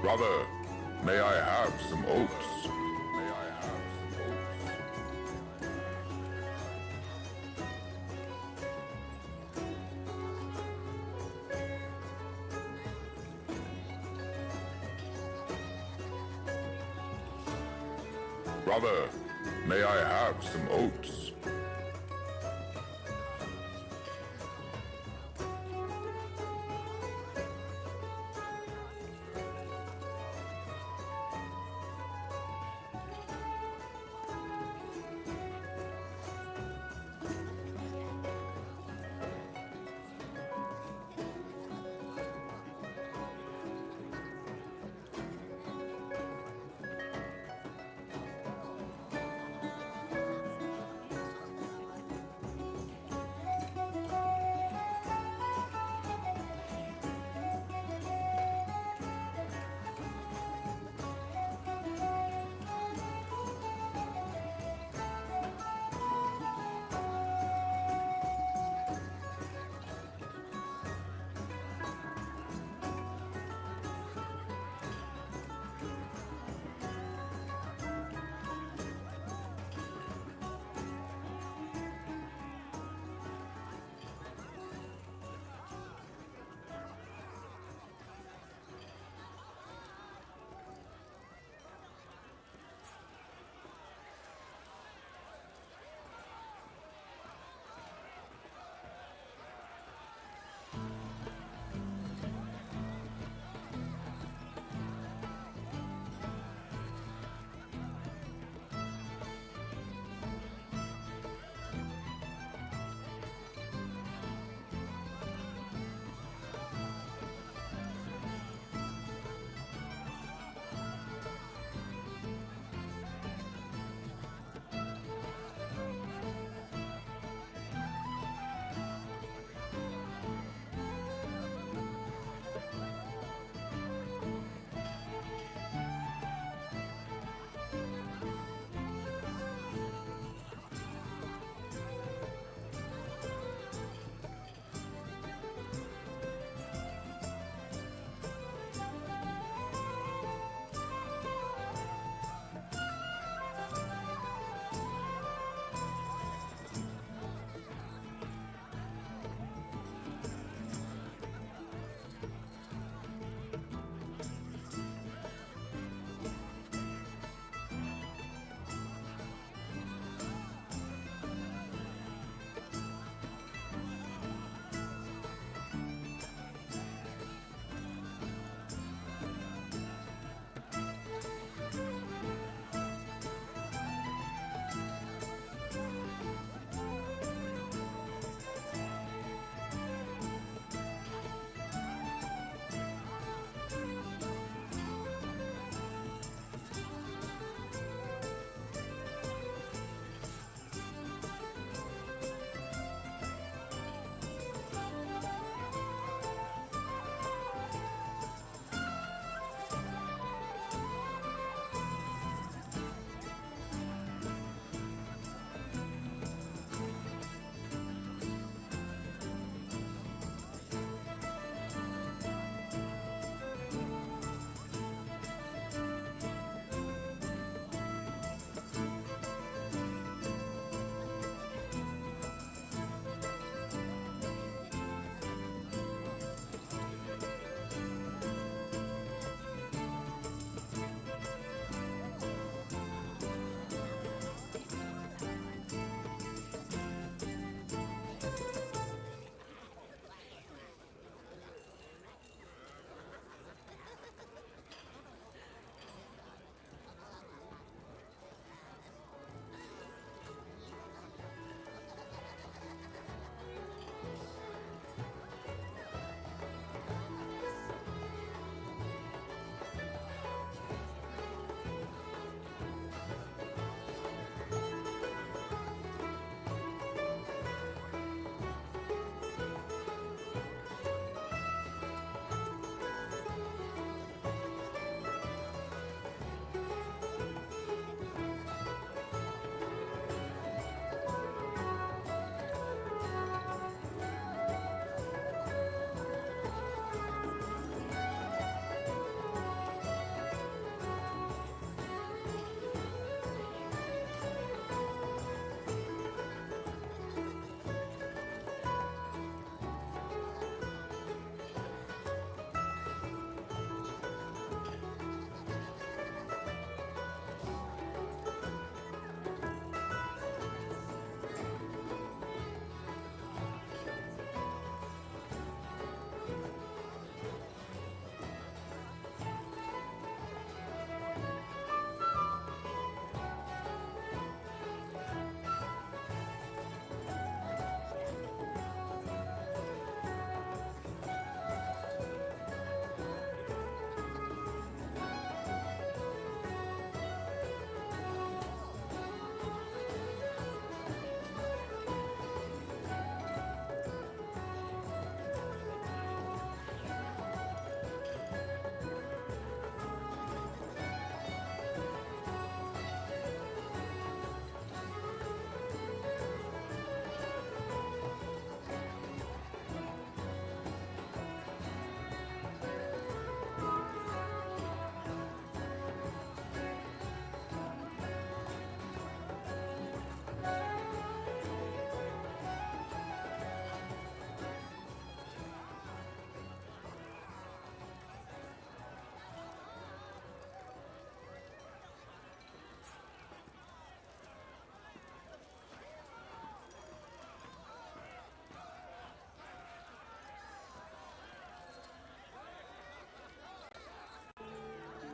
Brother, may I have some oats? May I have some oats? Brother, may I have some oats?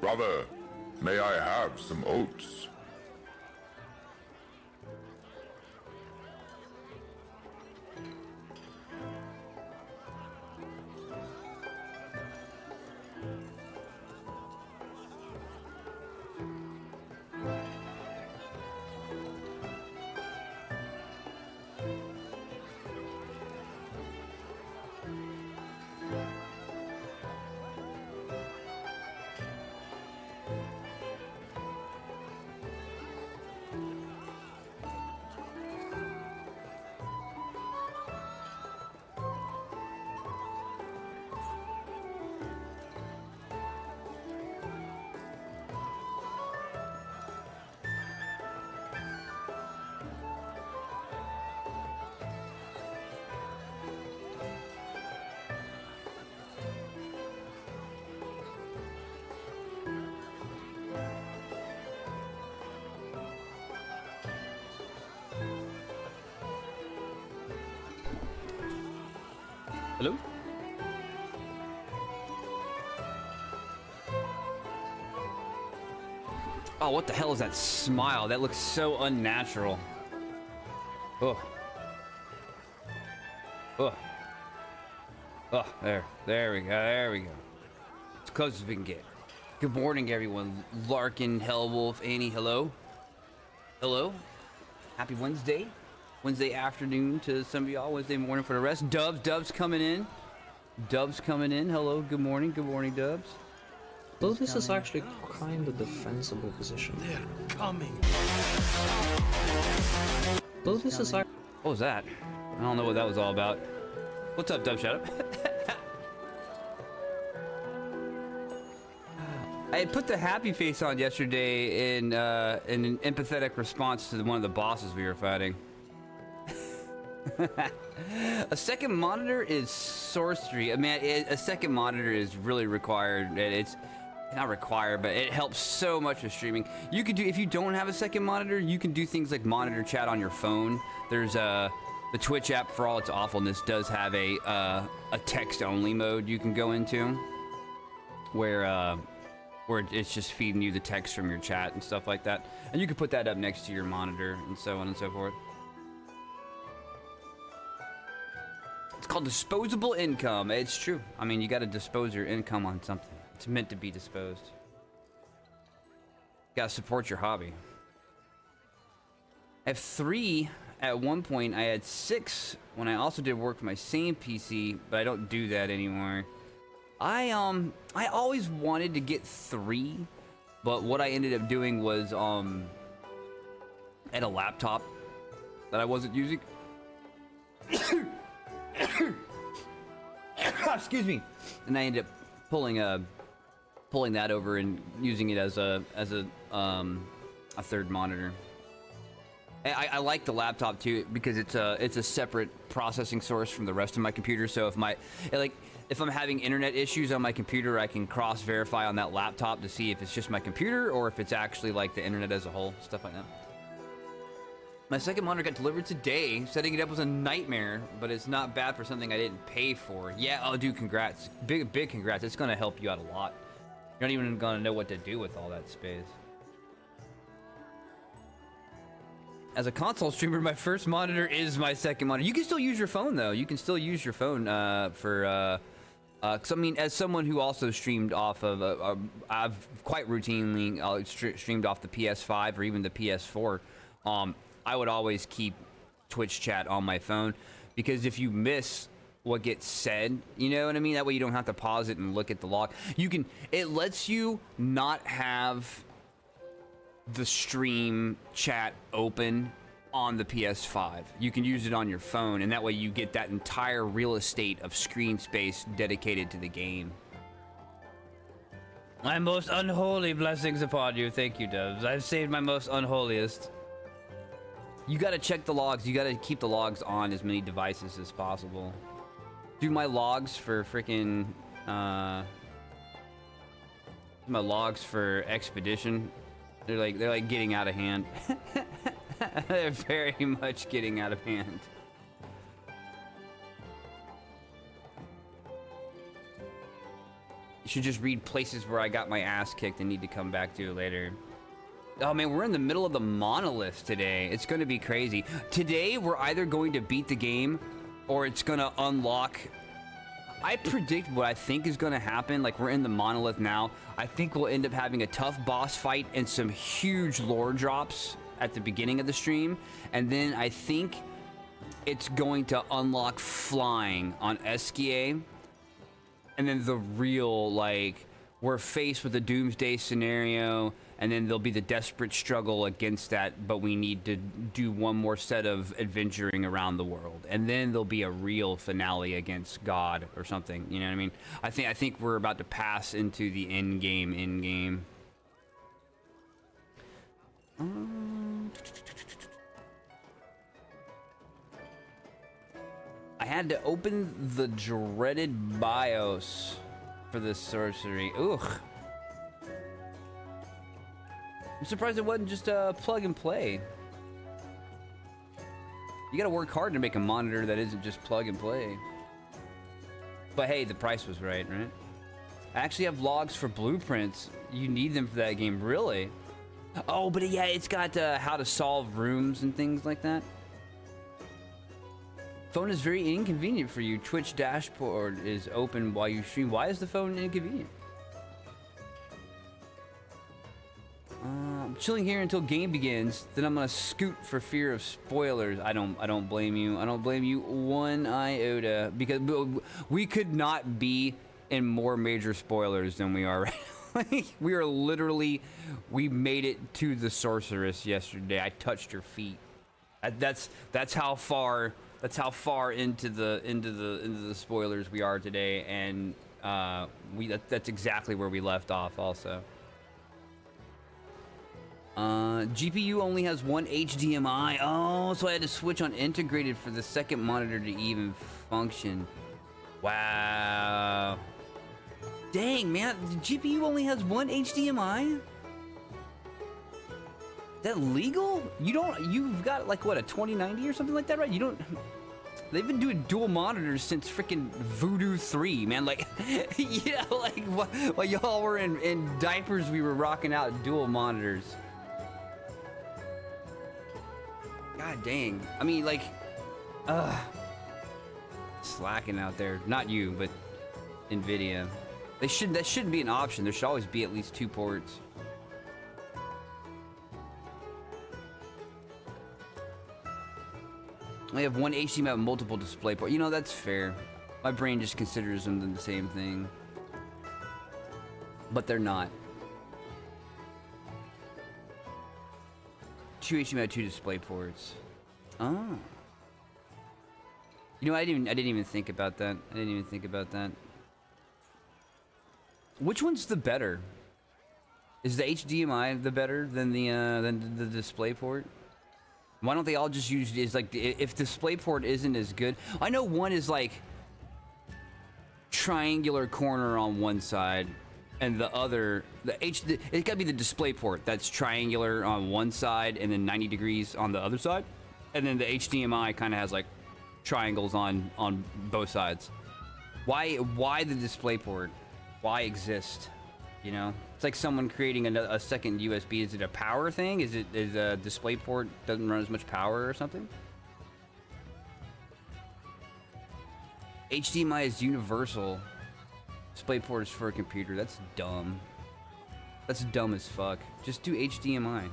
Brother, may I have some oats? Hello? Oh, what the hell is that smile? That looks so unnatural. Oh. Oh. Oh, there we go. As close as we can get. Good morning, everyone. Larkin, Hellwolf, Annie, hello. Hello. Happy Wednesday. Wednesday afternoon to some of y'all. Wednesday morning for the rest. Dubs coming in. Hello, good morning, Dubs. Though this is actually kind of defensible position. They're coming. Though this is What was that? I don't know what that was all about. What's up, Dub? Shut up. I had put the happy face on yesterday in an empathetic response to one of the bosses we were fighting. A second monitor is sorcery. I mean, a second monitor is really required. It's not required, but it helps so much with streaming. You could do, if you don't have a second monitor, you can do things like monitor chat on your phone. There's the Twitch app, for all its awfulness, does have a text-only mode you can go into, where it's just feeding you the text from your chat and stuff like that. And you can put that up next to your monitor and so on and so forth. It's called disposable income. It's true. I mean, you got to dispose your income on something. It's meant to be disposed. Got to support your hobby. I have 3 at one point. I had 6 when I also did work for my same PC, but I don't do that anymore. I always wanted to get 3, but what I ended up doing was I had a laptop that I wasn't using. Excuse me. And I ended up pulling that over and using it as a third monitor. I like the laptop too because it's a separate processing source from the rest of my computer. So if I'm having internet issues on my computer, I can cross verify on that laptop to see if it's just my computer or if it's actually like the internet as a whole, stuff like that. My second monitor got delivered today. Setting it up was a nightmare, but it's not bad for something I didn't pay for. Yeah, oh dude, congrats. Big congrats. It's gonna help you out a lot. You're not even gonna know what to do with all that space. As a console streamer, my first monitor is my second monitor. You can still use your phone though. You can still use your phone cause I mean, as someone who also streamed off of, I've quite routinely streamed off the PS5 or even the PS4. I would always keep Twitch chat on my phone because if you miss what gets said, you know what I mean? That way you don't have to pause it and look at the log. It lets you not have the stream chat open on the PS5. You can use it on your phone, and that way you get that entire real estate of screen space dedicated to the game. My most unholy blessings upon you. Thank you, Dubs. I've saved my most unholiest. You gotta check the logs. You gotta keep the logs on as many devices as possible. Do my logs for freaking my logs for Expedition. They're like getting out of hand. They're very much getting out of hand. should just read places where I got my ass kicked and need to come back to later. Oh man, we're in the middle of the monolith today. It's gonna be crazy. Today, we're either going to beat the game or it's gonna unlock. I predict what I think is gonna happen. Like, we're in the monolith now. I think we'll end up having a tough boss fight and some huge lore drops at the beginning of the stream. And then I think it's going to unlock flying on Esquier. And then the real, like, we're faced with a doomsday scenario, and then there'll be the desperate struggle against that, but we need to do one more set of adventuring around the world. And then there'll be a real finale against God or something, you know what I mean? I think we're about to pass into the end game. I had to open the dreaded BIOS for this sorcery. Ugh. I'm surprised it wasn't just a plug and play. You gotta work hard to make a monitor that isn't just plug and play. But hey, the price was right? I actually have logs for blueprints. You need them for that game, really? Oh, but yeah, it's got how to solve rooms and things like that. Phone is very inconvenient for you. Twitch dashboard is open while you stream. Why is the phone inconvenient? I'm chilling here until game begins. Then I'm gonna scoot for fear of spoilers. I don't blame you. I don't blame you one iota, because we could not be in more major spoilers than we are right now. We are literally, we made it to the sorceress yesterday. I touched her feet. That's how far. That's how far into the spoilers we are today, and that's exactly where we left off. Also, GPU only has one HDMI. Oh, so I had to switch on integrated for the second monitor to even function. Wow. Dang, man, the GPU only has one HDMI. That legal? You've got like what, a 2090 or something like that, right? You don't. They've been doing dual monitors since freaking Voodoo 3, man. Like, yeah, like while y'all were in diapers, we were rocking out dual monitors. God dang. I mean, like, slacking out there. Not you, but Nvidia. That shouldn't be an option. There should always be at least 2 ports. I have one HDMI with multiple display ports. You know, that's fair. My brain just considers them the same thing. But they're not. 2 HDMI, 2 display ports. Oh. You know, I didn't even think about that. Which one's the better? Is the HDMI the better than the display port? Why don't they all just use, is like, if DisplayPort isn't as good? I know one is like triangular corner on one side, and the other, it gotta be the DisplayPort that's triangular on one side and then 90 degrees on the other side. And then the HDMI kind of has like triangles on both sides. Why the DisplayPort? Why exist? You know, it's like someone creating a second USB. Is it a power thing? Is a DisplayPort doesn't run as much power or something? HDMI is universal. DisplayPort is for a computer. That's dumb. That's dumb as fuck. Just do HDMI.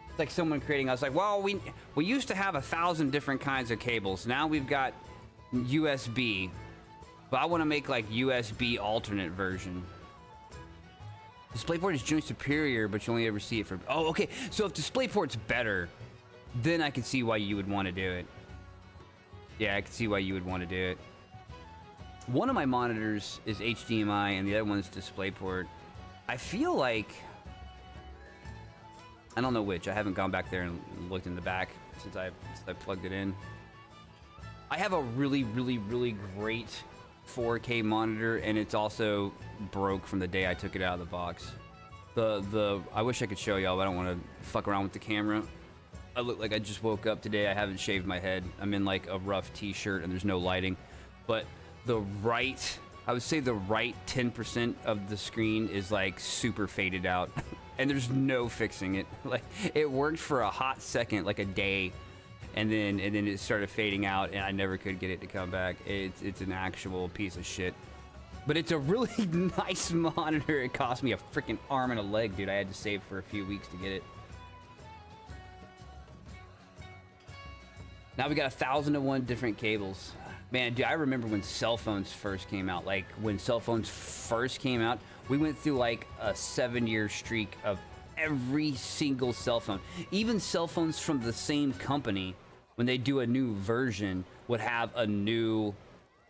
It's like someone creating. I was like, well, we used to have 1,000 different kinds of cables. Now we've got USB. But I want to make like USB alternate version. DisplayPort is generally superior, but you only ever see it for. Oh, okay. So if DisplayPort's better, then I can see why you would want to do it. Yeah, I can see why you would want to do it. One of my monitors is HDMI, and the other one is DisplayPort. I feel like I don't know which. I haven't gone back there and looked in the back since I plugged it in. I have a really, really, really great 4K monitor, and it's also broke from the day I took it out of the box. I wish I could show y'all, but I don't want to fuck around with the camera. I look like I just woke up today. I haven't shaved my head. I'm in like a rough t-shirt and there's no lighting. But the right I would say the right 10% of the screen is like super faded out, and there's no fixing it. Like it worked for a hot second, like a day, and then it started fading out, and I never could get it to come back. It's an actual piece of shit. But it's a really nice monitor. It cost me a freaking arm and a leg, dude. I had to save for a few weeks to get it. Now we got 1,001 different cables. Man, dude, I remember when cell phones first came out. Like, when cell phones first came out, we went through like a 7-year streak of every single cell phone. Even cell phones from the same company, when they do a new version, would have a new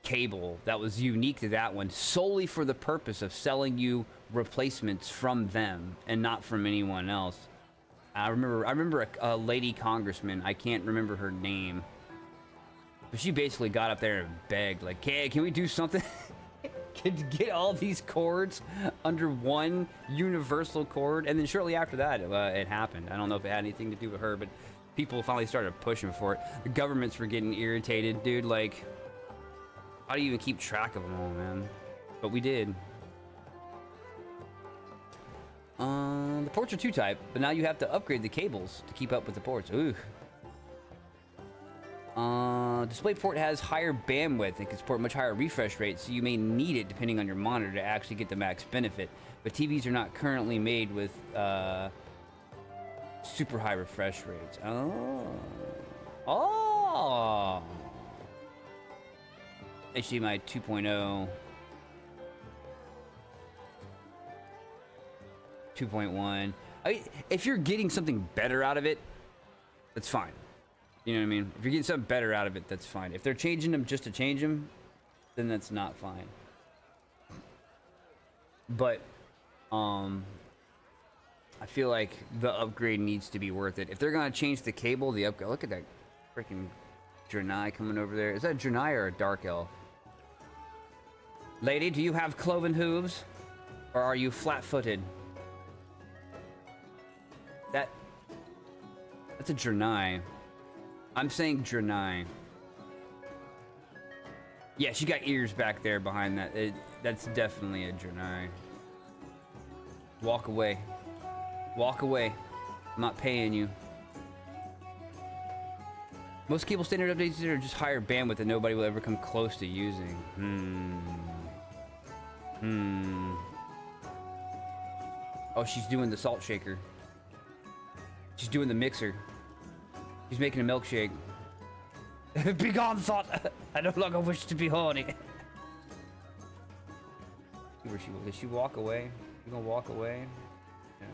cable that was unique to that one, solely for the purpose of selling you replacements from them and not from anyone else. I remember a lady congressman, I can't remember her name, but she basically got up there and begged, like, hey, can we do something? Can get all these cords under one universal cord? And then shortly after that, it happened. I don't know if it had anything to do with her, but people finally started pushing for it. The governments were getting irritated, dude. Like, how do you even keep track of them all, man? But we did. The ports are 2-type, but now you have to upgrade the cables to keep up with the ports. Ooh. DisplayPort has higher bandwidth and can support much higher refresh rates, so you may need it depending on your monitor to actually get the max benefit. But TVs are not currently made with super high refresh rates. Oh. HDMI 2.0. 2.1. I mean, if you're getting something better out of it, that's fine. You know what I mean? If you're getting something better out of it, that's fine. If they're changing them just to change them, then that's not fine. But, I feel like the upgrade needs to be worth it. If they're gonna change the cable, the upgrade. Look at that freaking Draenei coming over there. Is that a Draenei or a Dark Elf? Lady, do you have cloven hooves? Or are you flat-footed? That's a Draenei. I'm saying Draenei. Yeah, she got ears back there behind that. That's definitely a Draenei. Walk away. Walk away. I'm not paying you. Most cable standard updates are just higher bandwidth that nobody will ever come close to using. Oh, she's doing the salt shaker. She's doing the mixer. She's making a milkshake. Begone, thought! I no longer wish to be horny. Where she did she walk away? You gonna walk away? No.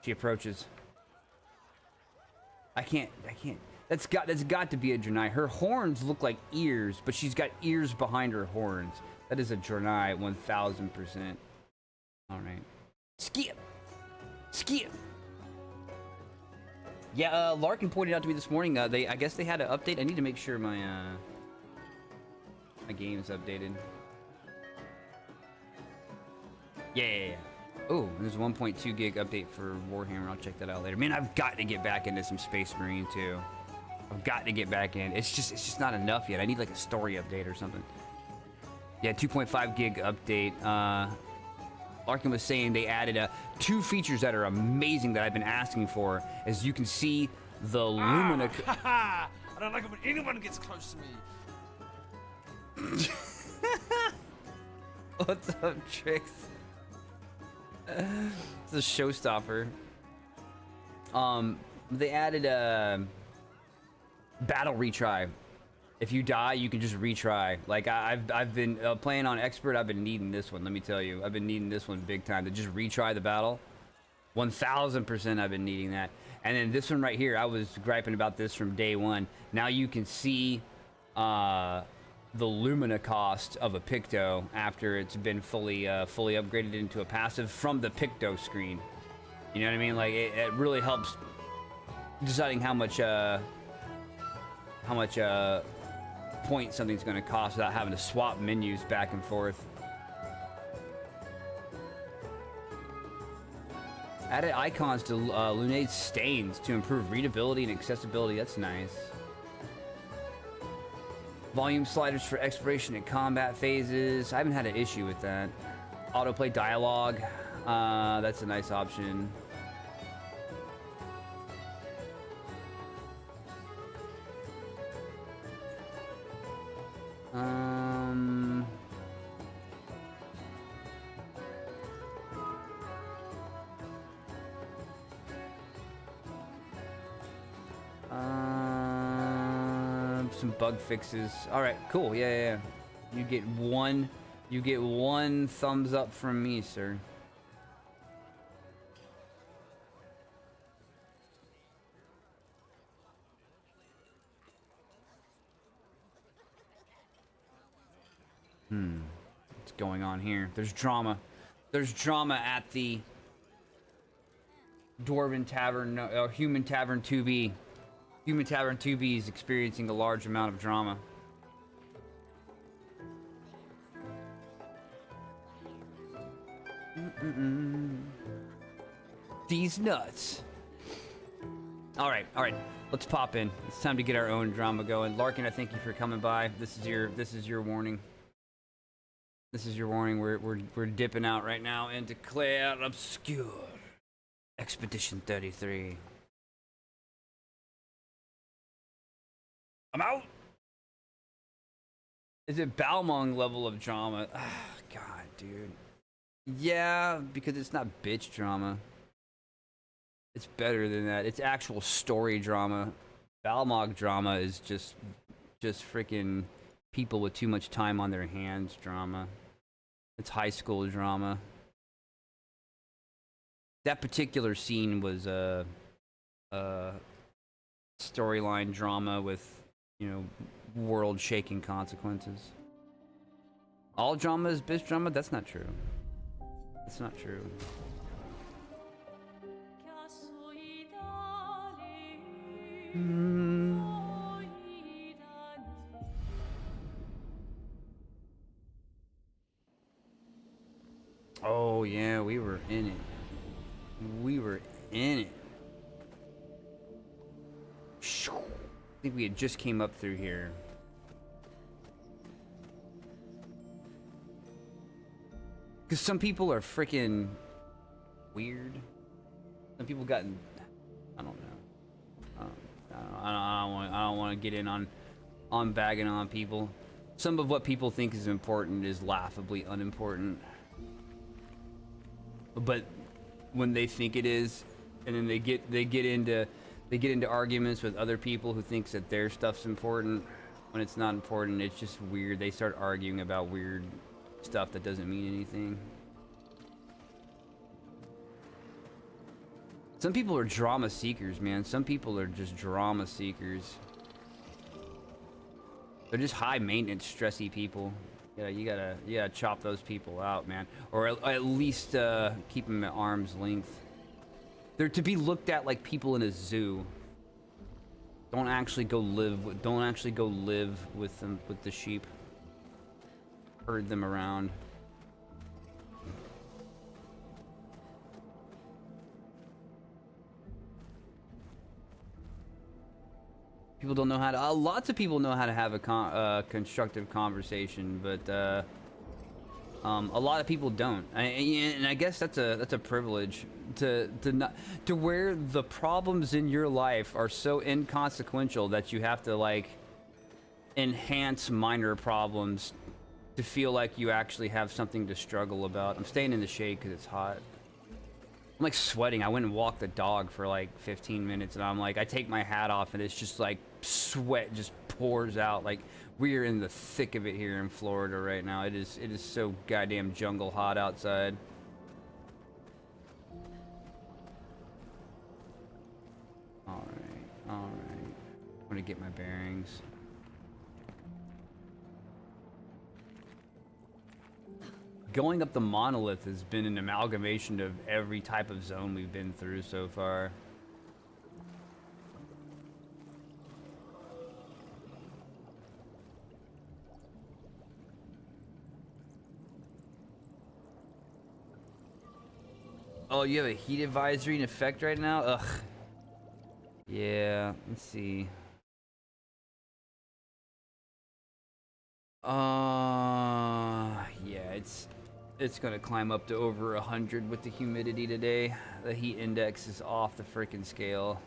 She approaches. I can't. That's got to be a Draenei. Her horns look like ears, but she's got ears behind her horns. That is a Draenei, 1000%. All right. Skip. Yeah, Larkin pointed out to me this morning. I guess they had an update. I need to make sure my my game is updated. Yeah. Oh, there's a 1.2 gig update for Warhammer. I'll check that out later. Man, I've got to get back into some Space Marine too. I've got to get back in. It's just not enough yet. I need like a story update or something. Yeah, 2.5 gig update. Larkin was saying they added 2 features that are amazing that I've been asking for. As you can see, the Lumina. I don't like it when anyone gets close to me. What's up, Trix? It's a showstopper. They added a battle retry. If you die, you can just retry. Like I've been playing on expert. I've been needing this one. Let me tell you, I've been needing this one big time to just retry the battle. 1000% I've been needing that. And then this one right here, I was griping about this from day one. Now you can see the Lumina cost of a Picto after it's been fully upgraded into a passive from the Picto screen. You know what I mean? Like it really helps deciding how much points something's going to cost without having to swap menus back and forth. Added icons to Lunade's stains to improve readability and accessibility. That's nice. Volume sliders for exploration and combat phases. I haven't had an issue with that. Autoplay dialogue. That's a nice option. Some bug fixes. All right, cool. Yeah. You get one thumbs up from me, sir. What's going on here? There's drama. There's drama at the Dwarven Tavern, Human Tavern 2B. Human Tavern 2B is experiencing a large amount of drama. These nuts. All right. Let's pop in. It's time to get our own drama going. Larkin, I thank you for coming by. This is your warning. This is your warning. We're dipping out right now into Clair Obscure. Expedition 33. I'm out. Is it Balmung level of drama? Ah, God, dude. Yeah, because it's not bitch drama. It's better than that. It's actual story drama. Balmung drama is just freaking people with too much time on their hands drama. It's high school drama. That particular scene was a storyline drama with, you know, world-shaking consequences. All drama is bitch drama? That's not true. That's not true. Oh yeah, we were in it. We were in it. I think we had just came up through here. Because some people are freaking weird. Some people got, I don't know. I don't want to get in on bagging on people. Some of what people think is important is laughably unimportant. But when they think it is, and then they get into arguments with other people who thinks that their stuff's important when it's not important. It's just weird. They start arguing about weird stuff that doesn't mean anything. Some people are drama seekers, man. Some people are just drama seekers. They're just high maintenance, stressy people. Yeah, you gotta chop those people out, man, or at least keep them at arm's length. They're to be looked at like people in a zoo. Don't actually go live with them, with the sheep. Herd them around. People don't know how to. Lots of people know how to have a constructive conversation, but a lot of people don't. And I guess that's a privilege to where the problems in your life are so inconsequential that you have to like enhance minor problems to feel like you actually have something to struggle about. I'm staying in the shade because it's hot. I'm like sweating. I went and walked the dog for like 15 minutes and I'm like, I take my hat off and it's just like sweat just pours out. Like we're in the thick of it here in Florida right now. It is so goddamn jungle hot outside. All right. I'm gonna get my bearings. Going up the monolith has been an amalgamation of every type of zone we've been through so far. Oh, you have a heat advisory in effect right now? Ugh. Yeah, let's see. Yeah, it's gonna climb up to over 100 with the humidity today. The heat index is off the freaking scale.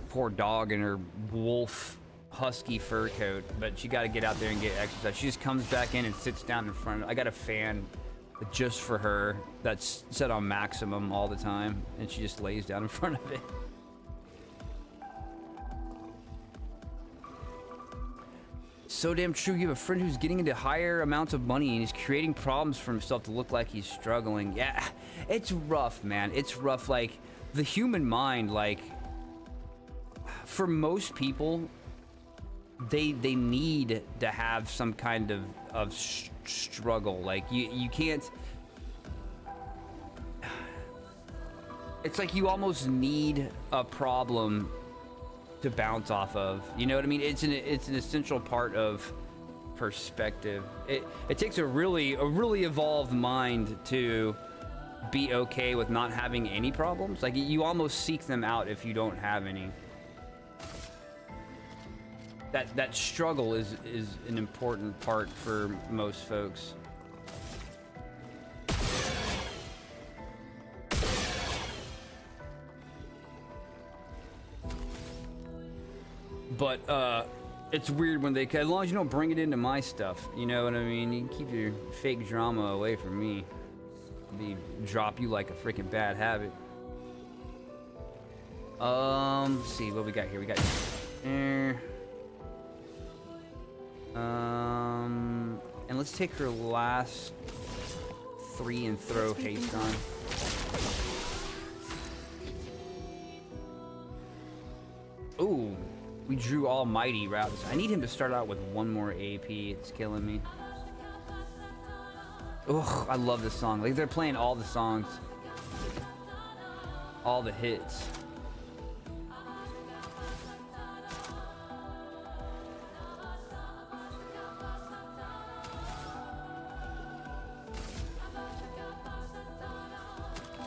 Poor dog in her wolf husky fur coat, but she got to get out there and get exercise. She just comes back in and sits down in front of. I got a fan just for her that's set on maximum all the time, and she just lays down in front of it. So damn true. You have a friend who's getting into higher amounts of money and he's creating problems for himself to look like he's struggling. Yeah, it's rough, man. It's rough. Like, the human mind, like, for most people, they need to have some kind of struggle. Like, you can't. It's like you almost need a problem to bounce off of. You know what I mean? It's an essential part of perspective. It takes a really evolved mind to be okay with not having any problems. Like, you almost seek them out if you don't have any. That struggle is an important part for most folks. But it's weird when they, as long as you don't bring it into my stuff, you know what I mean? You can keep your fake drama away from me. Drop you like a freaking bad habit. Let's see what we got here. We got and let's take her last 3 and throw haste on. Ooh, we drew Almighty routes. I need him to start out with 1 more AP. It's killing me. Ugh, I love this song. Like, they're playing all the songs. All the hits.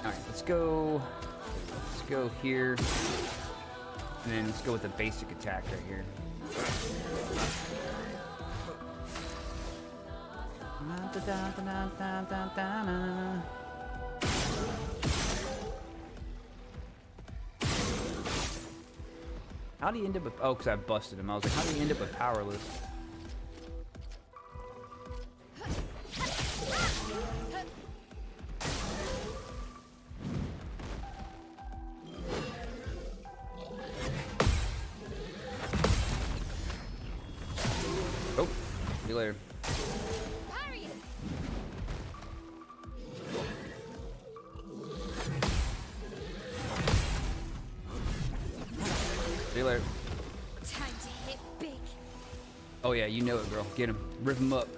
Alright, let's go here. And then let's go with the basic attack right here. How do you end up with... Oh, because I busted him. I was like, how do you end up with powerless? Oh, see you later. See you later. Time to hit big. Oh yeah, you know it, girl. Get him. Rip him up.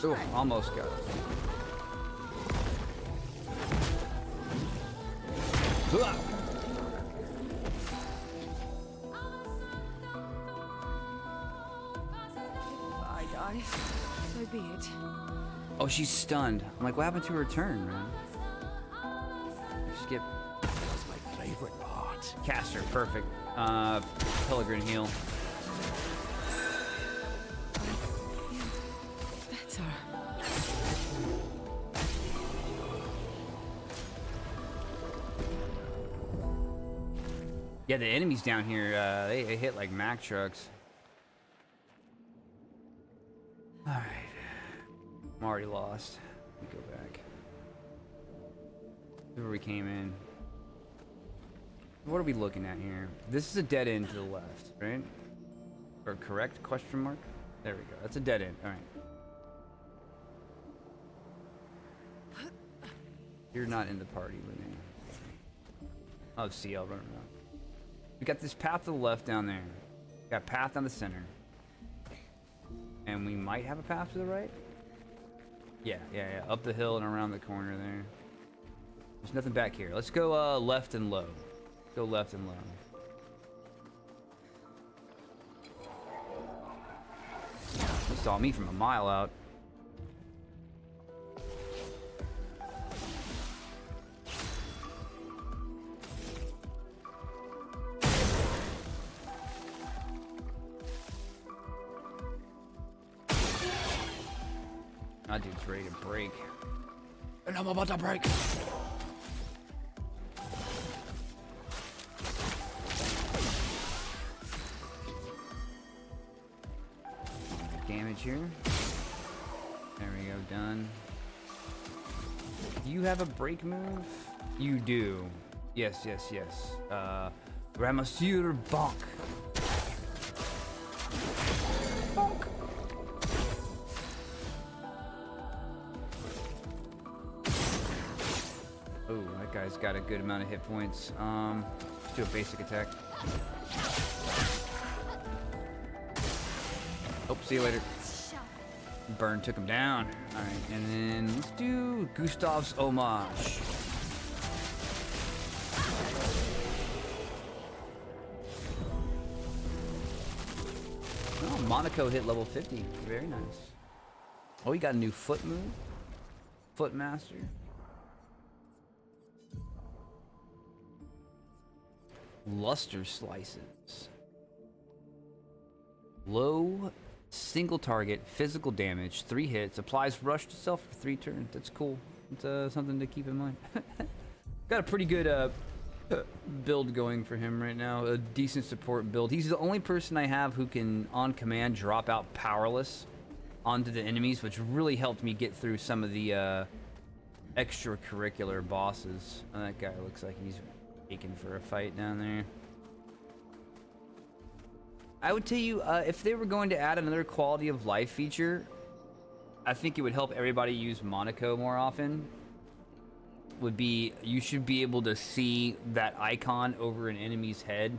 Oh, almost got it. I die. So be it. Oh, she's stunned. I'm like, what happened to her turn, man? Skip. That's my favorite part. Caster, perfect. Pellegrin heal. Better. Yeah, the enemies down here, they hit like Mack trucks. Alright. I'm already lost. Let me go back. This is where we came in. What are we looking at here? This is a dead end to the left, right? Or correct? Question mark? There we go. That's a dead end. Alright. You're not in the party with me. Oh, see, I'll run around. We got this path to the left down there. We got a path down the center. And we might have a path to the right? Yeah. Up the hill and around the corner there. There's nothing back here. Let's go left and low. Go left and low. He saw me from a mile out. That dude's ready to break. And I'm about to break. Damage here. There we go, done. Do you have a break move? You do. Yes, yes, yes. Ramasseur Bonk. Bonk. Oh, that guy's got a good amount of hit points. Let's do a basic attack. Oh, see you later. Burn took him down. All right, and then let's do Gustav's homage. Oh, Monaco hit level 50. Very nice. Oh, he got a new foot move. Foot master. Luster slices. Low single target physical damage, 3 hits, applies rush to self for 3 turns. That's cool. It's something to keep in mind. Got a pretty good build going for him right now. A decent support build. He's the only person I have who can on command drop out powerless onto the enemies, which really helped me get through some of the extracurricular bosses. That guy looks like he's aching for a fight down there. I would tell you, if they were going to add another quality of life feature, I think it would help everybody use Monaco more often. Would be, you should be able to see that icon over an enemy's head.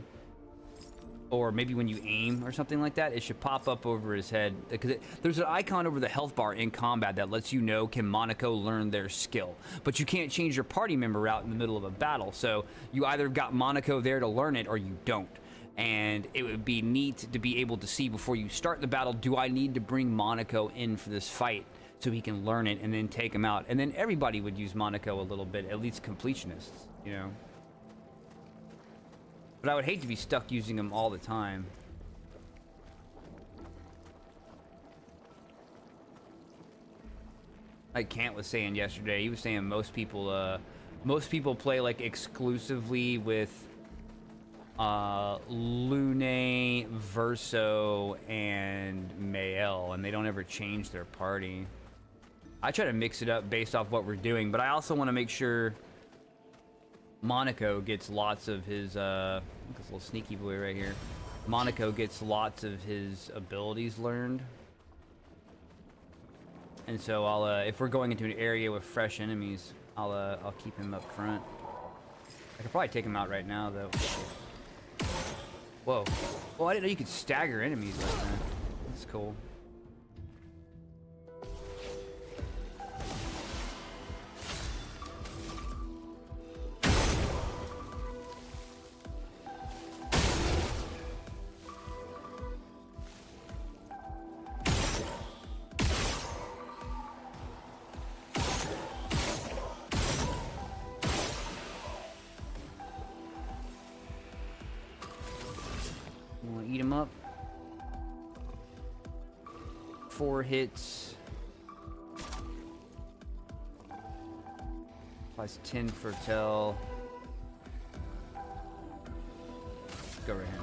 Or maybe when you aim or something like that, it should pop up over his head. Because there's an icon over the health bar in combat that lets you know, can Monaco learn their skill. But you can't change your party member out in the middle of a battle. So you either got Monaco there to learn it or you don't. And it would be neat to be able to see before you start the battle, do I need to bring Monaco in for this fight so he can learn it and then take him out? And then everybody would use Monaco a little bit, at least completionists, you know? But I would hate to be stuck using them all the time. Like Kant was saying yesterday, he was saying most people play like exclusively with Lune, Verso, and Mael, and they don't ever change their party. I try to mix it up based off what we're doing, but I also want to make sure Monaco gets lots of his, look at this little sneaky boy right here. Monaco gets lots of his abilities learned. And so I'll, if we're going into an area with fresh enemies, I'll keep him up front. I could probably take him out right now, though. Whoa. Well, I didn't know you could stagger enemies like that. That's cool. Eat him up. 4 hits. Plus 10 for tell. Go right here.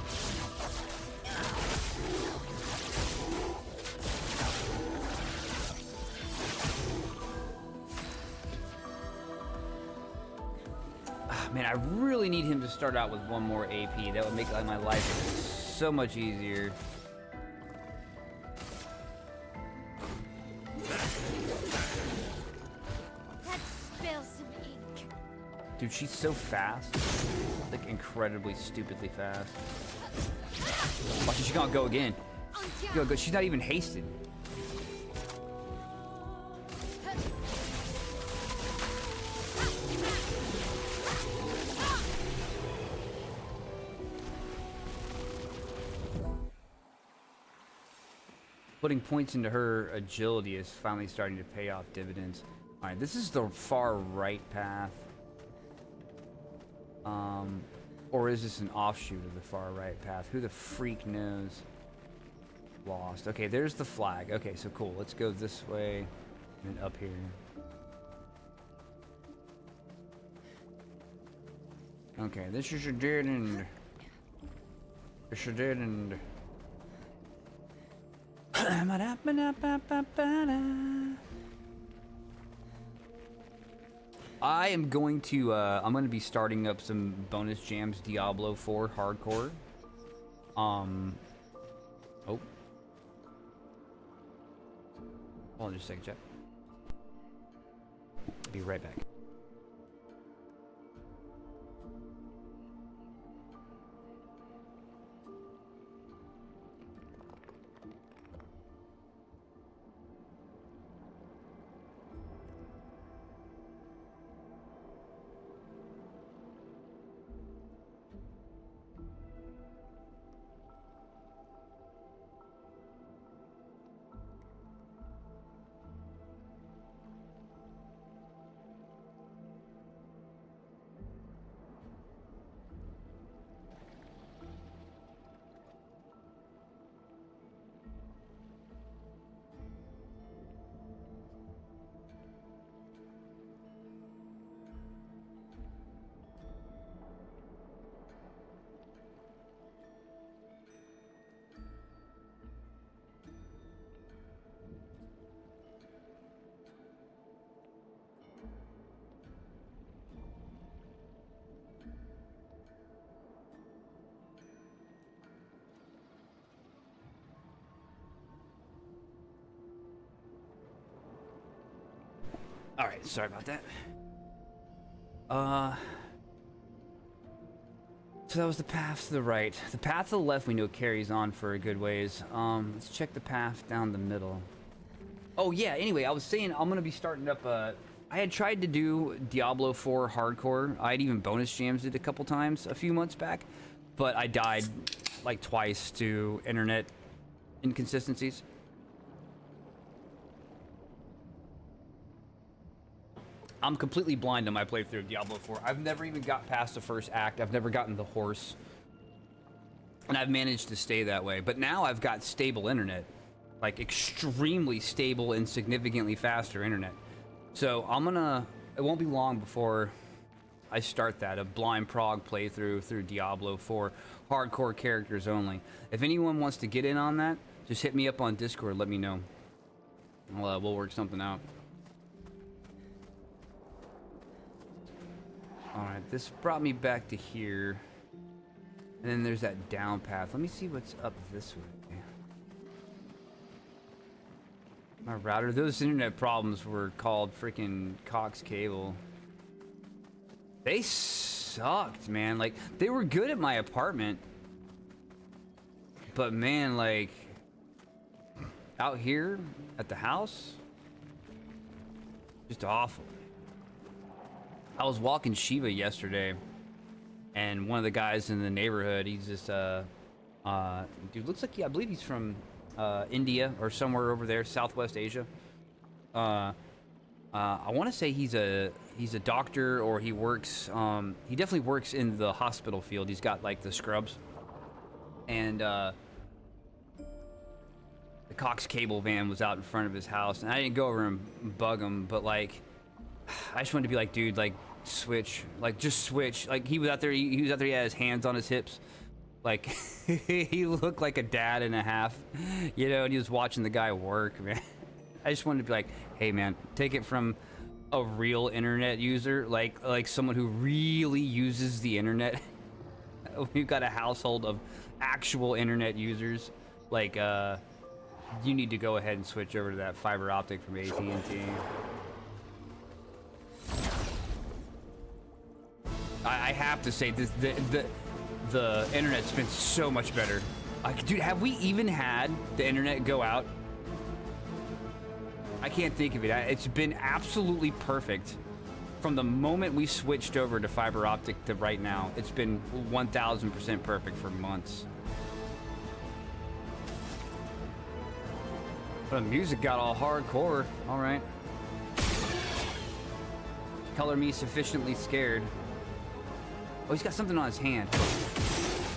Man, I really need him to start out with 1 more AP. That would make my life so much easier. Let's spill some ink. Dude, she's so fast. Like, incredibly, stupidly fast. Watch, she's gonna go again. Go. She's not even hasted. Putting points into her agility is finally starting to pay off dividends. All right, this is the far right path. Or is this an offshoot of the far right path? Who the freak knows? Lost. Okay, there's the flag. Okay, so cool. Let's go this way and up here. Okay, this is your dead end. This is your dead end. I am going to, I'm going to be starting up some bonus jams Diablo 4 hardcore. Oh. Hold on just a second, chat. Be right back. All right, sorry about that. So that was the path to the right. The path to the left we know carries on for a good ways. Let's check the path down the middle. Oh yeah, anyway, I was saying I'm gonna be starting up, I had tried to do Diablo 4 hardcore. I had even bonus jams it a couple times a few months back, but I died like twice to internet inconsistencies. I'm completely blind on my playthrough of Diablo 4. I've never even got past the first act. I've never gotten the horse. And I've managed to stay that way. But now I've got stable internet. Like, extremely stable and significantly faster internet. So I'm gonna... It won't be long before I start that. A blind prog playthrough through Diablo 4. Hardcore characters only. If anyone wants to get in on that, just hit me up on Discord. Let me know. We'll work something out. Alright, this brought me back to here. And then there's that down path. Let me see what's up this way. My router, those internet problems were called freaking Cox cable. They sucked, man. Like, they were good at my apartment. But man, like, out here at the house, just awful. I was walking Shiva yesterday, and one of the guys in the neighborhood, he's just, dude, looks like, I believe he's from, India or somewhere over there, Southwest Asia. I want to say he's a doctor, or he works, he definitely works in the hospital field. He's got, like, the scrubs. And, the Cox cable van was out in front of his house, and I didn't go over and bug him, but, like, I just wanted to be like, dude, like, switch, like, just switch. Like, he was out there, he was out there, he had his hands on his hips, like, he looked like a dad and a half, you know, and he was watching the guy work, man. I just wanted to be like, hey, man, take it from a real internet user, like someone who really uses the internet. We've got a household of actual internet users, like, you need to go ahead and switch over to that fiber optic from AT&T. I have to say, this, the internet's been so much better. Dude, have we even had the internet go out? I can't think of it. It's been absolutely perfect. From the moment we switched over to fiber optic to right now, it's been 1000% perfect for months. The music got all hardcore. All right. Color me sufficiently scared. Oh, he's got something on his hand.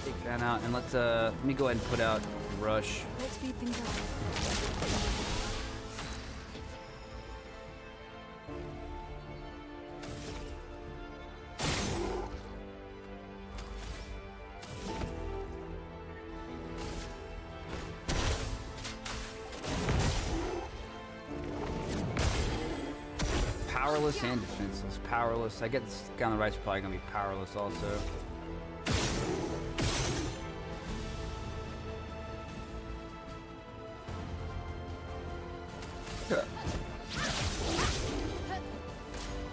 Take that out and let me go ahead and put out Rush. Let's speed things up. Powerless and defenseless. Powerless. I guess this guy on the right's probably gonna be powerless also.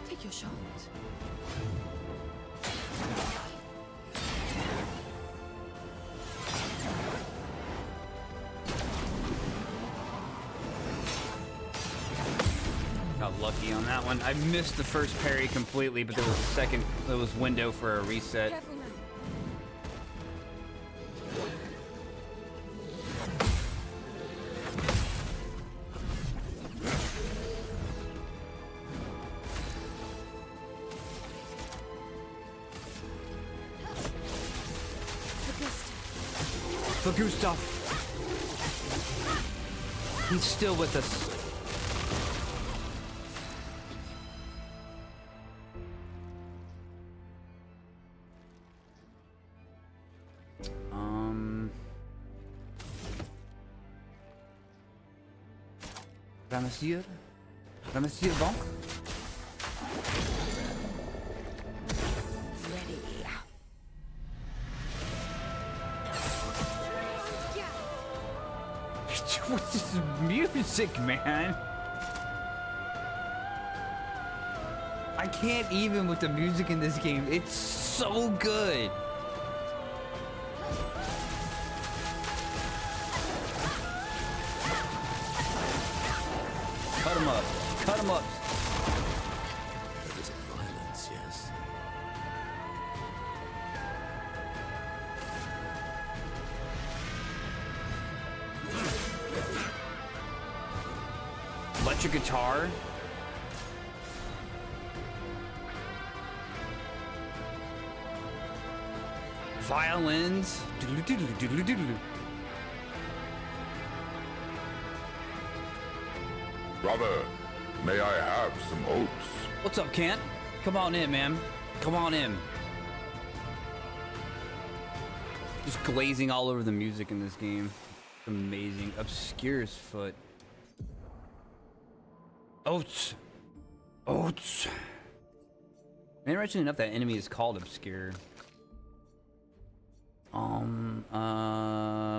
Take your shot. Got lucky on that one. I missed the first parry completely, but there was a second. There was window for a reset. Careful now. For Gustav. He's still with us. Monsieur? Monsieur Bon? Ready. What's this music, man? I can't even with the music in this game. It's so good. Cut him up. Cut him up. There is violence, yes. Electric guitar. Violins. Doodle-doodle-doodle-doodle. Brother, may I have some oats? What's up, Kent? Come on in, man. Come on in. Just glazing all over the music in this game. It's amazing. Obscure's foot. Oats. Oats. Interesting enough, that enemy is called Obscure.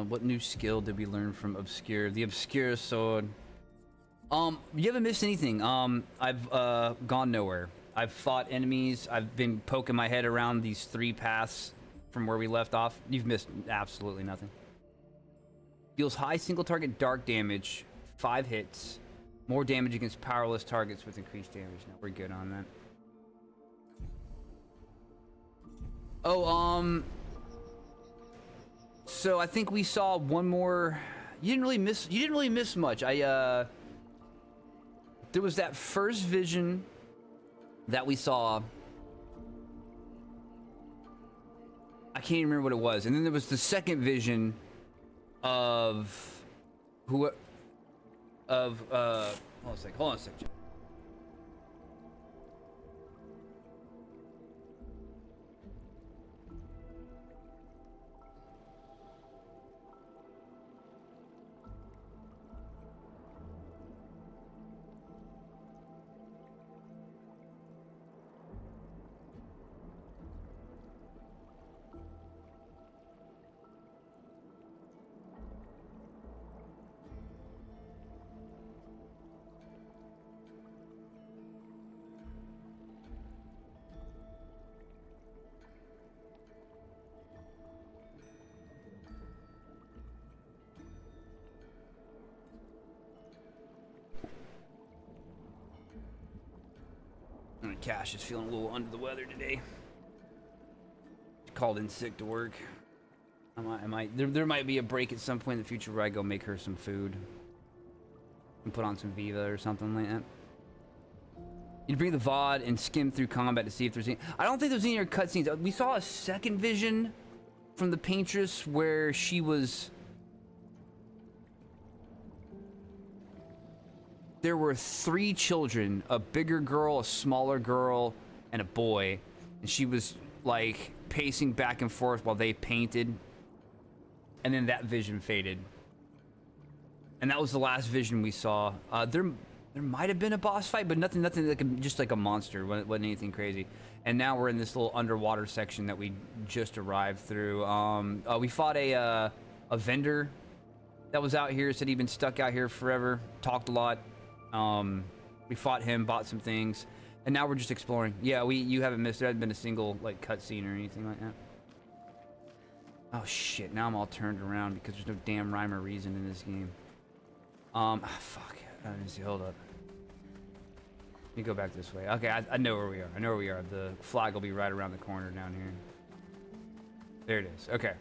What new skill did we learn from Obscure? The Obscure sword. You haven't missed anything. I've gone nowhere. I've fought enemies. I've been poking my head around these 3 paths from where we left off. You've missed absolutely nothing. Deals high single target dark damage, 5 hits. More damage against powerless targets with increased damage. Now we're good on that. Oh, so I think we saw one more. You didn't really miss much. There was that first vision that we saw. I can't even remember what it was. And then there was the second vision of hold on a second. Cash is feeling a little under the weather today. Called in sick to work. There might be a break at some point in the future where I go make her some food. And put on some Viva or something like that. You'd bring the VOD and skim through combat to see if there's any... I don't think there's any other cutscenes. We saw a second vision from the Paintress where she was... There were 3 children, a bigger girl, a smaller girl, and a boy. And she was, like, pacing back and forth while they painted. And then that vision faded. And that was the last vision we saw. There might have been a boss fight, but nothing like just like a monster. Wasn't anything crazy. And now we're in this little underwater section that we just arrived through. We fought a vendor that was out here. Said he'd been stuck out here forever. Talked a lot. We fought him, bought some things, and now we're just exploring. Yeah, you haven't missed. There hasn't been a single like cutscene or anything like that. Oh shit! Now I'm all turned around because there's no damn rhyme or reason in this game. Fuck. I didn't see. Hold up. Let me go back this way. Okay, I know where we are. I know where we are. The flag will be right around the corner down here. There it is. Okay.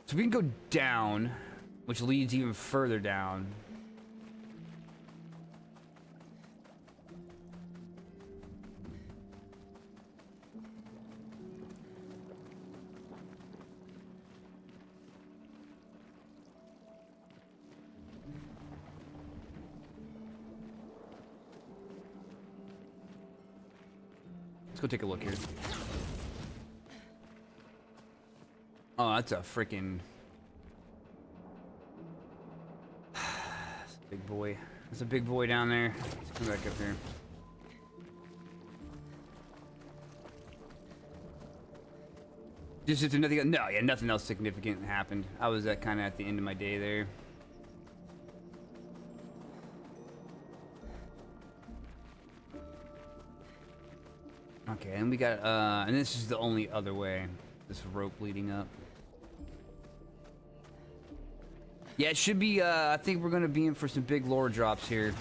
So we can go down, which leads even further down. Let's go take a look here. Oh, that's a freaking... That's a big boy. That's a big boy down there. Let's come back up here. Just if nothing... No, yeah, nothing else significant happened. I was kind of at the end of my day there. Okay, and we got, and this is the only other way. This rope leading up. Yeah, it should be, I think we're gonna be in for some big lore drops here.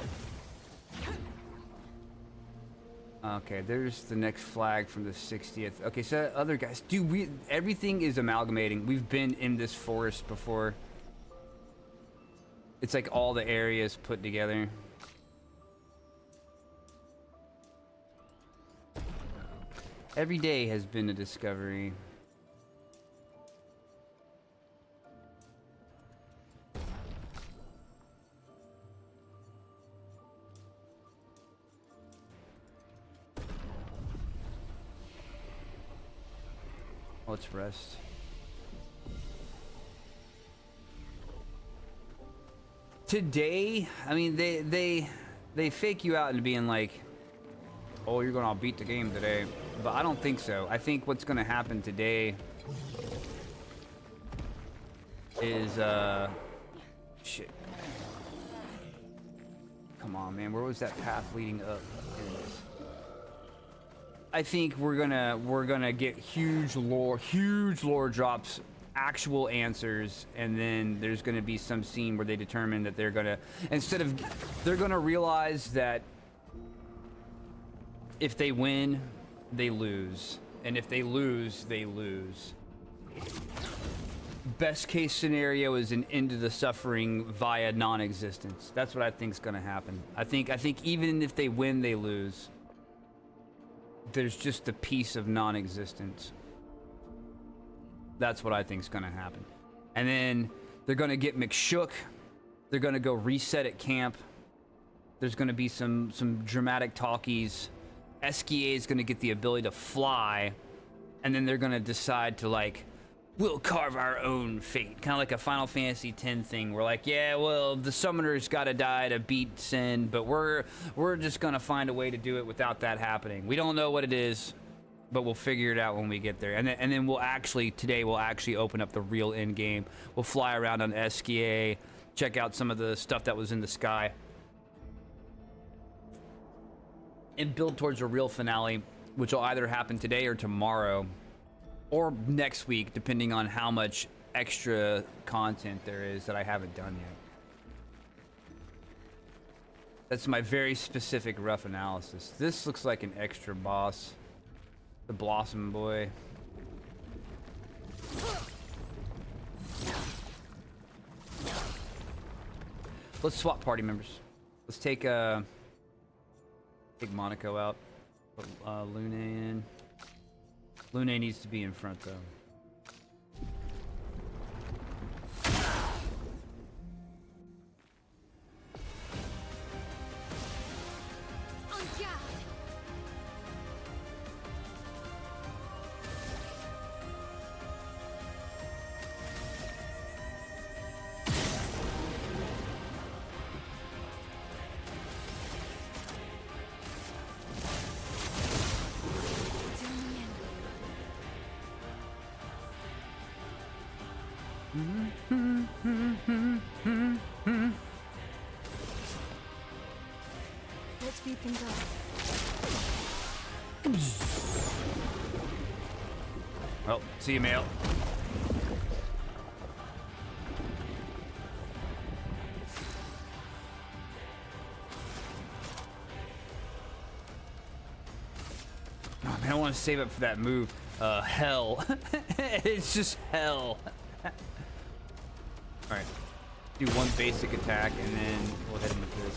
Okay, there's the next flag from the 60th. Okay, so other guys, dude, everything is amalgamating. We've been in this forest before. It's like all the areas put together. Every day has been a discovery. Let's rest. Today, I mean, they fake you out into being like, oh, you're gonna beat the game today. But I don't think so. I think what's gonna happen today is, shit. Come on, man. Where was that path leading up? Here it is. I think we're gonna get huge lore drops, actual answers, and then there's gonna be some scene where they determine that they're gonna, they're gonna realize that if they win, they lose, and if they lose, they lose. Best case scenario is an end to the suffering via non-existence. That's what I think is gonna happen. I think even if they win, they lose. There's just a piece of non-existence. That's what I think is gonna happen. And then they're gonna get McShook. They're gonna go reset at camp. There's gonna be some dramatic talkies. SKA is gonna get the ability to fly, and then they're gonna decide to, like, we'll carve our own fate. Kind of like a Final Fantasy X thing. We're like, yeah, well, the summoner's gotta die to beat Sin, but we're just gonna find a way to do it without that happening. We don't know what it is, but we'll figure it out when we get there. And then today we'll actually open up the real end game. We'll fly around on SKA, check out some of the stuff that was in the sky, and build towards a real finale, which will either happen today or tomorrow, or next week, depending on how much extra content there is that I haven't done yet. That's my very specific rough analysis. This looks like an extra boss. The Blossom Boy. Let's swap party members. Let's take Monaco out. Put Lune in. Lune needs to be in front though. En garde. Let's speed things up. Well, see you, male. Oh man, I want to save up for that move. Hell. It's just hell. Alright. Do one basic attack and then we'll hit him with this.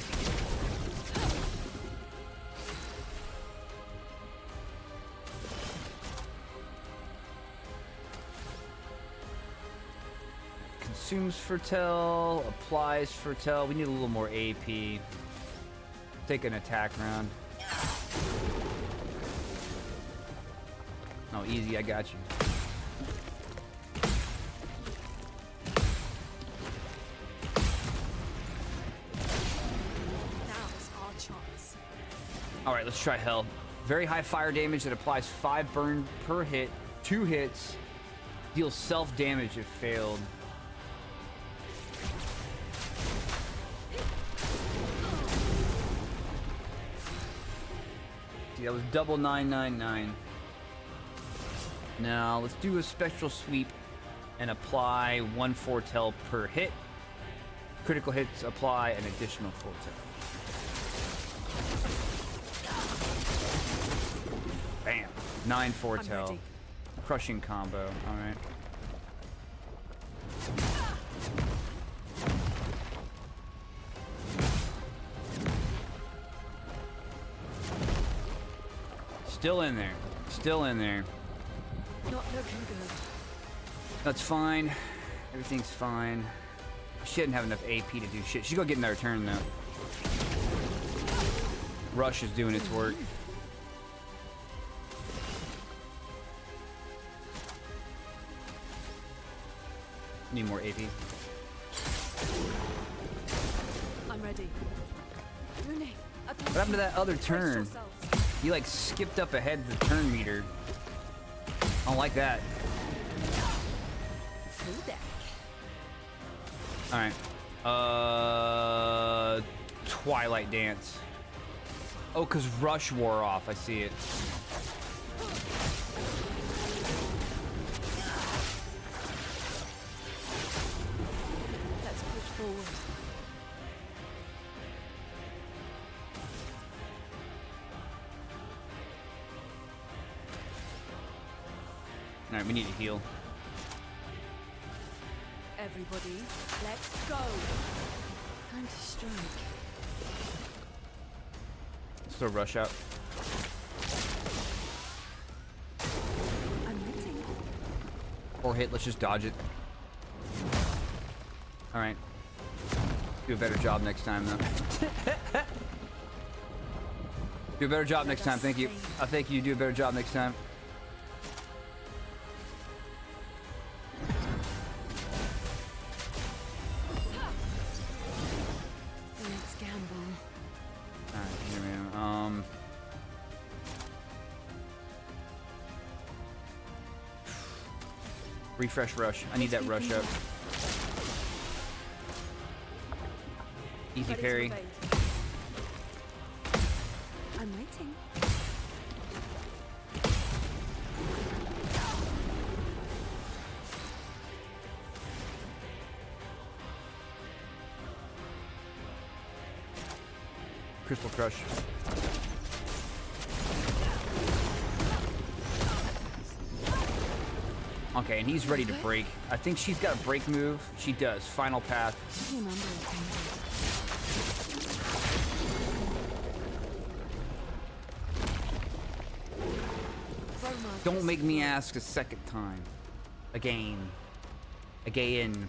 Consumes Fertel, applies Fertel. We need a little more AP. Take an attack round. Oh, easy, I got you. Now's our chance. Alright, let's try Hell. Very high fire damage that applies 5 burn per hit, 2 hits, deals self damage if failed. See, that was double 999. Now let's do a spectral sweep and apply 1 foretell per hit. Critical hits apply an additional foretell. Bam. 9 foretell. ready. Crushing combo. Alright. Still in there. Still in there. Not looking good. That's fine. Everything's fine. She didn't have enough AP to do shit. She's gonna get another turn though. Rush is doing its work. Need more AP. I'm ready. Rune, What happened to that other turn? You like skipped up ahead of the turn meter. I don't like that. Full deck. Alright. Twilight Dance. Oh, cause Rush wore off. I see it. Let's push forward. Alright, we need to heal. Everybody, let's go. Time to strike. Let's throw Rush out. I'm waiting. Or hit, let's just dodge it. Alright. Do a better job next time though. Do a better job next time, thank you. I think you do a better job next time. Let's gamble. Alright, here we go. Refresh Rush. I need that Rush up. Easy Ready to parry. evade. I'm waiting. Crystal Crush. Okay, and he's ready to break. I think she's got a break move. She does. Final path. Remember, Marcus. Don't make me ask a second time. Again. Again.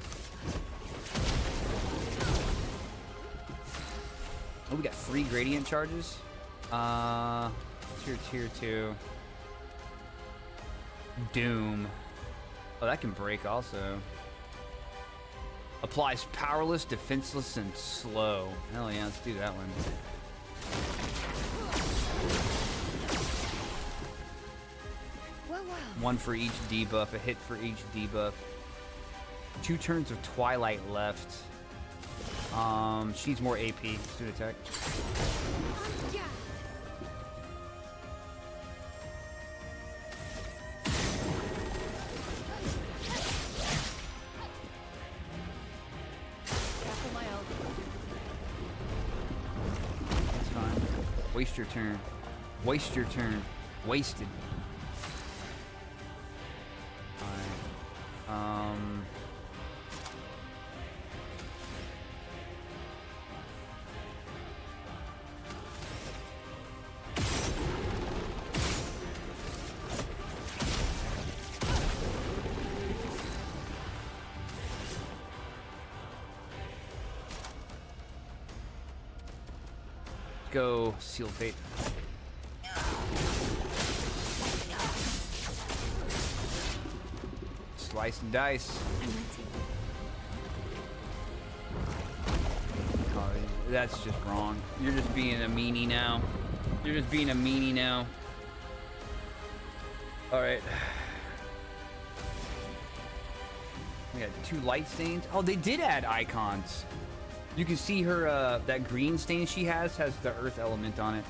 Oh, we got free gradient charges. Tier 2. Doom. Oh, that can break also. Applies powerless, defenseless, and slow. Hell yeah, let's do that one. Well, well. One for each debuff, a hit for each debuff. 2 turns of Twilight left. She needs more AP. Let's do an attack. Yeah. Careful, my elbow. That's fine. Waste your turn. Waste your turn. Wasted. Alright. Go seal fate. Slice and dice. I'm ready. Oh, that's just wrong. You're just being a meanie now. You're just being a meanie now. All right. We got 2 light stains. Oh, they did add icons. You can see her, that green stain she has the earth element on it.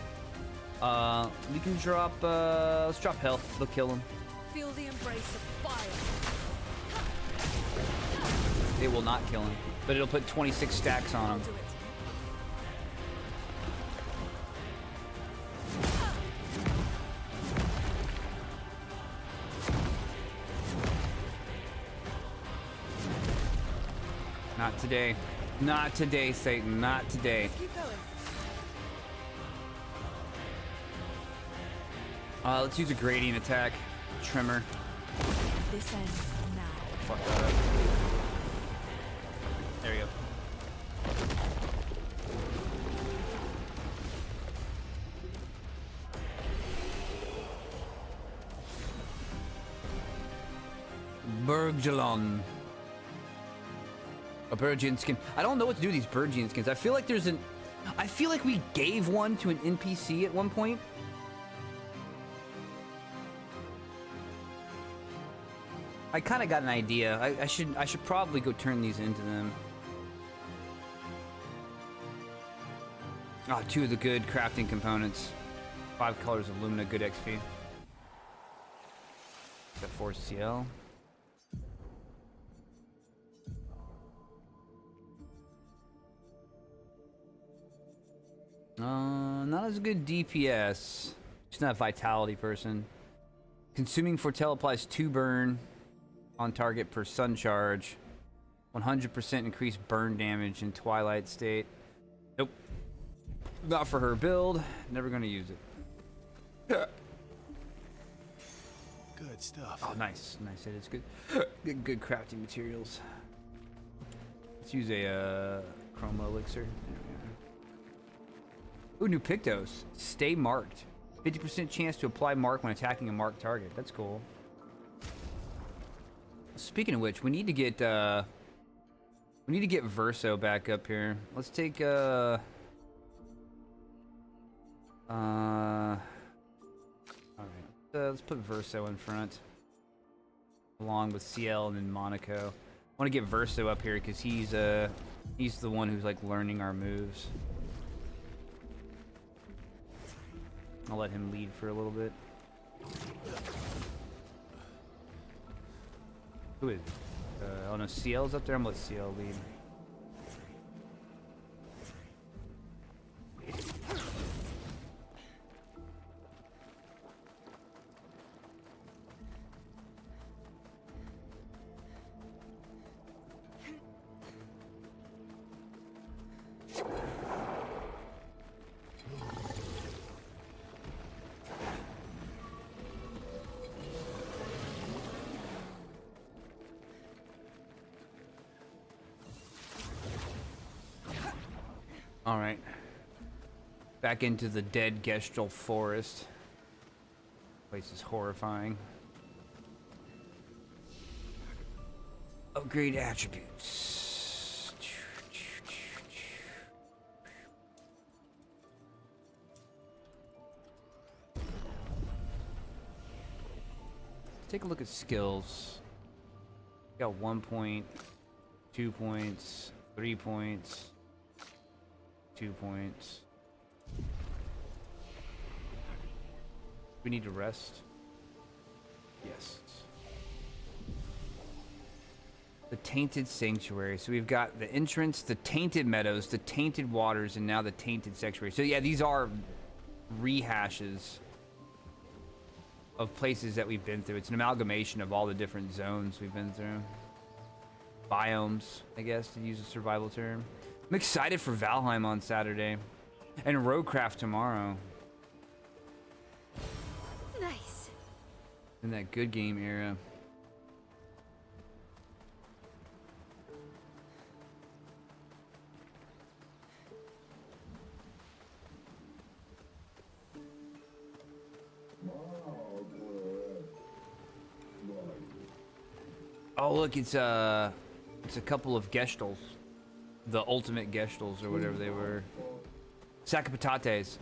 We can drop, let's drop health. They'll kill him. Feel the embrace of fire. They will not kill him, but it'll put 26 stacks on I'll him. do it. Not today. Not today, Satan. Not today. Let's keep going. Let's use a gradient attack. Trimmer. This ends now. Fuck that up. There you go. Bergelon. A Bergian skin. I don't know what to do with these Bergian skins. I feel like I feel like we gave one to an NPC at one point. I kind of got an idea. I should probably go turn these into them. Ah, 2 of the good crafting components. 5 colors of Lumina, good XP. Got 4 CL. Not as good DPS. She's not a vitality person. Consuming Foretell applies 2 burn on target per sun charge. 100% increased burn damage in Twilight state. Nope. Not for her build. Never gonna use it. Good stuff. Oh, nice. Nice. It is good. Good crafting materials. Let's use a chroma elixir. There we go. Ooh, new Pictos. Stay marked. 50% chance to apply mark when attacking a marked target. That's cool. Speaking of which, we need to get Verso back up here. Let's take alright. Let's put Verso in front. Along with CL and then Monaco. I want to get Verso up here because he's the one who's like learning our moves. I'll let him lead for a little bit. Who is? Oh no, CL's up there. I'm gonna let CL lead. All right. Back into the dead Gestalt forest. Place is horrifying. Upgrade attributes. Take a look at skills. Got 1 point, 2 points, 3 points, 2 points. We need to rest. Yes. The Tainted Sanctuary. So we've got the entrance, the Tainted Meadows, the Tainted Waters, and now the Tainted Sanctuary. So yeah, these are rehashes of places that we've been through. It's an amalgamation of all the different zones we've been through. Biomes, I guess, to use a survival term. I'm excited for Valheim on Saturday. And Roadcraft tomorrow. Nice. In that good game era. Oh look, it's a couple of Gestalts, the ultimate Gestalts or whatever they were. Sakapatates.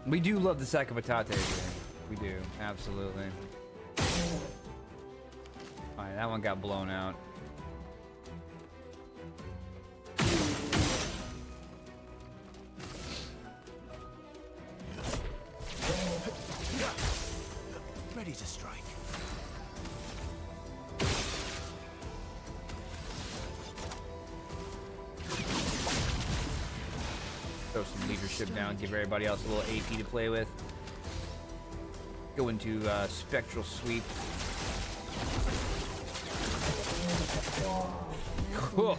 We do love the Sakapatates. We do, absolutely. Alright, that one got blown out. Ready to strike. Throw some leadership down, give everybody else a little AP to play with. Go into Spectral Sweep. Cool.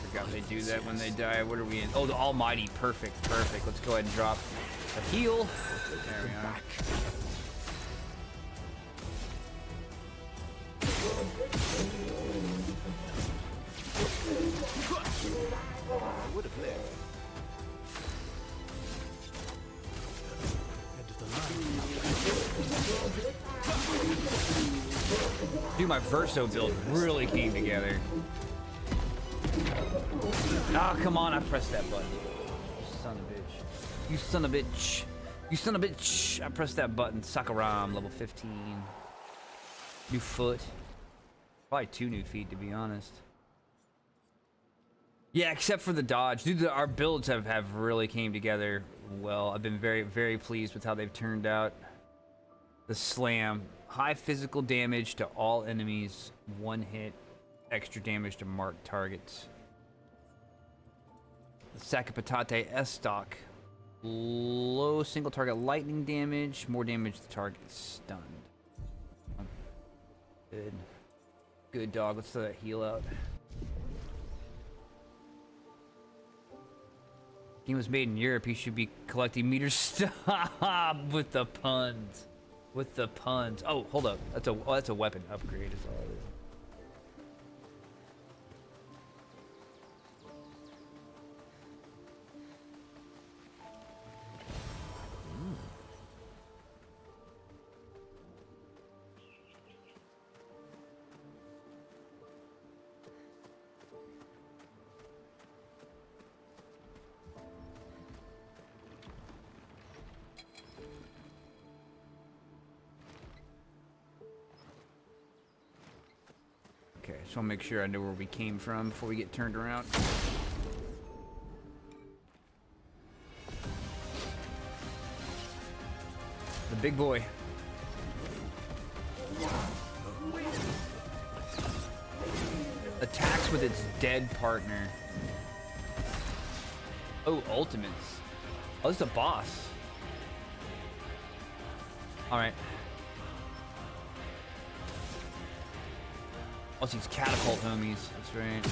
Forgot they do that when they die. What are we in? Oh, the Almighty. Perfect. Let's go ahead and drop a heal. There we are. Would have lived. Dude, my Verso build really came together. Oh, come on, I pressed that button. You son of a bitch. I pressed that button. Sakaram, level 15. New foot. Probably 2 new feet, to be honest. Yeah, except for the dodge. Dude, our builds have really came together well. I've been very, very pleased with how they've turned out. The slam. High physical damage to all enemies. 1 hit. Extra damage to marked targets. The Sakapatate S-Stock. Low single target lightning damage. More damage to target stunned. Good. Good dog. Let's throw that heal out. Game was made in Europe. You should be collecting meters. Stop with the puns. With the puns. Oh, hold up. That's a weapon upgrade. Is all it is. Okay, just want to make sure I know where we came from before we get turned around. The big boy. Attacks with its dead partner. Oh, ultimates. Oh, this is a boss. Alright. Oh, these catapult homies. That's right.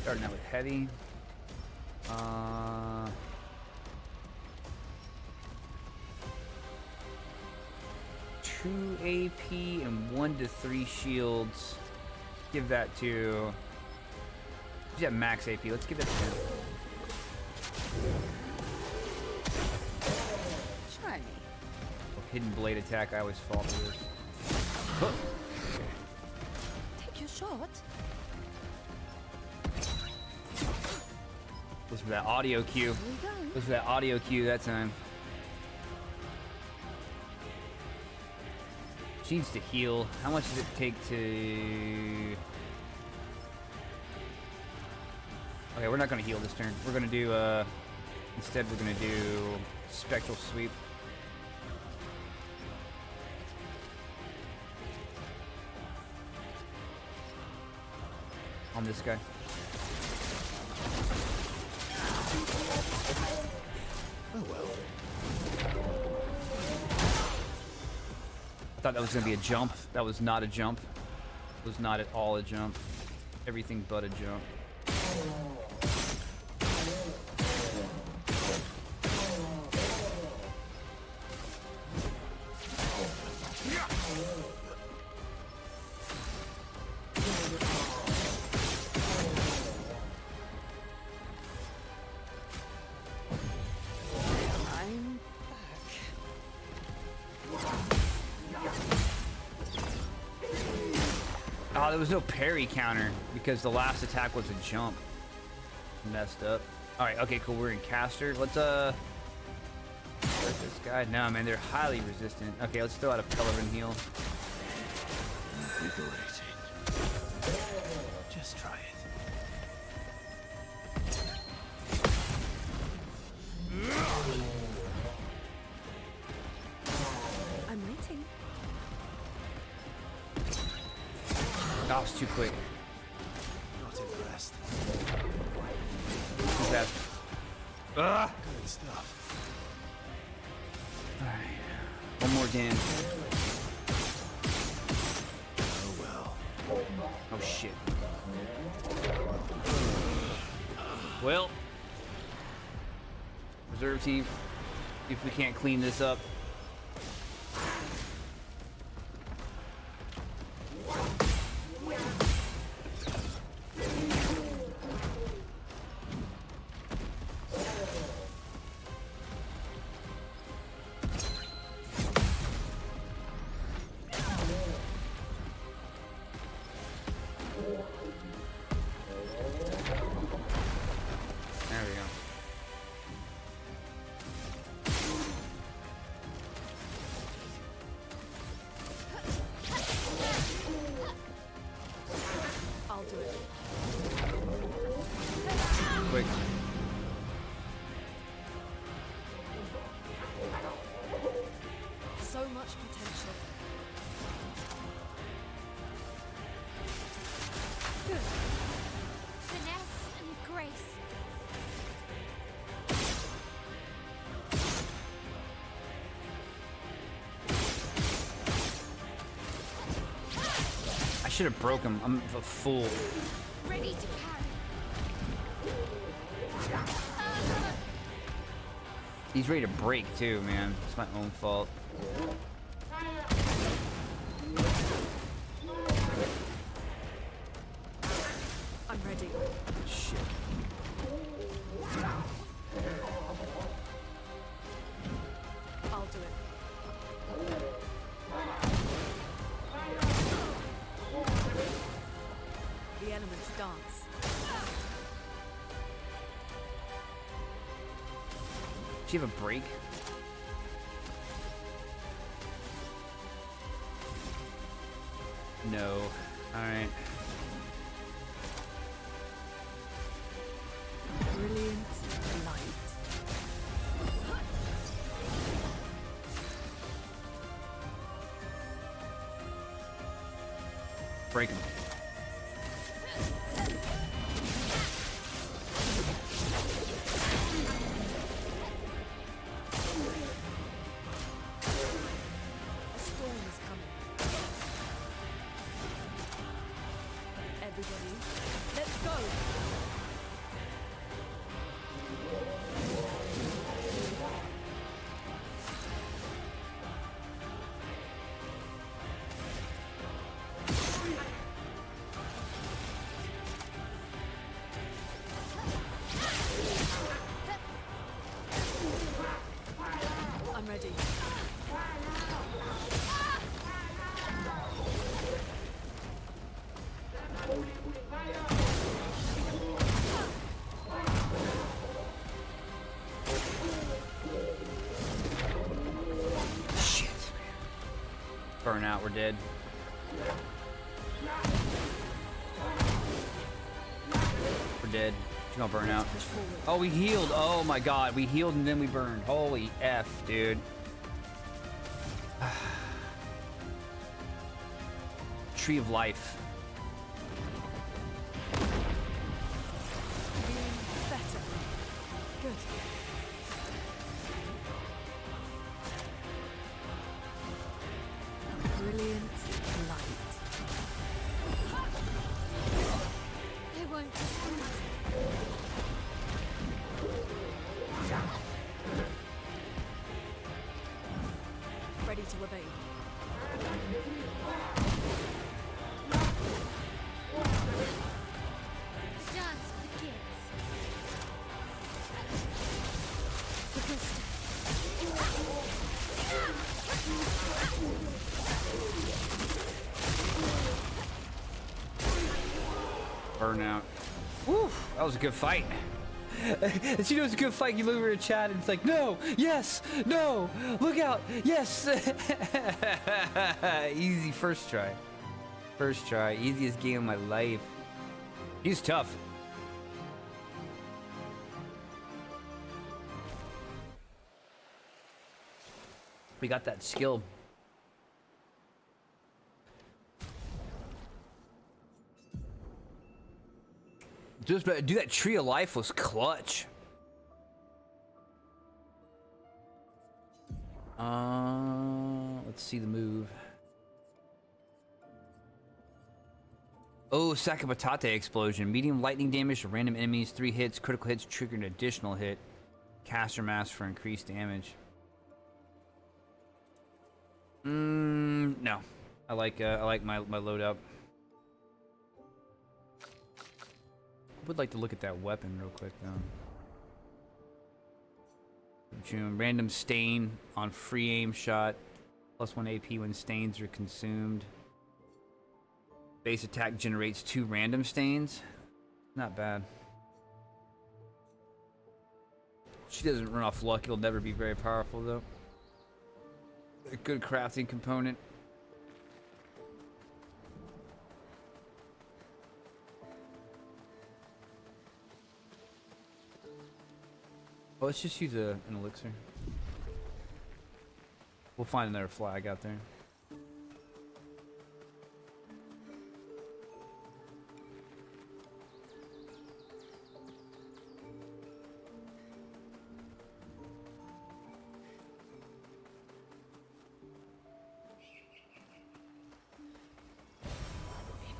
Starting out with heavy. 2 AP and 1 to 3 shields. Give that to. He's at max AP. Let's give that to him. Try me. Hidden blade attack. I always fall for this. Take your shot. Goes for that audio cue. Here we go. Goes for that audio cue that time. She needs to heal. How much does it take to... Okay, we're not gonna heal this turn. We're gonna do, instead we're gonna do Spectral Sweep. On this guy. Oh well. I thought that was gonna be a jump. That was not a jump. It was not at all a jump. Everything but a jump. I'm Oh, there was no parry counter because the last attack was a jump. Messed up. All right, okay, cool. We're in caster. Let's hurt this guy. No, man, they're highly resistant. Okay, let's throw out a Pelican heal. Invigorating. Just try it. I'm waiting. That was too quick. Not impressed. Who's that? Ugh! Good stuff. Alright. One more game. Oh well. Oh shit. Well. Reserve team. If we can't clean this up. There we go. I'll do it. Quick. So much potential. Good. Finesse and grace. I should have broke him. I'm a fool. Ready to carry. He's ready to break too, man. It's my own fault. I'm ready. Shit. I'll do it. The elements dance. Do you have a break? No. Alright. Break him. A storm is coming. Everybody, let's go! I'm ready. Shit. Burn out, we're dead. We're dead. She's gonna burn out. Push forward. Oh, we healed. Oh my god, we healed and then we burned. Holy F, dude. Tree of life. Feeling better. Good. A brilliant light. They won't disappoint. Ready to evade. The dance begins. Burnout. Woo, that was a good fight. As you know, it's a good fight. You look over at chat and it's like, no, yes, no, look out, yes. Easy first try. First try, easiest game of my life. He's tough. We got that skill. Just do that tree of life was clutch. Let's see the move. Oh, Sakabatate explosion. Medium lightning damage to random enemies. 3 hits. Critical hits trigger an additional hit. Caster mask for increased damage. No. I like my loadout. I would like to look at that weapon real quick though. June, random stain on free aim shot. +1 AP when stains are consumed. Base attack generates 2 random stains. Not bad. She doesn't run off luck. It'll never be very powerful though. A good crafting component. Oh, let's just use an elixir. We'll find another flag out there.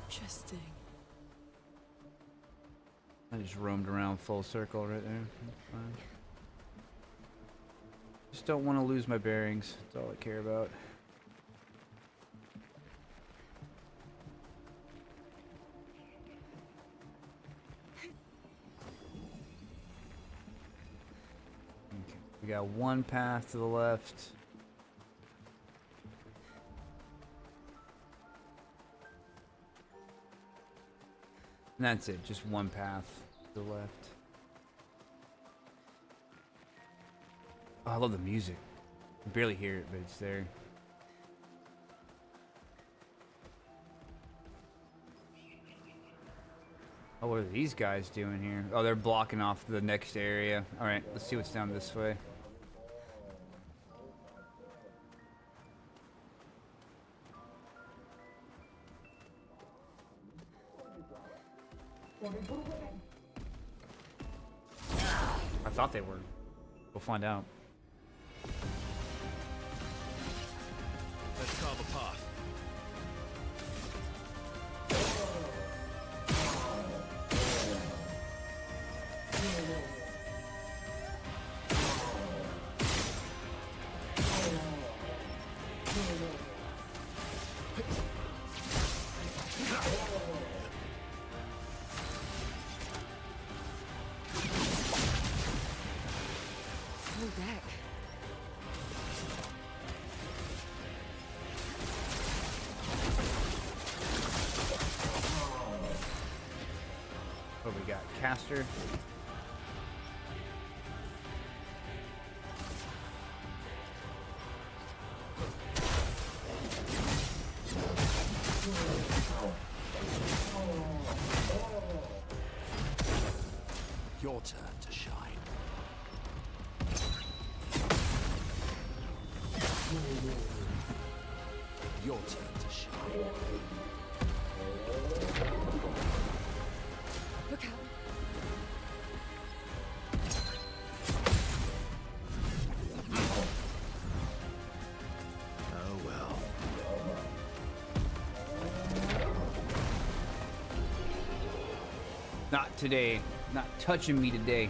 Interesting. I just roamed around full circle right there. That's fine. Just don't want to lose my bearings. That's all I care about. Okay. We got one path to the left. And that's it, just one path to the left. Oh, I love the music. You barely hear it, but it's there. Oh, what are these guys doing here? Oh, they're blocking off the next area. Alright, let's see what's down this way. I thought they were. We'll find out. Let's carve a path. Full deck. What we got? Caster. Your turn to shine. Your turn to shine. Look out. Oh well. Not today. Not touching me today.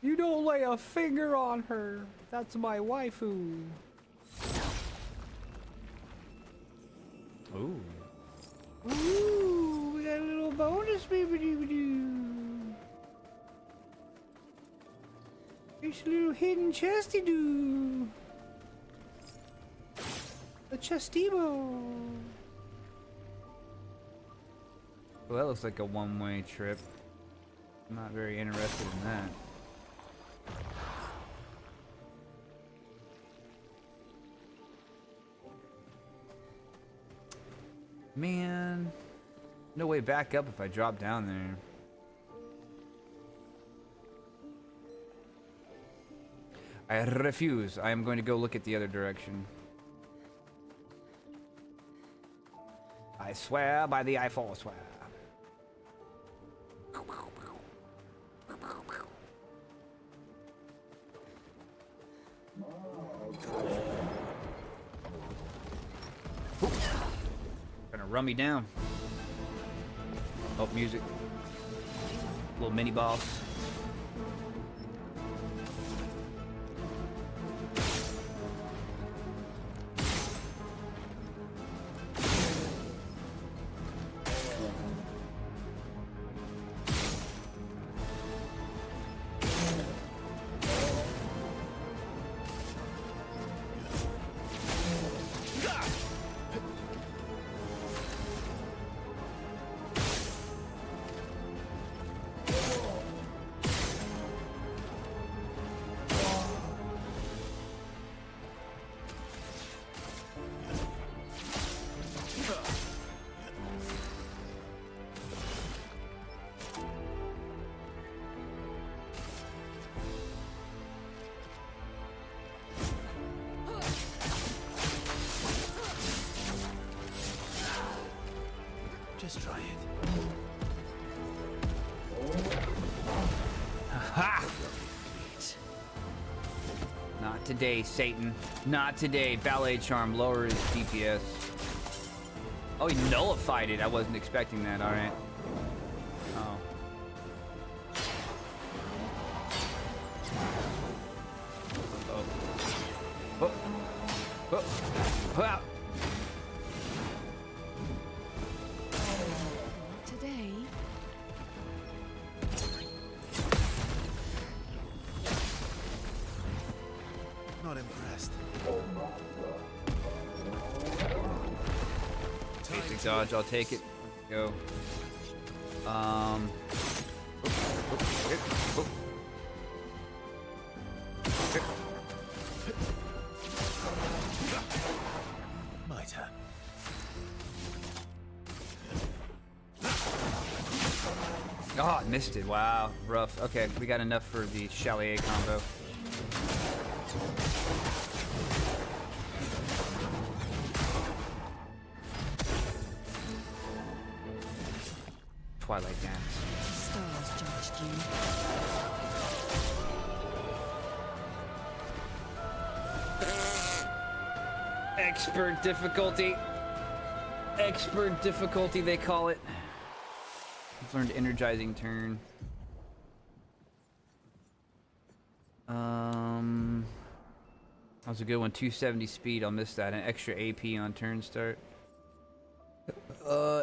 You don't lay a finger on her. That's my waifu. Ooh. Ooh, we got a little bonus, baby-doo-doo. There's a little hidden chesty-doo. A chestimo. Well, that looks like a one-way trip. I'm not very interested in that. Man, no way back up if I drop down there. I refuse. I am going to go look at the other direction. I swear by the Eiffel swear. Gonna run me down. Oh, music. Little mini boss. Just try it. Ha! Not today, Satan. Not today. Ballet Charm, lower his DPS. Oh, he nullified it. I wasn't expecting that. All right. Oh. Oh. Oh. Oh. Oh. Today. Not impressed. Basic dodge, I'll take it. Go. My turn. Oh, I missed it. Wow, rough. Okay, we got enough for the Chalier combo. Twilight Dance. Stars judged you. Expert difficulty. Expert difficulty, they call it. I've learned energizing turn. That was a good one. 270 speed. I'll miss that. An extra AP on turn start.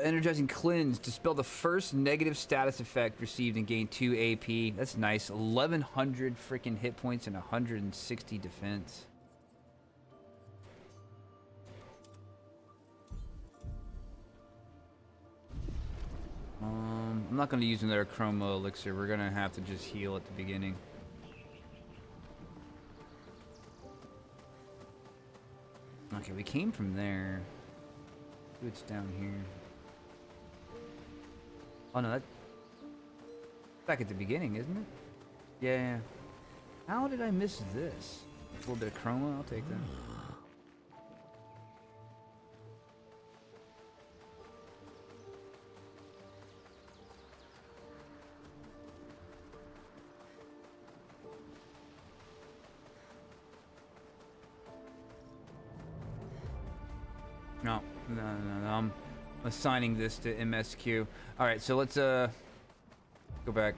Energizing cleanse. Dispel the first negative status effect received and gain 2 AP. That's nice. 1100 freaking hit points and 160 defense. I'm not going to use another chroma elixir. We're going to have to just heal at the beginning. Okay, we came from there. It's down here. Oh no, that's back at the beginning, isn't it? Yeah. How did I miss this? A little bit of chroma, I'll take that. No, I'm assigning this to MSQ. All right, so let's go back.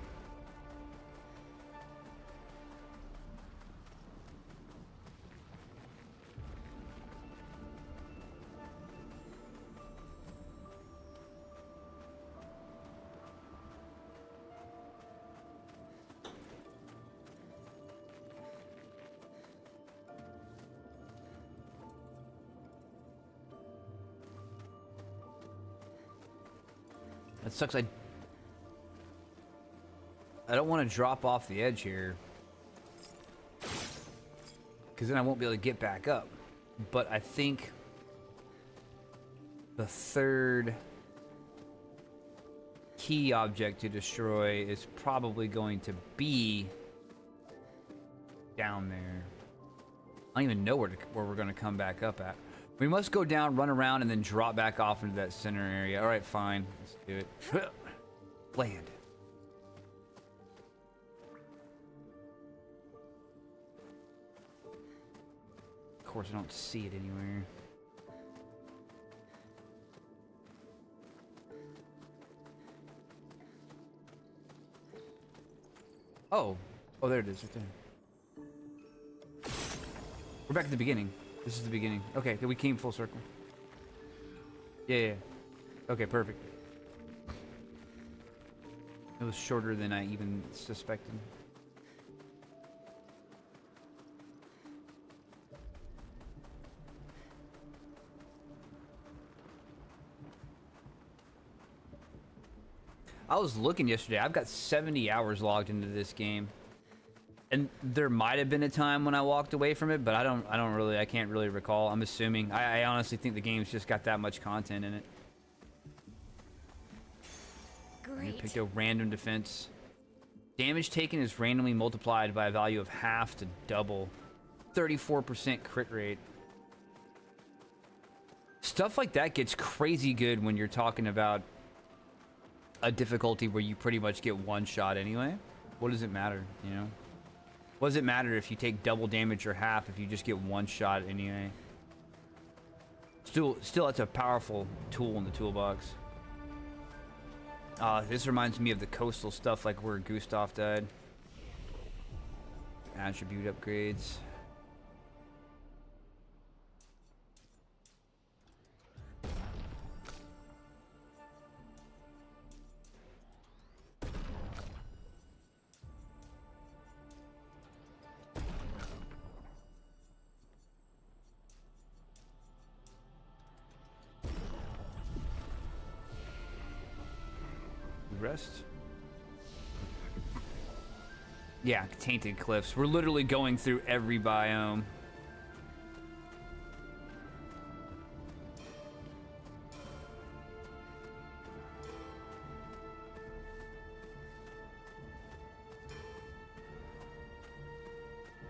That sucks. I don't want to drop off the edge here, because then I won't be able to get back up. But I think the third key object to destroy is probably going to be down there. I don't even know where we're going to come back up at. We must go down, run around, and then drop back off into that center area. All right, fine. Let's do it. Land. Of course, I don't see it anywhere. Oh. Oh, there it is, right there. We're back at the beginning. This is the beginning. Okay, we came full circle. Yeah. Okay, perfect. It was shorter than I even suspected. I was looking yesterday. I've got 70 hours logged into this game. And there might have been a time when I walked away from it, but I can't really recall. I'm assuming. I honestly think the game's just got that much content in it. Great. Picked a random defense. Damage taken is randomly multiplied by a value of half to double. 34% crit rate. Stuff like that gets crazy good when you're talking about a difficulty where you pretty much get one shot anyway. What does it matter, you know? What does it matter if you take double damage or half if you just get one shot anyway? Still, that's a powerful tool in the toolbox. This reminds me of the coastal stuff, like where Gustav died. Attribute upgrades. Rest. Yeah, tainted cliffs. We're literally going through every biome.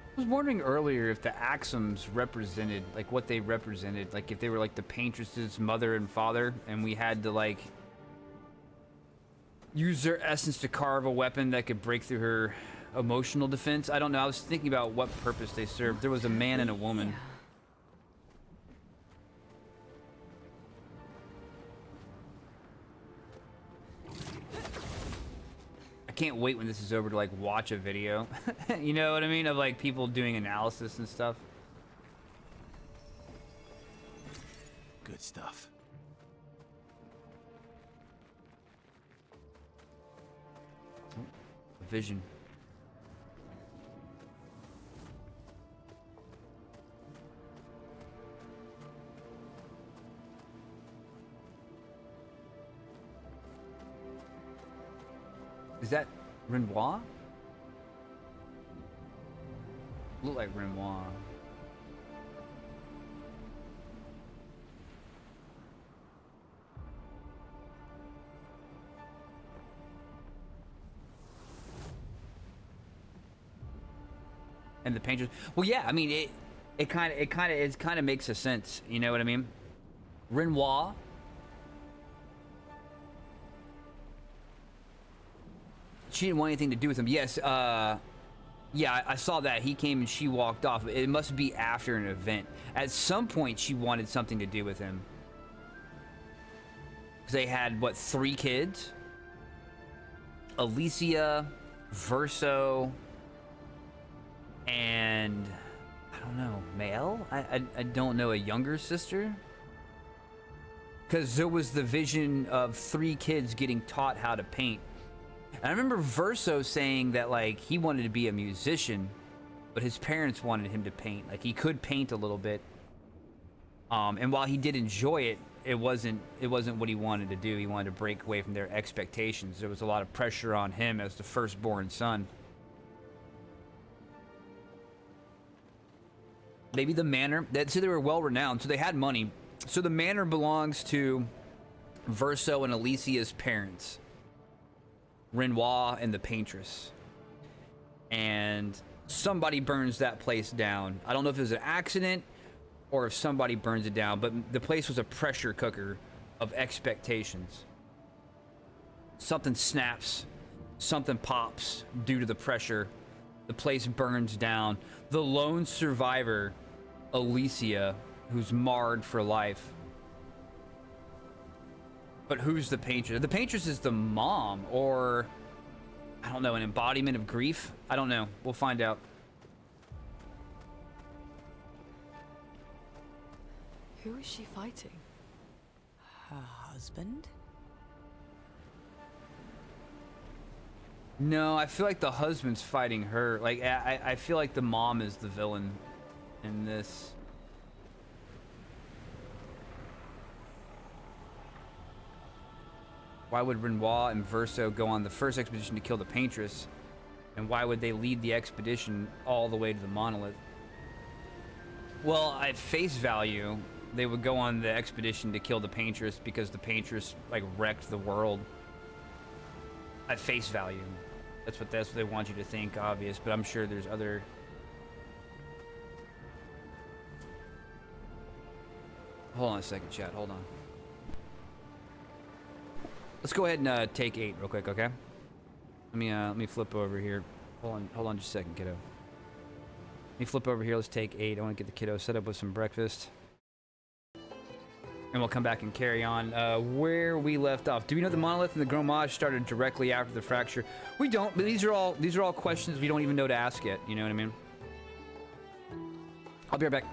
I was wondering earlier if the Axums represented, like, what they represented. Like, if they were, like, the Paintress's mother and father, and we had to, like, use their essence to carve a weapon that could break through her emotional defense. I don't know. I was thinking about what purpose they served. There was a man and a woman. I can't wait when this is over to like watch a video. You know what I mean? Of like people doing analysis and stuff. Good stuff. Vision. Is that Renoir? Look like Renoir. And the Paintress. Well, yeah. I mean, it kind of makes a sense. You know what I mean? Renoir. She didn't want anything to do with him. Yes. Yeah, I saw that. He came and she walked off. It must be after an event. At some point, she wanted something to do with him. Because they had, what, 3 kids? Alicia, Verso, and I don't know, Mel? I don't know, a younger sister? Because there was the vision of 3 kids getting taught how to paint. And I remember Verso saying that, like, he wanted to be a musician, but his parents wanted him to paint. Like, he could paint a little bit. And while he did enjoy it, it wasn't what he wanted to do. He wanted to break away from their expectations. There was a lot of pressure on him as the firstborn son. Maybe the manor. So they were well renowned, so they had money. So the manor belongs to Verso and Alicia's parents, Renoir and the Paintress. And somebody burns that place down. I don't know if it was an accident or if somebody burns it down, but the place was a pressure cooker of expectations. Something snaps, something pops due to the pressure. The place burns down. The lone survivor, Alicia, who's marred for life. But who's the Paintress? The Paintress is the mom, or I don't know, an embodiment of grief? I don't know. We'll find out. Who is she fighting? Her husband? No, I feel like the husband's fighting her. Like, I feel like the mom is the villain in this. Why would Renoir and Verso go on the first expedition to kill the Paintress? And why would they lead the expedition all the way to the monolith? Well, at face value, they would go on the expedition to kill the Paintress because the Paintress, like, wrecked the world. At face value. That's what they want you to think, obvious, but I'm sure there's other... Hold on a second, chat. Hold on. Let's go ahead and take 8 real quick, okay? Let me flip over here. Hold on just a second, kiddo. Let me flip over here. Let's take 8. I want to get the kiddo set up with some breakfast. And we'll come back and carry on where we left off. Do we know the monolith and the Gromage started directly after the fracture? We don't, but these are all questions we don't even know to ask yet. You know what I mean? I'll be right back.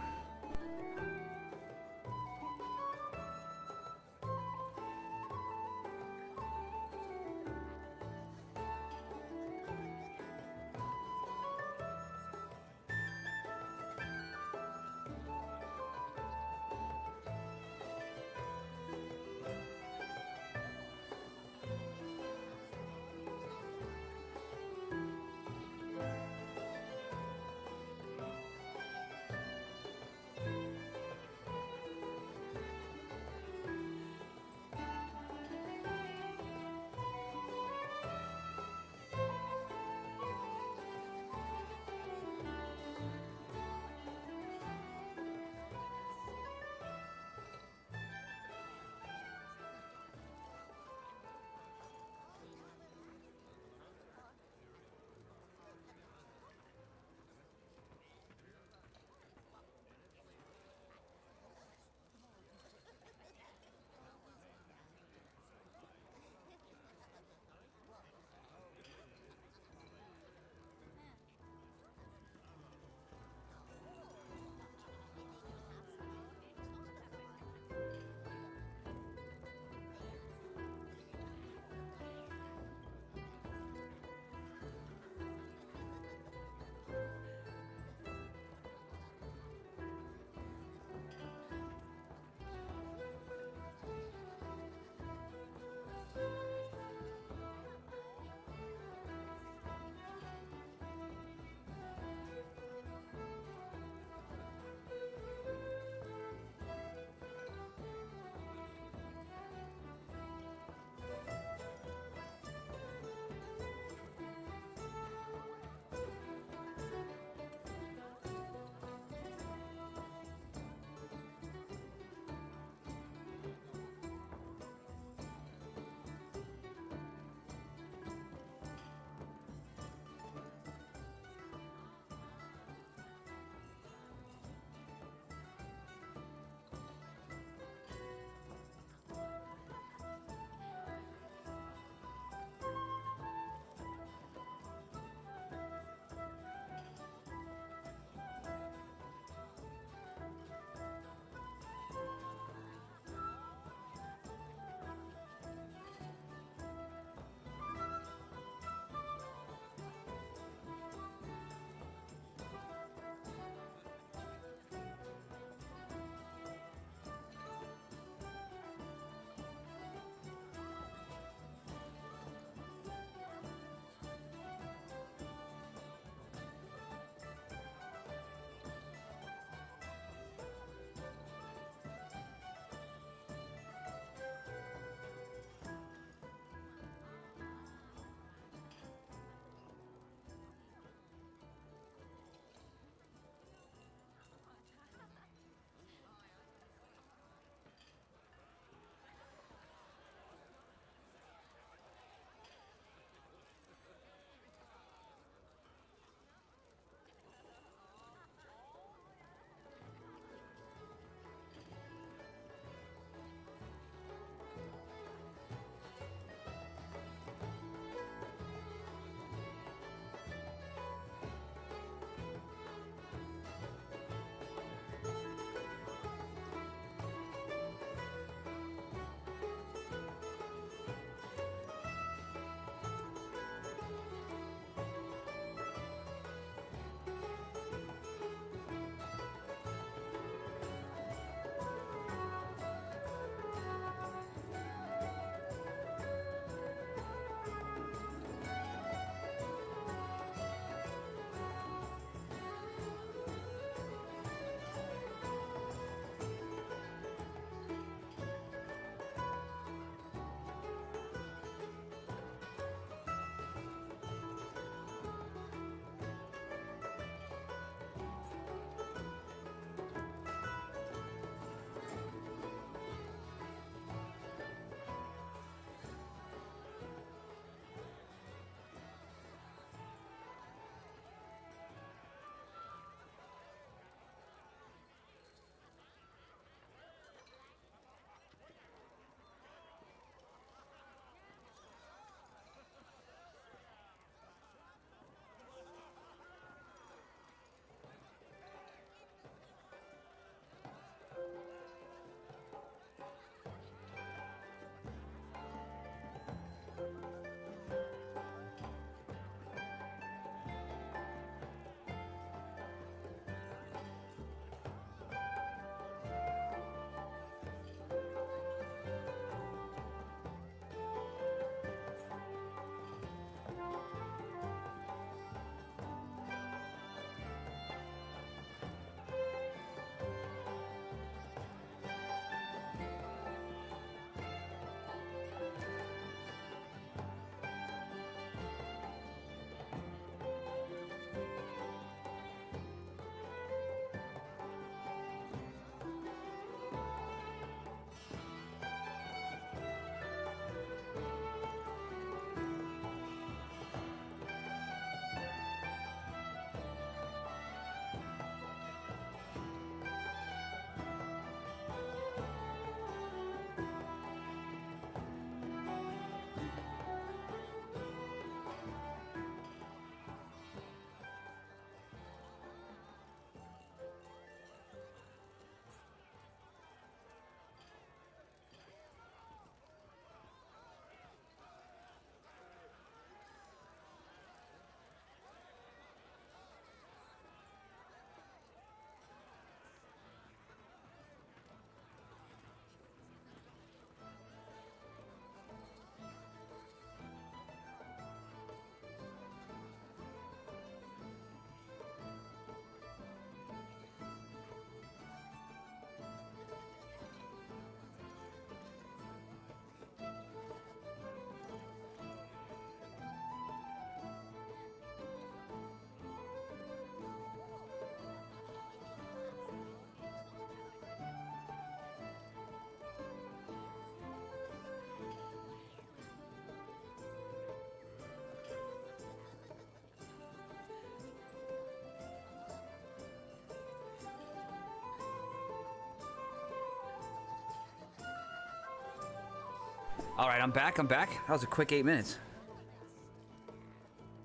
All right, I'm back. That was a quick 8 minutes.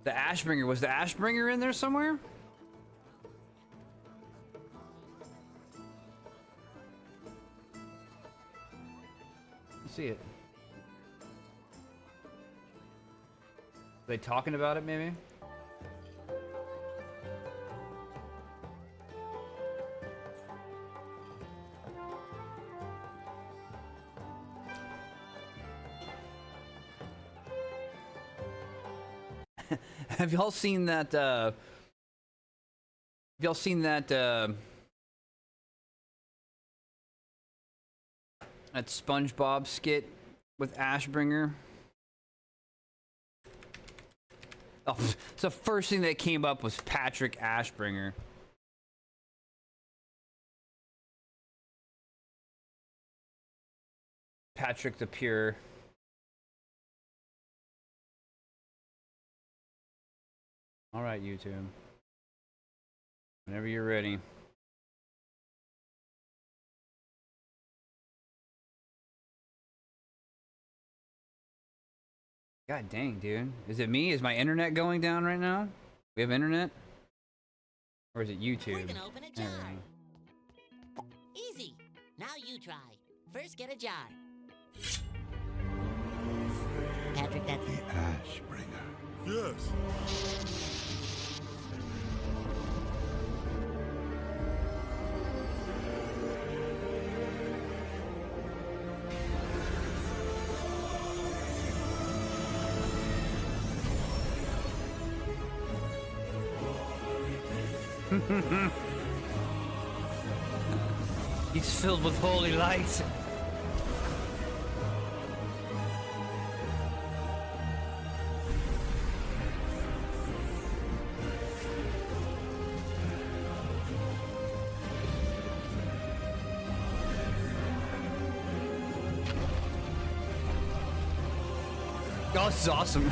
The Ashbringer, was the Ashbringer in there somewhere? Let's see it. Are they talking about it, maybe? Have y'all seen that, that SpongeBob skit with Ashbringer? Oh, so the first thing that came up was Patrick Ashbringer. Patrick the Pure. All right, YouTube. Whenever you're ready. God dang, dude. Is it me? Is my internet going down right now? We have internet? Or is it YouTube? We're gonna open a jar. Easy. Now you try. First, get a jar. Patrick, that's The Ashbringer. Yes. He's filled with holy light. Oh, this is awesome.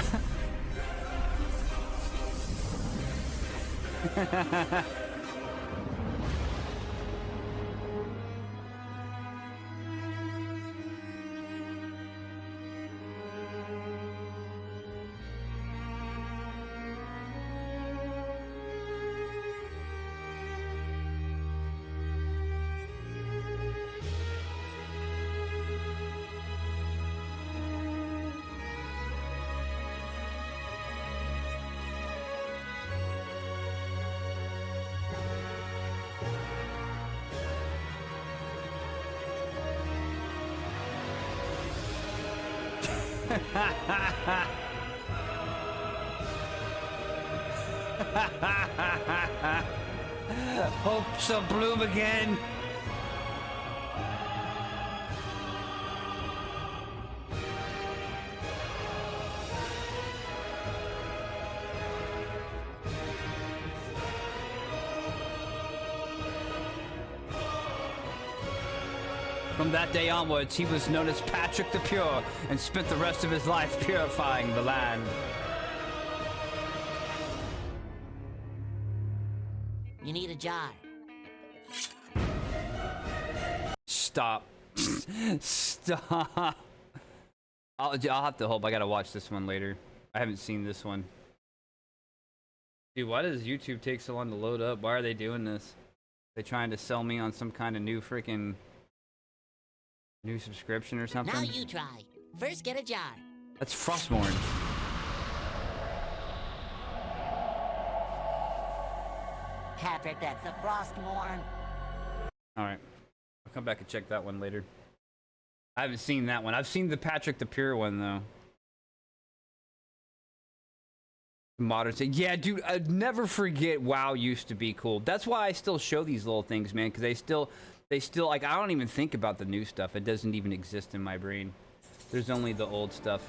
Hope shall bloom again. From that day onwards, he was known as Patrick the Pure and spent the rest of his life purifying the land. You need a jar. Stop. Stop. I'll have to hope. I gotta watch this one later. I haven't seen this one. Dude, why does YouTube take so long to load up? Why are they doing this? They trying to sell me on some kind of new freaking new subscription or something? Now you try. First, get a jar. That's Frostmourne. Patrick, that's the Frostmourne. Alright. I'll come back and check that one later. I haven't seen that one. I've seen the Patrick the Pure one, though. Modern say, yeah, dude, I'd never forget WoW used to be cool. That's why I still show these little things, man, because they still, like, I don't even think about the new stuff. It doesn't even exist in my brain. There's only the old stuff.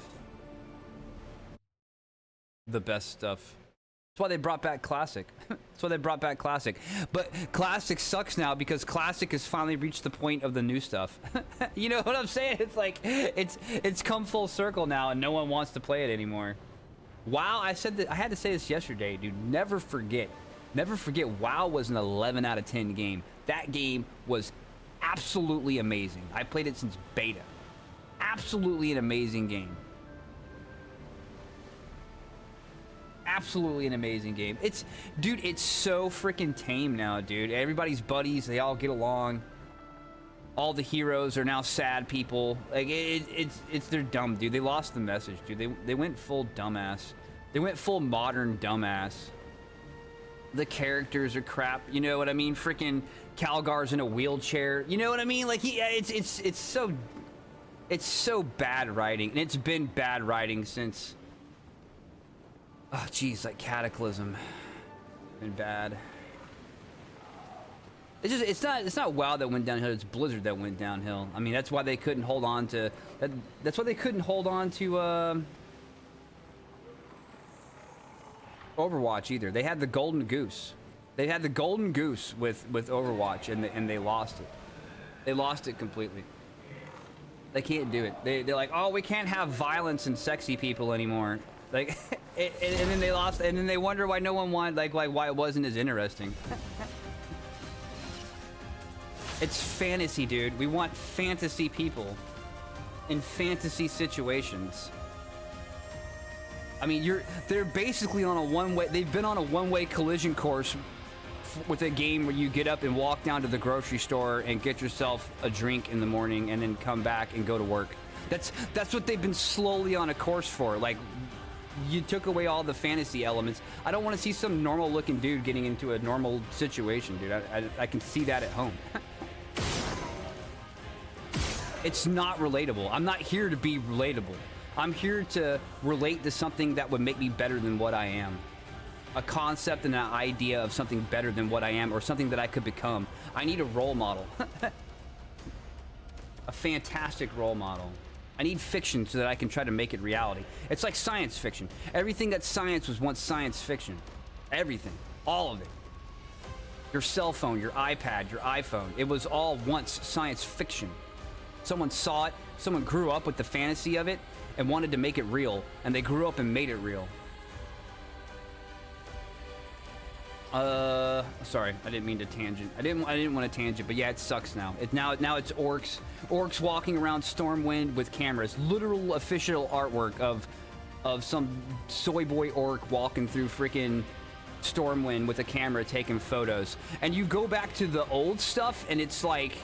The best stuff. That's why they brought back Classic. That's why they brought back Classic. But Classic sucks now because Classic has finally reached the point of the new stuff. You know what I'm saying? It's like, it's come full circle now and no one wants to play it anymore. WoW, I said that, I had to say this yesterday, dude. Never forget WoW was an 11 out of 10 game. That game was absolutely amazing. I played it since beta. absolutely an amazing game. Absolutely an amazing game. Dude, it's so freaking tame now, dude. Everybody's buddies. They all get along. All the heroes are now sad people. Like, they're dumb, dude. They lost the message, dude. They went full dumbass. They went full modern dumbass. The characters are crap. You know what I mean? Freaking Calgar's in a wheelchair. You know what I mean? Like, it's so bad writing, and it's been bad writing since. Oh, geez, like Cataclysm. Been bad. It's not WoW that went downhill. It's Blizzard that went downhill. I mean, that's why they couldn't hold on to that. That's why they couldn't hold on to Overwatch either. They had the golden goose. They had the golden goose with Overwatch, and they lost it. They lost it completely. They can't do it. They're like, oh, we can't have violence and sexy people anymore. Like, and then they lost, and then they wonder why no one wanted, like why it wasn't as interesting. It's fantasy, dude. We want fantasy people in fantasy situations. I mean, they're basically on a one-way. They've been on a one-way collision course with a game where you get up and walk down to the grocery store and get yourself a drink in the morning and then come back and go to work. That's what they've been slowly on a course for. Like, you took away all the fantasy elements. I don't want to see some normal-looking dude getting into a normal situation, dude. I can see that at home. It's not relatable. I'm not here to be relatable. I'm here to relate to something that would make me better than what I am. A concept and an idea of something better than what I am, or something that I could become. I need a role model. A fantastic role model. I need fiction so that I can try to make it reality. It's like science fiction. Everything that's science was once science fiction. Everything. All of it. Your cell phone, your iPad, your iPhone. It was all once science fiction. Someone saw it, someone grew up with the fantasy of it and wanted to make it real, and they grew up and made it real. Sorry, I didn't mean to tangent. I didn't want to tangent, but yeah, it sucks now. Now it's orcs. Orcs walking around Stormwind with cameras. Literal official artwork of some soy boy orc walking through freaking Stormwind with a camera taking photos. And you go back to the old stuff and it's like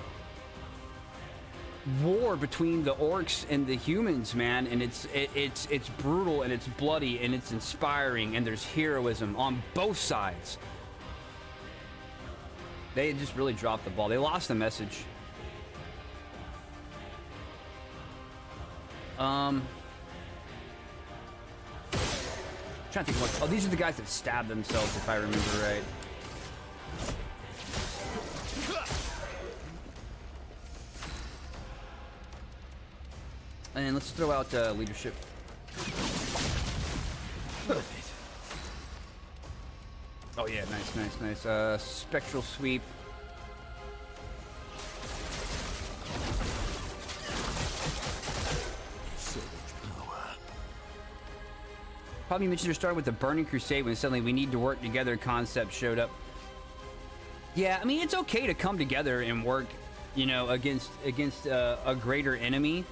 war between the orcs and the humans, man, and it's brutal and it's bloody and it's inspiring and there's heroism on both sides. They just really dropped the ball. They lost the message. Trying to think what. Oh, these are the guys that stabbed themselves, if I remember right. And let's throw out leadership. Oh yeah, nice. Spectral sweep. Probably mentioned you're starting with the Burning Crusade when suddenly we need to work together concept showed up. Yeah, I mean, it's okay to come together and work, you know, against a greater enemy,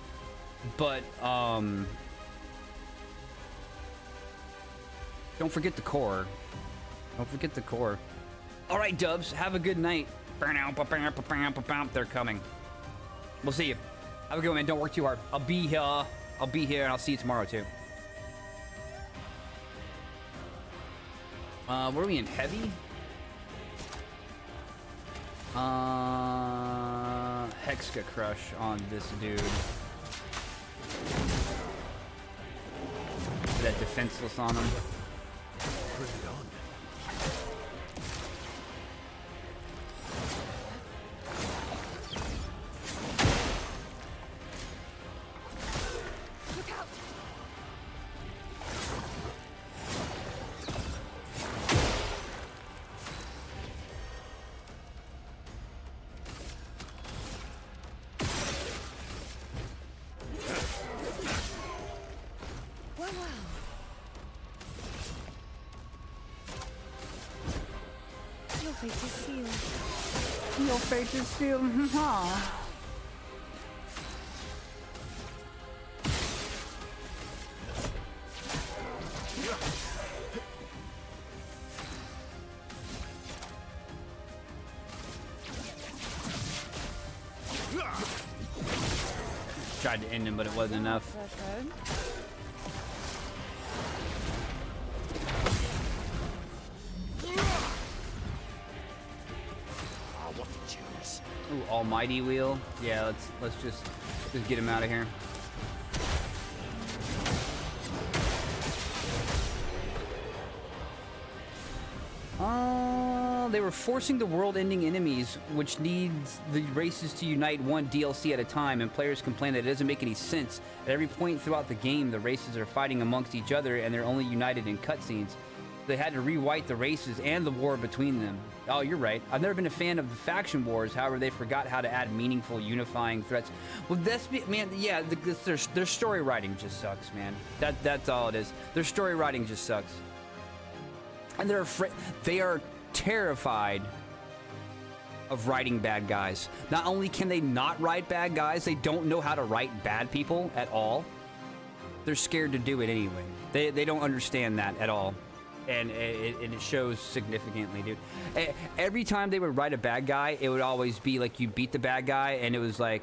but don't forget the core. Don't forget the core. All right, Dubs, have a good night. They're coming. We'll see you. Have a good one, man. Don't work too hard. I'll be here, and I'll see you tomorrow too. What are we in? Heavy? Hexa Crush on this dude. Put that defenseless on him. Bring it on. Your fate is sealed. tried to end him, but it wasn't enough. What to choose? Ooh, almighty wheel. Yeah, let's just get him out of here. They were forcing the world-ending enemies, which needs the races to unite one DLC at a time, and players complain that it doesn't make any sense. At every point throughout the game, the races are fighting amongst each other, and they're only united in cutscenes. They had to rewrite the races and the war between them. Oh, you're right. I've never been a fan of the faction wars. However, they forgot how to add meaningful, unifying threats. Well, man, yeah, their story writing just sucks, man. That's all it is. Their story writing just sucks. And they're afraid. They are terrified of writing bad guys. Not only can they not write bad guys, they don't know how to write bad people at all. They're scared to do it anyway. They don't understand that at all. And it shows significantly, dude. Every time they would write a bad guy, it would always be like you beat the bad guy, and it was like,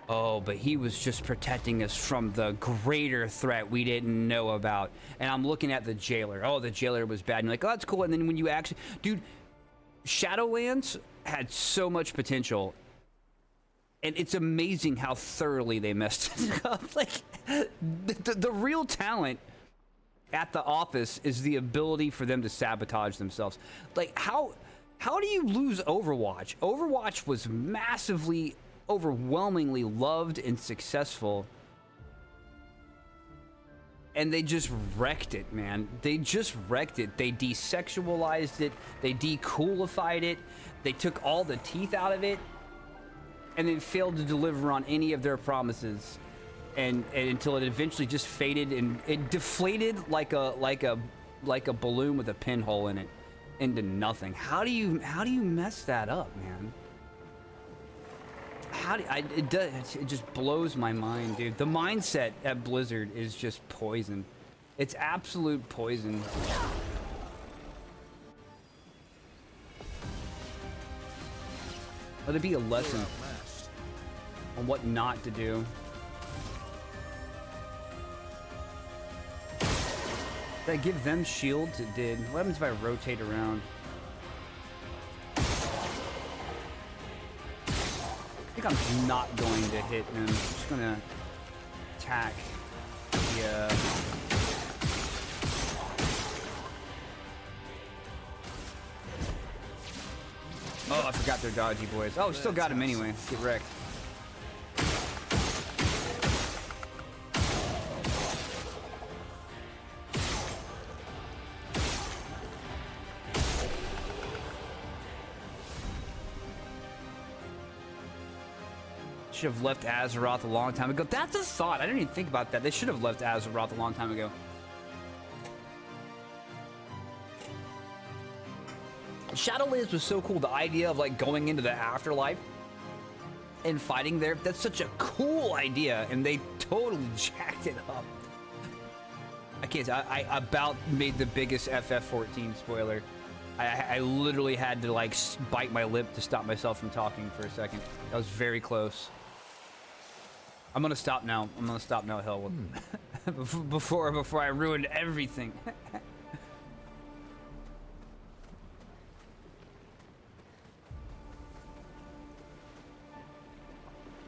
oh, but he was just protecting us from the greater threat we didn't know about. And I'm looking at the jailer. Oh, the jailer was bad. And you're like, oh, that's cool. And then when you actually... Dude, Shadowlands had so much potential. And it's amazing how thoroughly they messed it up. Like, the real talent at the office is the ability for them to sabotage themselves. Like, how do you lose Overwatch? Overwatch was massively, overwhelmingly loved and successful, and they just wrecked it, man. They just wrecked it. They desexualized it, they decoolified it, they took all the teeth out of it, and then failed to deliver on any of their promises. And until it eventually just faded, and it deflated like a balloon with a pinhole in it into nothing. How do you mess that up, man? It just blows my mind, dude. The mindset at Blizzard is just poison. It's absolute poison. Let it be a lesson on what not to do. Did I give them shields? It did. What happens if I rotate around? I think I'm not going to hit him. I'm just gonna attack. Yeah. Oh, I forgot they're dodgy boys. Oh, still got him anyway. Get wrecked. Should have left Azeroth a long time ago. That's a thought. I didn't even think about that. They should have left Azeroth a long time ago. Shadowlands was so cool. The idea of like going into the afterlife and fighting there. That's such a cool idea, and they totally jacked it up. I can't. I about made the biggest FF14 spoiler. I literally had to like bite my lip to stop myself from talking for a second. That was very close. I'm gonna stop now. I'm gonna stop now, hell, before I ruined everything.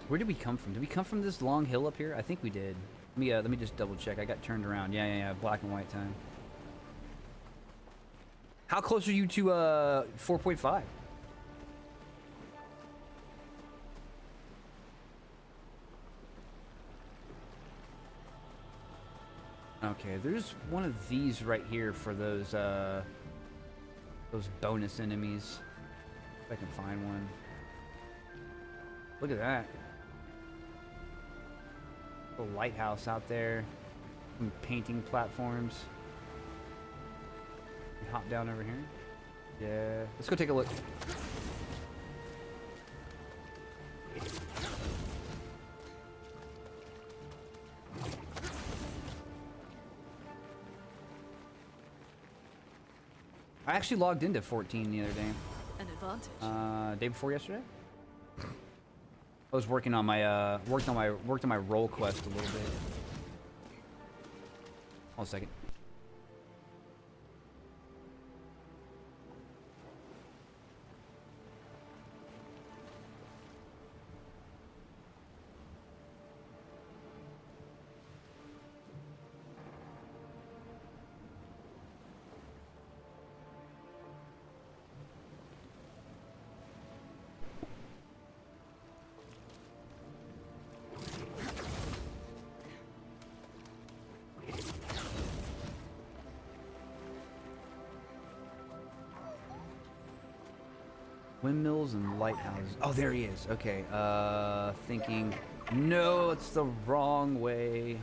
Where did we come from? Did we come from this long hill up here? I think we did. Let me just double check. I got turned around. Yeah. Black and white time. How close are you to 4.5? Okay, there's one of these right here for those bonus enemies. If I can find one. Look at that. A lighthouse out there. Some painting platforms. Hop down over here. Yeah. Let's go take a look. I actually logged into 14 the other day. An advantage. Day before yesterday? I was working on my worked on my roll quest a little bit. Hold a second. Windmills and lighthouses. Oh, there he is. Okay. Thinking. No, it's the wrong way.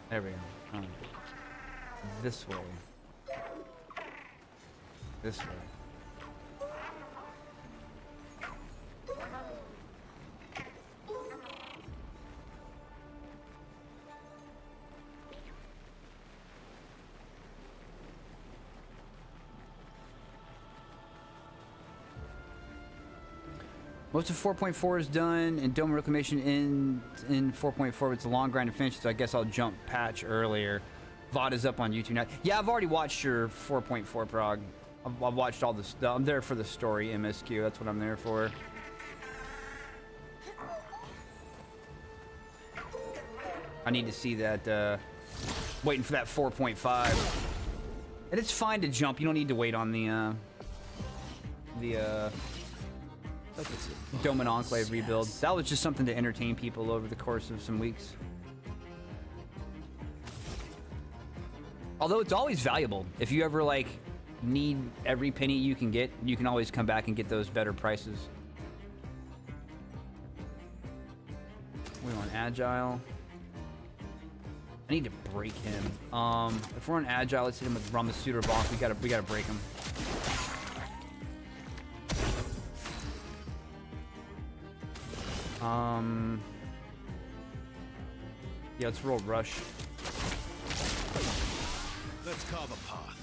There we go. Alright. This way. This way. Most of 4.4 is done, and Dome Reclamation in 4.4. It's a long grind to finish, so I guess I'll jump patch earlier. VOD is up on YouTube now. Yeah, I've already watched your 4.4 prog. I've watched all this. I'm there for the story, MSQ. That's what I'm there for. I need to see that. Waiting for that 4.5. And it's fine to jump. You don't need to wait on the Dome and Enclave rebuild. That was just something to entertain people over the course of some weeks. Although it's always valuable. If you ever like need every penny you can get, you can always come back and get those better prices. We want Agile. I need to break him. If we're on Agile, let's hit him with Ramasutra Bonk. We gotta break him. Yeah, let's roll Rush. Let's carve a path.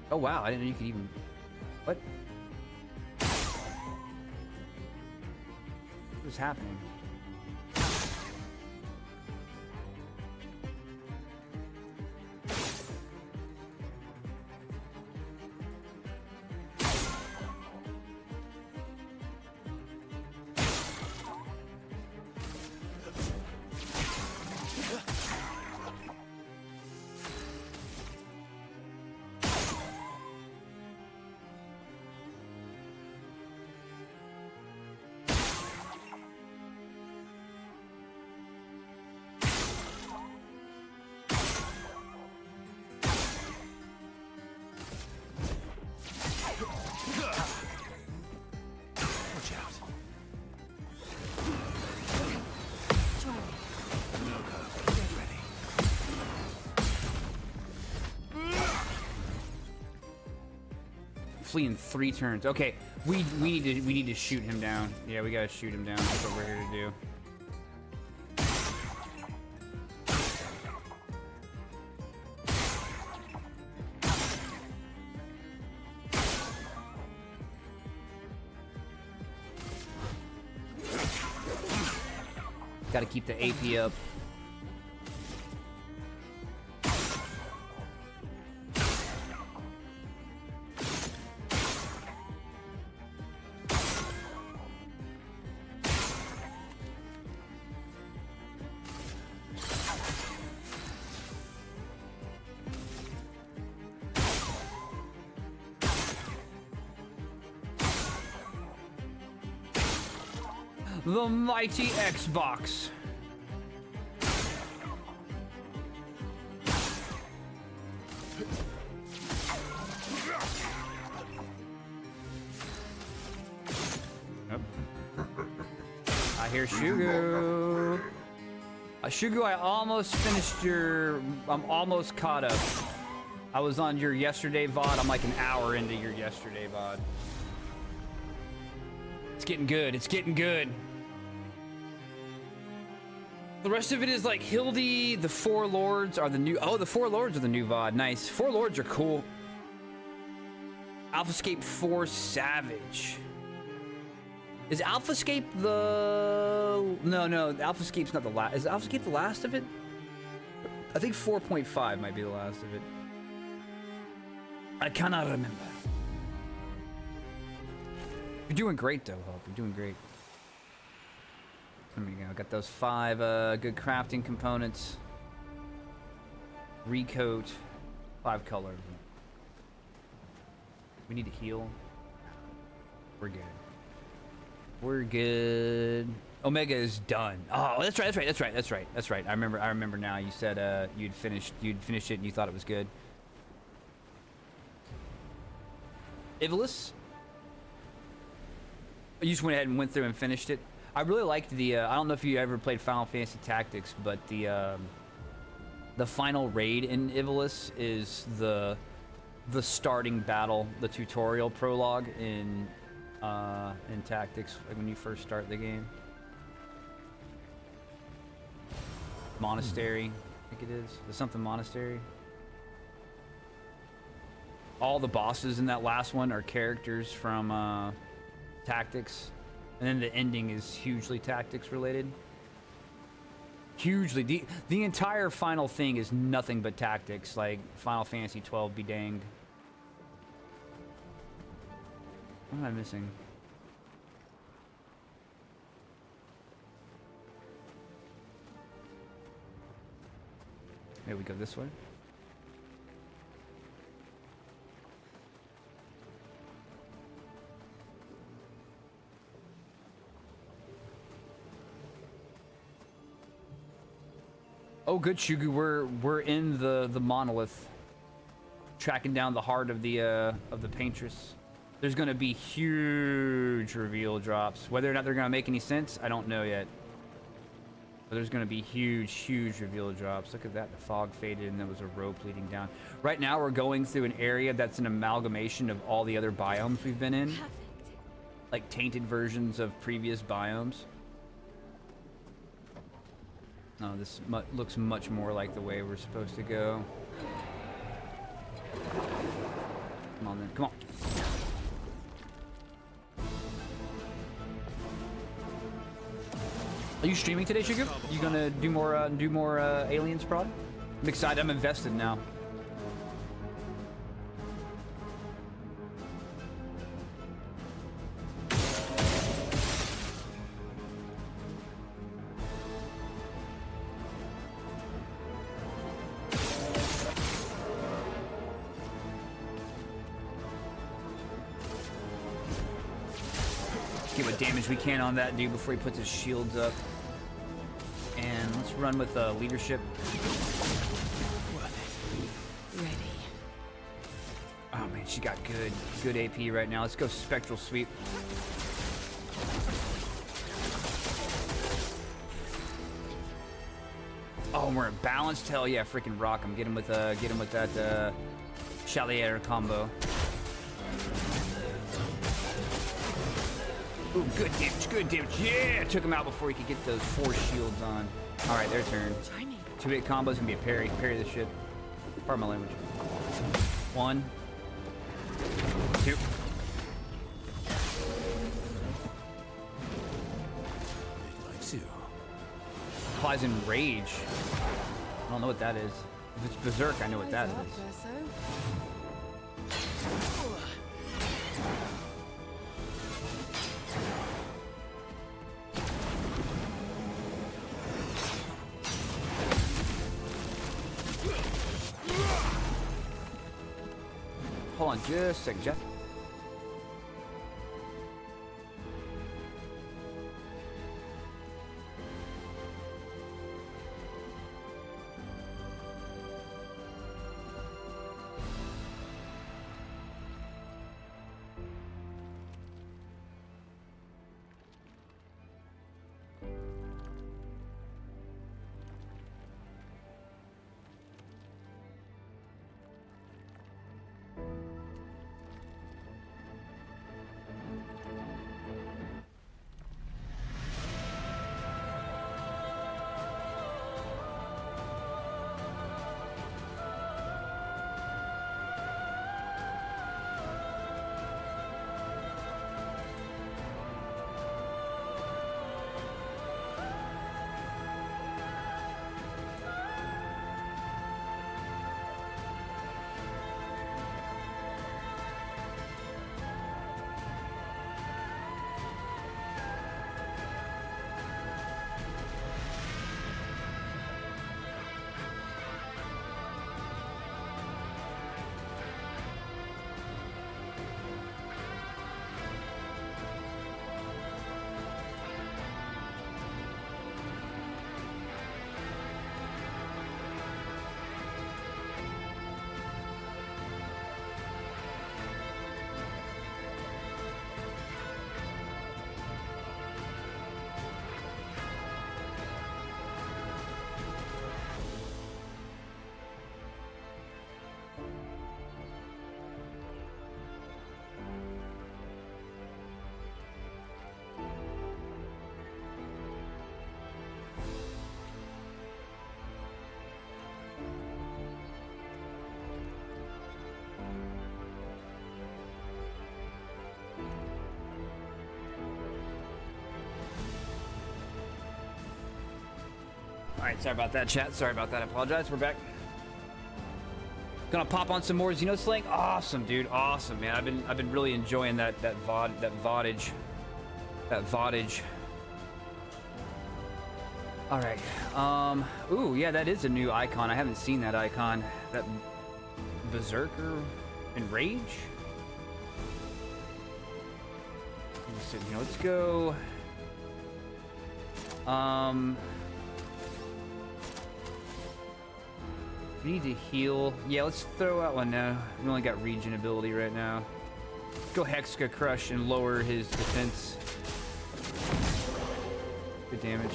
Oh wow, I didn't know you could even... What? What is happening? Flee in 3 turns. Okay, we need to shoot him down. Yeah, we gotta shoot him down. That's what we're here to do. Gotta keep the AP up. The mighty Xbox. Yep. I hear Shugu. Shugu, I almost finished your... I'm almost caught up. I was on your yesterday VOD. I'm like an hour into your yesterday VOD. It's getting good. It's getting good. The rest of it is like Hildy, the Four Lords are the new... Oh, the Four Lords are the new VOD. Nice. Four Lords are cool. AlphaScape 4 Savage. Is AlphaScape the... No, AlphaScape's not the last. Is AlphaScape the last of it? I think 4.5 might be the last of it. I cannot remember. You're doing great, though, Hope. You're doing great. There we go. Got those 5 good crafting components. Recoat. 5 colors. We need to heal. We're good. We're good. Omega is done. Oh, that's right. I remember now. You said you'd finished it and you thought it was good. Ivlis? You just went ahead and went through and finished it. I really liked the I don't know if you ever played Final Fantasy Tactics, but the final raid in Ivlis is the starting battle, the tutorial prologue in Tactics, like when you first start the game. Monastery, I think it is. There's something monastery. All the bosses in that last one are characters from Tactics, and then the ending is hugely Tactics related. Hugely. The entire final thing is nothing but Tactics, like Final Fantasy 12 be danged. What am I missing? Maybe we go this way. Oh, good, Shugu. We're in the monolith, tracking down the heart of the Paintress. There's gonna be huge reveal drops. Whether or not they're gonna make any sense, I don't know yet. But there's gonna be huge reveal drops. Look at that. The fog faded, and there was a rope leading down. Right now, we're going through an area that's an amalgamation of all the other biomes we've been in, Perfect. like tainted versions of previous biomes. Oh, this looks much more like the way we're supposed to go. Come on, then. Come on. Are you streaming today, Sugar? You gonna do more Aliens prod? I'm excited. I'm invested now. Get what damage we can on that dude before he puts his shields up. And let's run with leadership. Ready. Oh man, she got good AP right now. Let's go spectral sweep. Oh, and we're balanced. Hell yeah, freaking rock. I'm getting with that Chalier combo. Ooh, good damage. Yeah, took him out before he could get those 4 shields on. All right, their turn. 2-hit combo's gonna be a parry. Parry this shit. Pardon my language. 1, 2. Likes you. Applies in rage. I don't know what that is. If it's berserk, I know what that is. Hold on just a sec, Jeff. Alright, sorry about that, chat. Sorry about that. I apologize. We're back. Gonna pop on some more Xenoslaying. Awesome, dude. Awesome, man. I've been really enjoying that VODage. Alright. Ooh, yeah, that is a new icon. I haven't seen that icon. That Berserker Enrage? Let's go. We need to heal. Yeah, let's throw out one now. We only got regen ability right now. Let's go Hexa Crush and lower his defense. Good damage.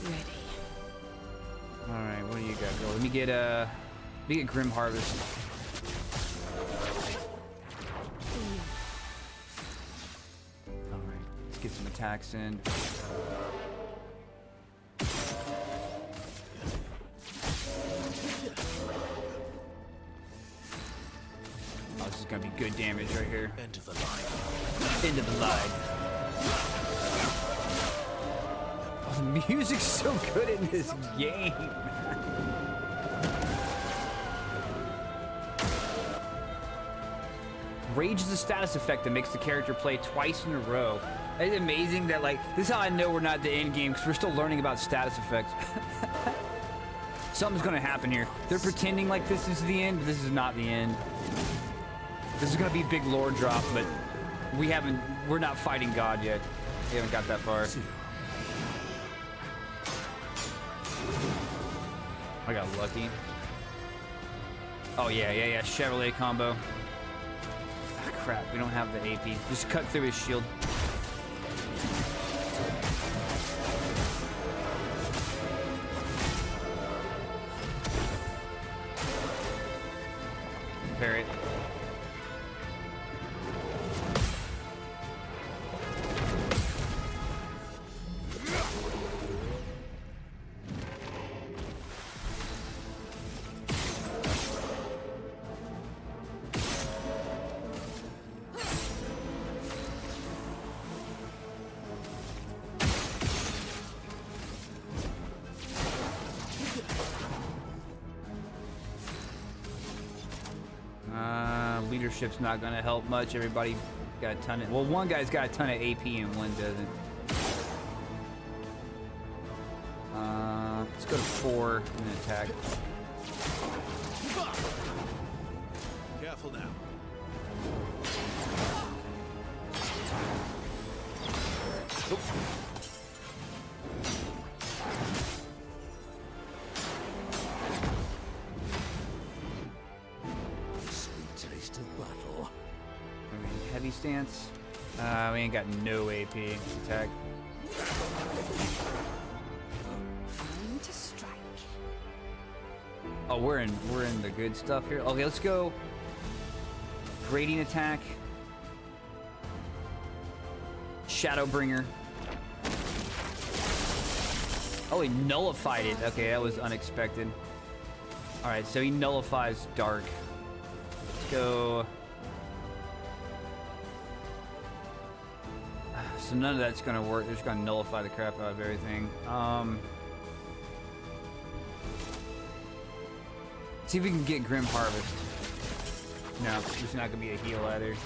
Ready. Alright, what do you got, girl? Let me get Grim Harvest. Alright, let's get some attacks in. Oh, this is gonna be good damage right here. End of the line. End of the line. Oh, the music's so good in this game. Rage is a status effect that makes the character play twice in a row. It's amazing that, like, this is how I know we're not at the end game, because we're still learning about status effects. Something's gonna happen here. They're pretending like this is the end, but this is not the end. This is gonna be a big lore drop, but we're not fighting God yet. We haven't got that far. I got lucky. Oh yeah, Chevrolet combo. Ah, crap, we don't have the AP. Just cut through his shield. Parrot. Leadership's not gonna help much. Everybody got a ton of, well, one guy's got a ton of AP and one doesn't. Let's go to 4 and then attack. Careful now. Heavy stance. We ain't got no AP. Attack. Time to strike. Oh, we're in the good stuff here. Okay, let's go. Grading attack. Shadowbringer. Oh, he nullified it. Okay, that was unexpected. All right, so he nullifies dark. Let's go. So none of that's gonna work. They're just gonna nullify the crap out of everything. See if we can get Grim Harvest. No, there's not gonna be a heal either.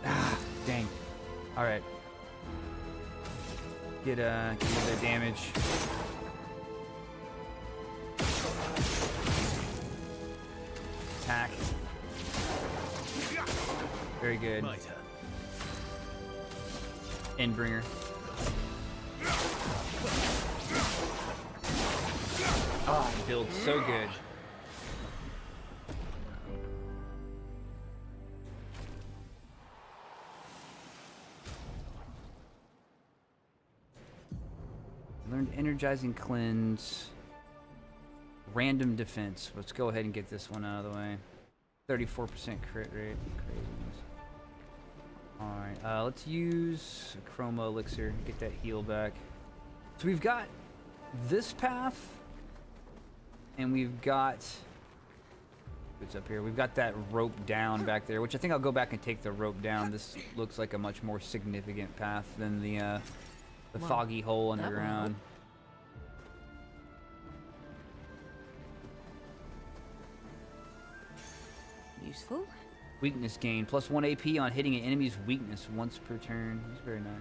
Ah, dang. All right. Get a little bit of damage. Attack. Very good. Endbringer. Oh, he builds so good. Learned Energizing Cleanse. Random Defense. Let's go ahead and get this one out of the way. 34% crit rate. Craziness. Alright, let's use a Chroma Elixir. Get that heal back. So we've got this path. And we've got... what's up here? We've got that rope down back there, which I think I'll go back and take the rope down. This looks like a much more significant path than the foggy hole underground. Useful. Weakness gain. Plus 1 AP on hitting an enemy's weakness once per turn. That's very nice.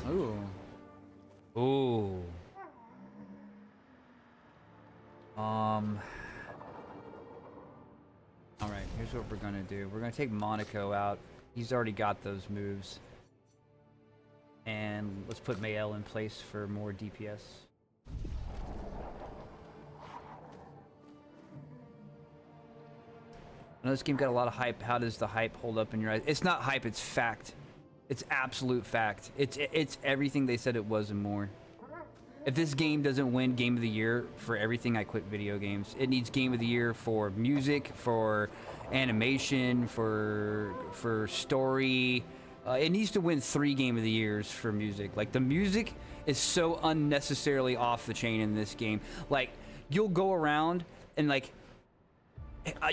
Ooh. Ooh. Alright, here's what we're gonna do. We're gonna take Monaco out. He's already got those moves. And let's put Mael in place for more DPS. I know this game got a lot of hype. How does the hype hold up in your eyes? It's not hype, it's fact. It's absolute fact. It's everything they said it was and more. If this game doesn't win Game of the Year for everything, I quit video games. It needs Game of the Year for music, for animation, for story. It needs to win 3 Game of the Years for music. Like, the music is so unnecessarily off the chain in this game. Like, you'll go around and, like,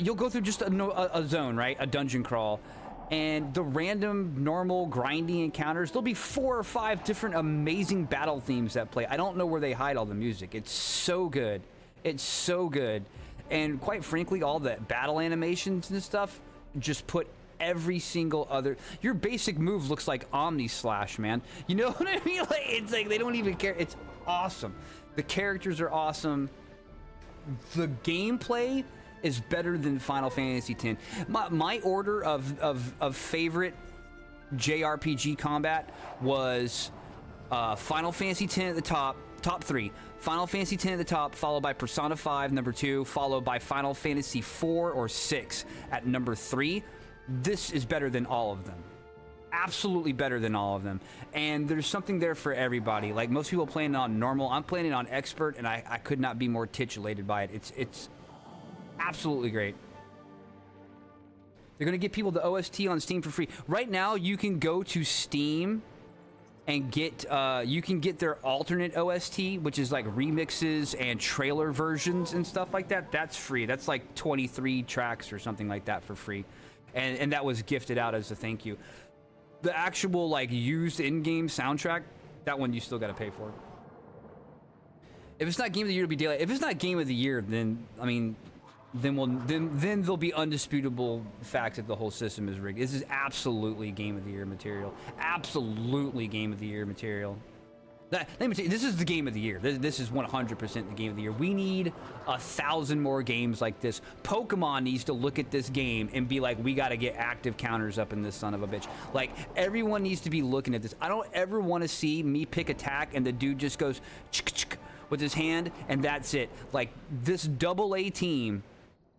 you'll go through just a zone, right? A dungeon crawl. And the random, normal, grinding encounters, there'll be 4 or 5 different amazing battle themes that play. I don't know where they hide all the music. It's so good. It's so good. And quite frankly, all the battle animations and stuff just put every single other... Your basic move looks like Omni Slash, man. You know what I mean? Like, it's like they don't even care. It's awesome. The characters are awesome. The gameplay is better than Final Fantasy X. My order of favorite JRPG combat was Final Fantasy X at the top 3. Final Fantasy X at the top, followed by Persona 5, number 2, followed by Final Fantasy 4 or 6 at number 3. This is better than all of them. Absolutely better than all of them. And there's something there for everybody. Like, most people playing it on normal. I'm playing it on expert, and I could not be more titillated by it. It's absolutely great. They're gonna give people the OST on Steam for free. Right now, you can go to Steam and get you can get their alternate OST, which is like remixes and trailer versions and stuff like that. That's free. That's like 23 tracks or something like that for free, and that was gifted out as a thank you. The actual like used in-game soundtrack, that one you still got to pay for. If it's not Game of the Year, it'll be daylight. If it's not Game of the Year, then I mean. Then there'll be undisputable facts that the whole system is rigged. This is absolutely Game of the Year material. Absolutely Game of the Year material. Let me tell you, this is the Game of the Year. This is 100% the Game of the Year. We need 1,000 more games like this. Pokemon needs to look at this game and be like, we got to get active counters up in this son of a bitch. Like, everyone needs to be looking at this. I don't ever want to see me pick attack and the dude just goes with his hand and that's it. Like, this AA team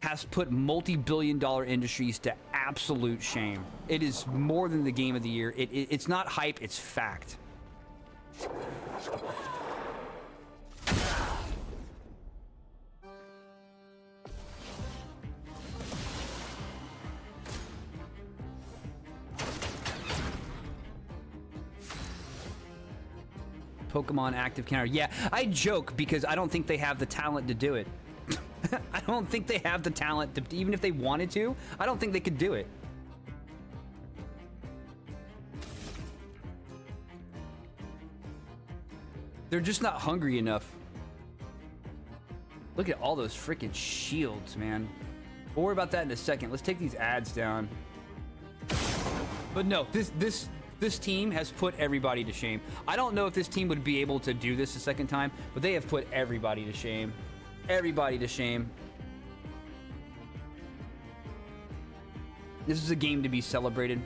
has put multi-billion-dollar industries to absolute shame. It is more than the Game of the Year. It's not hype, it's fact. Pokemon active counter. Yeah, I joke because I don't think they have the talent to do it. I don't think they have the talent to, even if they wanted to, I don't think they could do it. They're just not hungry enough. Look at all those freaking shields, man. We'll worry about that in a second. Let's take these ads down. But no, this team has put everybody to shame. I don't know if this team would be able to do this a second time, but they have put everybody to shame. Everybody to shame. This is a game to be celebrated.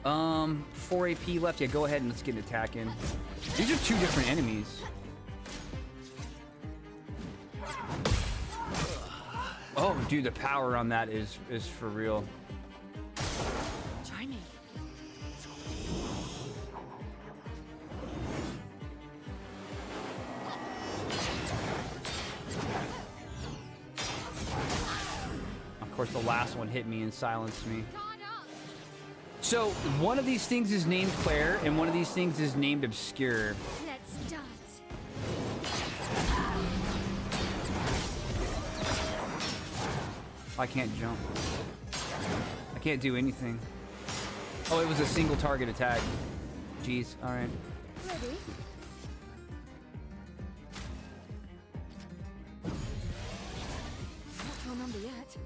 4 AP left. Yeah, go ahead and let's get an attack in. These are 2 different enemies. Oh, dude, the power on that is for real. Try me. Of course, the last one hit me and silenced me. So one of these things is named Claire, and one of these things is named Obscure. Let's dance. I can't jump. I can't do anything. Oh, it was a single target attack. Jeez. All right. Ready? Not your number yet.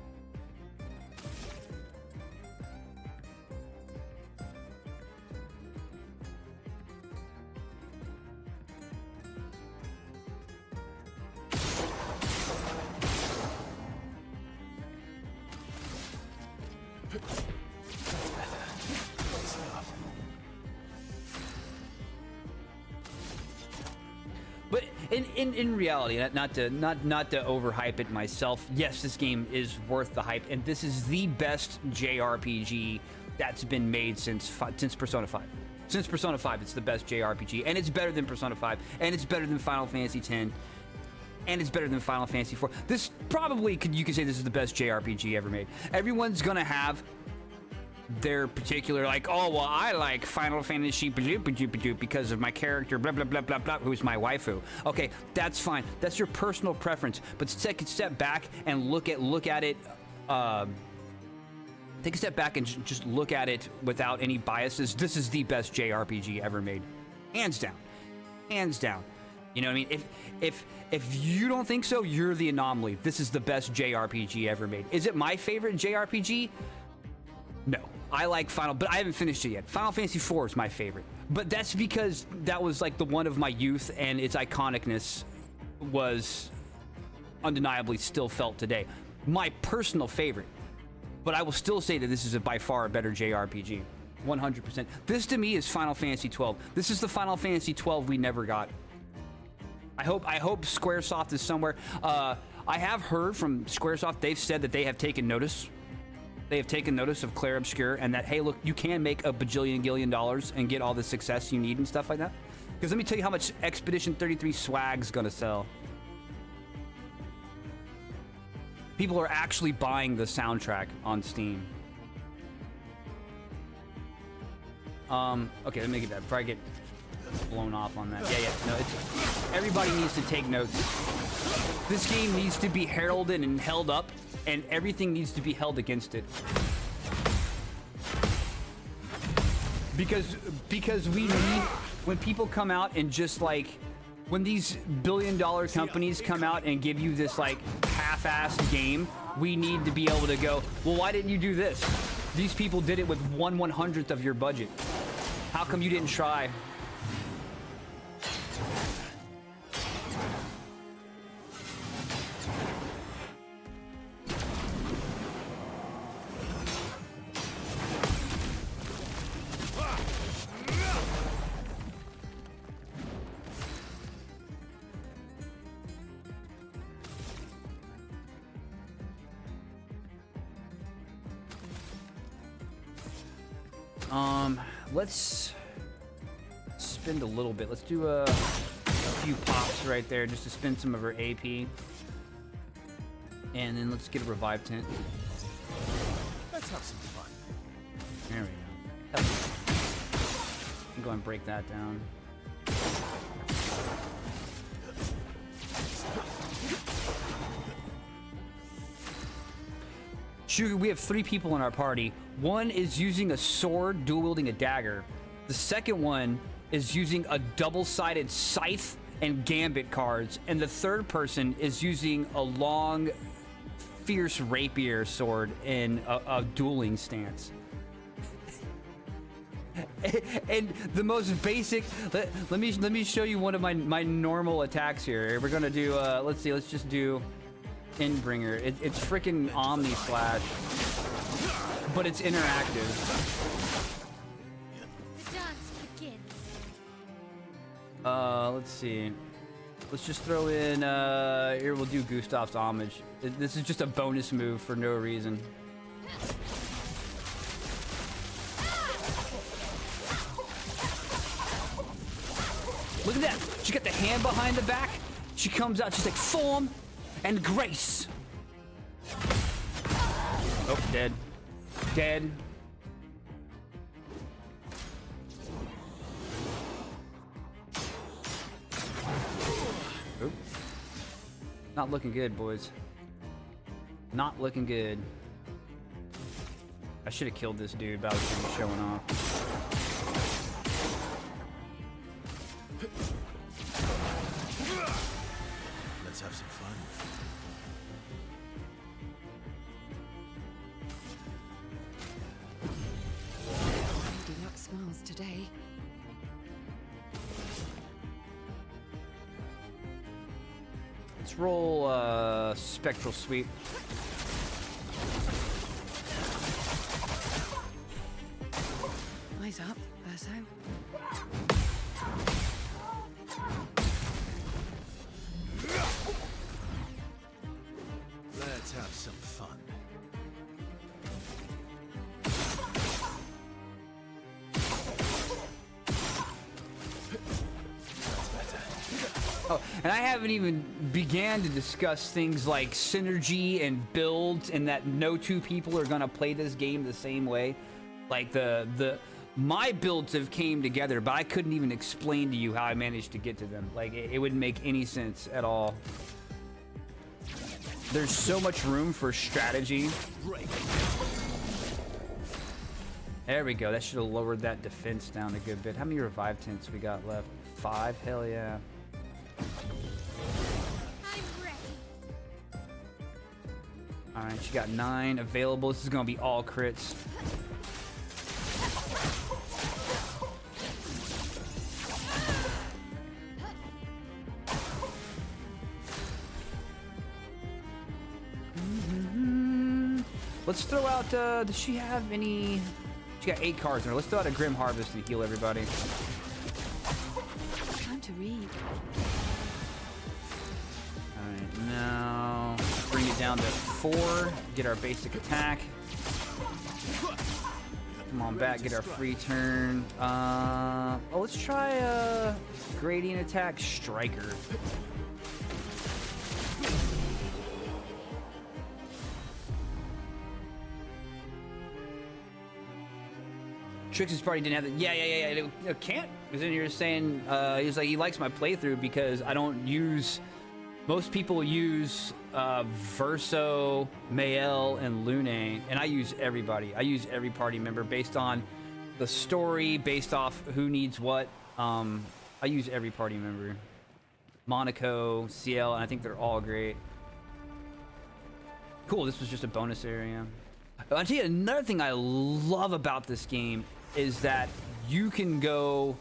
But in reality, not to overhype it myself, yes, this game is worth the hype, and this is the best JRPG that's been made since Persona 5. Since Persona 5, it's the best JRPG, and it's better than Persona 5, and it's better than Final Fantasy X, and it's better than Final Fantasy 4. This probably you could say this is the best JRPG ever made. Everyone's gonna have their particular, like, oh, well, I like Final Fantasy because of my character, blah, blah, blah, blah, blah, who's my waifu. Okay, that's fine. That's your personal preference. But take a step back and look at it, take a step back and just look at it without any biases. This is the best JRPG ever made. Hands down. Hands down. You know what I mean? If you don't think so, you're the anomaly. This is the best JRPG ever made. Is it my favorite JRPG? No. I like but I haven't finished it yet. Final Fantasy IV is my favorite. But that's because that was like the one of my youth, and its iconicness was undeniably still felt today. My personal favorite. But I will still say that this is by far a better JRPG. 100%. This to me is Final Fantasy XII. This is the Final Fantasy XII we never got. I hope Squaresoft is somewhere. I have heard from Squaresoft, they've said that they have taken notice. They have taken notice of Claire Obscure, and that, hey, look, you can make $1 bajillion and get all the success you need and stuff like that. Because let me tell you how much Expedition 33 swag's gonna sell. People are actually buying the soundtrack on Steam. Okay, let me get that before I get blown off on that. Yeah, no, everybody needs to take notes. This game needs to be heralded and held up, and everything needs to be held against it. Because we need, when people come out and just like, when these billion-dollar companies come out and give you this like half-assed game, we need to be able to go, well, why didn't you do this? These people did it with 1/100th of your budget. How come you didn't try? Let's spend a little bit. Let's do a few pops right there just to spend some of our AP. And then let's get a revive tent. Let's have some fun. There we go. I'm going to break that down. Sugar, we have 3 people in our party. One is using a sword, dual-wielding a dagger. The second one is using a double-sided scythe and gambit cards. And the third person is using a long, fierce rapier sword in a dueling stance. And the most basic, let me show you one of my normal attacks here. We're gonna do, let's just do Endbringer. It's freaking Omni Slash, but it's interactive. The dance begins. Let's see. Let's just throw in, here we'll do Gustav's Homage. This is just a bonus move for no reason. Look at that. She got the hand behind the back. She comes out, she's like, form and grace. Oh, dead. Dead. Not looking good, boys. Not looking good. I should have killed this dude, but I was kind of showing off. Let's have some fun. Lady Luck smiles today. Let's roll Spectral Sweep. Eyes up, Verso. Let's have some fun. Oh, and I haven't even began to discuss things like synergy and builds, and that no two people are gonna play this game the same way. Like my builds have came together, but I couldn't even explain to you how I managed to get to them. Like it wouldn't make any sense at all. There's so much room for strategy. There we go. That should have lowered that defense down a good bit. How many revive tints we got left? 5? Hell yeah. I'm ready. Alright, she got 9 available. This is gonna be all crits. Let's throw out, does she have any... She got 8 cards in her. Let's throw out a Grim Harvest and heal everybody. Time to read. Alright, now bring it down to 4. Get our basic attack. Come on back, get our free turn. Oh, let's try Gradient Attack Striker. Trixie's party didn't have it. Yeah. It can't. Because then you're saying, he's like, he likes my playthrough because I don't use... Most people use Verso, Mael, and Lune, and I use everybody. I use every party member based on the story, based off who needs what. I use every party member. Monaco, CL, and I think they're all great. Cool, this was just a bonus area. I'll tell you another thing I love about this game is that you can go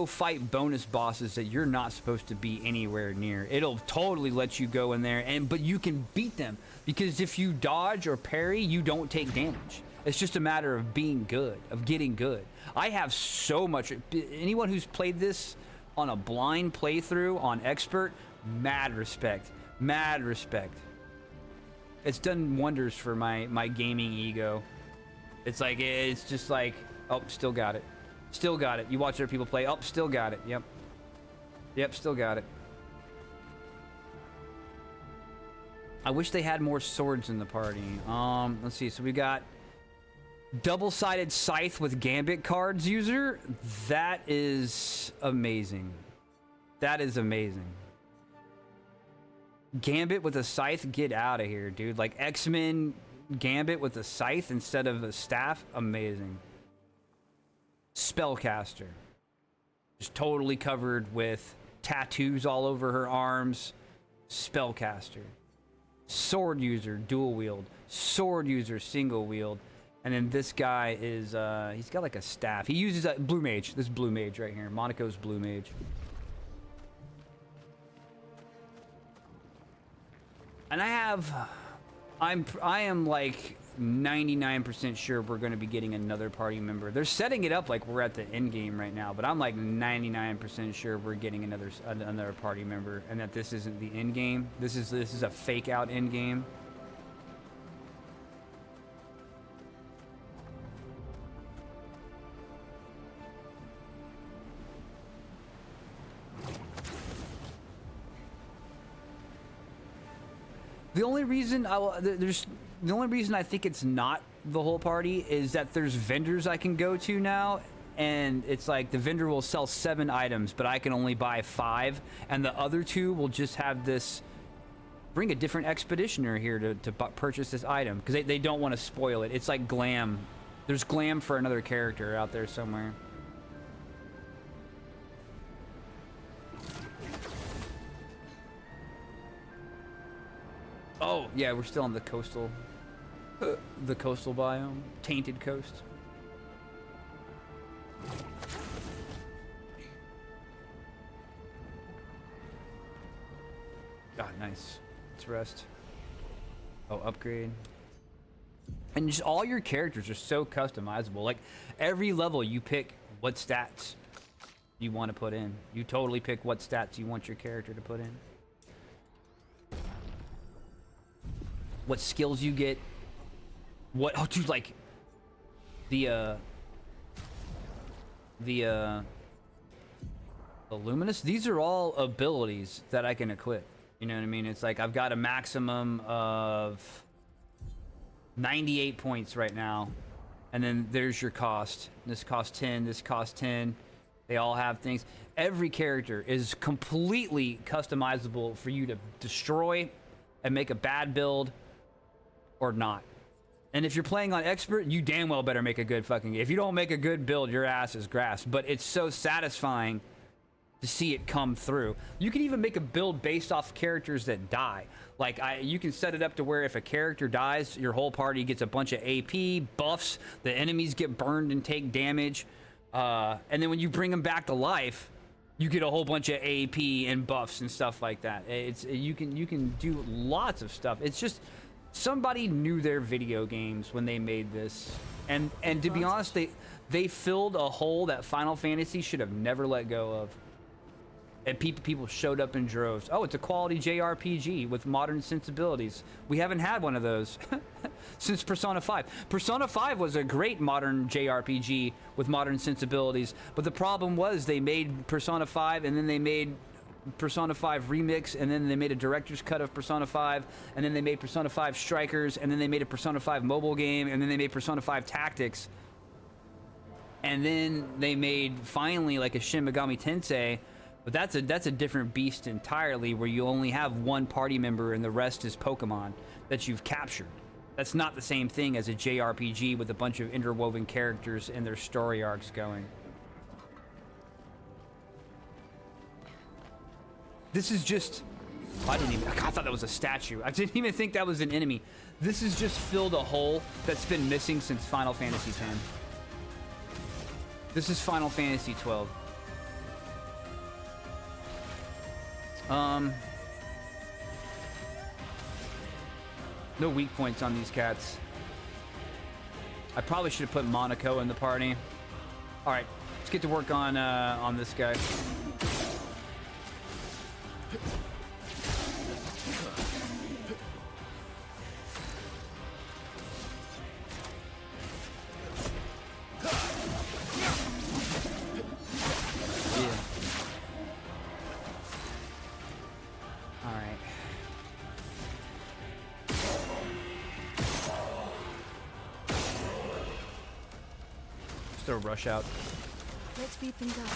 fight bonus bosses that you're not supposed to be anywhere near. It'll totally let you go in there, but you can beat them because if you dodge or parry, you don't take damage. It's just a matter of being good, of getting good. I have so much. Anyone who's played this on a blind playthrough on expert, mad respect. Mad respect. It's done wonders for my gaming ego. It's just like, oh, still got it. Still got it. You watch other people play, oh, still got it. Yep, still got it. I wish they had more swords in the party. Let's see. So we got double-sided scythe with gambit cards user. That is amazing. That is amazing. Gambit with a scythe, get out of here, dude. Like X-Men Gambit with a scythe instead of a staff, amazing. Spellcaster, just totally covered with tattoos all over her arms. Spellcaster. Sword user, dual wield. Sword user, single wield. And then this guy is, he's got like a staff. He uses a blue mage. This blue mage right here. Monaco's blue mage. And I am like 99% sure we're going to be getting another party member. They're setting it up like we're at the end game right now, but I'm like 99% sure we're getting another party member, and that this isn't the end game. This is a fake out end game. The only reason I think it's not the whole party is that there's vendors I can go to now, and it's like the vendor will sell 7 items, but I can only buy 5, and the other 2 will just have this, bring a different expeditioner here to purchase this item, because they don't want to spoil it. It's like glam. There's glam for another character out there somewhere. Oh, yeah, we're still on the coastal biome. Tainted Coast. Ah, nice. Let's rest. Oh, upgrade. And just all your characters are so customizable. Like, every level you pick what stats you want to put in. You totally pick what stats you want your character to put in. What skills you get. What, oh dude, like the Luminous, these are all abilities that I can equip. You know what I mean? It's like I've got a maximum of 98 points right now. And then there's your cost. This costs 10, this costs 10. They all have things. Every character is completely customizable for you to destroy and make a bad build or not. And if you're playing on expert, you damn well better make a good fucking game. If you don't make a good build, your ass is grass. But it's so satisfying to see it come through. You can even make a build based off characters that die. Like, you can set it up to where if a character dies, your whole party gets a bunch of AP, buffs, the enemies get burned and take damage. And then when you bring them back to life, you get a whole bunch of AP and buffs and stuff like that. You can do lots of stuff. It's just, somebody knew their video games when they made this, and to be honest, they filled a hole that Final Fantasy should have never let go of. And people showed up in droves. Oh, it's a quality JRPG with modern sensibilities. We haven't had one of those since Persona 5. Persona 5 was a great modern JRPG with modern sensibilities, but the problem was they made Persona 5 and then they made Persona 5 Remix, and then they made a director's cut of Persona 5, and then they made Persona 5 Strikers, and then they made a Persona 5 mobile game, and then they made Persona 5 Tactics, and then they made finally like a Shin Megami Tensei, but that's a different beast entirely, where you only have one party member and the rest is Pokemon that you've captured. That's not the same thing as a JRPG with a bunch of interwoven characters and their story arcs going. This is just, I thought that was a statue. I didn't even think that was an enemy. This has just filled a hole that's been missing since Final Fantasy X. This is Final Fantasy 12. No weak points on these cats. I probably should have put Monaco in the party. All right, let's get to work on this guy. Throw rush out. Let's speed things up.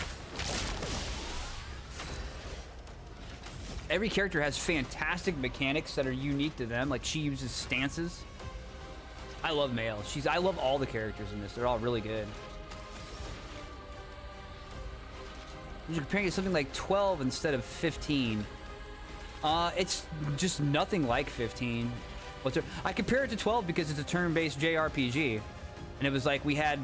Every character has fantastic mechanics that are unique to them. Like, she uses stances. I love Mail. I love all the characters in this. They're all really good. You're comparing it to something like 12 instead of 15. It's just nothing like 15. I compare it to 12 because it's a turn-based JRPG. And it was like we had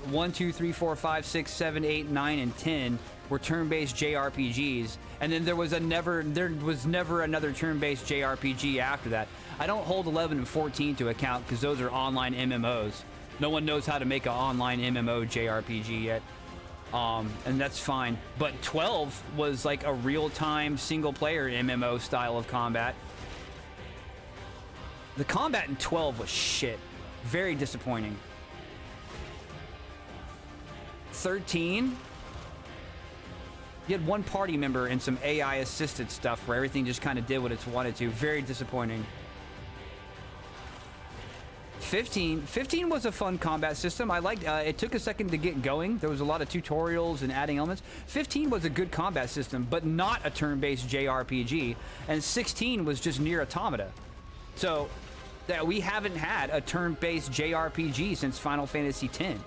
1, 2, 3, 4, 5, 6, 7, 8, 9, and 10 were turn-based JRPGs, and then there was never another turn-based JRPG after that. I don't hold 11 and 14 to account because those are online MMOs. No one knows how to make an online MMO JRPG yet, and that's fine. But 12 was like a real-time single-player MMO style of combat. The combat in 12 was shit. Very disappointing. 13, you had one party member and some AI assisted stuff where everything just kind of did what it wanted to. Very disappointing. 15 was a fun combat system. I liked it. Took a second to get going. There was a lot of tutorials and adding elements. 15 was a good combat system, but not a turn-based JRPG. And 16 was just Nier Automata. So that we haven't had a turn-based JRPG since Final Fantasy X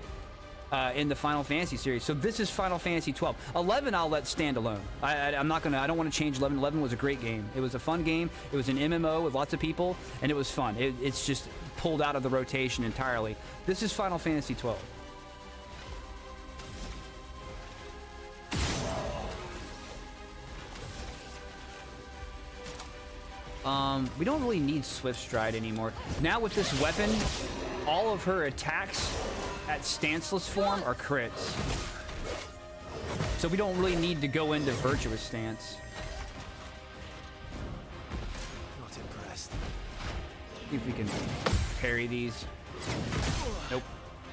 in the Final Fantasy series. So this is Final Fantasy 12. 11 I'll let stand alone. I'm not gonna. I don't want to change 11. 11 was a great game. It was a fun game. It was an MMO with lots of people, and it was fun. It's just pulled out of the rotation entirely. This is Final Fantasy 12. We don't really need Swift Stride anymore. Now with this weapon, all of her attacks at stanceless form are crits. So we don't really need to go into virtuous stance. Not impressed. See if we can parry these. Nope.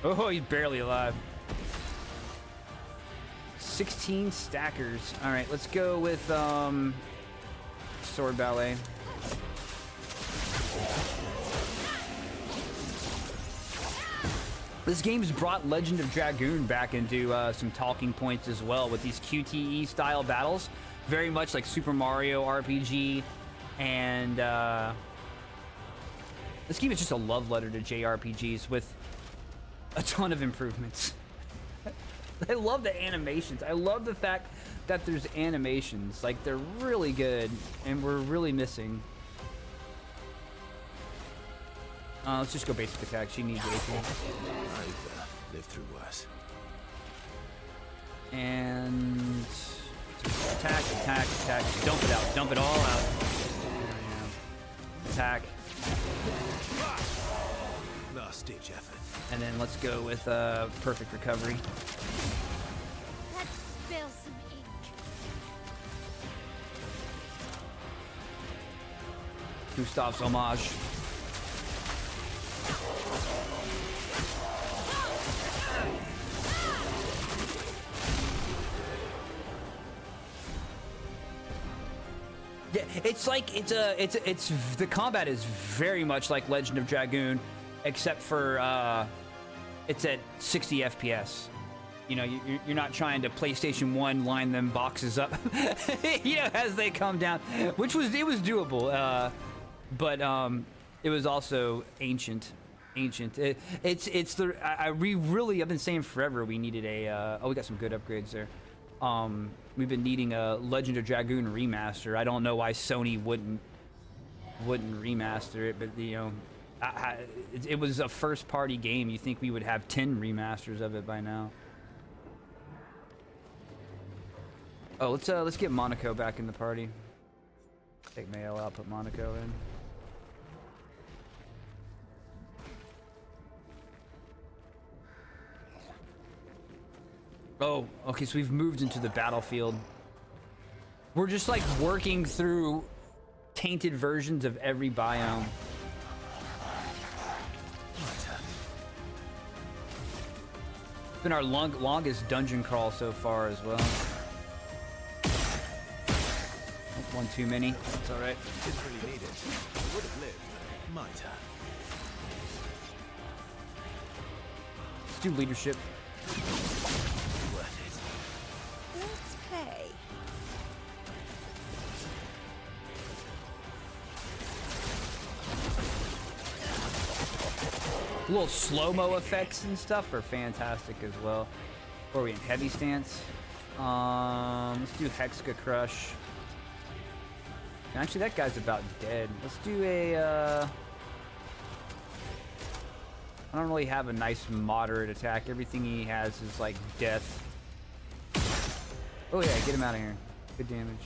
Oh, he's barely alive. 16 stackers. All right, let's go with sword ballet. This game's brought Legend of Dragoon back into some talking points as well with these QTE style battles, very much like Super Mario RPG, and this game is just a love letter to JRPGs with a ton of improvements. I love the animations. I love the fact that there's animations. Like, they're really good, and we're really missing. Let's just go basic attack. She needs AP. I've lived through worse. And attack, attack, attack. Dump it out. Dump it all out. Attack. Last ditch effort. And then let's go with perfect recovery. Let's spill some ink. Gustav's homage. Yeah, it's like it's the combat is very much like Legend of Dragoon, except for it's at 60 FPS. You know, you're not trying to PlayStation 1 line them boxes up, you know, as they come down, which was doable, but it was also ancient. It's the I've been saying forever we needed a we got some good upgrades there. We've been needing a Legend of Dragoon remaster. I don't know why Sony wouldn't remaster it, but you know, it was a first-party game. You think we would have 10 remasters of it by now? Oh, let's get Monaco back in the party. Take Mayo out, put Monaco in. Oh, okay, so we've moved into the battlefield. We're just like working through tainted versions of every biome. It's been our longest dungeon crawl so far as well. One too many. It's all right. Didn't really need it. I would have lived. My turn. Let's do leadership. Worth it. Let's play. Little slow-mo effects and stuff are fantastic as well. Or are we in heavy stance? Let's do Hexa Crush. Actually, that guy's about dead. Let's do a, I don't really have a nice moderate attack. Everything he has is like death. Oh yeah, get him out of here. Good damage.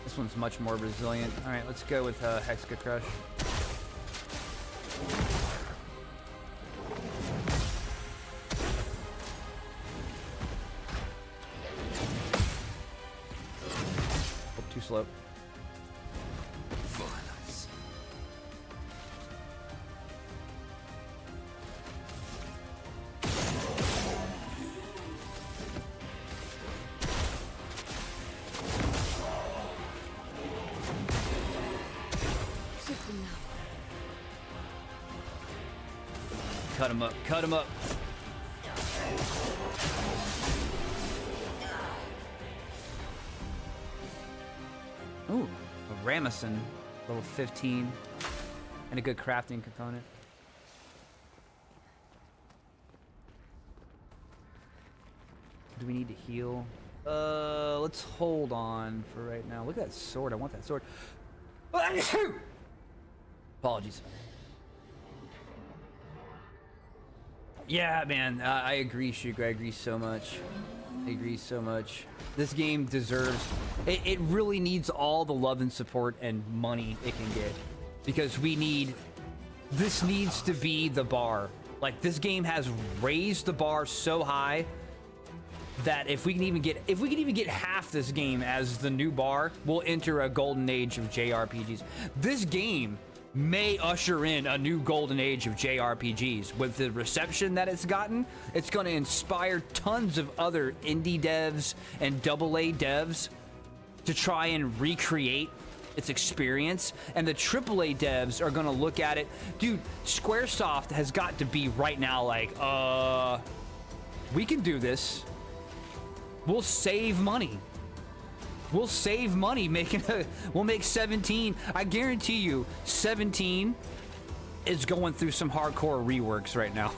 This one's much more resilient. All right, let's go with Hexa Crush. Too slow. Violence. cut him up. Cut him up. Ooh, a Ramison, level 15, and a good crafting component. Do we need to heal? Let's hold on for right now. Look at that sword. I want that sword. Apologies. Yeah, man. I agree, Shugo. I agree so much. I agree so much. This game deserves... It really needs all the love and support and money it can get. Because we need... This needs to be the bar. Like, this game has raised the bar so high that if we can even get half this game as the new bar, we'll enter a golden age of JRPGs. This game may usher in a new golden age of JRPGs. With the reception that it's gotten, it's going to inspire tons of other indie devs and AA devs to try and recreate its experience, and the AAA devs are going to look at it. Dude, Squaresoft has got to be right now like, we can do this. We'll save money. We'll save money making we'll make 17. I guarantee you 17 is going through some hardcore reworks right now.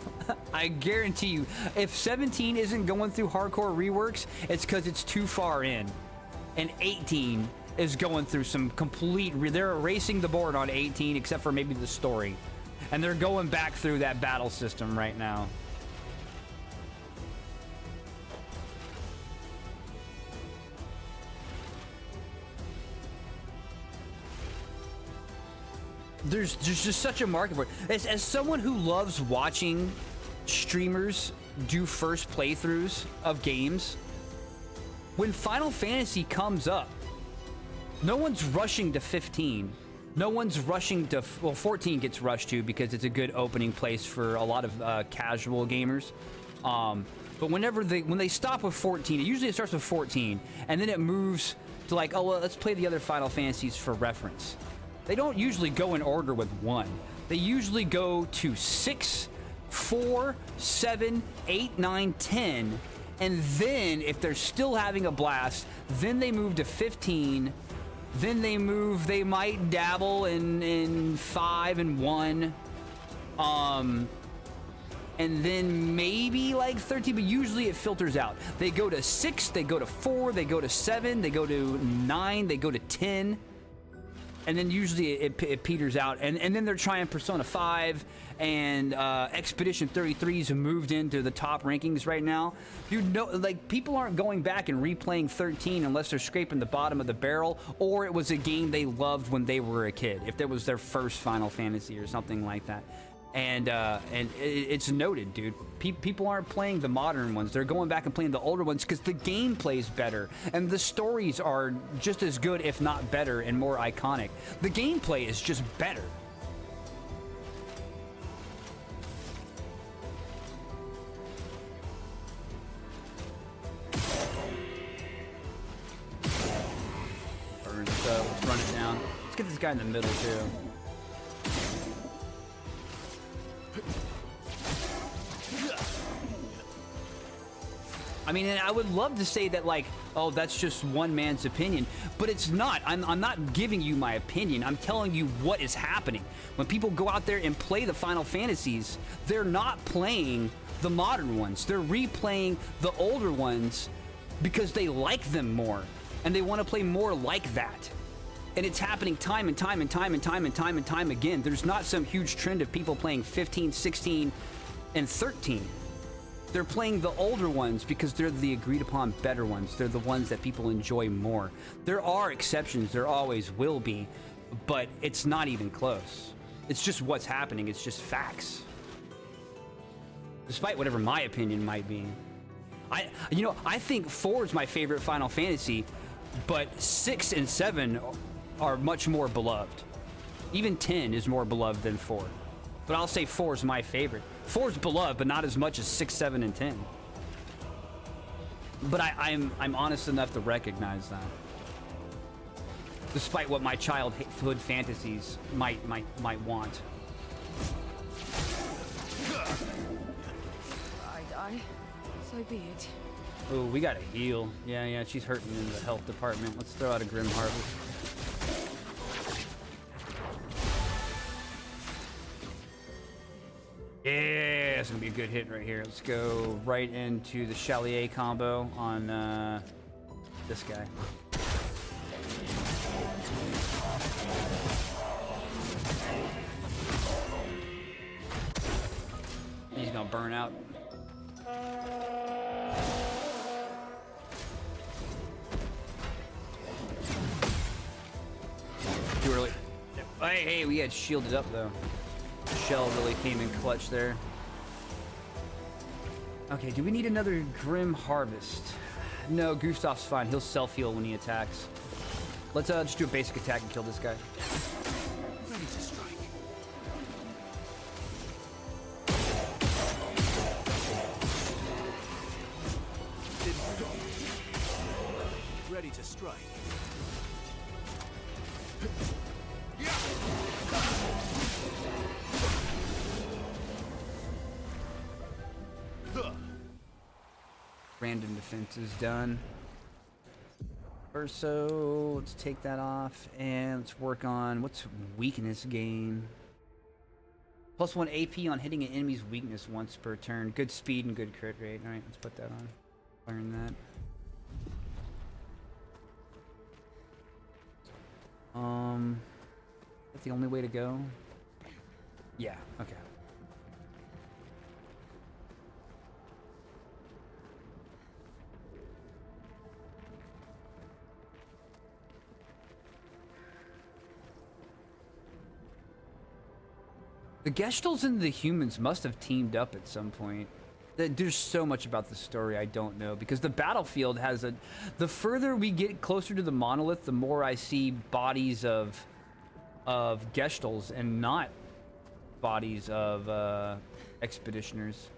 I guarantee you, if 17 isn't going through hardcore reworks, it's because it's too far in. And 18 is going through some complete they're erasing the board on 18 except for maybe the story. And they're going back through that battle system right now. There's just such a market for it. As someone who loves watching streamers do first playthroughs of games, when Final Fantasy comes up, no one's rushing to 15. No one's rushing to... Well, 14 gets rushed to because it's a good opening place for a lot of casual gamers. But when they stop with 14, it starts with 14, and then it moves to like, oh, well, let's play the other Final Fantasies for reference. They don't usually go in order with 1. They usually go to 6, 4, 7, 8, 9, 10, and then if they're still having a blast, then they move to 15. Then they might dabble in 5 and 1. And then maybe like 13, but usually it filters out. They go to 6, they go to 4, they go to 7, they go to 9, they go to 10. And then usually it peters out, and then they're trying Persona 5, and Expedition 33's moved into the top rankings right now. Dude, no, like, people aren't going back and replaying 13 unless they're scraping the bottom of the barrel, or it was a game they loved when they were a kid, if that was their first Final Fantasy or something like that. And it's noted, dude. People aren't playing the modern ones. They're going back and playing the older ones because the gameplay's better. And the stories are just as good, if not better, and more iconic. The gameplay is just better. Let's run it down. Let's get this guy in the middle, too. I mean, and I would love to say that, like, oh, that's just one man's opinion, but it's not. I'm not giving you my opinion. I'm telling you what is happening. When people go out there and play the Final Fantasies, they're not playing the modern ones. They're replaying the older ones because they like them more, and they want to play more like that. And it's happening time and time and time and time and time and time again. There's not some huge trend of people playing 15, 16, and 13. They're playing the older ones because they're the agreed upon better ones. They're the ones that people enjoy more. There are exceptions, there always will be, but it's not even close. It's just what's happening, it's just facts. Despite whatever my opinion might be. I think 4 is my favorite Final Fantasy, but 6 and 7 are much more beloved. Even 10 is more beloved than 4. But I'll say 4 is my favorite. 4 is beloved, but not as much as 6, 7, and 10. But I'm honest enough to recognize that. Despite what my childhood fantasies might want. die, so be it. Oh, we gotta heal. Yeah, she's hurting in the health department. Let's throw out a Grim Harvest. Yeah, it's gonna be a good hit right here. Let's go right into the Chalier combo on this guy. He's gonna burn out. Too early. Hey, we had shielded up though. Shell really came in clutch there. Okay, do we need another Grim Harvest? No, Gustav's fine. He'll self-heal when he attacks. Let's just do a basic attack and kill this guy. Ready to strike. Ready to strike. Random defense is done. Verso, let's take that off and let's work on what's weakness gain. +1 AP on hitting an enemy's weakness once per turn. Good speed and good crit rate. Alright, let's put that on. Learn that. That's the only way to go? Yeah, okay. The Gestals and the humans must have teamed up at some point. There's so much about the story I don't know, because the battlefield has a... The further we get closer to the monolith, the more I see bodies of Gestals and not bodies of expeditioners.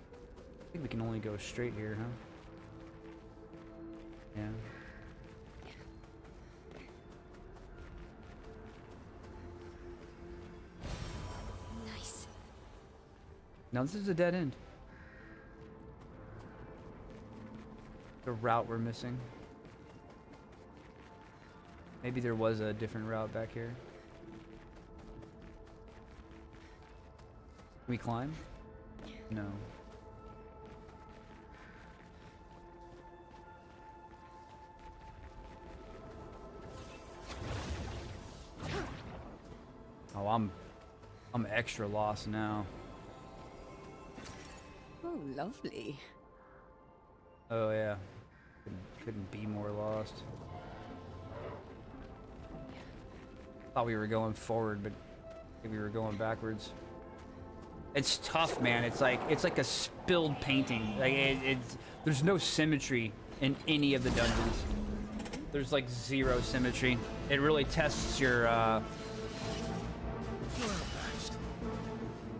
I think we can only go straight here, huh? Yeah. Nice. Now this is a dead end. The route we're missing. Maybe there was a different route back here. Can we climb? No. Oh, I'm extra lost now. Oh, lovely. Oh yeah. Couldn't be more lost. Thought we were going forward, but I think we were going backwards. It's tough, man. It's like a spilled painting. Like there's no symmetry in any of the dungeons. There's like zero symmetry. It really tests your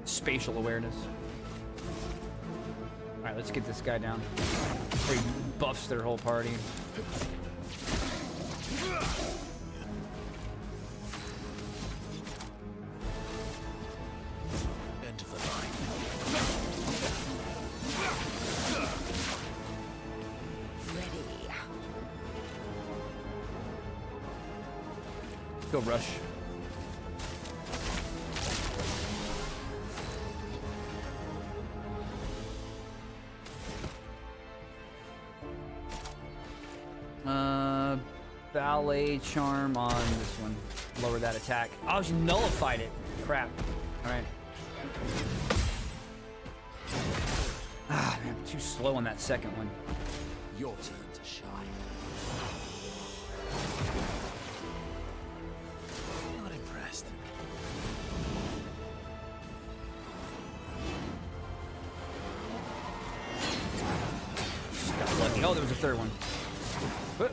spatial awareness. All right, let's get this guy down. He buffs their whole party. End of the line. Ready. Go rush. Ballet charm on this one. Lower that attack. Oh, she nullified it. Crap. All right. Ah, man, I'm too slow on that second one. Your turn to shine. Not impressed. Got lucky. Oh, there was a third one. But...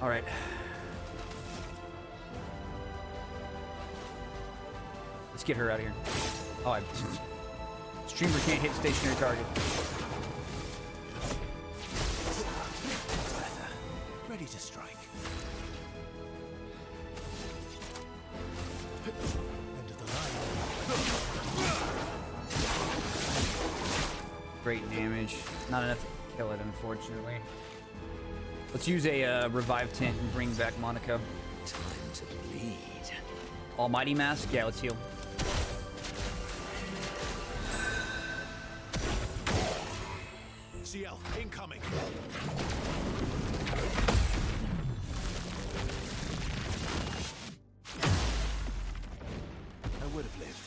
All right. Let's get her out of here. Oh, streamer can't hit stationary target. Ready to strike. End of the line. great damage. Not enough to kill it, unfortunately. Let's use a revive tent and bring back Monaco. Time to bleed. Almighty Mask? Yeah, let's heal. CL, incoming. I would have lived.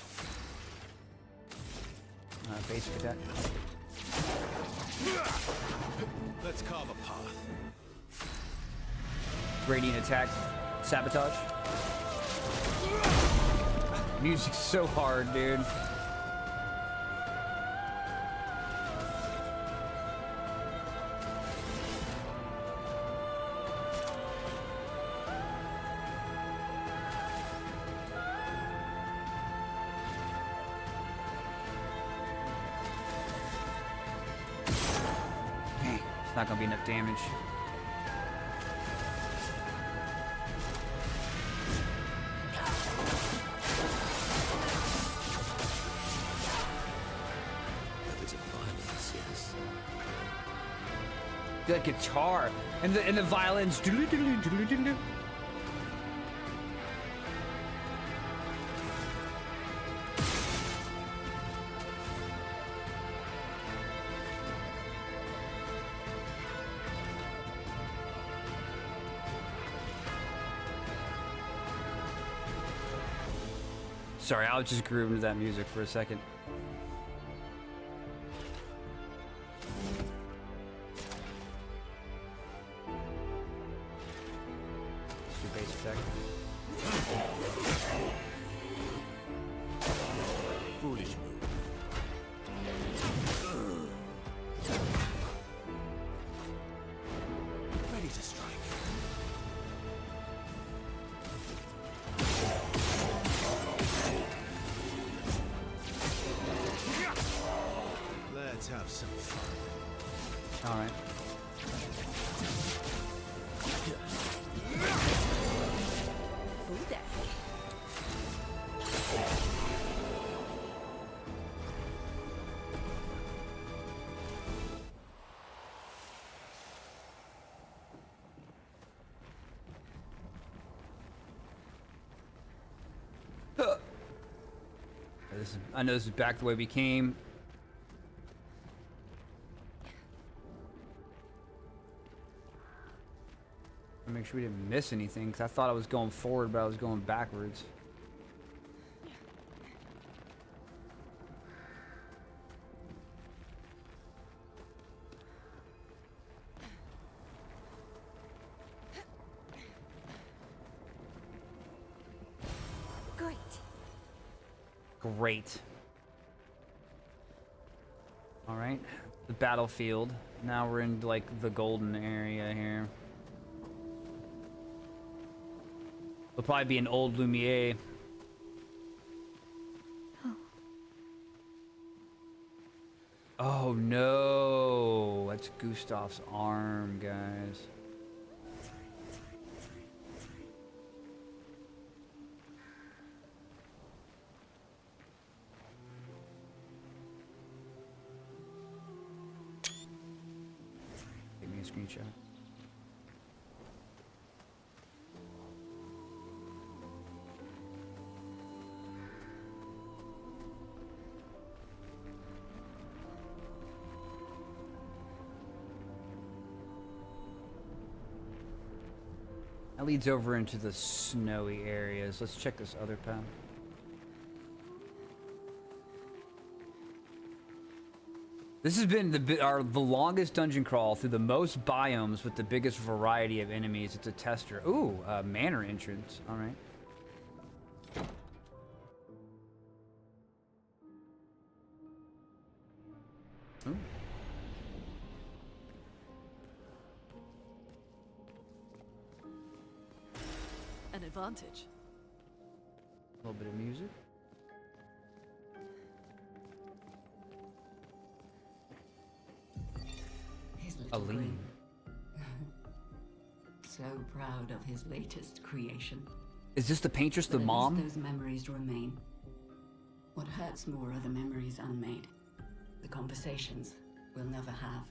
Basic attack. Let's carve a path. Radiant attack. Sabotage. Music's so hard, dude. It's not gonna be enough damage. A bit of violence, yes. The guitar and the violins. Sorry, I was just grooving to that music for a second. Let's do base attack. Foolish move. Ready to strike. Let's have some fun. All right. Full deck. I know this is back the way we came. Make sure we didn't miss anything, because I thought I was going forward, but I was going backwards. Great. Great. All right, the battlefield. Now we're in like the golden area here. It'll probably be an old Lumiere. Oh no, that's Gustav's arm, guys. Take me a screenshot. That leads over into the snowy areas. Let's check this other path. This has been the longest dungeon crawl through the most biomes with the biggest variety of enemies. It's a tester. Ooh, manor entrance. All right. Ooh. An advantage. A little bit of music. His little Aline. grin. So proud of his latest creation. Is this the Paintress, the But at mom? least those memories remain. What hurts more are the memories unmade. The conversations, we'll never have.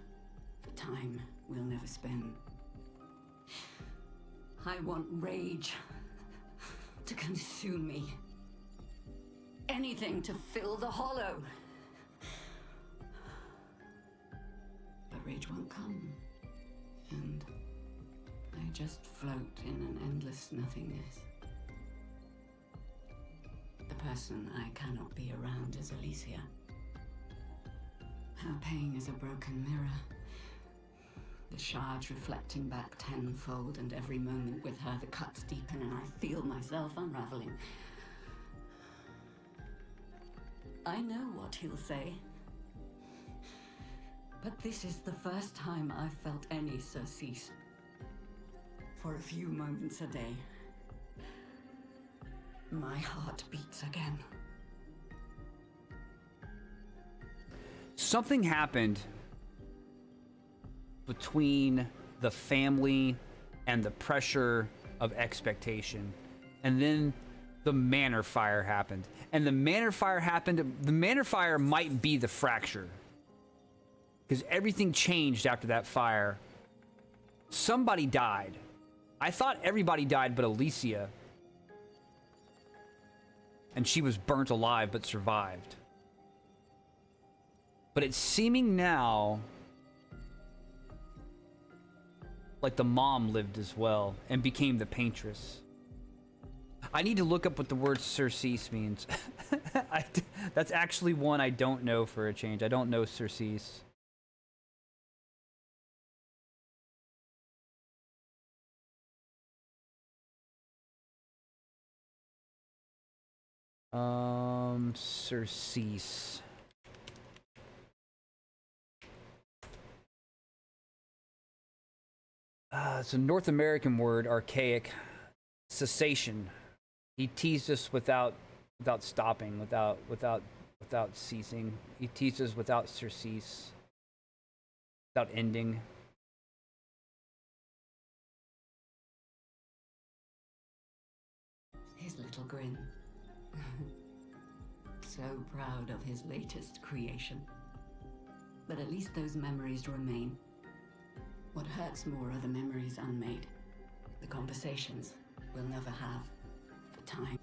The time we'll never spend. I want rage to consume me. Anything to fill the hollow. But rage won't come. And I just float in an endless nothingness. The person I cannot be around is Alicia. Her pain is a broken mirror. The shards reflecting back tenfold, and every moment with her the cuts deepen and I feel myself unraveling. I know what he'll say. But this is the first time I've felt any surcease. For a few moments a day, my heart beats again. Something happened between the family and the pressure of expectation. And then the manor fire happened. And the manor fire happened. The manor fire might be the fracture. Because everything changed after that fire. Somebody died. I thought everybody died but Alicia. And she was burnt alive but survived. But it's seeming now like the mom lived as well and became the Paintress. I need to look up what the word surcease means. That's actually one I don't know for a change. I don't know surcease. Surcease. It's a North American word, archaic. Cessation. He teased us without stopping, without ceasing. He teased us without surcease, without ending. His little grin. So proud of his latest creation. But at least those memories remain. What hurts more are the memories unmade. The conversations we'll never have. The time.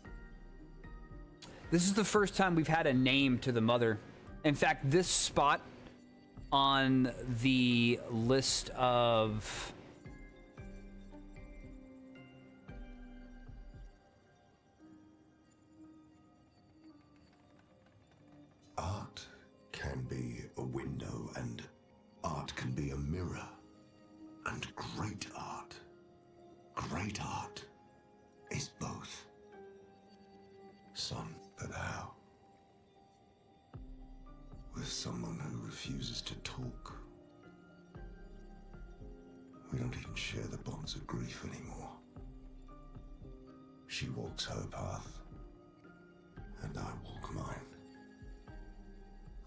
This is the first time we've had a name to the mother. In fact, this spot on the list of art can be a window, and art can be a mirror. And great art is both. Son, but how? With someone who refuses to talk. We don't even share the bonds of grief anymore. She walks her path, and I walk mine.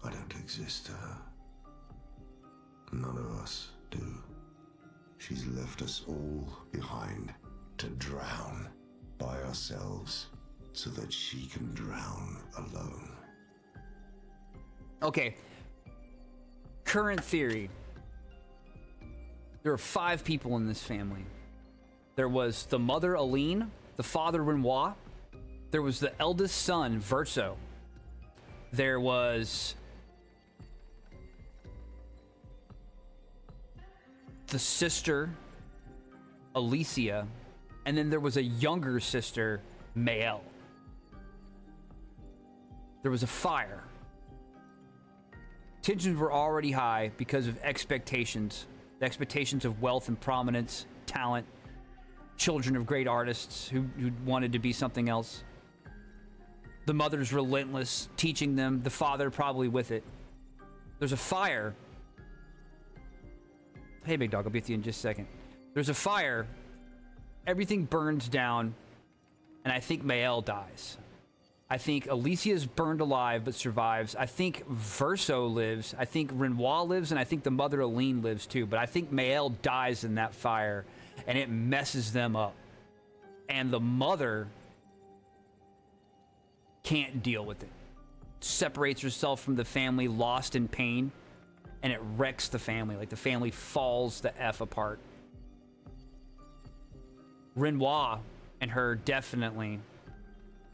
I don't exist to her. None of us do. She's left us all behind to drown by ourselves so that she can drown alone. Okay. Current theory. There are 5 people in this family. There was the mother, Aline, the father, Renoir. There was the eldest son, Verso. There was the sister, Alicia, and then there was a younger sister, Mael. There was a fire. Tensions were already high because of expectations. The expectations of wealth and prominence, talent, children of great artists who wanted to be something else. The mother's relentless, teaching them, the father probably with it. There's a fire. Hey, big dog, I'll be with you in just a second. There's a fire. Everything burns down, and I think Mael dies. I think Alicia's burned alive but survives. I think Verso lives. I think Renoir lives, and I think the mother Aline lives too. But I think Mael dies in that fire, and it messes them up. And the mother can't deal with it. Separates herself from the family, lost in pain. and it wrecks the family. Like, the family falls the F apart. Renoir and her definitely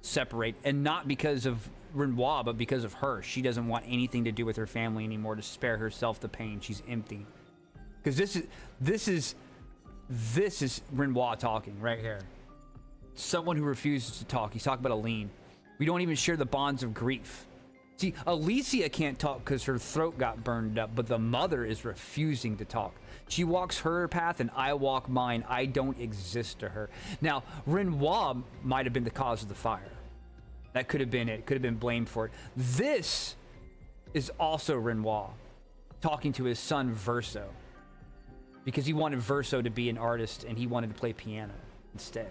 separate, and not because of Renoir, but because of her. She doesn't want anything to do with her family anymore, to spare herself the pain. She's empty. Because this is Renoir talking right here. Someone who refuses to talk. He's talking about Aline. We don't even share the bonds of grief. See, Alicia can't talk because her throat got burned up, but the mother is refusing to talk. She walks her path and I walk mine. I don't exist to her. Now, Renoir might have been the cause of the fire. That could have been it. Could have been blamed for it. This is also Renoir talking to his son Verso, because he wanted Verso to be an artist and he wanted to play piano instead.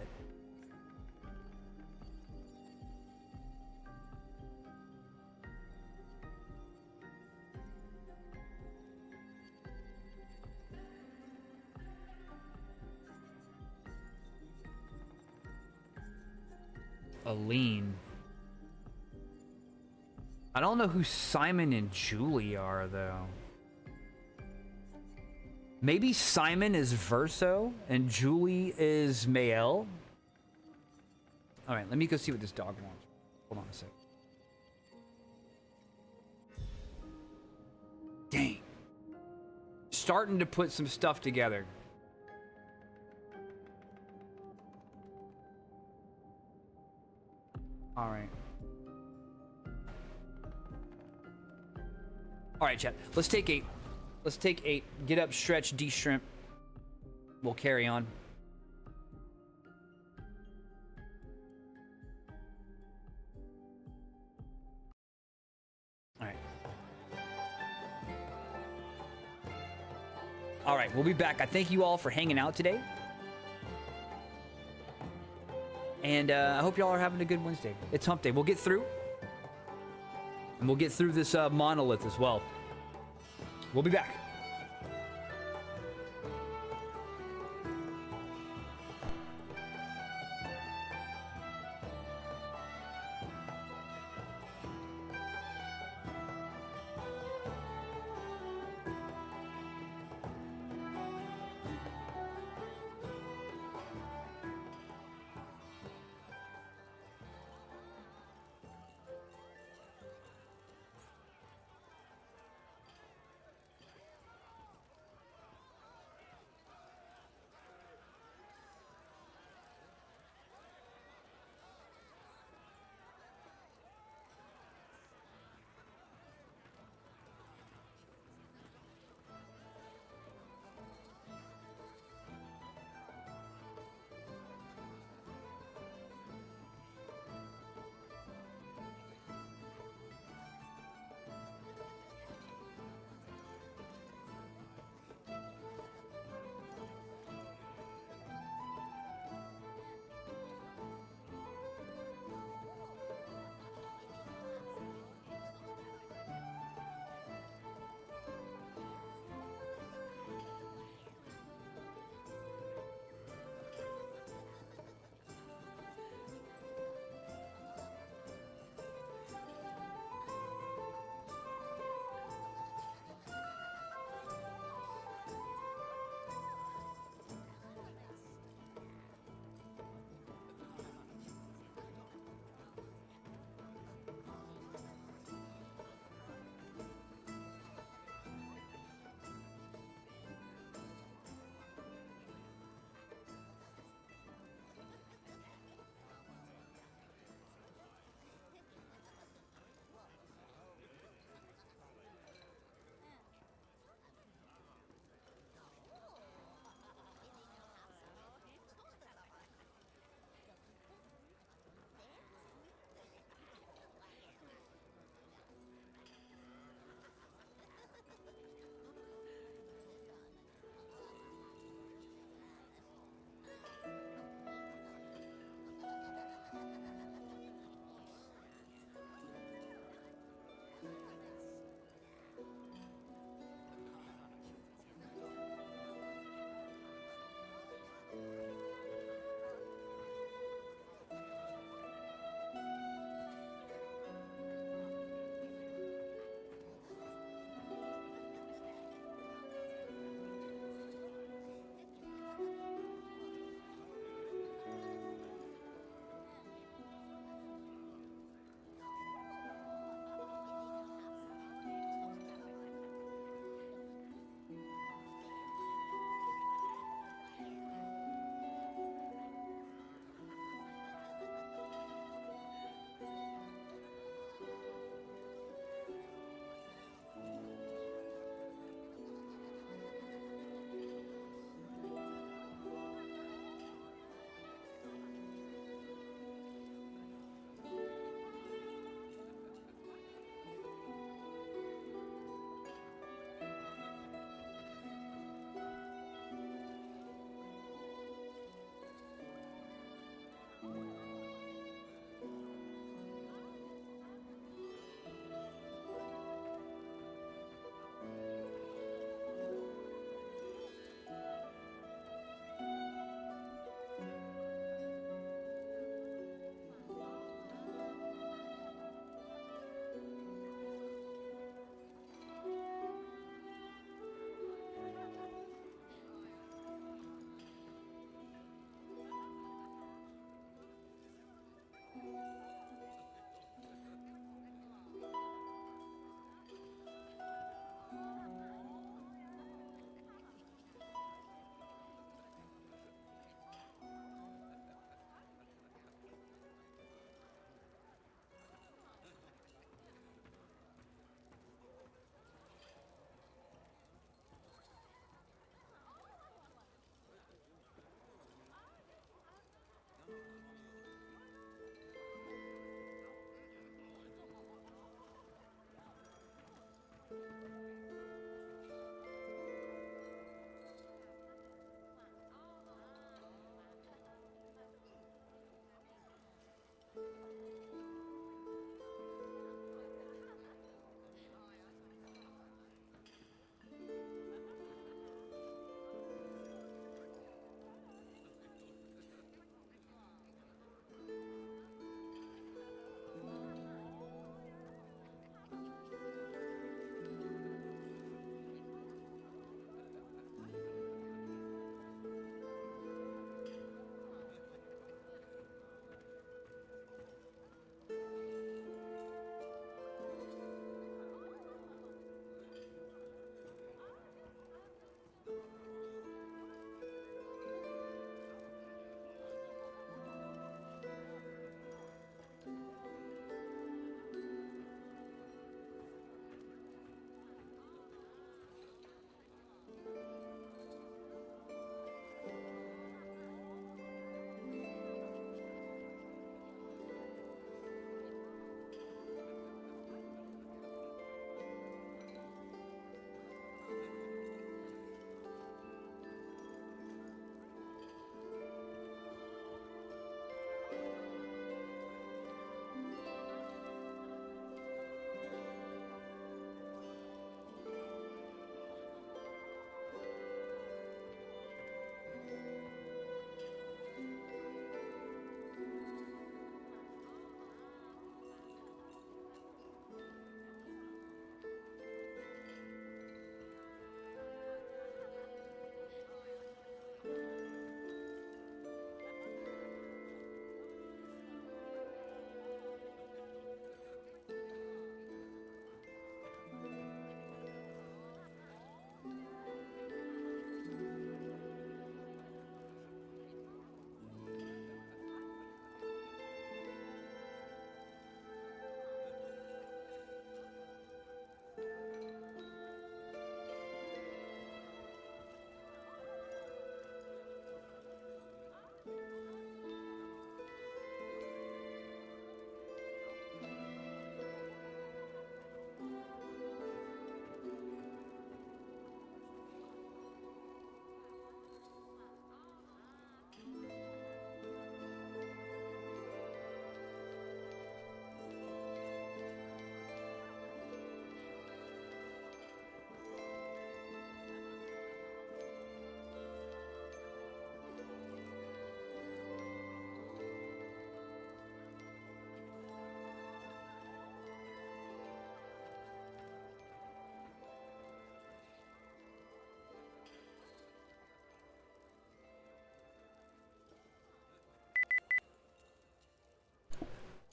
Aline. I don't know who Simon and Julie are, though. Maybe Simon is Verso and Julie is Mael. All right, let me go see what this dog wants. Hold on a sec. Dang. Starting to put some stuff together. All right. All right, chat. Let's take 8. Let's take 8. Get up, stretch, de-shrimp. We'll carry on. All right. All right, we'll be back. I thank you all for hanging out today. And I hope y'all are having a good Wednesday. It's hump day. We'll get through. And we'll get through this monolith as well. We'll be back.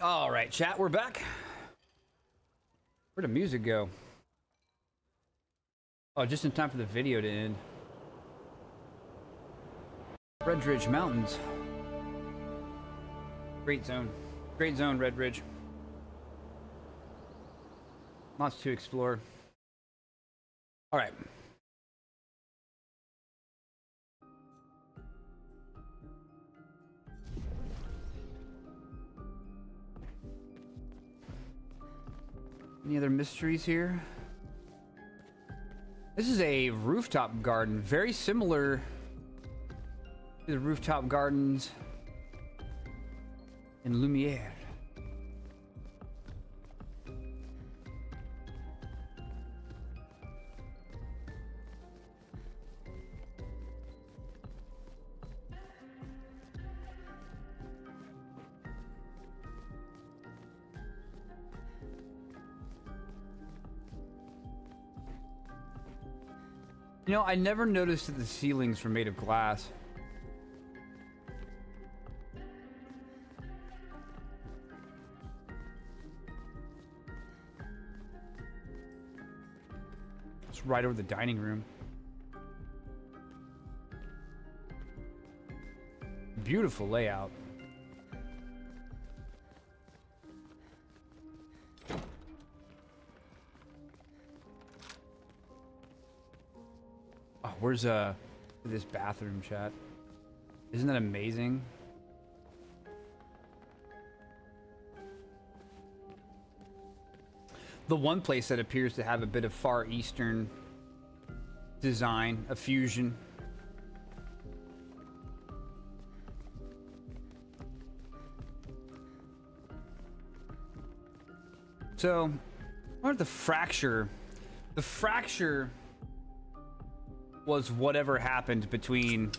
All right, chat, we're back. Where'd the music go? Oh, just in time for the video to end. Red Ridge Mountains. Great zone. Great zone, Red Ridge. Lots to explore. All right. Any other mysteries here? This is a rooftop garden, very similar to the rooftop gardens in Lumiere. You know, I never noticed that the ceilings were made of glass. It's right over the dining room. Beautiful layout. Oh, where's this bathroom, chat? Isn't that amazing? The one place that appears to have a bit of Far Eastern design, a fusion. So, I wonder if the fracture was whatever happened between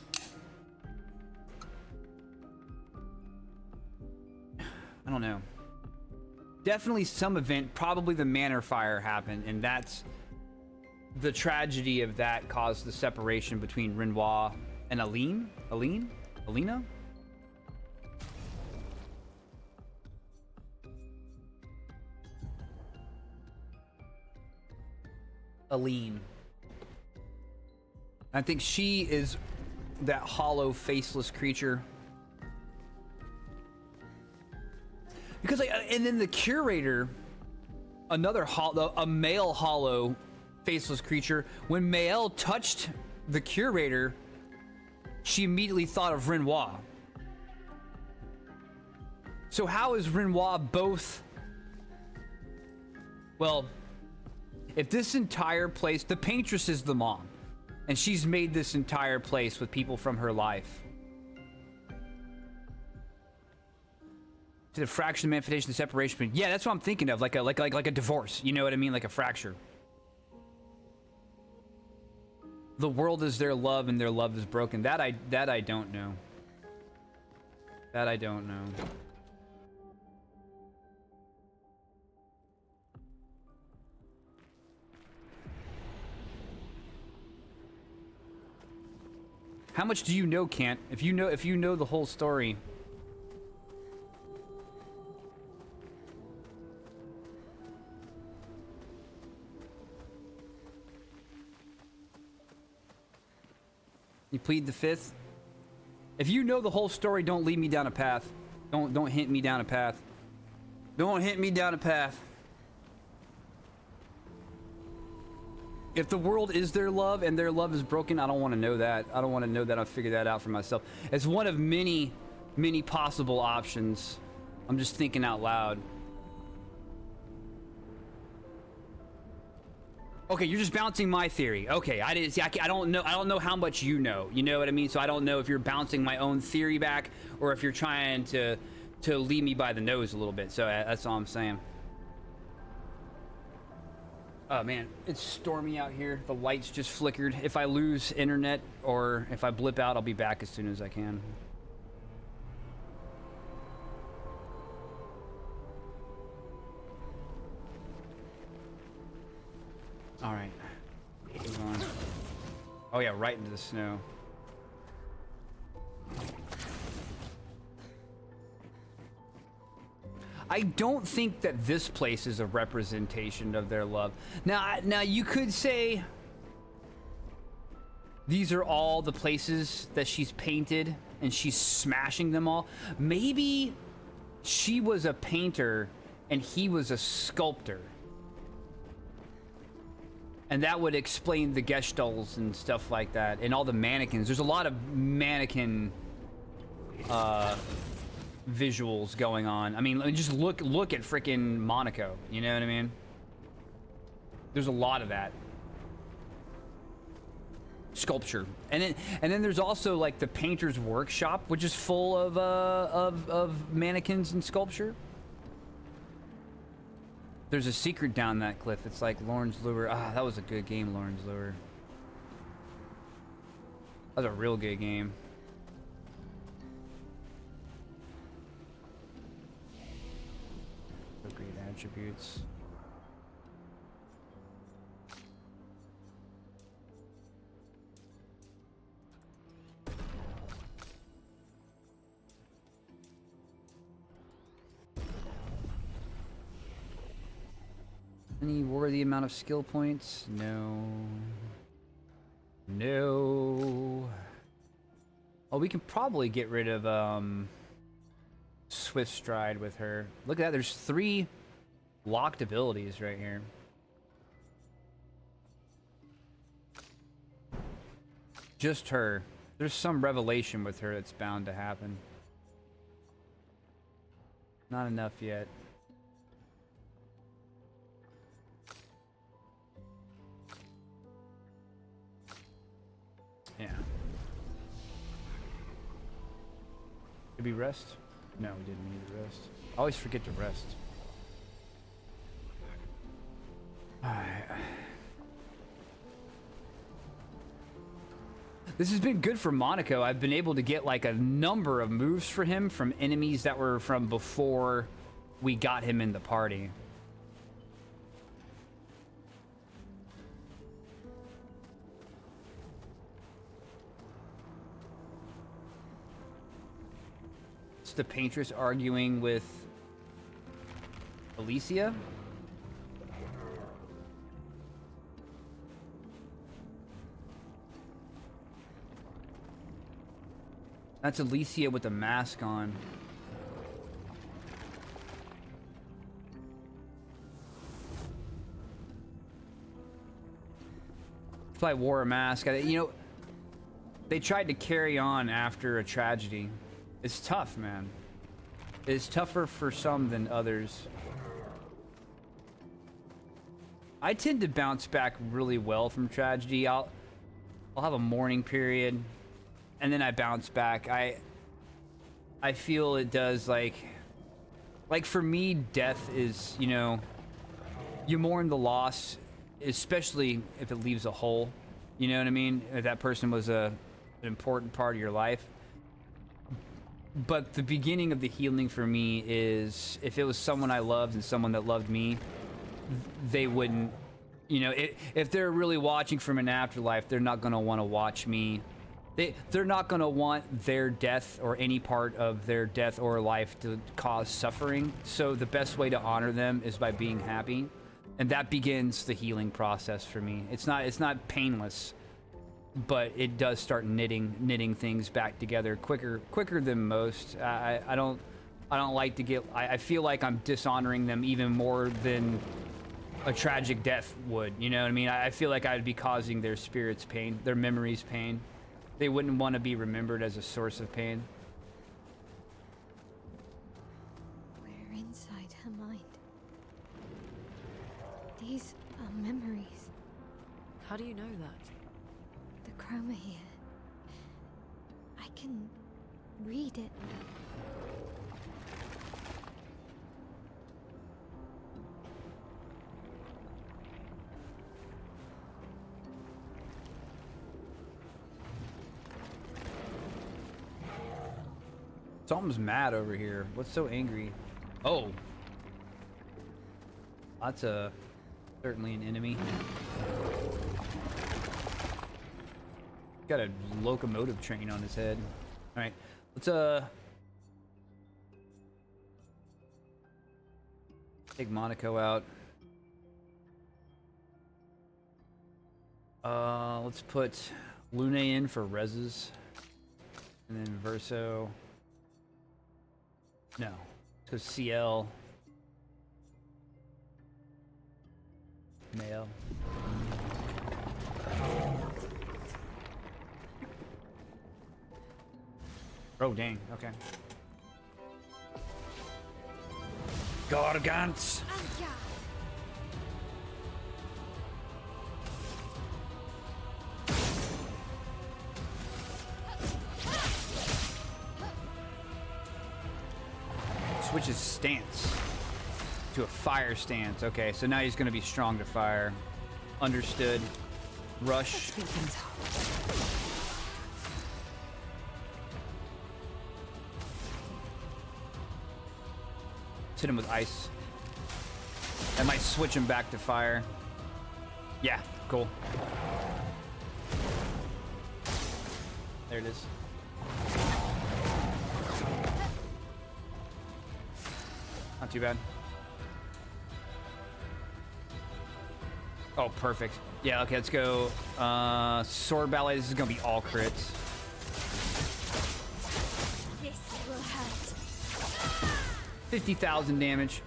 I don't know. Definitely some event, probably the manor fire happened, and that's the tragedy of that caused the separation between Renoir and Alina? Aline. I think she is that hollow, faceless creature. Because, like, and then the curator, another a male hollow, faceless creature. When Mael touched the curator, she immediately thought of Renoir. So how is Renoir both? Well, if this entire place, the Paintress is the mom. And she's made this entire place with people from her life. To the fracture, the manifestation, the separation. Yeah, that's what I'm thinking of, like a divorce. You know what I mean, like a fracture. The world is their love, and their love is broken. That I don't know. That I don't know. How much do you know, Kant? If you know the whole story. You plead the fifth? If you know the whole story, don't lead me down a path. Don't hint me down a path. Don't hint me down a path. If the world is their love and their love is broken, I don't want to know that. I don't want to know that. I'll figure that out for myself. It's one of many, many possible options. I'm just thinking out loud. Okay, you're just bouncing my theory. Okay, I didn't see. I don't know. I don't know how much you know. You know what I mean? So I don't know if you're bouncing my own theory back or if you're trying to lead me by the nose a little bit. So that's all I'm saying. Oh man, it's stormy out here. The lights just flickered. If I lose internet or if I blip out, I'll be back as soon as I can. All right. Move on. Oh yeah, right into the snow. I don't think that this place is a representation of their love. Now you could say these are all the places that she's painted and she's smashing them all. Maybe she was a painter and he was a sculptor. And that would explain the gestalts and stuff like that, and all the mannequins. There's a lot of mannequin visuals going on. I mean, just look at freaking Monaco. You know what I mean? There's a lot of that sculpture, and then there's also like the painter's workshop, which is full of mannequins and sculpture. There's a secret down that cliff. It's like Lauren's Lure. Ah, that was a good game, Lauren's Lure. That was a real good game. So great attributes. Any worthy amount of skill points? No. No. Oh, we can probably get rid of Swift Stride with her. Look at that, there's 3 locked abilities right here. Just her. There's some revelation with her that's bound to happen. Not enough yet. Yeah. Did we rest? No, we didn't need to rest. I always forget to rest. Alright. This has been good for Monaco. I've been able to get like a number of moves for him from enemies that were from before we got him in the party. The Paintress arguing with Alicia. That's Alicia with the mask on. If I wore a mask, you know, they tried to carry on after a tragedy. It's tough, man. It's tougher for some than others. I tend to bounce back really well from tragedy. I'll have a mourning period, and then I bounce back. I feel it does like for me, death is, you know, you mourn the loss, especially if it leaves a hole. You know what I mean? If that person was an important part of your life. But the beginning of the healing for me is if it was someone I loved and someone that loved me, they wouldn't, you know, if they're really watching from an afterlife, they're not going to want to watch me. They're not going to want their death or any part of their death or life to cause suffering. So the best way to honor them is by being happy. And that begins the healing process for me. It's not painless. But it does start knitting things back together quicker than most. I don't like to get. I feel like I'm dishonoring them even more than a tragic death would. You know what I mean? I feel like I'd be causing their spirits pain, their memories pain. They wouldn't want to be remembered as a source of pain. We're inside her mind. These are memories. How do you know that? The chroma here. I can read it. Something's mad over here. What's so angry? Oh. That's certainly an enemy. Got a locomotive train on his head. Alright, let's Take Monaco out. Let's put Lune in for reses. And then Verso. No. So CL. Mayo. Oh, dang. Okay. Gargants. Switches stance to a fire stance. Okay, so now he's going to be strong to fire. Understood. Rush. Hit him with ice. That might switch him back to fire. Yeah, cool. There it is. Not too bad. Oh, perfect. Yeah, okay, let's go. Sword Ballet, this is gonna be all crits. This will hurt. 50,000 damage.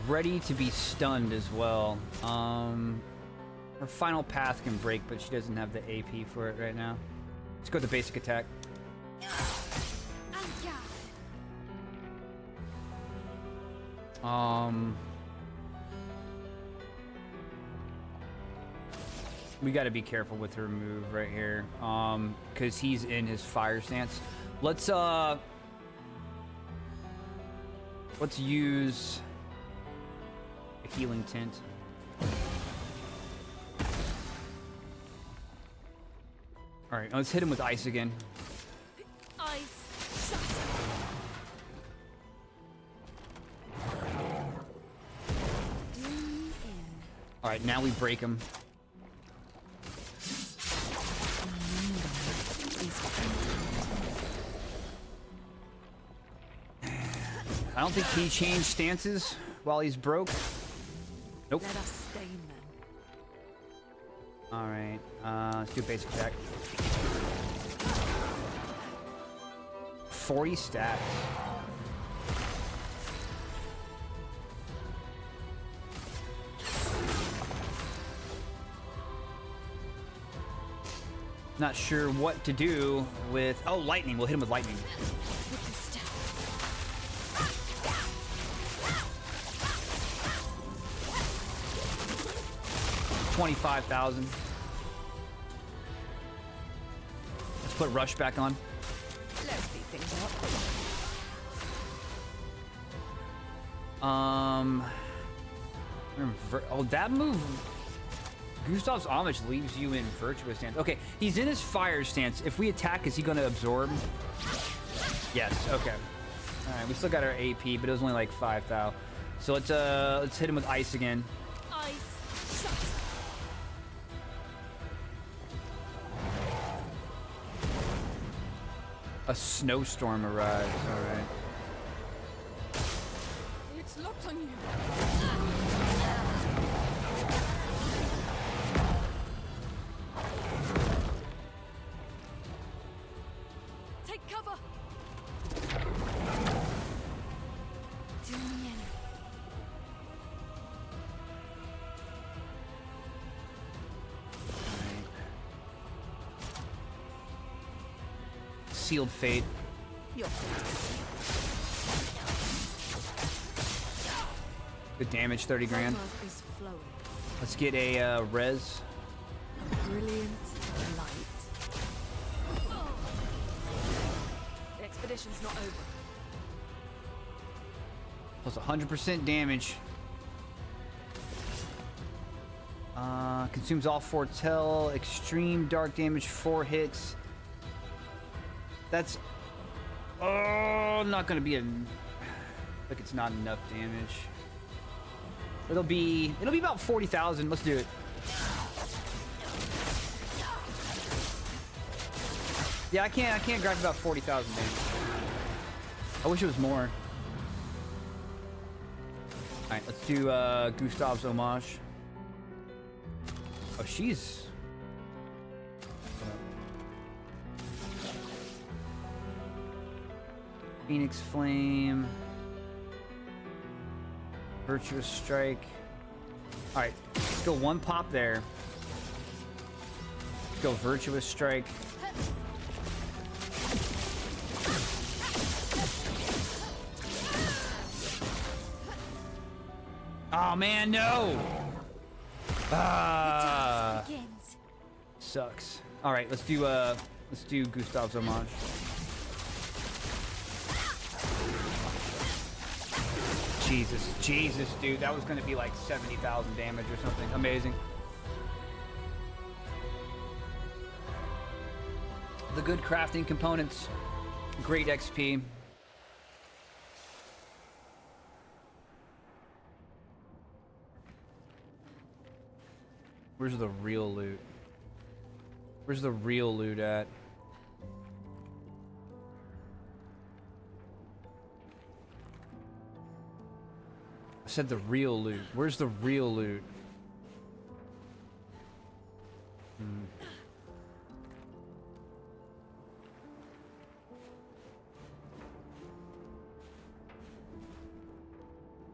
Ready to be stunned as well. Her final path can break, but she doesn't have the AP for it right now. Let's go with the basic attack. We got to be careful with her move right here, because he's in his fire stance. Let's use a healing tint. All right, let's hit him with ice again. Ice. All right, now we break him. I don't think he changed stances while he's broke. Nope. Let us stain them. All right, let's do basic attack. 40 stats. Not sure what to do with... Oh, lightning. We'll hit him with lightning. 25,000. Let's put Rush back on. Let's speed things up. Oh, that move... Gustav's Homage leaves you in Virtuous stance. Okay, he's in his fire stance. If we attack, is he going to absorb? Yes, okay. All right, we still got our AP, but it was only like 5,000. So let's hit him with ice again. Ice. A snowstorm arrives. All right. It's locked on you. Take cover. Sealed Fate. Your Good damage, 30 grand. is flowing. Let's get a res. A brilliant light. The expedition's not over. Plus 100% damage. Consumes all foretell. Extreme dark damage, 4 hits. That's not gonna be like it's not enough damage. It'll be about 40,000. Let's do it. Yeah, I can't grab about 40,000 damage. I wish it was more. Alright, let's do Gustav's homage. Oh, she's... Phoenix Flame. Virtuous Strike. Alright, let's go one pop there. Let's go Virtuous Strike. Oh man, no! Ah, sucks. All right, let's do Gustav's homage. Jesus, dude, that was gonna be like 70,000 damage or something. Amazing. The good crafting components, great XP. Where's the real loot? Where's the real loot at? I said the real loot. Where's the real loot?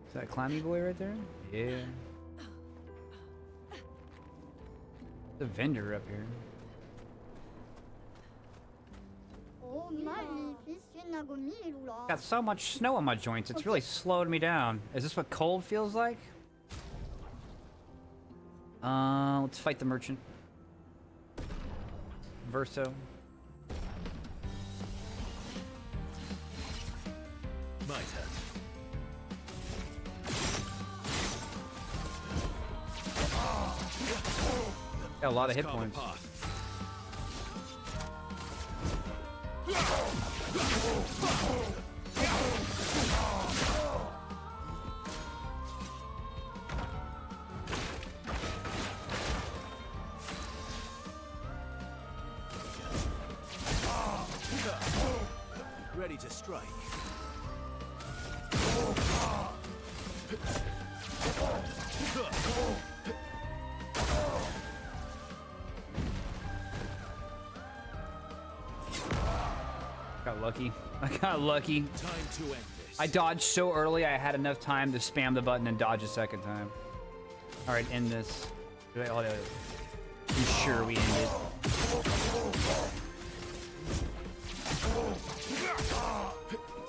Is that Clammy Boy right there? Yeah. The vendor up here. Got so much snow on my joints, it's really slowed me down. Is this what cold feels like? Let's fight the merchant. Verso. My turn. Got a lot of hit points. Ready to strike. Got lucky. I got lucky. Time to end this. I dodged so early I had enough time to spam the button and dodge a second time. Alright, end this. I'm sure we end it.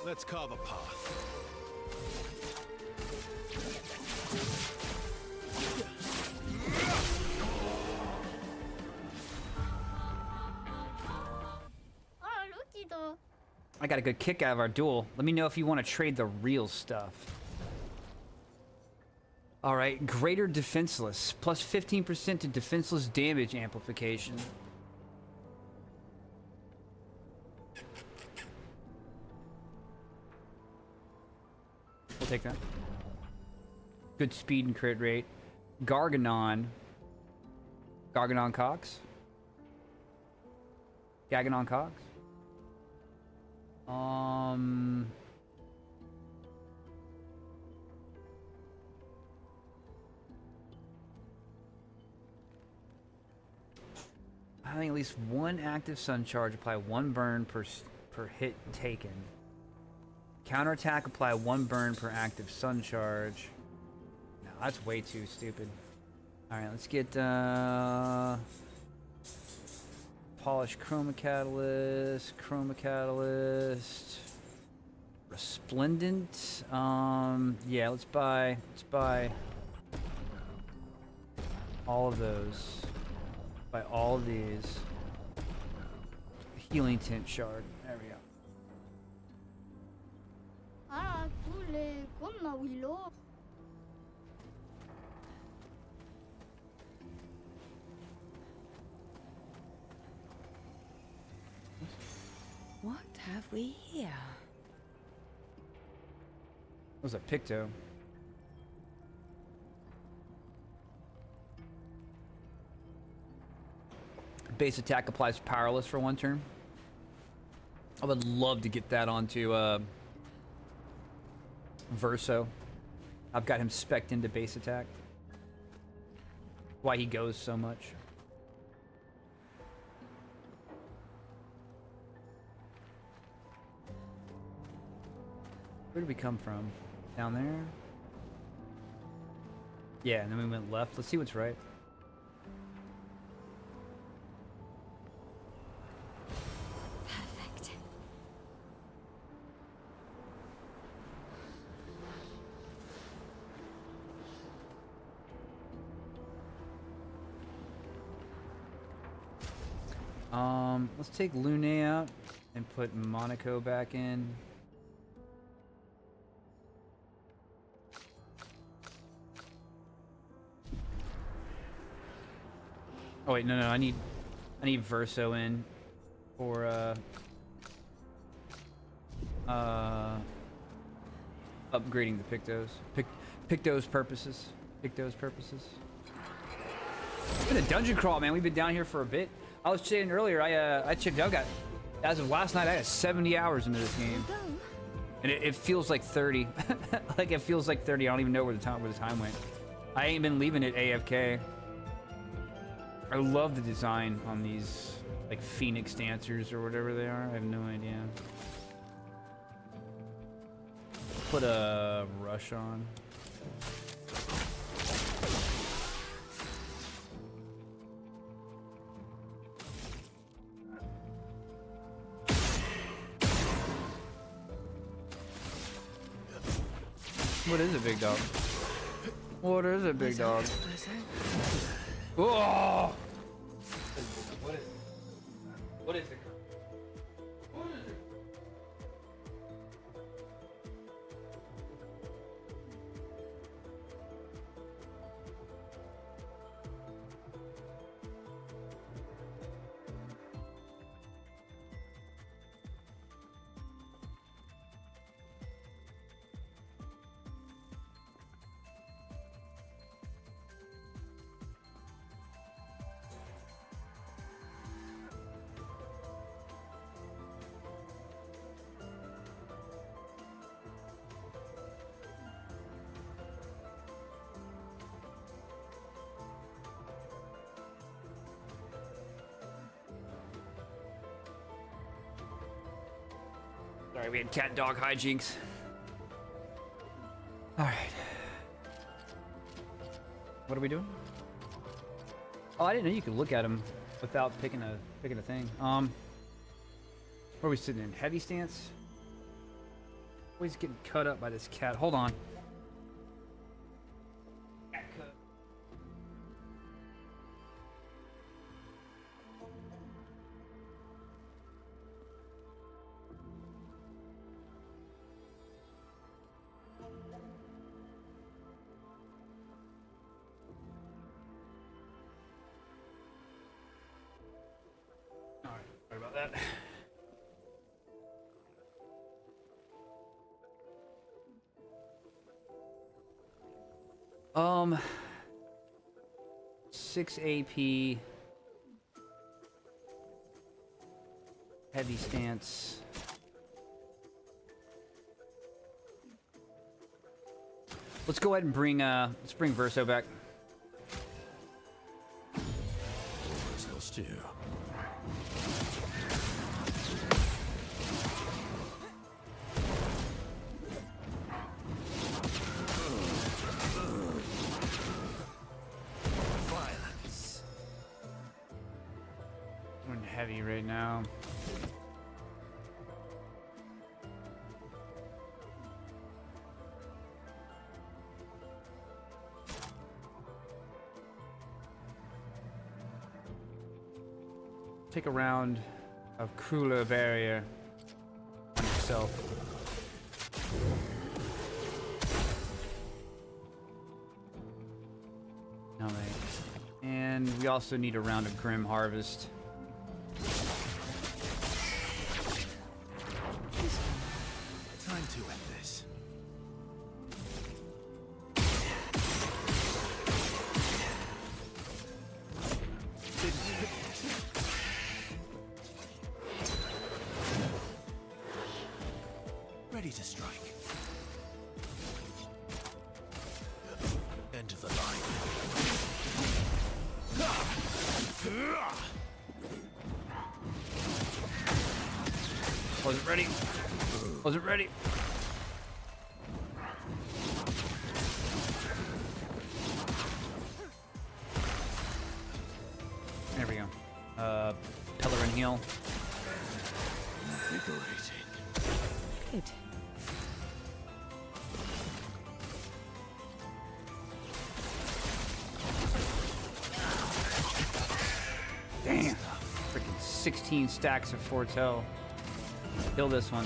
Let's carve a path. I got a good kick out of our duel. Let me know if you want to trade the real stuff. Alright, greater defenseless. Plus 15% to defenseless damage amplification. We'll take that. Good speed and crit rate. Garganon. Garganon Cox? Gaganon Cox? Having at least one active sun charge, apply 1 burn per hit taken. Counterattack, apply 1 burn per active sun charge. No, that's way too stupid. Alright, let's get Polished Chroma Catalyst, Resplendent. Yeah, let's buy all of those. Buy all of these. Healing Tint Shard. There we go. What have we here? What was a Picto? Base attack applies powerless for 1 turn. I would love to get that onto Verso. I've got him spec'd into base attack. Why he goes so much. Where did we come from? Down there? Yeah, and then we went left. Let's see what's right. Perfect. Let's take Lune out and put Monaco back in. Oh wait, no, I need Verso in for upgrading the Pictos. Pictos purposes. Pictos purposes. It's been a dungeon crawl, man. We've been down here for a bit. I was saying earlier, I checked out. As of last night, I had 70 hours into this game, and it feels like 30. Like it feels like 30. I don't even know where the time went. I ain't been leaving it AFK. I love the design on these, like, Phoenix Dancers or whatever they are. I have no idea. Put a rush on. What is it, big dog? What is it, big dog? Oh! What is it? What is it? What is it? Sorry, we had cat dog hijinks. Alright. What are we doing? Oh, I didn't know you could look at him without picking a thing. Where are we sitting in? Heavy stance? Always getting cut up by this cat. Hold on. Cat cut. Alright, sorry about that. Um, 6 AP, heavy stance. Let's go ahead and bring Verso back. Still stew. Violence. Doing heavy right now. Take a round of cooler barrier on yourself. No, mate. And we also need a round of Grim Harvest. Time to end this. Ready to strike. End of the line. Wasn't ready. Wasn't ready. There we go. Pillar and heal. Liberating. Good. Damn. Freaking 16 stacks of foretell. Kill this one.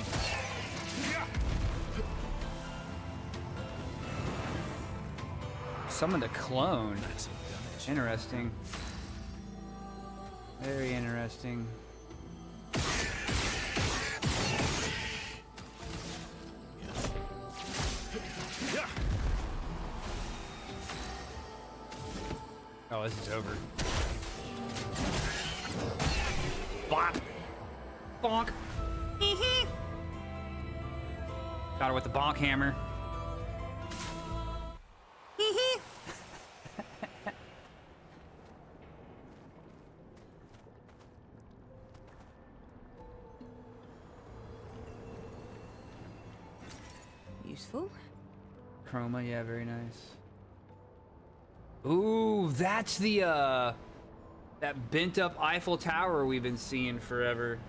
Summoned a clone. Interesting. Very interesting. Oh, this is over. Bop! Bonk! Got her with the bonk hammer. Useful. Chroma, yeah, very nice. Ooh, that's the that bent up Eiffel Tower we've been seeing forever.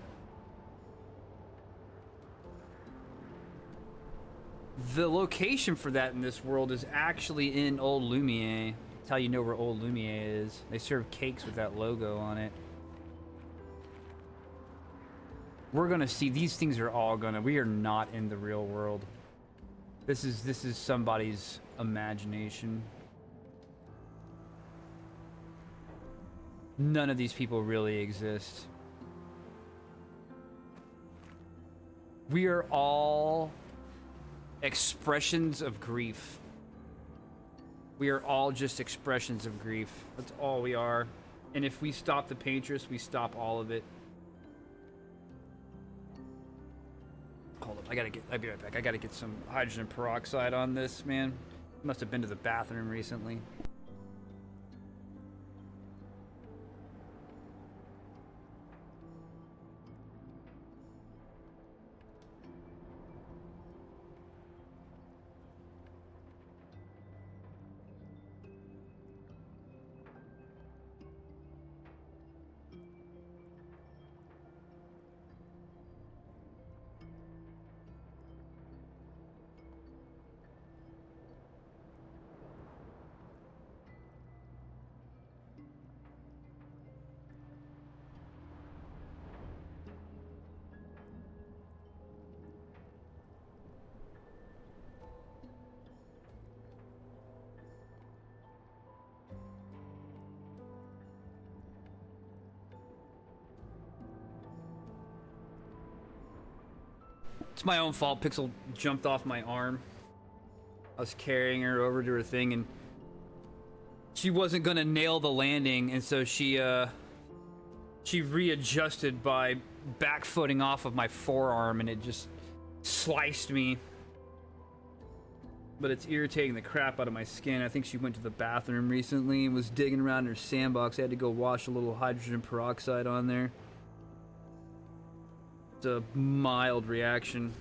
The location for that in this world is actually in Old Lumiere. That's how you know where Old Lumiere is. They serve cakes with that logo on it. We're gonna see, these things are all gonna, we are not in the real world. This is somebody's imagination. None of these people really exist. We are all expressions of grief. We are all just expressions of grief. That's all we are. And if we stop the Paintress, we stop all of it. Hold up, I'll be right back. I gotta get some hydrogen peroxide on this, man. Must have been to the bathroom recently. It's my own fault. Pixel jumped off my arm. I was carrying her over to her thing, and she wasn't gonna nail the landing, and so she readjusted by backfooting off of my forearm, and it just sliced me. But it's irritating the crap out of my skin. I think she went to the bathroom recently and was digging around in her sandbox. I had to go wash a little hydrogen peroxide on there. It's a mild reaction.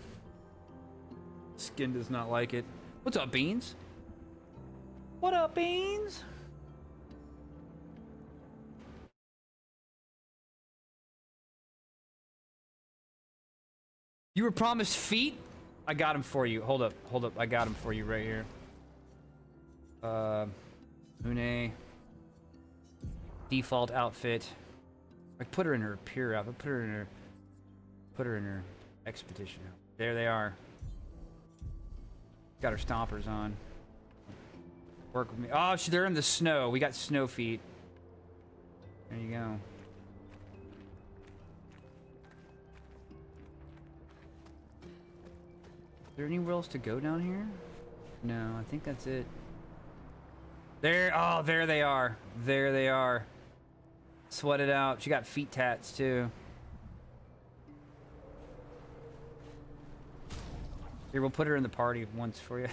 Skin does not like it. What's up, Beans? What up, Beans? You were promised feet? I got him for you. Hold up. I got him for you right here. Une. Default outfit. I put her in her pure outfit. Put her in her expedition. There they are. Got her stompers on. Work with me. Oh, they're in the snow. We got snow feet. There you go. Is there anywhere else to go down here? No, I think that's it. There, oh, there they are. There they are. Sweat it out. She got feet tats too. Here, we'll put her in the party once for you.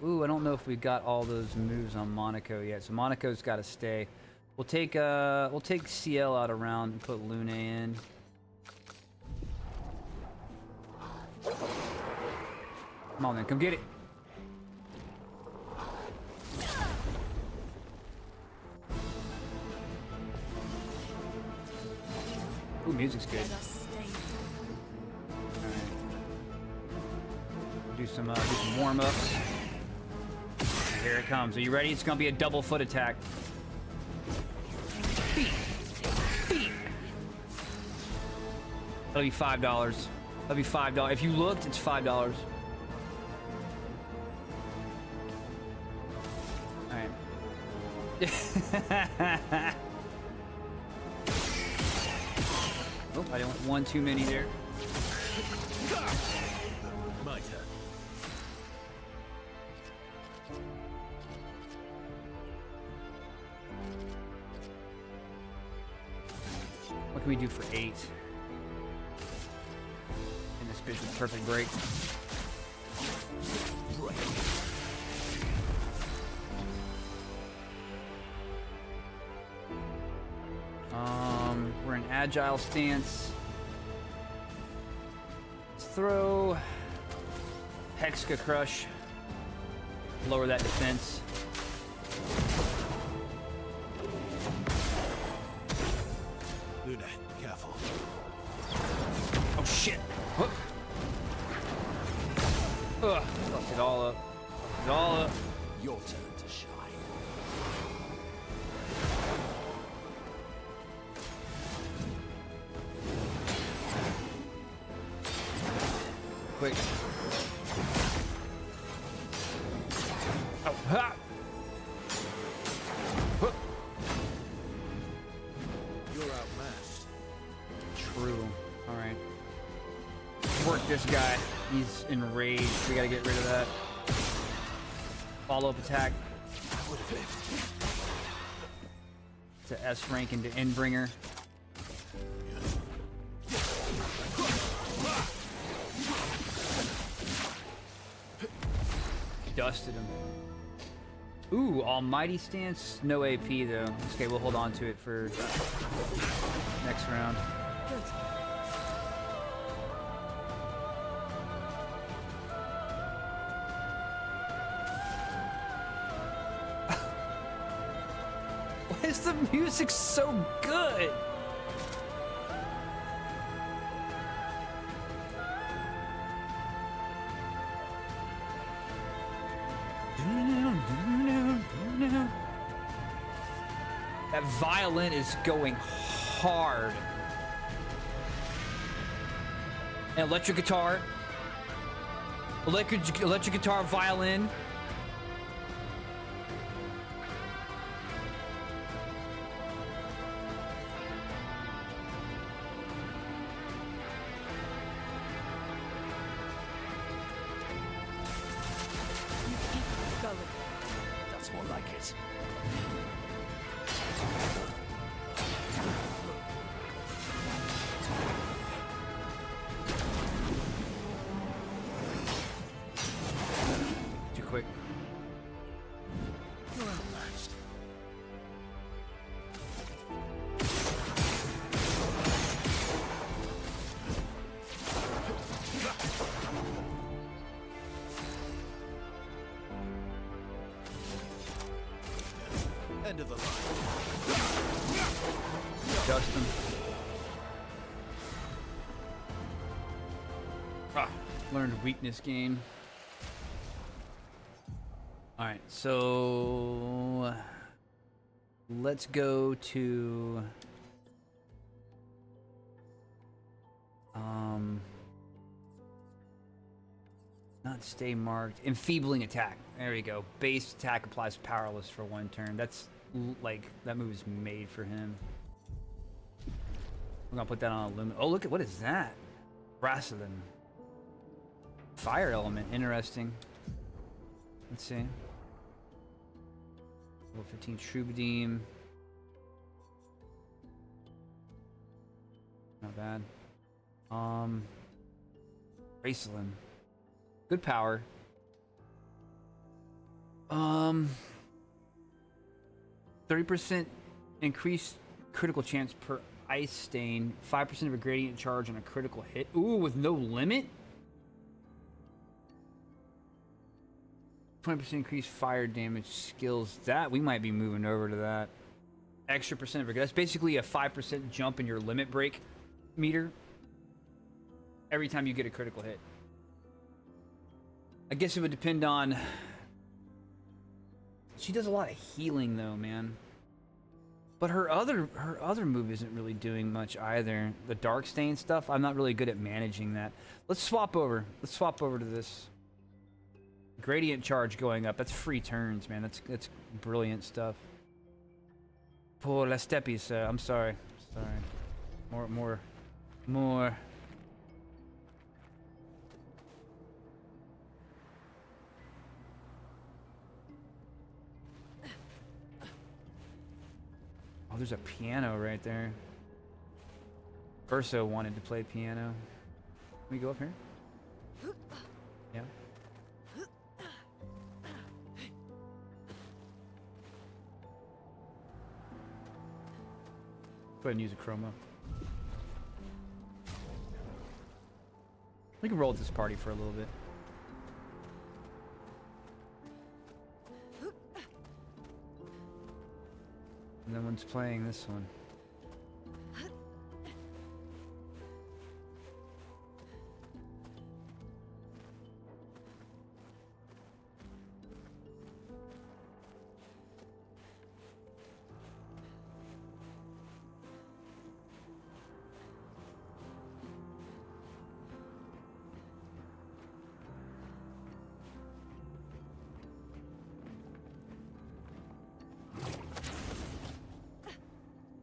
Ooh, I don't know if we got all those moves on Monaco yet. So Monaco's got to stay. We'll take CL out around and put Luna in. Come on, then, come get it. Ooh, music's good. Do some warm-ups. Here it comes. Are you ready? It's gonna be a double foot attack. Feet. Feet. That'll be $5. That'll be $5. If you looked, it's $5. All right. Oh, I didn't want one too many there. My turn. What can we do for 8? And this bitch with perfect break. We're in agile stance. Let's throw Hexka Crush. Lower that defense. Luna, careful. Oh shit! Ugh. Fucked it all up. Fucked it all up. Your turn to shine. Quick. Oh, ha! Huh. You're outmatched. True. Alright. Work this guy. He's enraged. We gotta get rid of that. Follow-up attack. I would have lived. To S rank into Endbringer. Dusted him. Ooh, Almighty Stance. No AP though. Okay, we'll hold on to it for next round. Why is the music so good? That violin is going hard. And electric guitar. Electric guitar, violin. That's more like it. Too quick. You're outmatched. End of the line. Justin. Learned weakness gain. Alright, so let's go to not stay marked. Enfeebling attack. There we go. Base attack applies powerless for 1 turn. That's like that move is made for him. We're gonna put that on a lumen. Oh, look at what is that? Rassilin. Fire element. Interesting. Let's see. Level 15 Troubadour. Not bad. Graceland. Good power. 30% increased critical chance per ice stain. 5% of a gradient charge on a critical hit. Ooh, with no limit? 20% increased fire damage skills. That, we might be moving over to that. Extra percent of a... That's basically a 5% jump in your limit break meter. Every time you get a critical hit. I guess it would depend on... She does a lot of healing though, man. But her other move isn't really doing much either. The dark stain stuff, I'm not really good at managing that. Let's swap over. Let's swap over to this. Gradient charge going up. That's free turns, man. That's brilliant stuff. Pour la steppies, I'm sorry. Sorry. More. Oh, there's a piano right there. Urso wanted to play piano. Can we go up here? Yeah. Go ahead and use a chroma. We can roll with this party for a little bit. And then one's playing this one.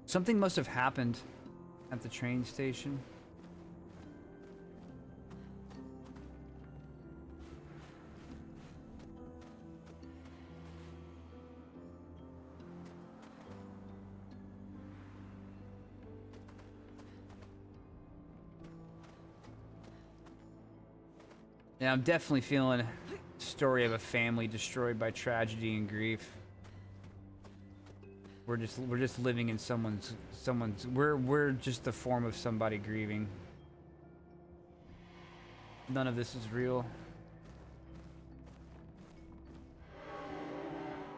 Something must have happened at the train station. Yeah, I'm definitely feeling a story of a family destroyed by tragedy and grief. We're just living in someone's we're just the form of somebody grieving. None of this is real.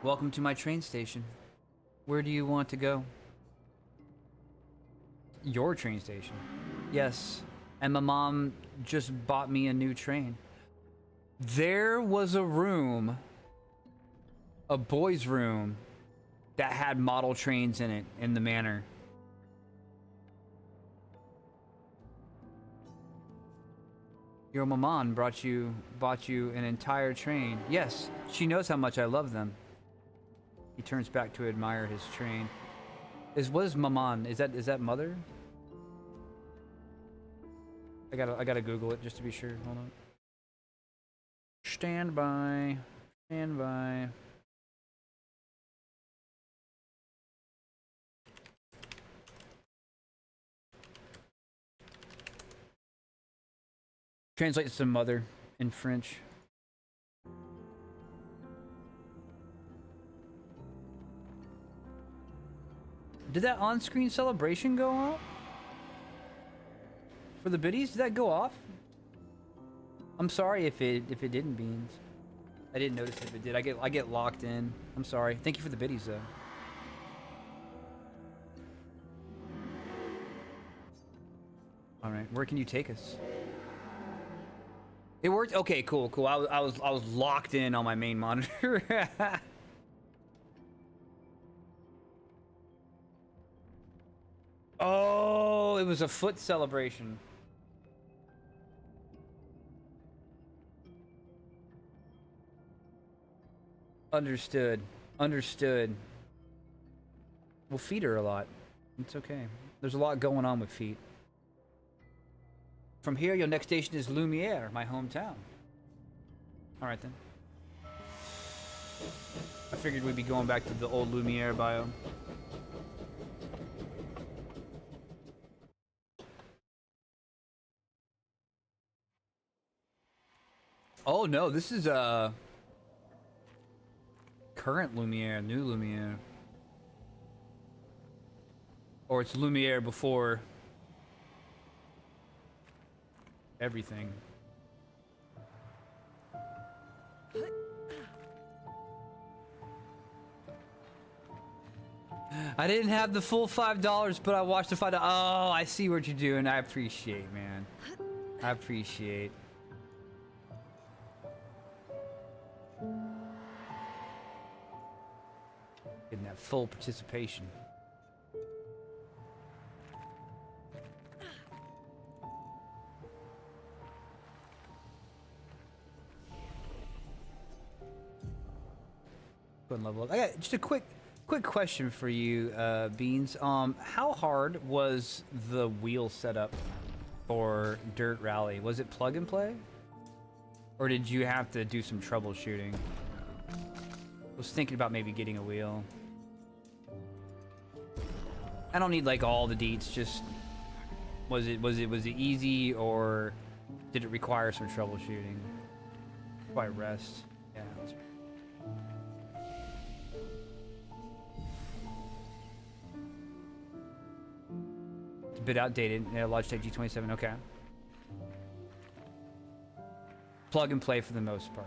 Welcome to my train station. Where do you want to go? Your train station. Yes. And my mom just bought me a new train. There was a room, a boys' room, that had model trains in it in the manor. Your maman bought you an entire train. Yes, she knows how much I love them. He turns back to admire his train. What is maman? Is that mother? I gotta Google it just to be sure. Hold on. Stand by. Stand by. Translates to mother in French. Did that on-screen celebration go off? For the biddies? Did that go off? I'm sorry if it didn't, Beans. I didn't notice if it did. I get locked in. I'm sorry. Thank you for the biddies though. All right, where can you take us? It worked? Okay, cool. I was locked in on my main monitor. Oh, it was a foot celebration. Understood. We'll feed her a lot. It's okay. There's a lot going on with feet. From here, your next station is Lumiere, my hometown. Alright then. I figured we'd be going back to the old Lumiere biome. Oh no, this is current Lumiere, new Lumiere. Or it's Lumiere before everything. I didn't have the full $5, but I watched the $5. Oh, I see what you're doing. I appreciate, man. I appreciate. Getting that full participation. Level up. I got just a quick question for you, Beans. How hard was the wheel setup for Dirt Rally? Was it plug and play, or did you have to do some troubleshooting? I was thinking about maybe getting a wheel. I don't need like all the deets. Just was it easy, or did it require some troubleshooting? Why rest? Yeah. That's a bit outdated. Yeah, Logitech G27. Okay. Plug and play for the most part.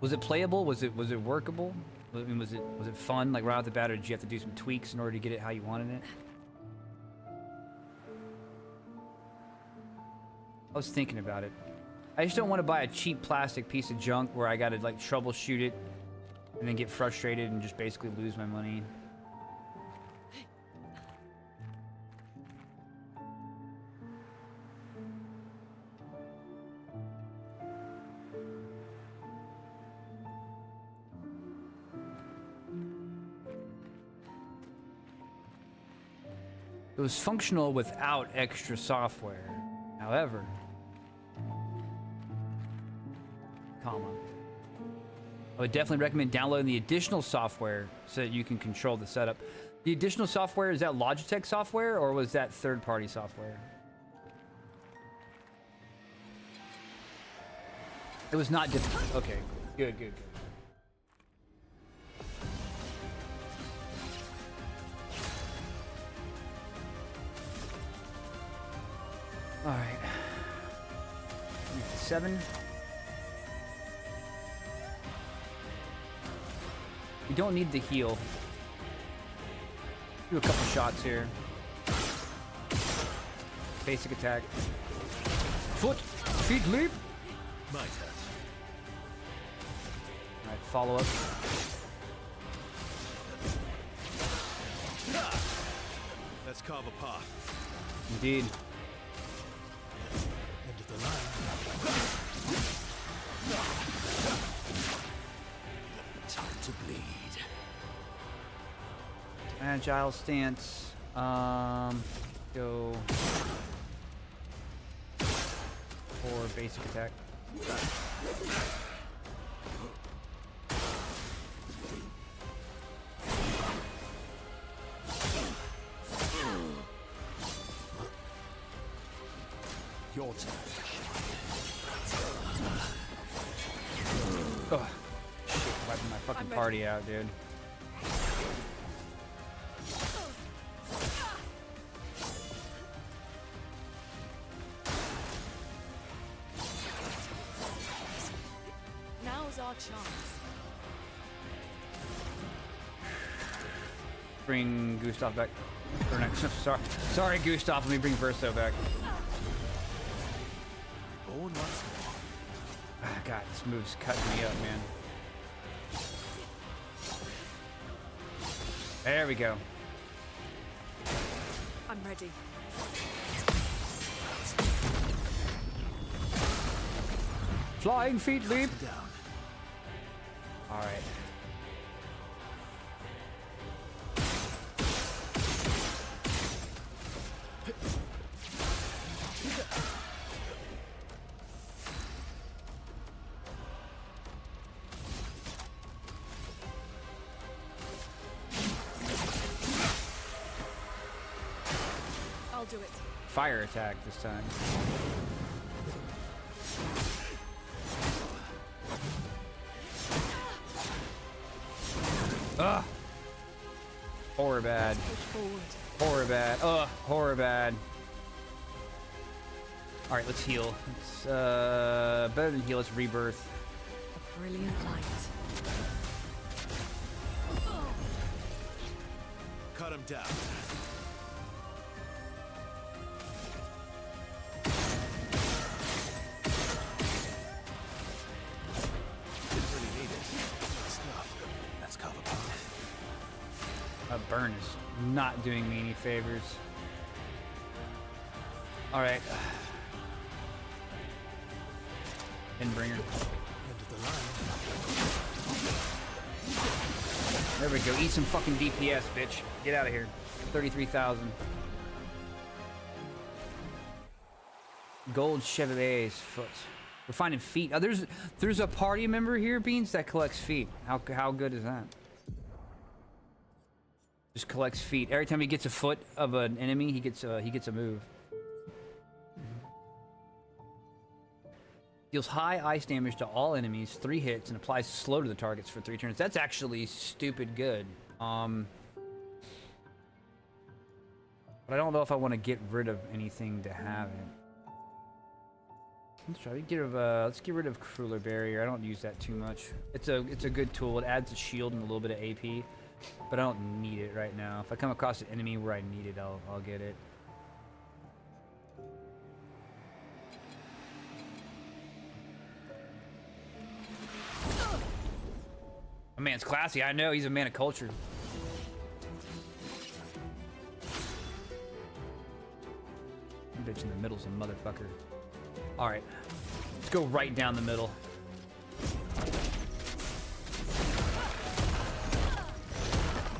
Was it playable? Was it workable? I mean, was it fun? Like right off the bat, or did you have to do some tweaks in order to get it how you wanted it? I was thinking about it. I just don't want to buy a cheap plastic piece of junk where I gotta like troubleshoot it and then get frustrated and just basically lose my money. It was functional without extra software. However, comma, I would definitely recommend downloading the additional software so that you can control the setup. The additional software, is that Logitech software or was that third-party software? It was not difficult. Okay, good. All right. 7. We don't need the heal. Do a couple shots here. Basic attack. Foot, feet leap. My turn. All right, follow up. Let's carve a path. Indeed. End of the line. Time to bleed. Agile stance. Go for basic attack. Your turn. Oh, shit, wiping my fucking party out, dude. Now's our chance. Bring Gustav back. Or no, sorry, Gustav. Let me bring Verso back. Born once more. Ah, God, this move's cutting me up, man. There we go. I'm ready. Flying feet leap. Down. All right. I'll do it. Fire attack this time. forward. Horror bad. Ugh, horror bad. Alright, let's heal. It's better than heal, let's rebirth. A brilliant light. Cut him down. Didn't really need it. Stuff. That's cover path. A burn is not doing me any favors. Alright. Endbringer. End of the line. There we go. Eat some fucking DPS, bitch. Get out of here. 33,000. Gold Chevalier's foot. We're finding feet. Oh, there's a party member here, Beans, that collects feet. How good is that? Just collects feet. Every time he gets a foot of an enemy, he gets a move. Deals high ice damage to all enemies, 3 hits, and applies slow to the targets for 3 turns. That's actually stupid good. But I don't know if I want to get rid of anything to have it. Let's try to get rid of let's get rid of Crueler Barrier. I don't use that too much. It's a good tool. It adds a shield and a little bit of AP, but I don't need it right now. If I come across an enemy where I need it, I'll get it. My man's classy. I know he's a man of culture. Bitch in the middle's a motherfucker. All right, let's go right down the middle.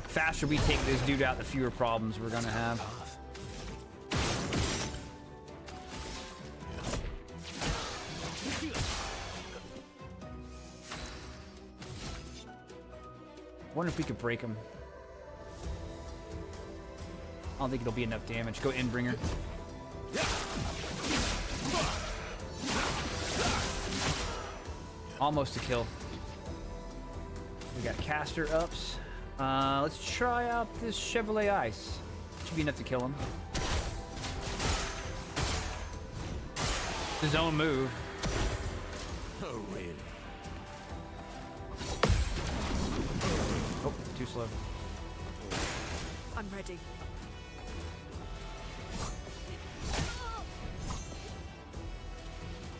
Faster we take this dude out, the fewer problems we're gonna have. Wonder if we could break him. I don't think it'll be enough damage. Go Endbringer. Almost a kill. We got caster ups. Let's try out this Chevalier Ice. Should be enough to kill him. His own move. Oh, really? Oh, too slow. I'm ready.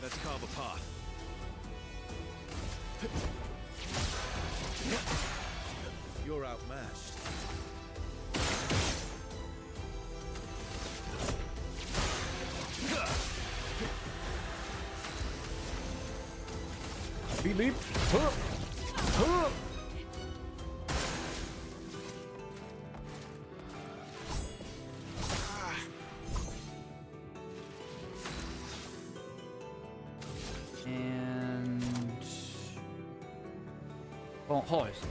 Let's carve a path. You're outmatched. Beep beep. Huh. Huh. And well, hold on a second.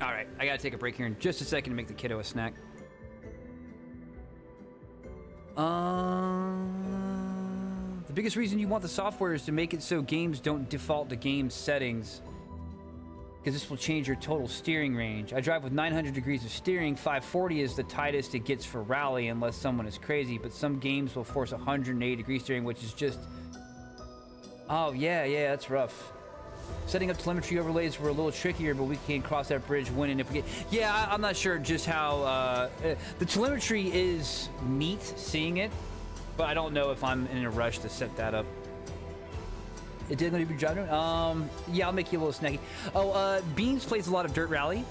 All right, I gotta take a break here in just a second to make the kiddo a snack. The biggest reason you want the software is to make it so games don't default to game settings, because this will change your total steering range. I drive with 900 degrees of steering. 540 is the tightest it gets for rally unless someone is crazy, but some games will force 180 degree steering, which is just... Oh, yeah, that's rough. Setting up telemetry overlays were a little trickier, but we can cross that bridge when and if we get... Yeah, I'm not sure just how... the telemetry is neat, seeing it, but I don't know if I'm in a rush to set that up. It did let you be driving? Yeah, I'll make you a little snacky. Oh, Beans plays a lot of Dirt Rally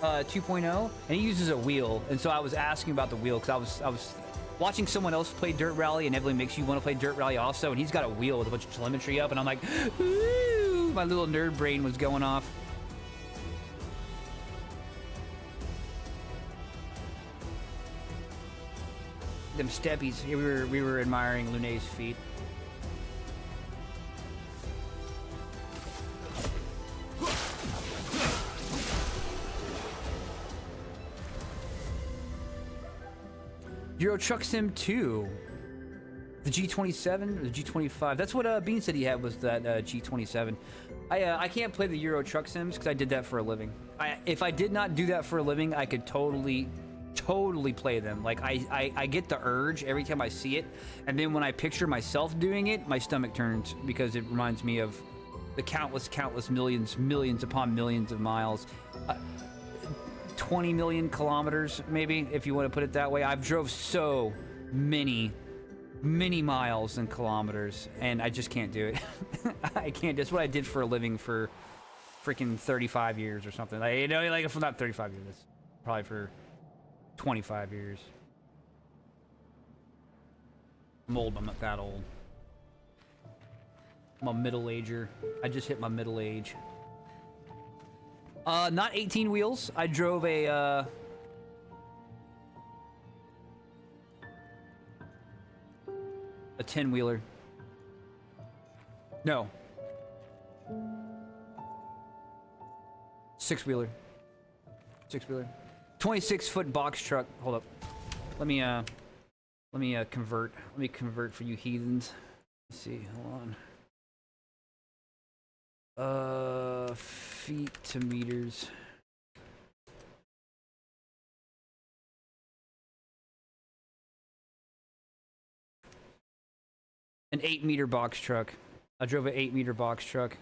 2.0, and he uses a wheel, and so I was asking about the wheel, because I was watching someone else play Dirt Rally, and Evelyn makes you want to play Dirt Rally also, and he's got a wheel with a bunch of telemetry up, and I'm like, ooh! My little nerd brain was going off. them steppies. We were admiring Lune's feet. Euro Truck Sim 2. The G27 or the G25. That's what Bean said he had, was that G27. I can't play the Euro Truck Sims because I did that for a living. If I did not do that for a living, I could totally play them. Like I get the urge every time I see it, and then when I picture myself doing it, my stomach turns because it reminds me of the countless millions upon millions of miles. 20 million kilometers, maybe, if you want to put it that way. I've drove so many miles and kilometers, and I just can't do it. I can't. That's what I did for a living for freaking 35 years or something. Like, you know, like, if not 35 years, probably for 25 years. I'm old, I'm not that old. I'm a middle-ager. I just hit my middle age. Not 18 wheels. I drove a 10-wheeler. No. 6-wheeler. 26-foot box truck. Hold up. Let me convert. Let me convert for you heathens. Let's see. Hold on. Feet to meters. An 8-meter box truck. I drove an 8-meter box truck.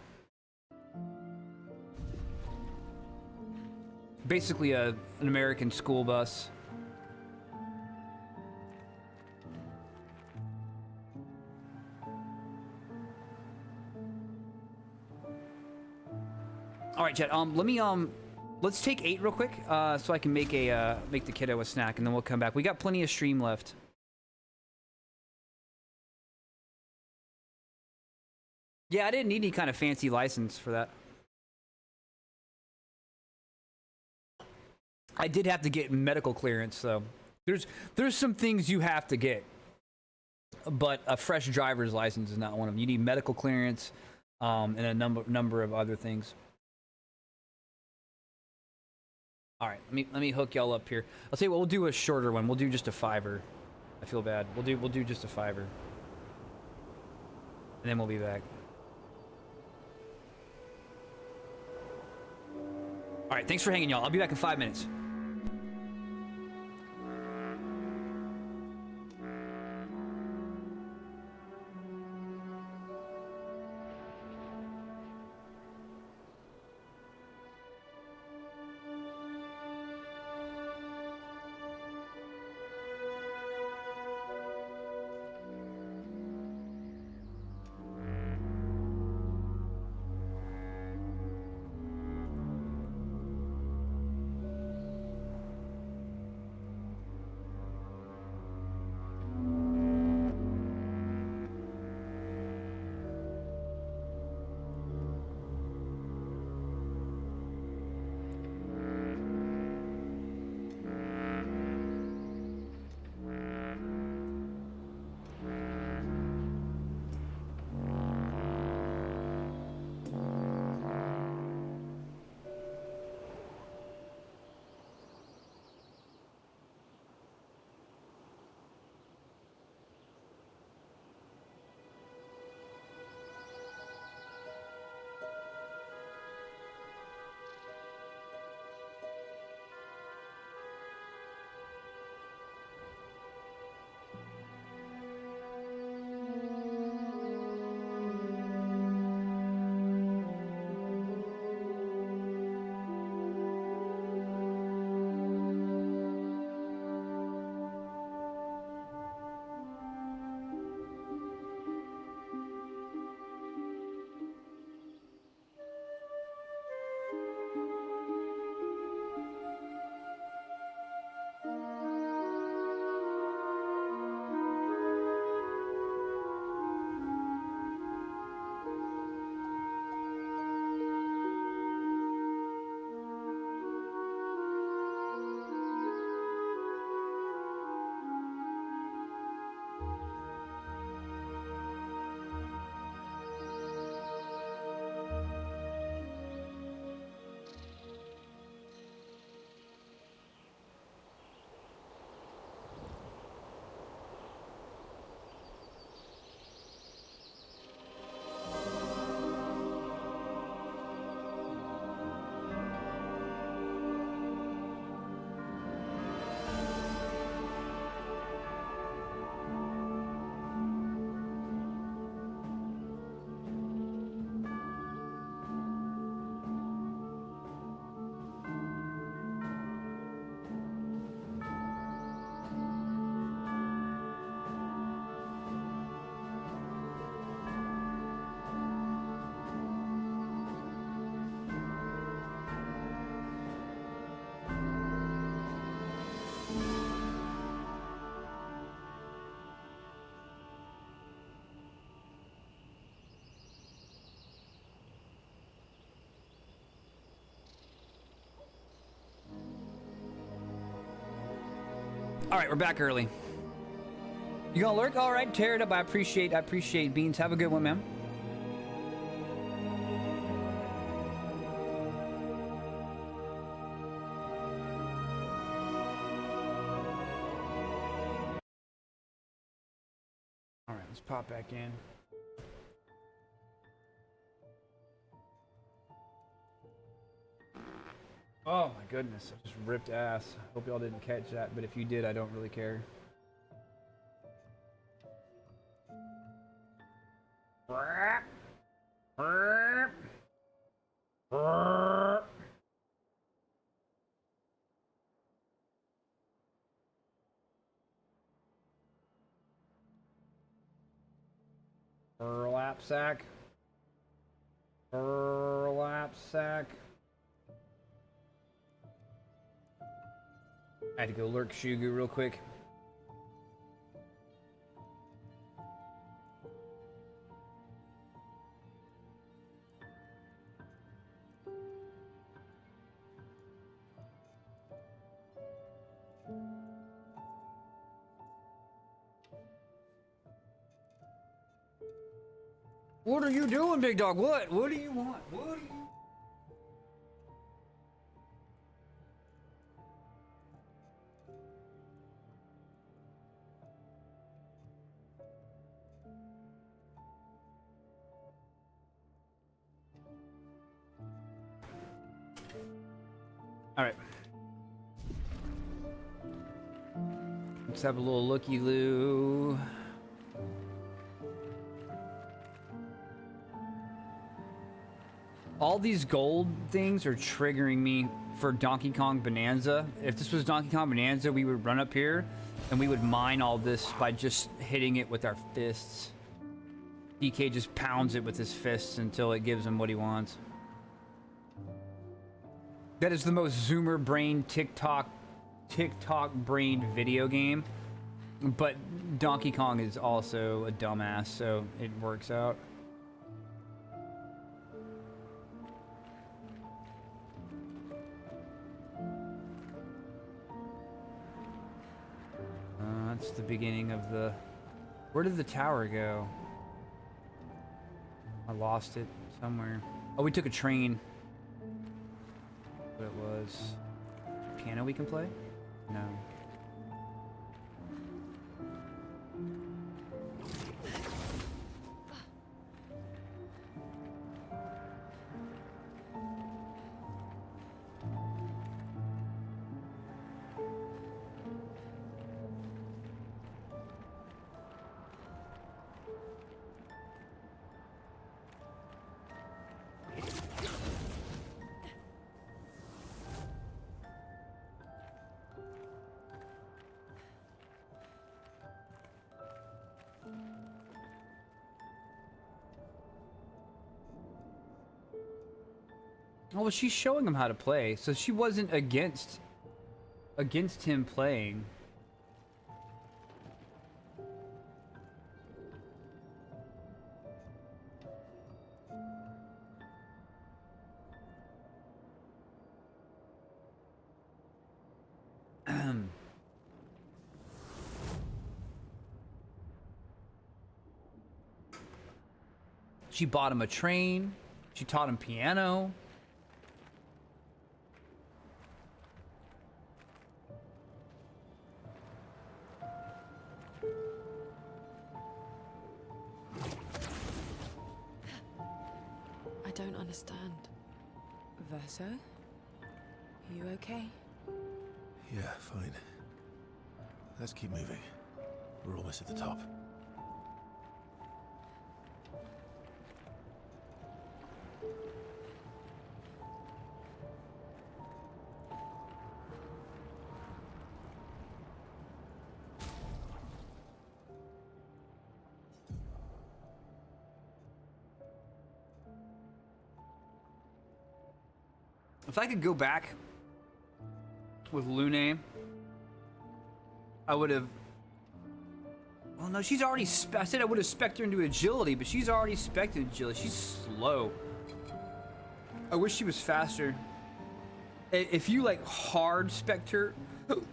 Basically an American school bus. All right, Chet. Let's take 8 real quick, so I can make the kiddo a snack, and then we'll come back. We got plenty of stream left. Yeah, I didn't need any kind of fancy license for that. I did have to get medical clearance, though. There's some things you have to get, but a fresh driver's license is not one of them. You need medical clearance, and a number of other things. All right, let me hook y'all up here. I'll tell you what, we'll do a shorter one. We'll do just a $5. I feel bad. We'll do just a $5, and then we'll be back. All right, thanks for hanging, y'all. I'll be back in 5 minutes. All right, we're back early. You gonna lurk? All right, tear it up. I appreciate Beans. Have a good one, man. All right, let's pop back in. Oh my goodness, I just ripped ass. Hope y'all didn't catch that, but if you did, I don't really care. Burlap sack. Burlap sack. I had to go lurk Shugu real quick. What are you doing, big dog? What? What do you want? What do you... All right. Let's have a little looky-loo. All these gold things are triggering me for Donkey Kong Bonanza. If this was Donkey Kong Bonanza, we would run up here and we would mine all this by just hitting it with our fists. DK just pounds it with his fists until it gives him what he wants. That is the most Zoomer brain TikTok brained video game. But Donkey Kong is also a dumbass, so it works out. That's the beginning of the... Where did the tower go? I lost it somewhere. Oh, we took a train. What it was. Piano we can play? No. Oh, well, she's showing him how to play, so she wasn't against him playing. She bought him a train. She taught him piano. I don't understand. Verso? You okay? Yeah, fine. Let's keep moving. We're almost at the top. If I could go back with Lune, I would have... Well, no, she's already... I said I would have spec'd her into agility, but she's already spec'd into agility. She's slow. I wish she was faster. If you, like, hard spec'd her,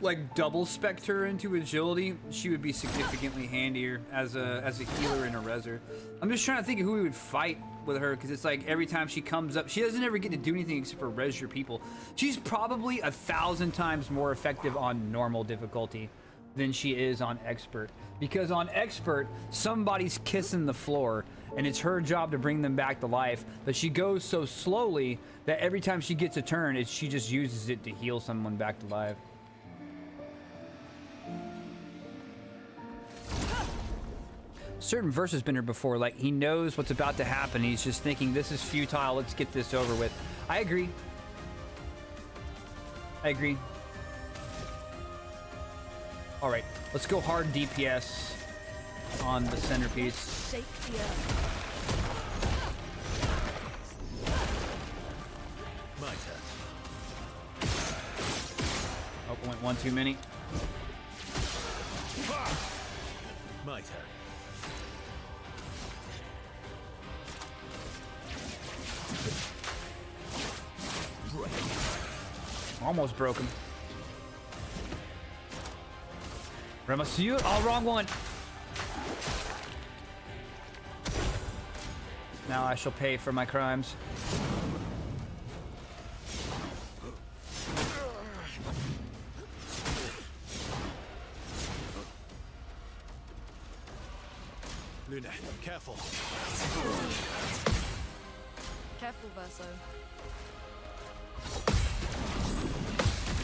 like double spec her into agility, she would be significantly handier as a healer and a reser. I'm just trying to think of who we would fight with her, because it's like every time she comes up, she doesn't ever get to do anything except for res your people. She's probably 1,000 times more effective on normal difficulty than she is on expert, because on expert somebody's kissing the floor and it's her job to bring them back to life, but she goes so slowly that every time she gets a turn, she just uses it to heal someone back to life. Certain verse has been here before, like he knows what's about to happen, he's just thinking this is futile, let's get this over with. I agree. All right, let's go hard DPS on the centerpiece. Shake the earth. My turn. Oh, went one too many. My turn. Almost broke him. Ramasio? Oh, wrong one. Now I shall pay for my crimes. Luna, careful. Careful, Verso.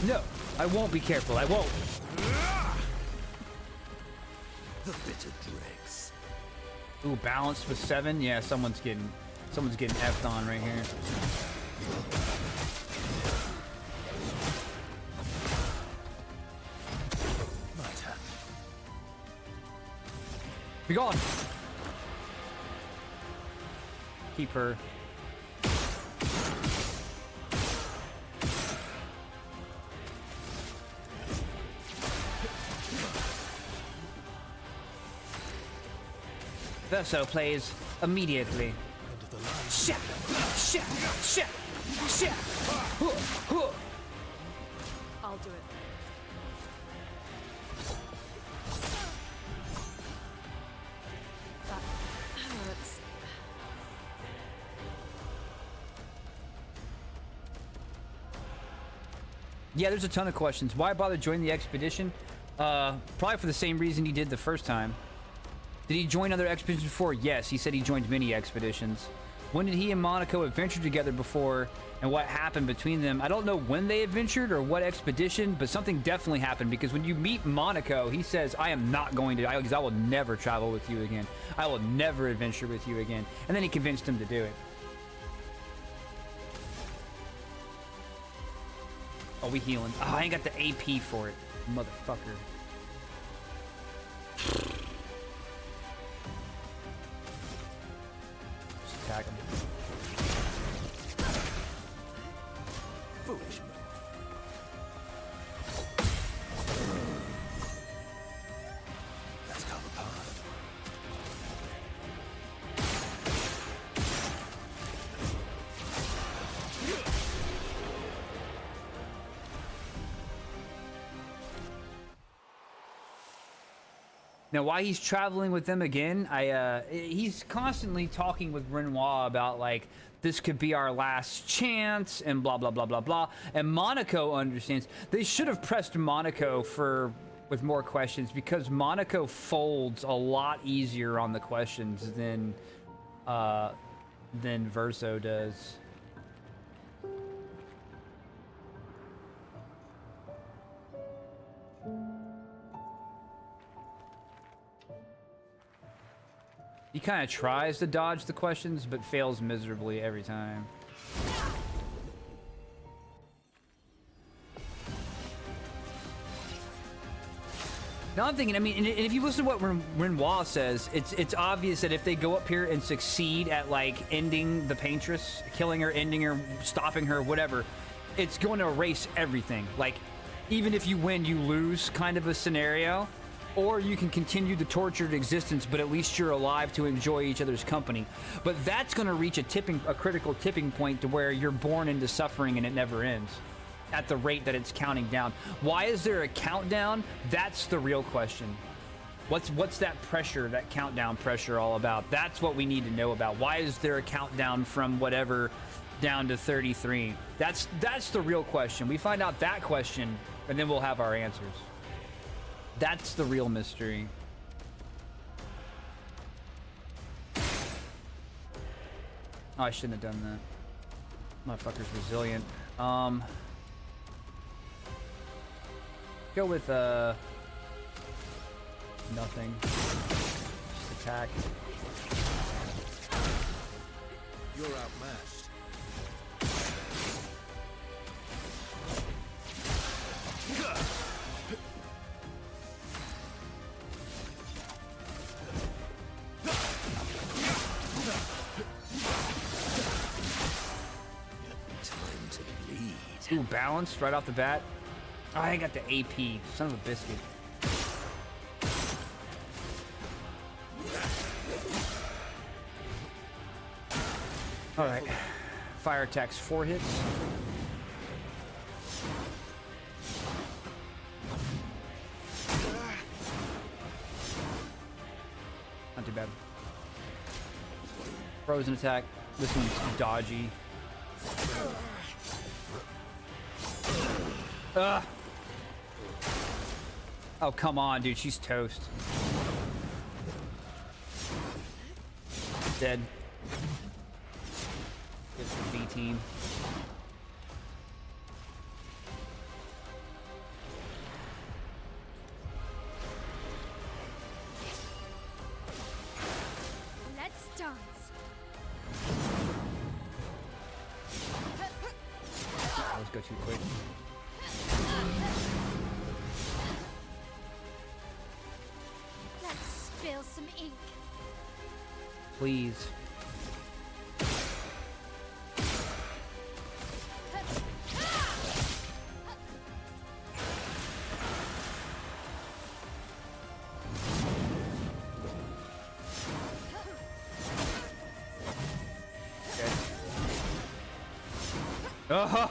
No, I won't be careful. I won't. The bitter dregs. Ooh, balanced with 7. Yeah, someone's getting effed on right here. My turn. Be gone. Keep her. Verso plays immediately. Shit! Shit! Shit! Shit! I'll do it. That hurts. Yeah, there's a ton of questions. Why bother joining the expedition? Probably for the same reason he did the first time. Did he join other expeditions before? Yes, he said he joined many expeditions. When did he and Monaco adventure together before, and what happened between them? I don't know when they adventured or what expedition, but something definitely happened, because when you meet Monaco, he says, I am not going to, because I will never travel with you again. I will never adventure with you again. And then he convinced him to do it. Oh, we healing. Oh, I ain't got the AP for it, motherfucker. Attack him. Foolish move. Let's carve a path. Now, why he's traveling with them again, he's constantly talking with Renoir about, like, this could be our last chance, and blah, blah, blah, blah, blah. And Monaco understands. They should have pressed Monaco with more questions, because Monaco folds a lot easier on the questions than Verso does. He kind of tries to dodge the questions, but fails miserably every time. Now I'm thinking, I mean, and if you listen to what Renoir says, it's obvious that if they go up here and succeed at, like, ending the Paintress, killing her, ending her, stopping her, whatever, it's going to erase everything. Like, even if you win, you lose kind of a scenario. Or you can continue the tortured existence, but at least you're alive to enjoy each other's company. But that's going to reach a critical tipping point to where you're born into suffering and it never ends. at the rate that it's counting down. Why is there a countdown? That's the real question. What's that pressure, that countdown pressure all about? That's what we need to know about. Why is there a countdown from whatever down to 33? That's the real question. We find out that question, and then we'll have our answers. That's the real mystery. Oh, I shouldn't have done that. Motherfucker's resilient. Go with nothing. Just attack. You're outmatched. Time to bleed. Ooh, balanced right off the bat. Oh, I got the AP. Son of a biscuit. All right. Fire attacks 4 hits. Not too bad. Frozen attack. This one's dodgy. Ugh. Oh, come on, dude. She's toast. Dead. Good for B team. Let's dance. Let's go too quick. Let's spill some ink. Please. Uh-huh.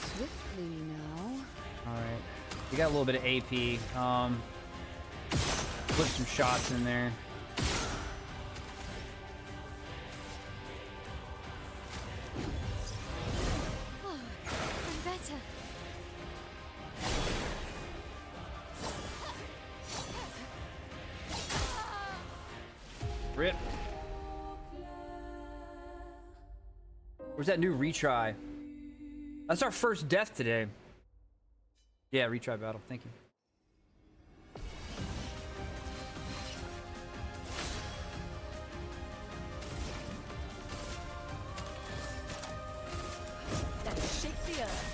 Swiftly now. All right. We got a little bit of AP. Put some shots in there. Oh, I'm better. Rip. Where's that new retry? That's our first death today. Yeah, retry battle. Thank you. Let's shake the earth.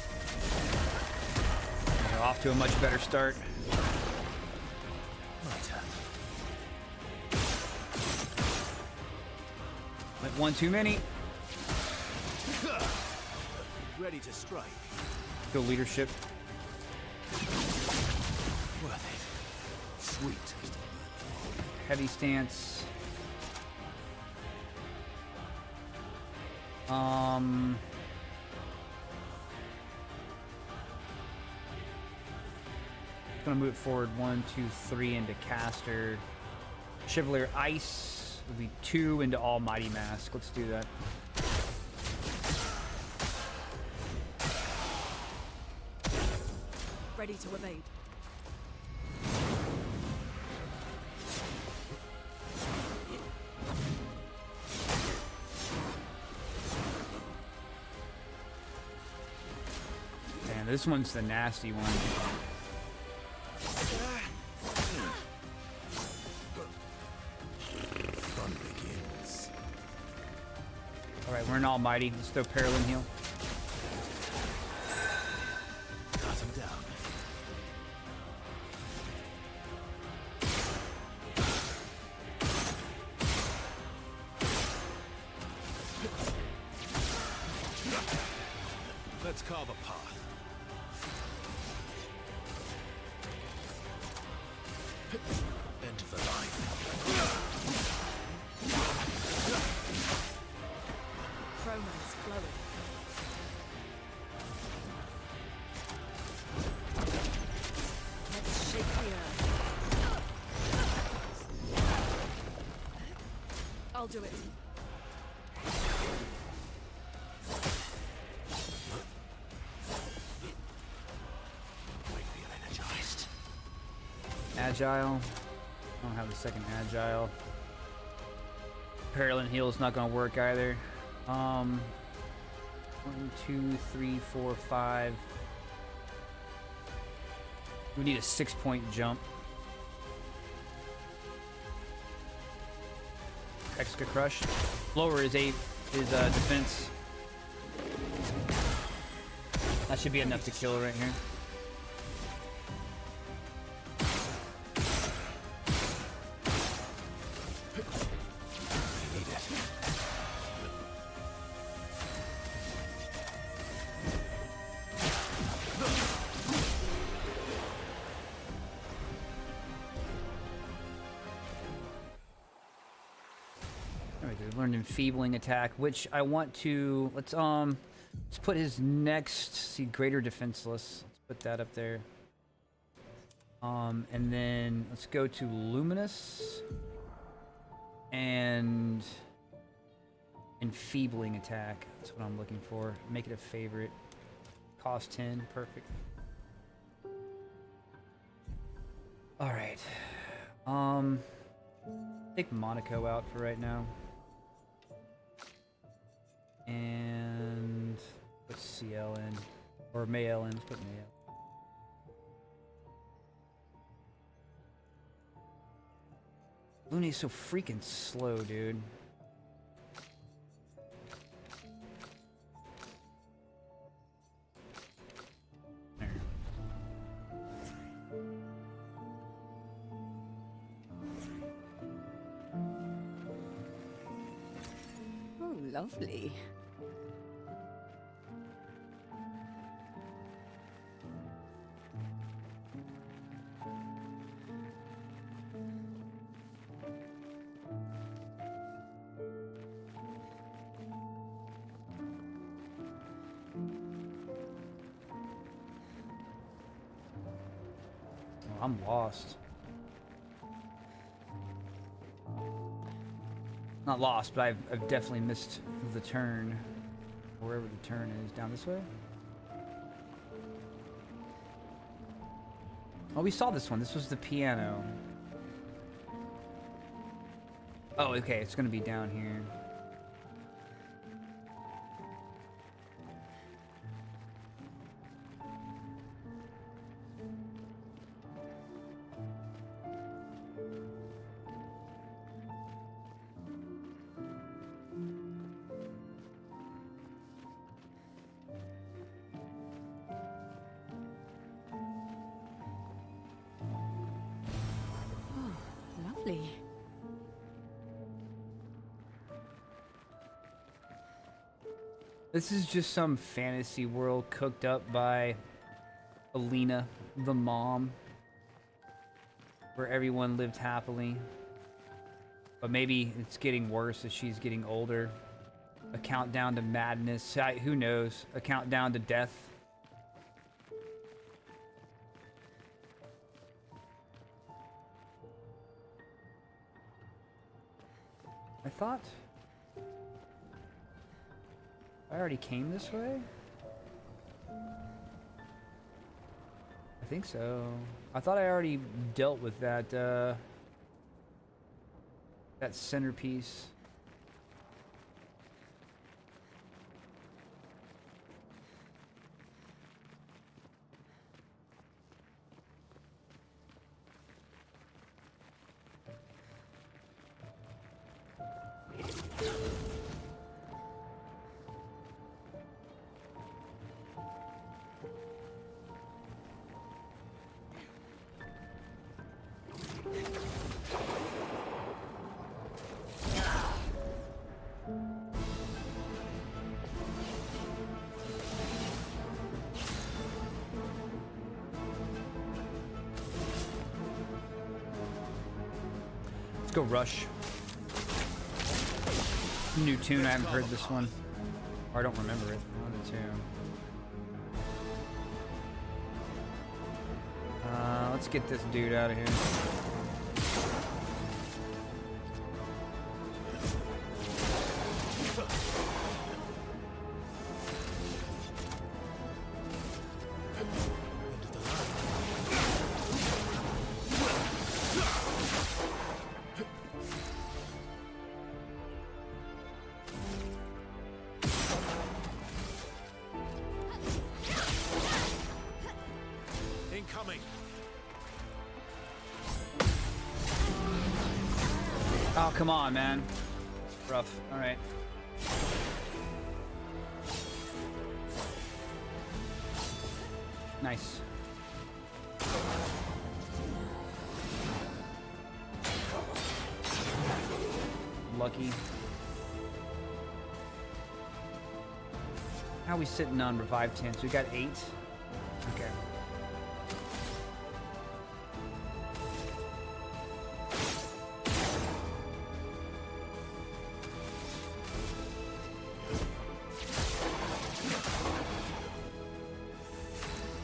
We're off to a much better start. Went one too many. Ready to strike. Go leadership. Worth it. Sweet. Heavy stance. Gonna move it forward 1, 2, 3 into caster. Chevalier Ice will be 2 into Almighty Mask. Let's do that. Ready to evade. Man, this one's the nasty one. Fun begins. All right, we're in Almighty. Let's throw Paralyn Heal. Cut him down. Let's carve a path. Enter the line. Chroma is flowing. do it. Agile. I don't have the second agile. Parallel heal is not gonna work either. 1, 2, 3, 4, 5. We need a 6-point jump. Extra crush. Lower is 8 is defense. That should be enough to kill right here. Learned enfeebling attack, which I want to let's put his next, see, greater defenseless. Let's put that up there. And then let's go to luminous and enfeebling attack. That's what I'm looking for. Make it a favorite. Cost 10, perfect. All right. Take Monaco out for right now. And put CL in, or Mayel in. Let's put Mayel. Looney's so freaking slow, dude. There. Oh, lovely. I'm lost. Not lost, but I've definitely missed the turn. Wherever the turn is. Down this way? Oh, we saw this one. This was the piano. Oh, okay. It's gonna be down here. Lovely. This is just some fantasy world cooked up by Alina, the mom, where everyone lived happily. But maybe it's getting worse as she's getting older. A countdown to madness. Who knows? A countdown to death. I thought I already came this way? I think so. I thought I already dealt with that, that centerpiece. Let's go Rush. New tune, I haven't heard this one. Or I don't remember it. I know the tune. Let's get this dude out of here. Incoming. Oh, come on, man. Rough. All right. Nice. Lucky. How are we sitting on revive 10? So we got 8. Okay.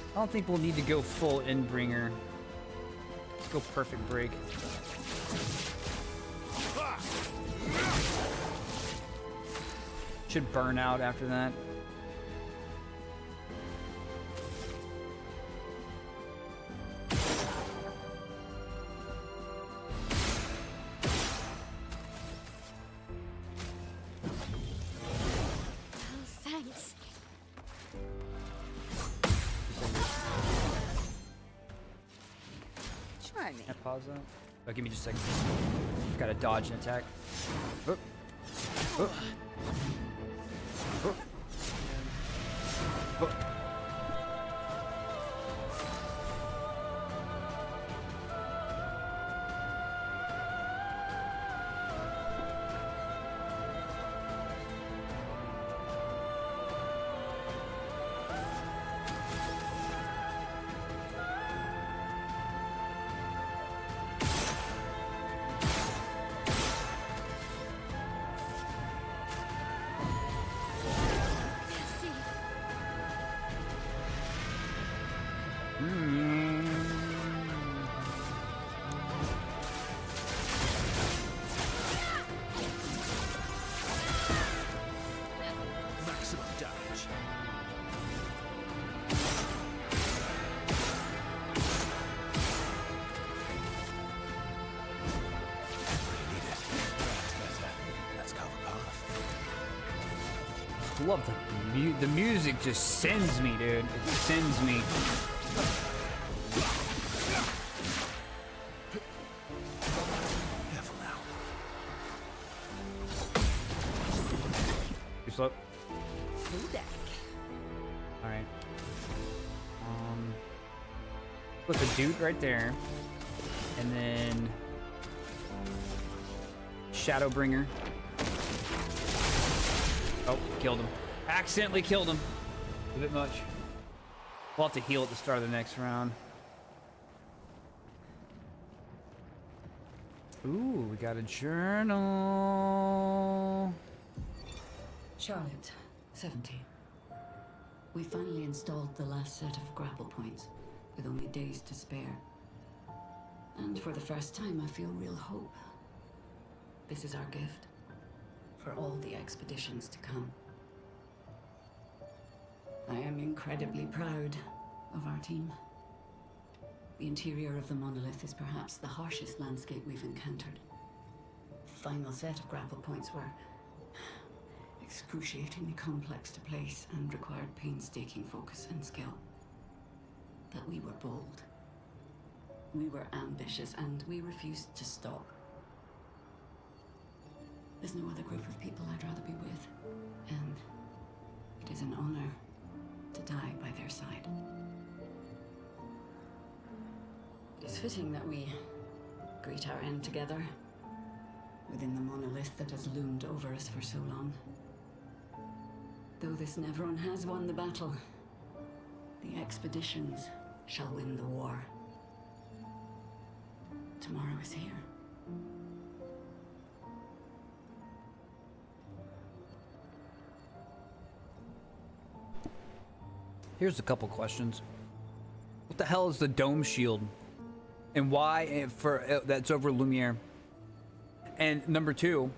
I don't think we'll need to go full Endbringer. Let's go perfect break. Should burn out after that. Thanks. Try me. Can I pause that? Oh, give me just a second. Gotta dodge an attack. Oh. Oh. Oh. Oh. Maximum damage. Let's go the path. Love the music just sends me, dude. It sends me. Careful now. Too slow. Back. All right. Put the dude right there, and then Shadowbringer. Oh, killed him. Accidentally killed him. A bit much. We'll have to heal at the start of the next round. Ooh, we got a journal. Charlotte, 17. We finally installed the last set of grapple points, with only days to spare. And for the first time, I feel real hope. This is our gift for all the expeditions to come. I am incredibly proud of our team. The interior of the monolith is perhaps the harshest landscape we've encountered. The final set of grapple points were excruciatingly complex to place and required painstaking focus and skill. But we were bold. We were ambitious, and we refused to stop. There's no other group of people I'd rather be with, and it is an honor to die by their side. It is fitting that we greet our end together within the monolith that has loomed over us for so long. Though this Nevron has won the battle, the expeditions shall win the war. Tomorrow is here. Here's a couple questions. What the hell is the dome shield? And why that's over Lumiere? And number 2,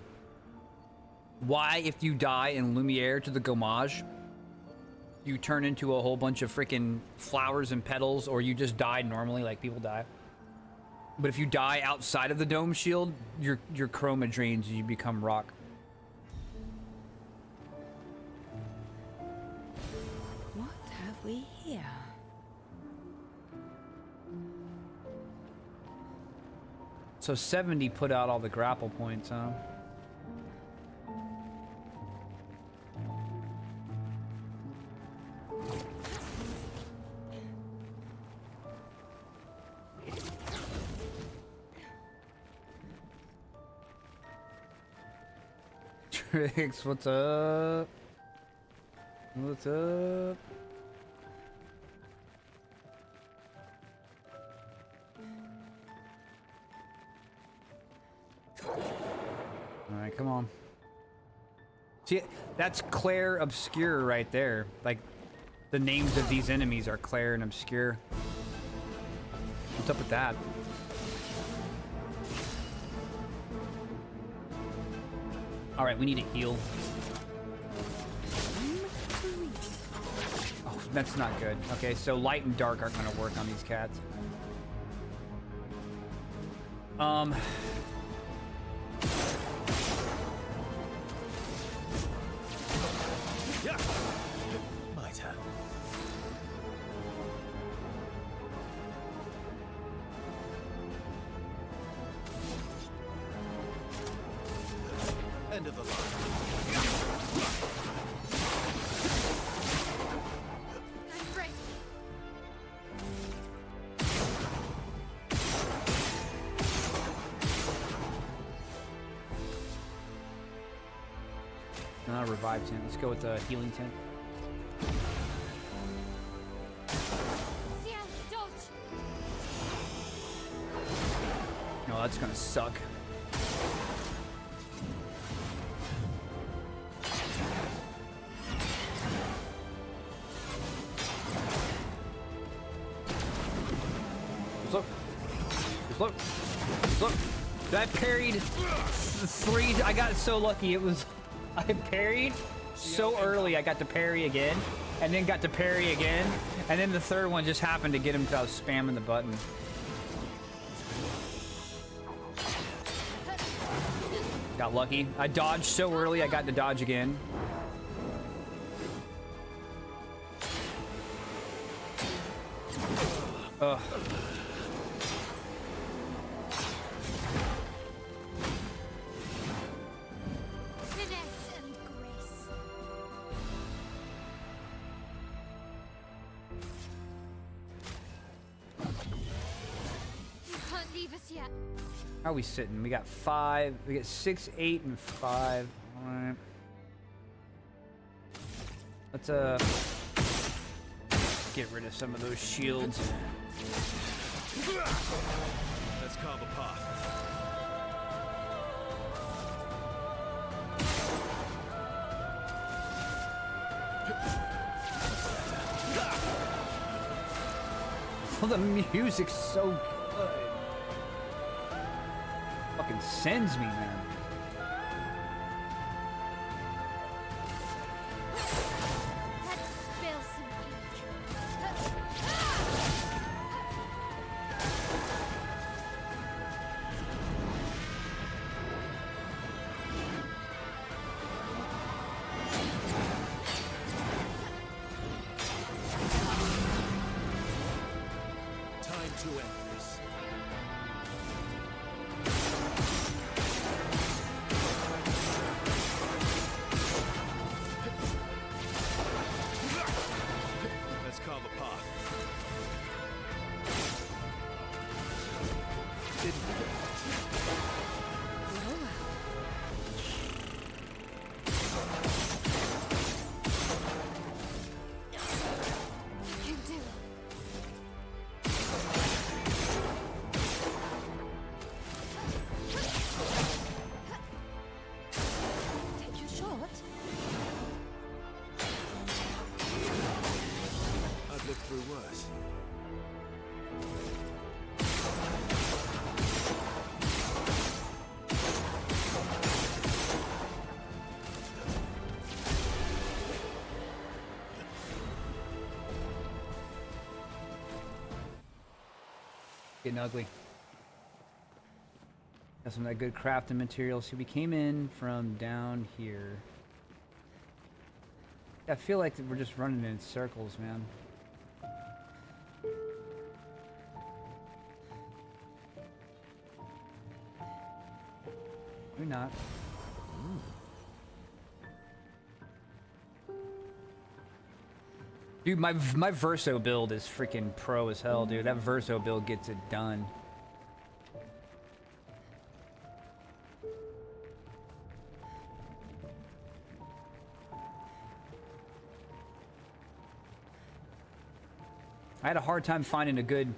why if you die in Lumiere to the Gommage, you turn into a whole bunch of freaking flowers and petals, or you just die normally like people die? But if you die outside of the dome shield, your chroma drains and you become rock. What have we here? So 70 put out all the grapple points, huh? Tricks, what's up? What's up? Alright, come on. See, that's Claire Obscure right there. Like, the names of these enemies are Claire and Obscure. What's up with that? Alright, we need to heal. Oh, that's not good. Okay, so light and dark aren't gonna work on these cats. My turn. End of the line. I'm ready. Not a revive tent. Let's go with the healing tent. Yeah, dodge. No, that's gonna suck. Look. Look. Look. I parried 3. I got so lucky. It was. I parried so early. I got to parry again. And then got to parry again. And then the third one just happened to get him because I was spamming the button. Got lucky. I dodged so early. I got to dodge again. Ugh. Finesse and grace. You can't leave us yet. How are we sitting? We got 5. We got 6, 8, and 5. All right. Let's get rid of some of those shields. Let's carve a path. Oh, the music's so good. Fucking sends me, man. Let's spill some ink. Time to end this. Let's carve a path. Didn't we get You can do it. Take your shot. I've lived through worse. Getting ugly. Got some of that good crafting material. See, we came in from down here. I feel like we're just running in circles, man. Maybe not. Dude, my Verso build is freaking pro as hell, dude. That Verso build gets it done. I had a hard time finding a good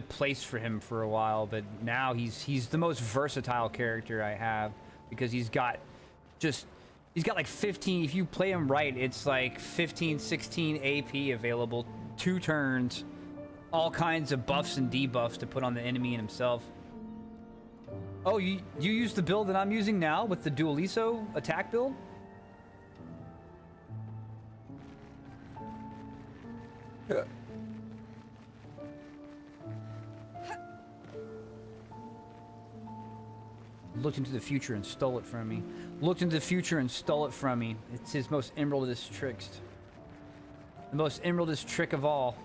place for him for a while, but now he's the most versatile character I have because he's got like 15, if you play him right, it's like 15, 16 AP available, 2 turns, all kinds of buffs and debuffs to put on the enemy and himself. Oh, you use the build that I'm using now with the Dualiso attack build? Yeah. Looked into the future and stole it from me. Looked into the future and stole it from me. It's his most emeraldest tricks. The most emeraldest trick of all.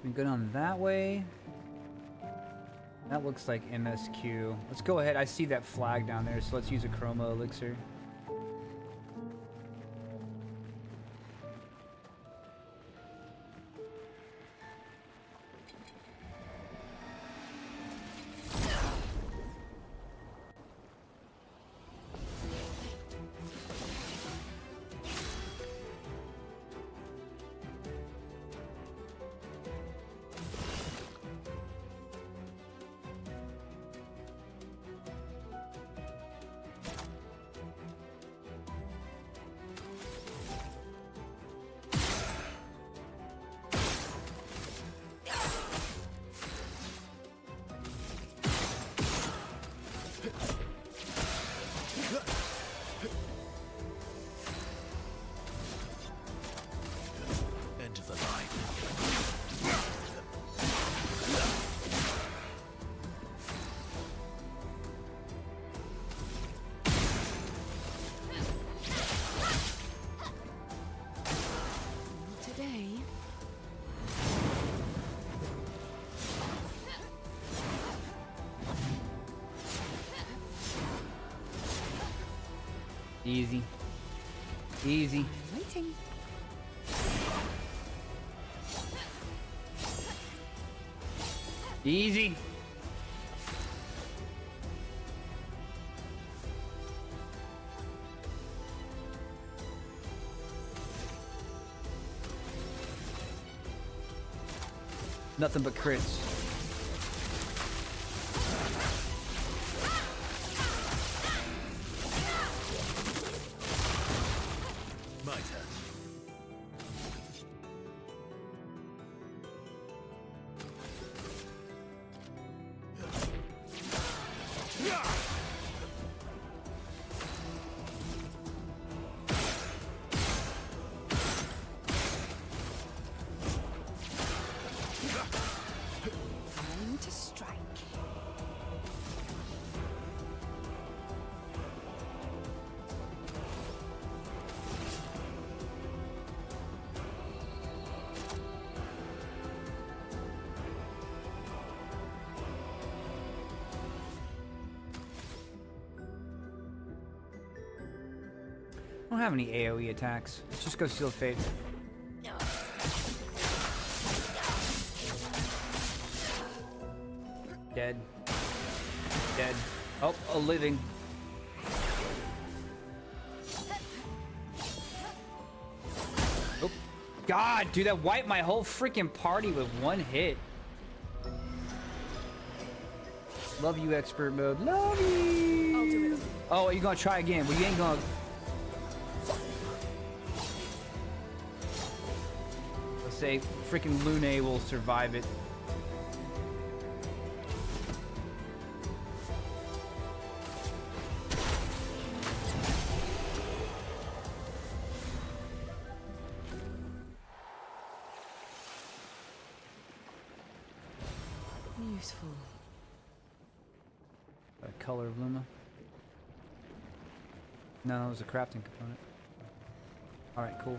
We can go down that way. That looks like MSQ. Let's go ahead. I see that flag down there, so let's use a chroma elixir. Easy. Easy. Waiting. Easy. Nothing but crits. Time to strike. I don't have any AoE attacks. Let's just go Seal Fate. Dead. Dead. Oh, a living. Oh, God, dude, that wiped my whole freaking party with one hit. Love you, expert mode. Love you. I'll do it. Oh, you're gonna try again. Well, you ain't gonna. say freaking Lune will survive it. Useful. A color of Luma. No, it was a crafting component. Alright, cool.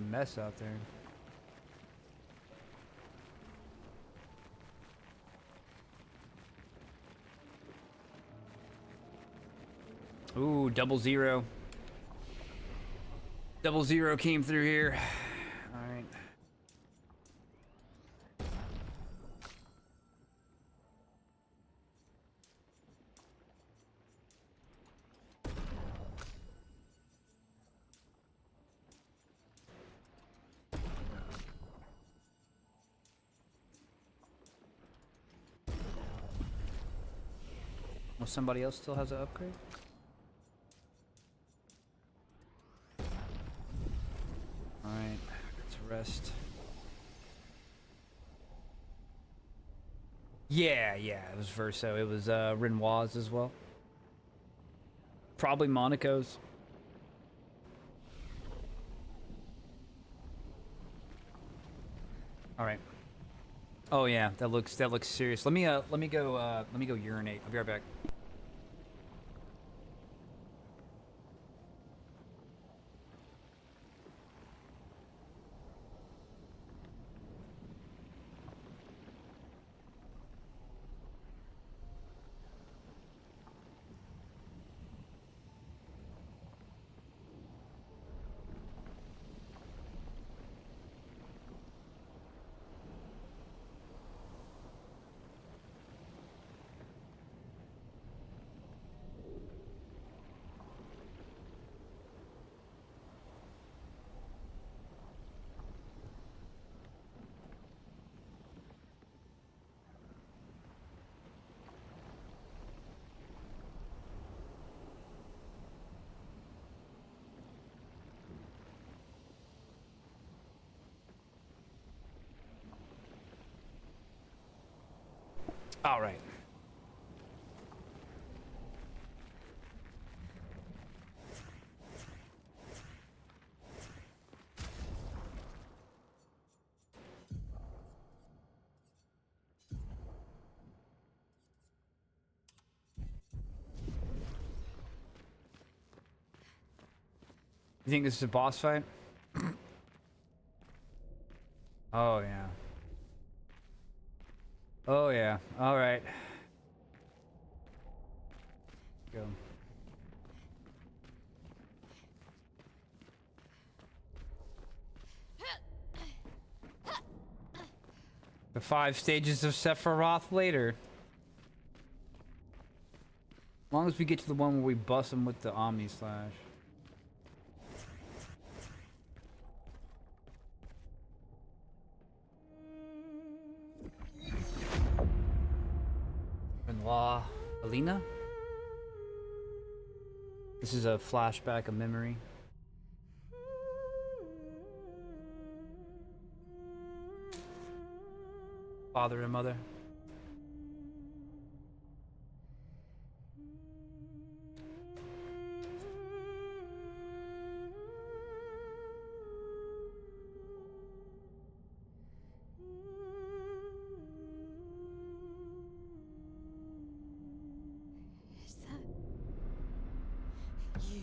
Mess out there. Ooh, 00. 00 came through here. All right. Well, somebody else still has an upgrade? Alright, let's rest. Yeah, it was Verso. It was Renoir's as well. Probably Monaco's. Alright. Oh yeah, that looks serious. Let me go urinate. I'll be right back. All right. You think this is a boss fight? Oh yeah. Oh yeah. All right. Go. The 5 stages of Sephiroth later. As long as we get to the one where we bust him with the Omni Slash. Renoir. Alina? This is a flashback, a memory. Father and mother. Is that you?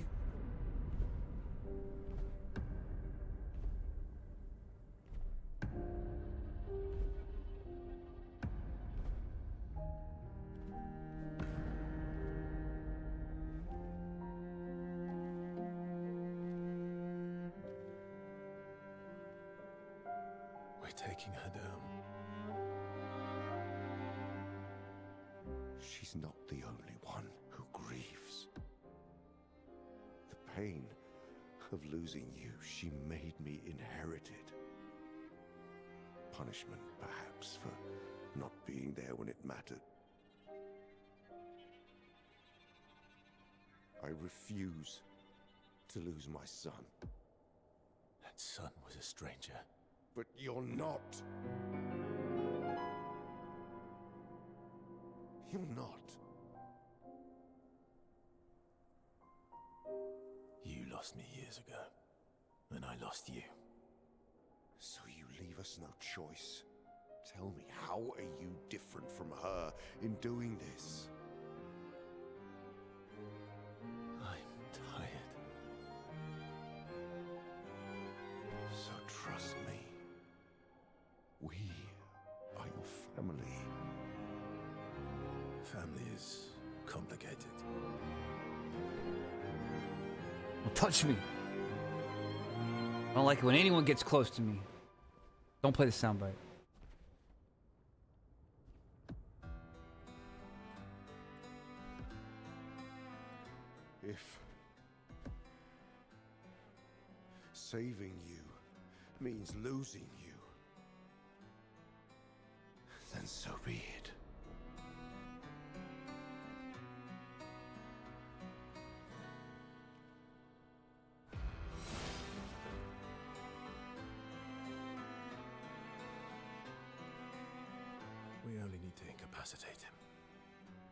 taking her down. She's not the only one who grieves. The pain of losing you, she made me inherit it. Punishment, perhaps, for not being there when it mattered. I refuse to lose my son. That son was a stranger. But you're not. You're not. You lost me years ago, and I lost you. So you leave us no choice. Tell me, how are you different from her in doing this? I'm tired. So trust me. We are your family. Family is complicated. Don't touch me. I don't like it when anyone gets close to me. Don't play the soundbite. If saving you means losing you, then so be it. We only need to incapacitate him.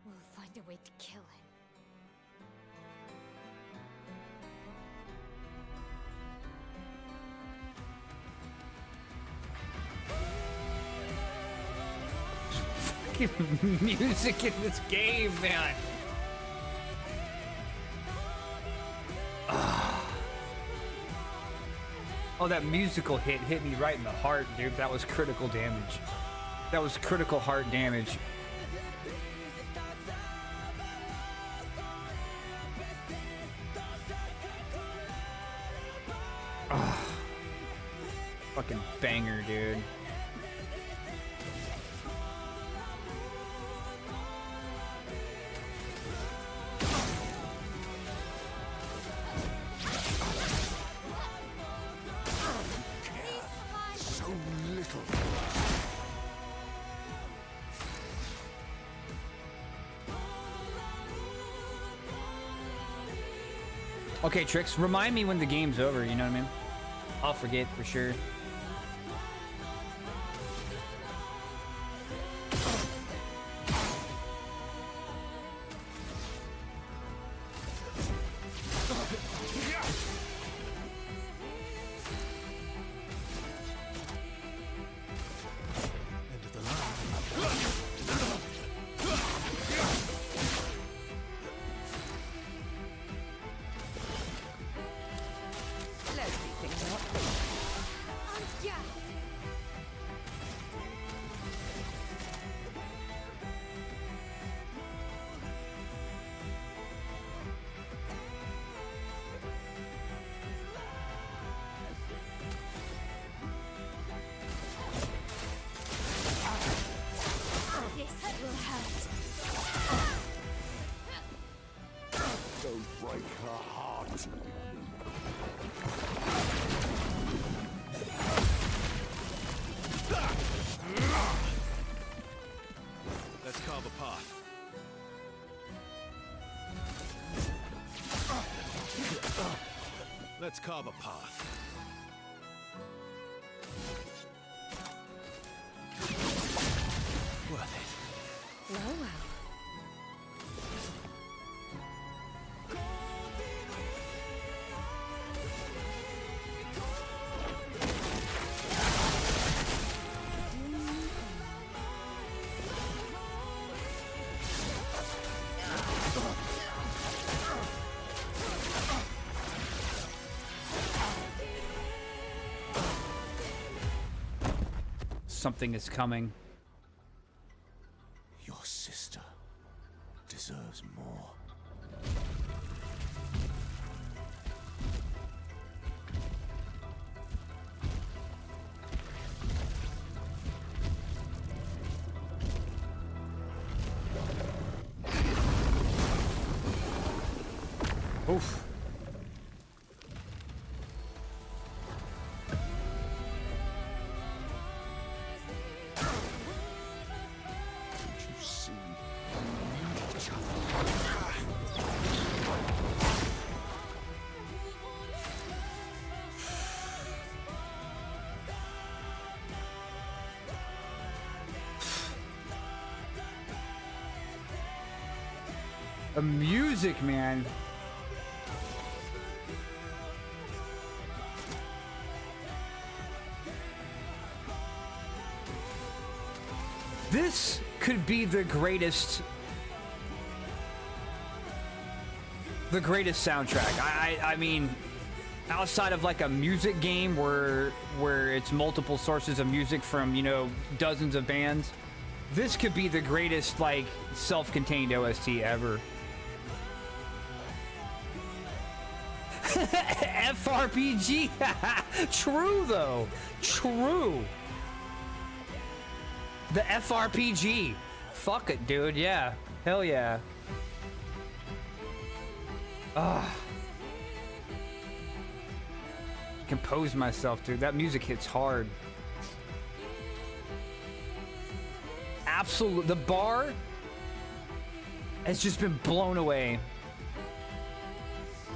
We'll find a way to kill him. Fucking music in this game, man. Oh, that musical hit me right in the heart, dude. That was critical damage. That was critical heart damage. Fucking banger, dude. So little. Okay, Trix, remind me when the game's over, you know what I mean? I'll forget for sure. End of the line. Let's speed things up. Oh, yeah. This will hurt. Don't break her heart. Let's carve a path. Let's carve a path. Worth it. Well, well. Something is coming. Your sister deserves more. Oof. The music, man. This could be the greatest soundtrack. I mean, outside of like a music game where it's multiple sources of music from, you know, dozens of bands, this could be the greatest like self-contained OST ever. FRPG. True though. True. The FRPG. Fuck it, dude. Yeah. Hell yeah. Compose myself, dude. That music hits hard. Absolute. The bar has just been blown away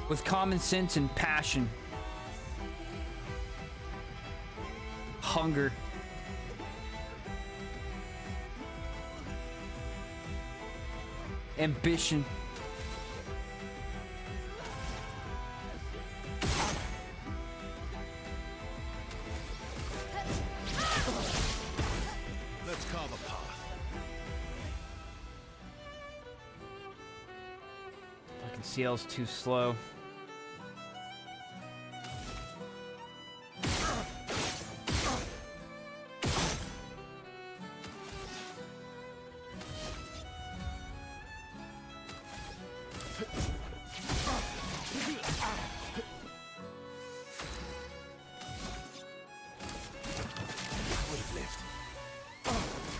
with common sense and passion. Hunger. Ambition. Let's carve a path. Fucking CL's too slow.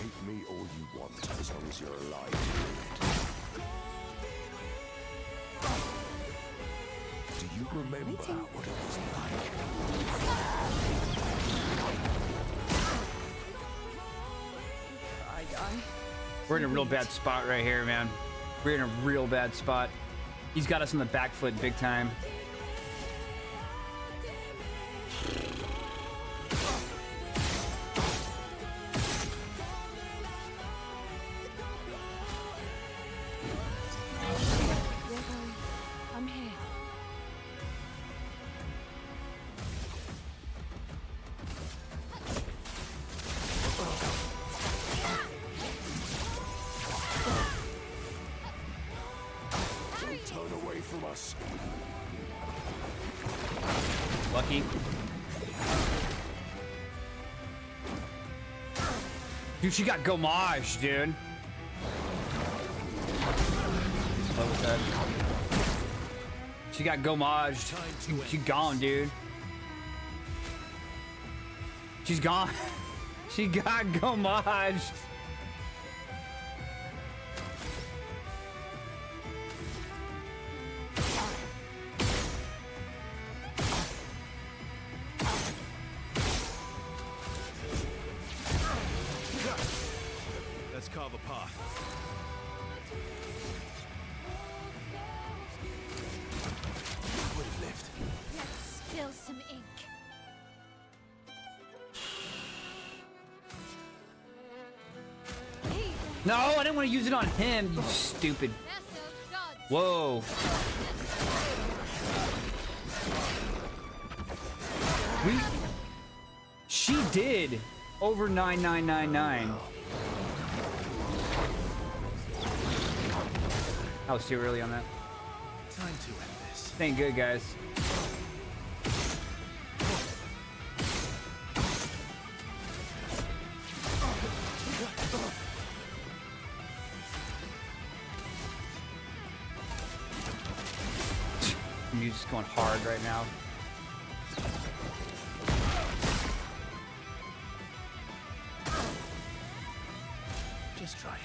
Hate me all you want, as long as you're alive. Do you remember what it was like? We're in a real bad spot right here, man. We're in a real bad spot. He's got us on the back foot big time. I'm here. Don't turn away from us. Lucky. Dude, she got gomage, dude. Slow with that. She got gomaged. She gone, dude. She's gone. She got gomaged. Let's carve a path. Would have lived. Let's spill some ink. No, I didn't want to use it on him, you stupid. Whoa. She did over 9999. I was too early on that. Time to end this. Ain't good, guys. Music's going hard right now. Just try it.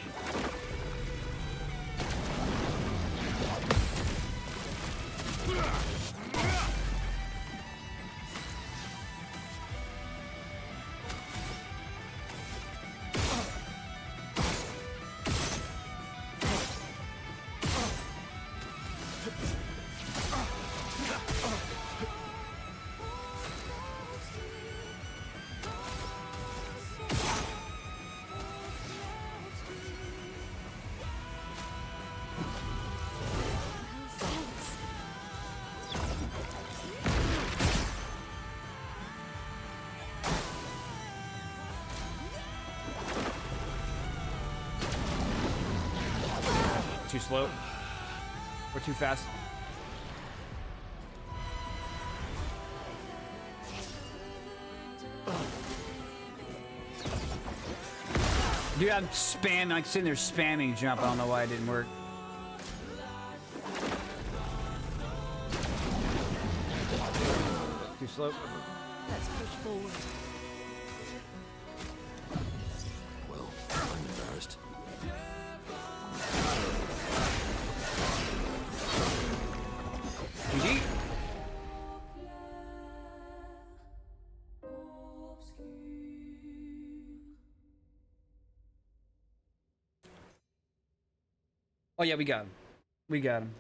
too slow. We're too fast. Dude, I'm spamming, like sitting there spamming jump. I don't know why it didn't work. Too slow. Let's push forward. Well, I'm embarrassed. GG. Oh yeah, we got him. We got him.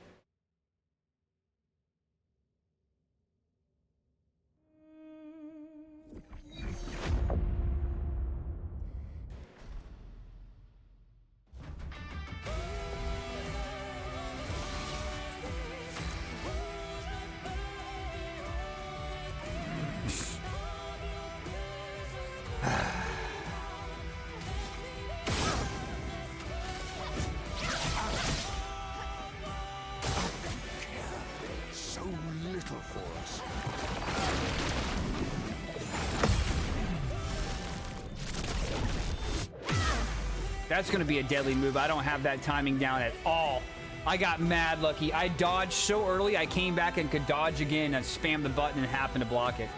So little for us. That's gonna be a deadly move. I don't have that timing down at all. I got mad lucky. I dodged so early, I came back and could dodge again. I spammed the button and happened to block it.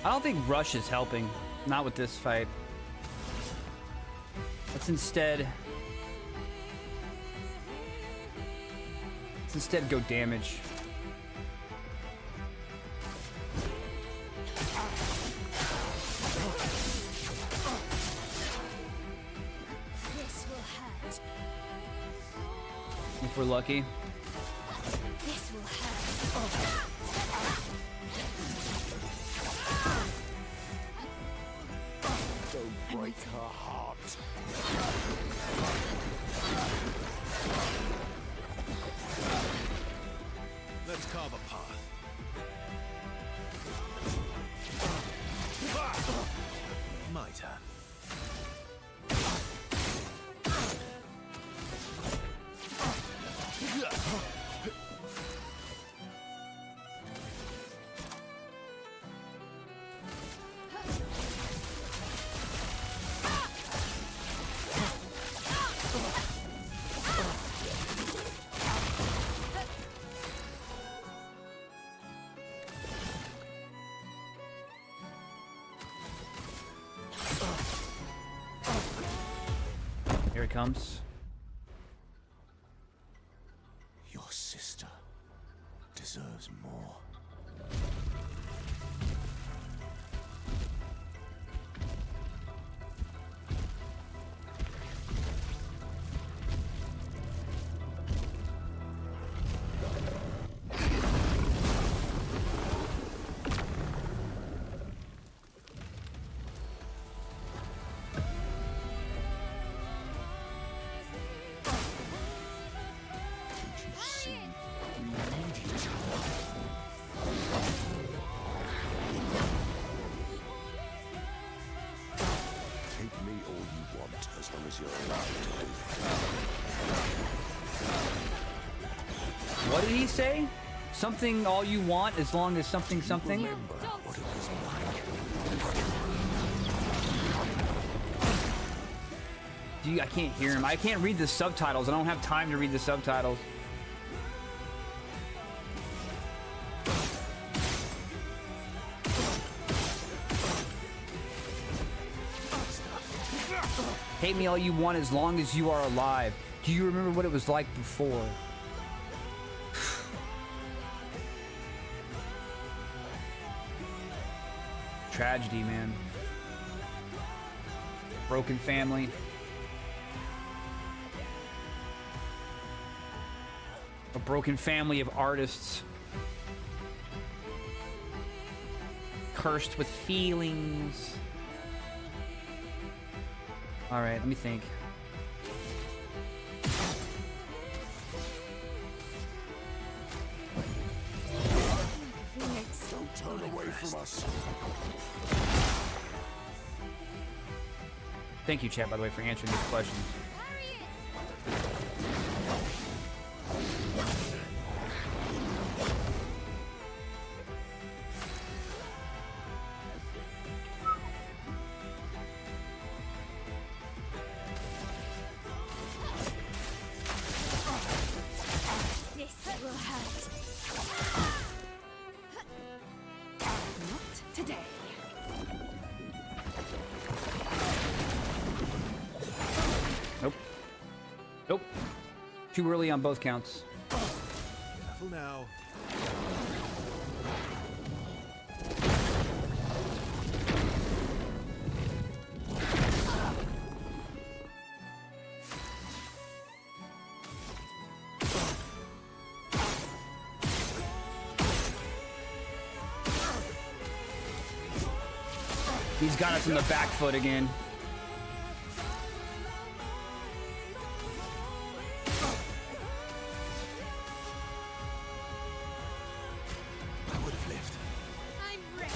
I don't think rush is helping. Not with this fight. Let's instead go damage. This will hurt. If we're lucky. This will hurt. Don't break her heart. Let's carve a path. My turn. Here it comes. Your sister deserves more. What did he say? Something all you want as long as something something? Remember what it was like. Dude, I can't hear him. I can't read the subtitles. I don't have time to read the subtitles. Hate me all you want as long as you are alive. Do you remember what it was like before? Tragedy, man. Broken family. A broken family of artists. cursed with feelings. All right, let me think. Don't turn away from us. Thank you, chat, by the way, for answering these questions. This will hurt. Not today. Nope. Nope. Too early on both counts. Careful now. He's got us on the back foot again. I would have lived. I'm ready.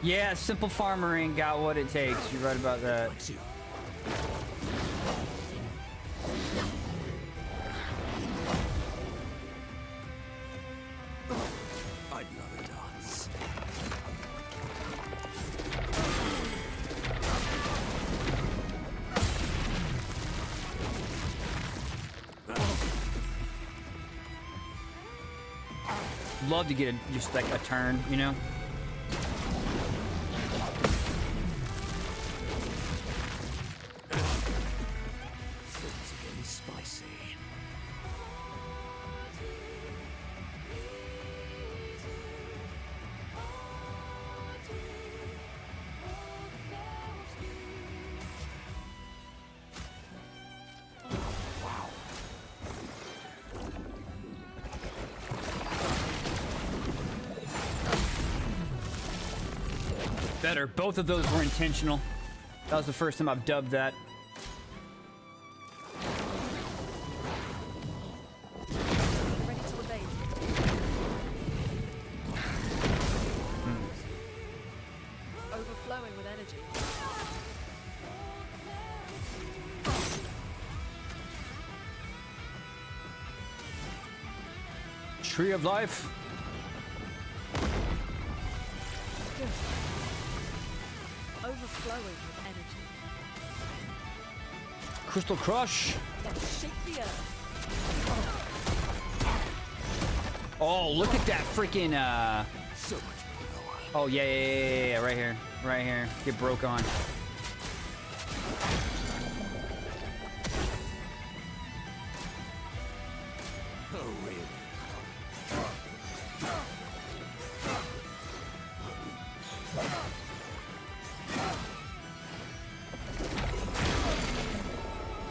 Yeah, simple farmer ain't got what it takes. You're right about that. Likes you. I'd love a dance. Love to get just like a turn, you know? Things are getting spicy. Better. Both of those were intentional. That was the first time I've dubbed that. Ready to evade. Overflowing with energy. Tree of life. Good. Overflowing with energy. Crystal crush. Let's shake the earth. Oh, look at that freaking So much power. oh yeah, right here. Right here. Get broke on. Oh, really?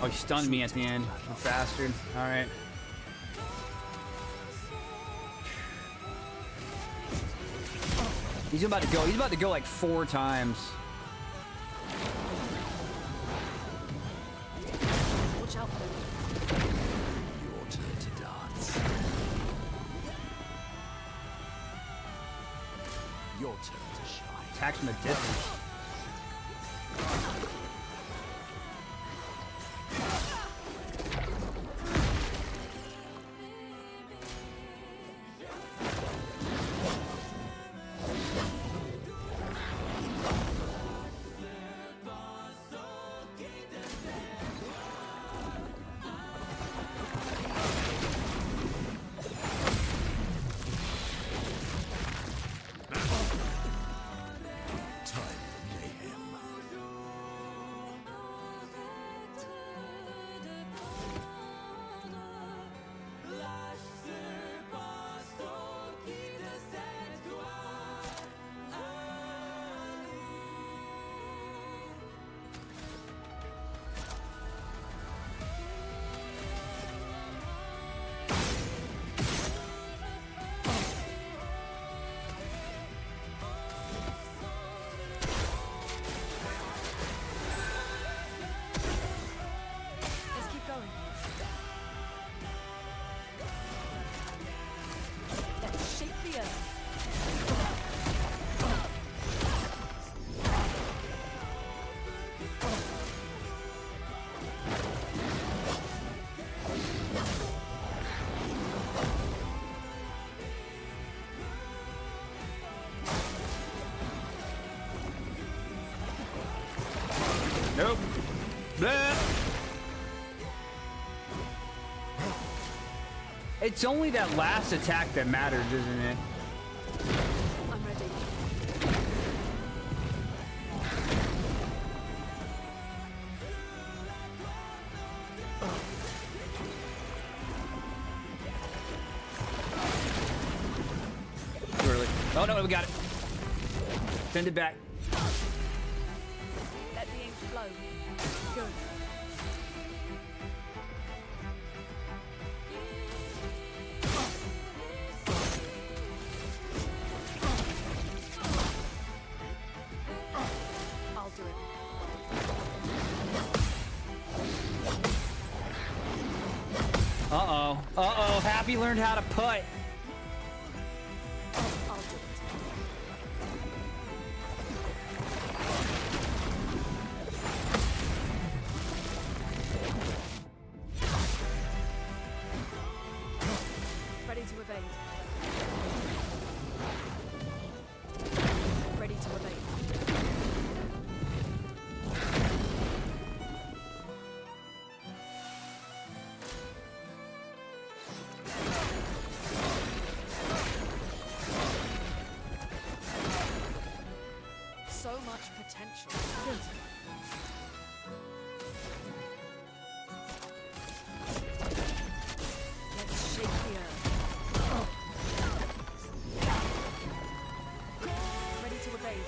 Oh, he stunned me at the end. You bastard. Alright. He's about to go like 4 times. Watch out for Your turn to dance. Your turn to shine. Attacks from a distance. Time It's only that last attack that matters, isn't it? I'm ready. Early. Oh no, we got it. Send it back. Let the ink flow. Good. I'll do it. Uh-oh. Uh-oh. Happy learned how to putt. I'll do it. Ready to evade. Ready to evade. So much potential. Good. Let's shake the earth. Ready to evade.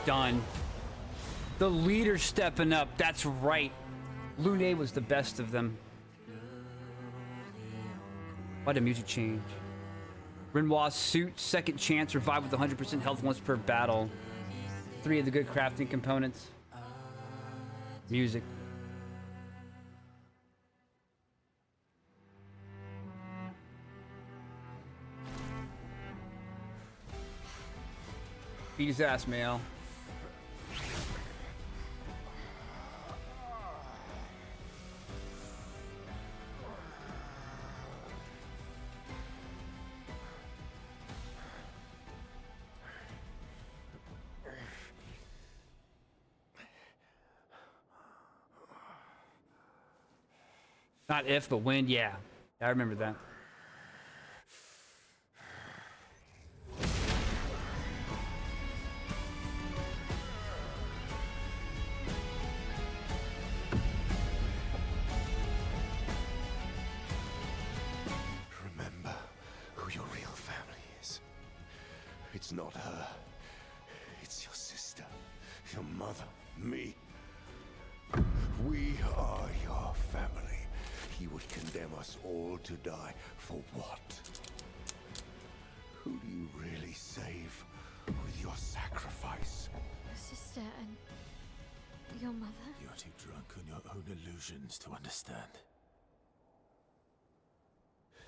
Done. The leader stepping up. That's right. Lune was the best of them. Why the music change? Renoir's suit, second chance, revive with 100% health once per battle. 3 of the good crafting components. Music. Beat his ass, Mael. Not if, but when, yeah. I remember that. Remember who your real family is. It's not her. It's your sister, your mother, me. We are your family. He would condemn us all to die. For what? Who do you really save with your sacrifice? Your sister and your mother. You're too drunk on your own illusions to understand.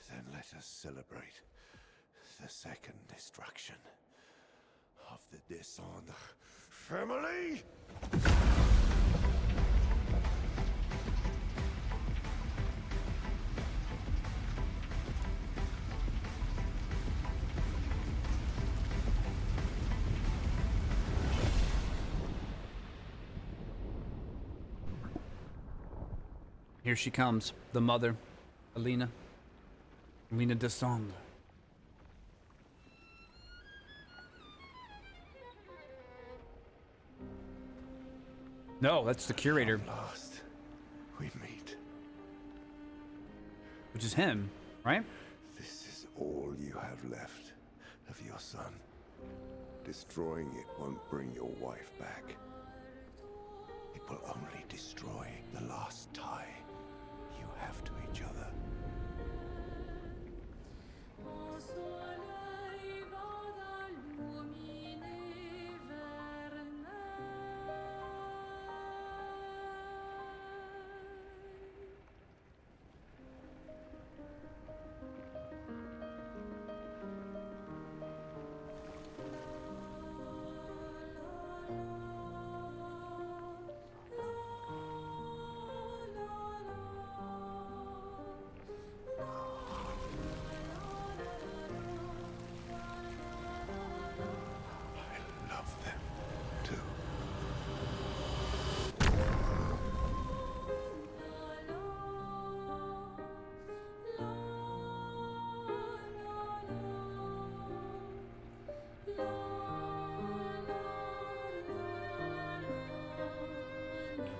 Then let us celebrate the second destruction of the Descendre family. Here she comes, the mother, Alina. Alina Descendre. No, that's the curator. At last, we meet. Which is him, right? This is all you have left of your son. Destroying it won't bring your wife back. It will only destroy the last tie you have to each other.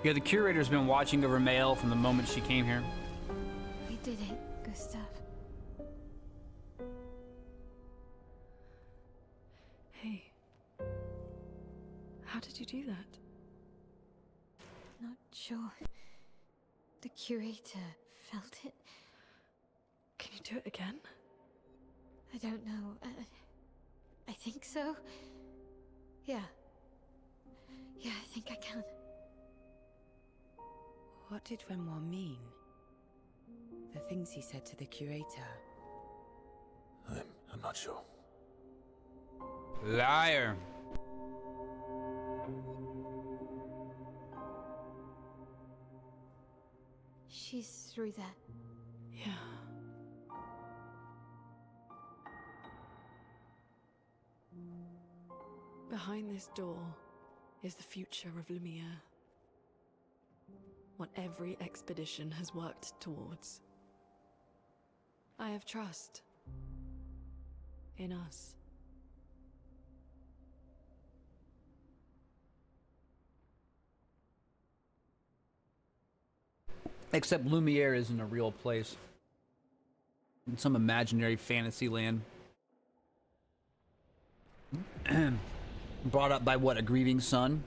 Yeah, the curator's been watching over Mael from the moment she came here. We did it, Gustav. Hey. How did you do that? Not sure. The curator felt it. Can you do it again? I don't know. I think so. Yeah. Yeah, I think I can. What did Renoir mean? The things he said to the curator? I'm not sure. Liar. She's through that. Yeah. Behind this door is the future of Lumiere. What every expedition has worked towards. I have trust in us. Except Lumiere isn't a real place. In some imaginary fantasy land. Brought up by what, a grieving son?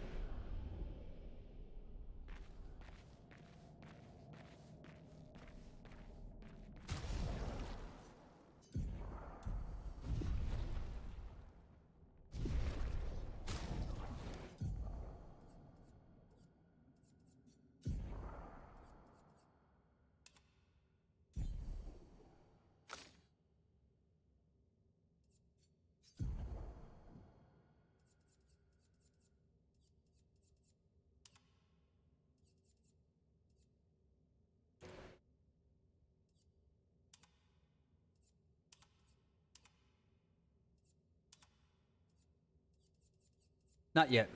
Not yet.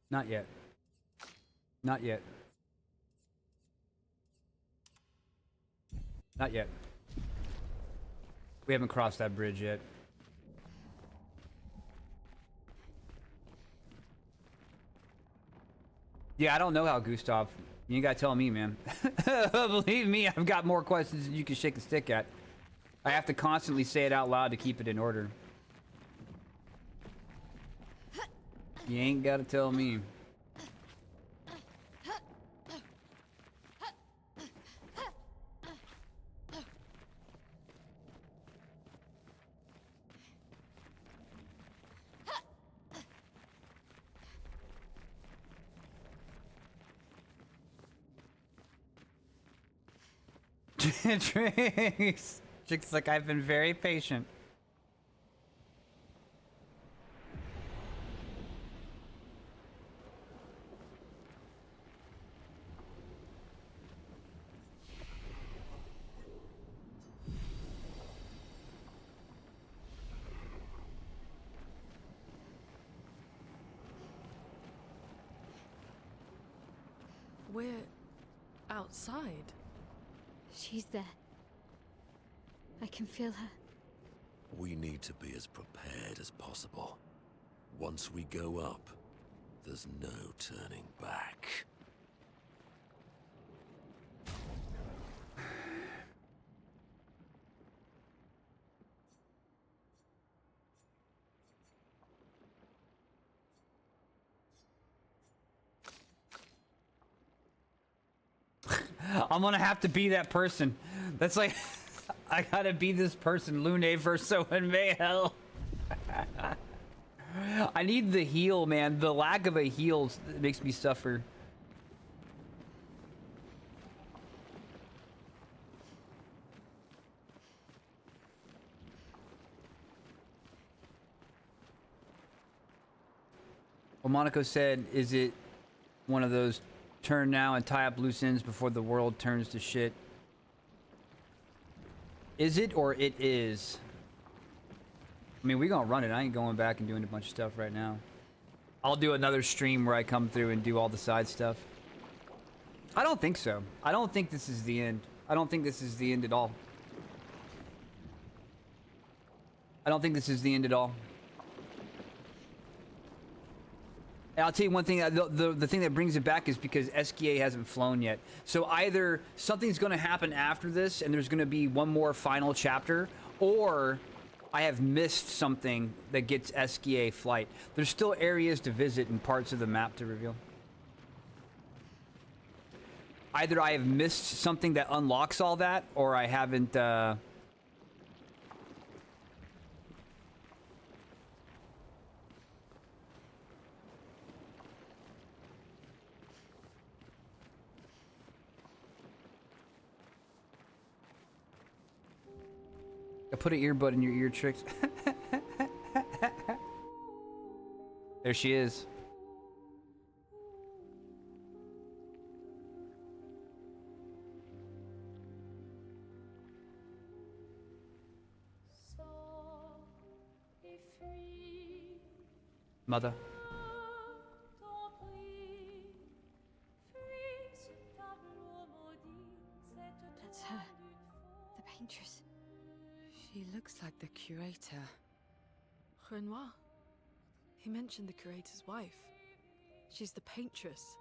Not yet. Not yet. Not yet. We haven't crossed that bridge yet. Yeah, I don't know how, Gustav. You ain't gotta tell me, man. Believe me, I've got more questions than you can shake a stick at. I have to constantly say it out loud to keep it in order. You ain't gotta tell me. Tricks. Tricks like I've been very patient. We're outside. She's there. I can feel her. We need to be as prepared as possible. Once we go up, there's no turning back. I'm gonna have to be that person. That's like, I gotta be this person, Lune Verso and Mayhel. I need the heal, man. The lack of a heal makes me suffer. Well, Monaco said, is it one of those turn now and tie up loose ends before the world turns to shit? Is it or it is? I mean, we gonna run it. I ain't going back and doing a bunch of stuff right now. I'll do another stream where I come through and do all the side stuff. I don't think so. I don't think this is the end. I don't think this is the end at all. I don't think this is the end at all. And I'll tell you one thing, the thing that brings it back is because SKA hasn't flown yet. So either something's going to happen after this and there's going to be one more final chapter, or I have missed something that gets SKA flight. There's still areas to visit and parts of the map to reveal. Either I have missed something that unlocks all that, or I haven't... I put an earbud in your ear, Tricks. There she is. Mother. That's her. The Paintress. She looks like the curator. Renoir. He mentioned the curator's wife. She's the Paintress.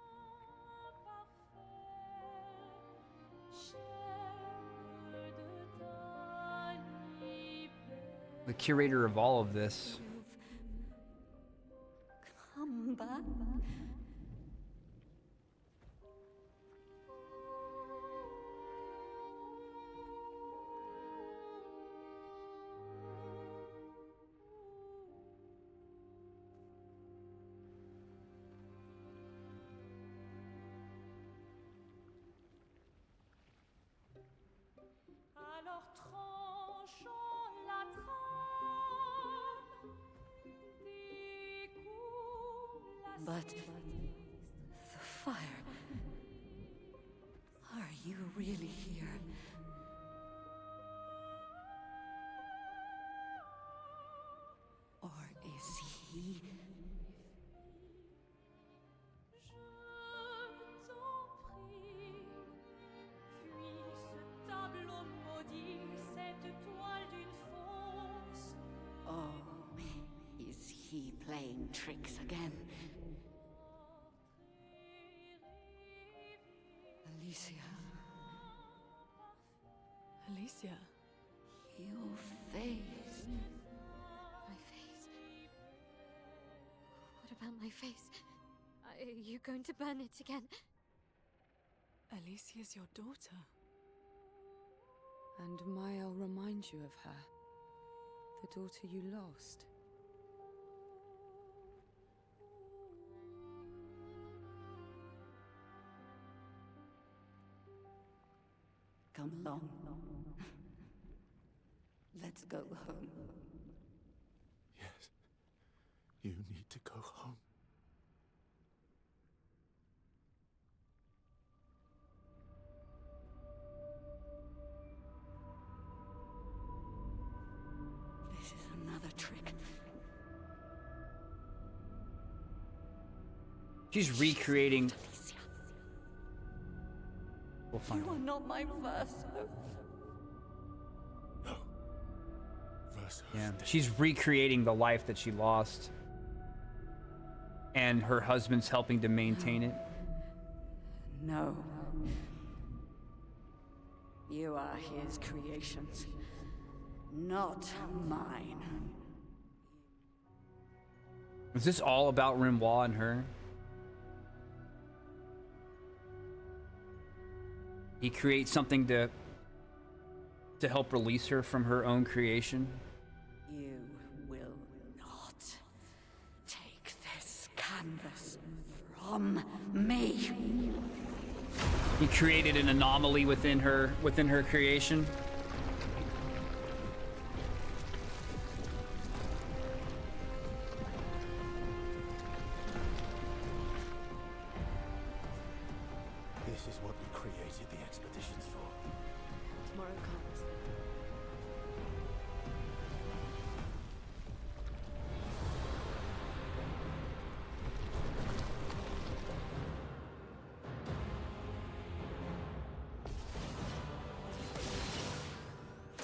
The curator of all of this. Come back. But the fire. Are you really here? Or is he? Oh, is he playing tricks again? Alicia. Alicia. Your face. My face. What about my face? Are you going to burn it again? Alicia's your daughter. And May'll remind you of her. The daughter you lost. Come along. Let's go home. Yes. You need to go home. This is another trick. She's recreating... We'll find You are not my Verso. No. Verso. Yeah, she's recreating the life that she lost. And her husband's helping to maintain it. No. You are his creations, not mine. Is this all about Renoir and her? He creates something to help release her from her own creation. You will not take this canvas from me. He created an anomaly within her creation. This is what we created the expeditions for. Tomorrow comes.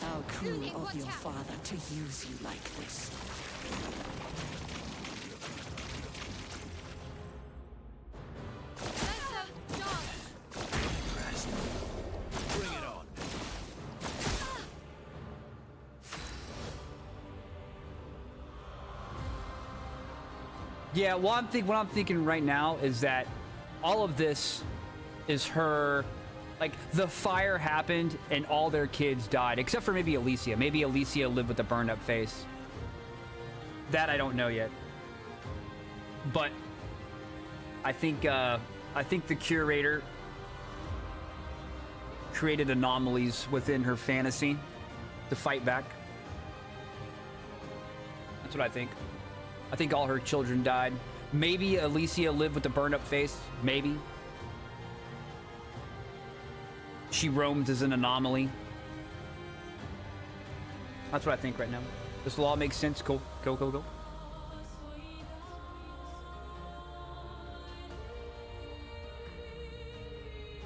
How cruel of your father to use you like this. Yeah, well, what I'm thinking right now is that all of this is her, like, the fire happened and all their kids died, except for maybe Alicia. Maybe Alicia lived with a burned up face. That I don't know yet. But I think the curator created anomalies within her fantasy to fight back. That's what I think. I think all her children died. Maybe Alicia lived with a burned up face. Maybe. She roamed as an anomaly. That's what I think right now. This will all make sense. Cool. Go.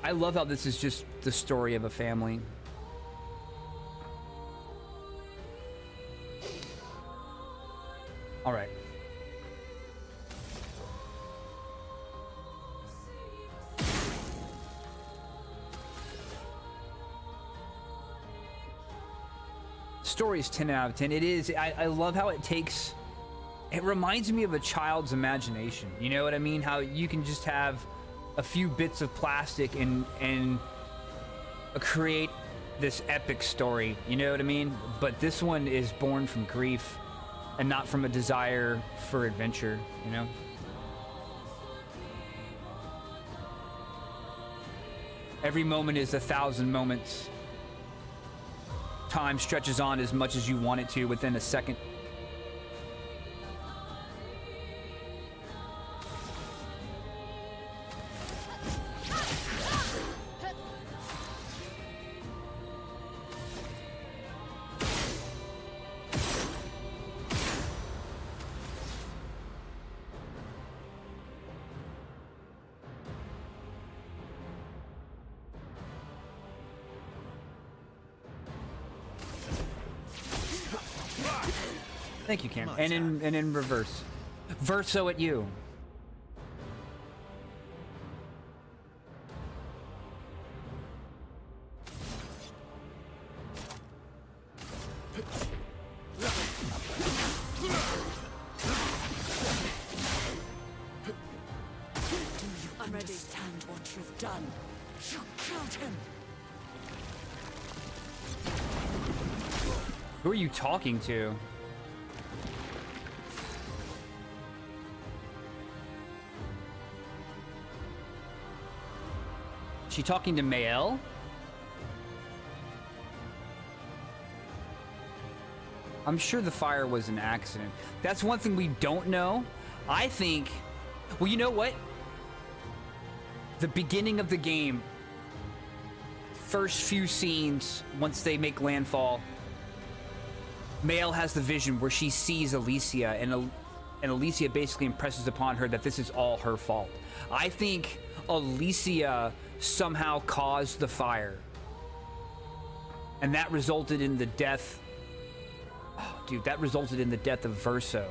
I love how this is just the story of a family. All right. Story is 10 out of 10. It is. I love how it takes. It reminds me of a child's imagination. You know what I mean? How you can just have a few bits of plastic and create this epic story. You know what I mean? But this one is born from grief and not from a desire for adventure. You know. Every moment is 1,000 moments. Time stretches on as much as you want it to within a second. Thank you, Cam. And in reverse. Verso at you. I'm ready. Understand what you've done. You killed him. Who are you talking to? She talking to Mael? I'm sure the fire was an accident. That's one thing we don't know. I think, well, you know what? The beginning of the game, first few scenes, once they make landfall, Mael has the vision where she sees Alicia, and Alicia basically impresses upon her that this is all her fault. I think Alicia somehow caused the fire, and that resulted in the death. Oh, dude, that resulted in the death of Verso.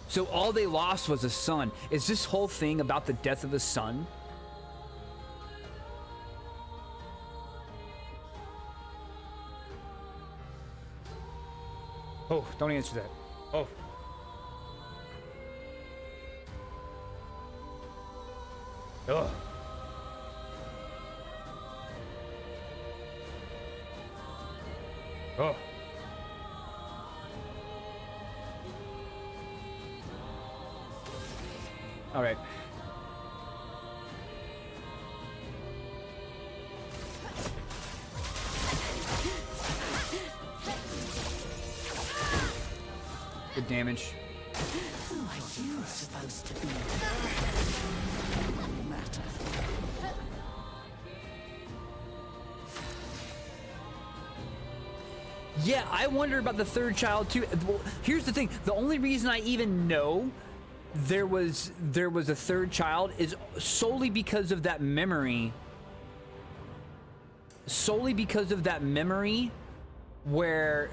So all they lost was a son. Is this whole thing about the death of a son? Oh, don't answer that. Oh. Ugh. Oh. All right. Good damage. Who are you supposed to be? Matter. Yeah, I wonder about the third child too. Well, here's the thing: the only reason I even know there was a third child is solely because of that memory. Solely because of that memory, where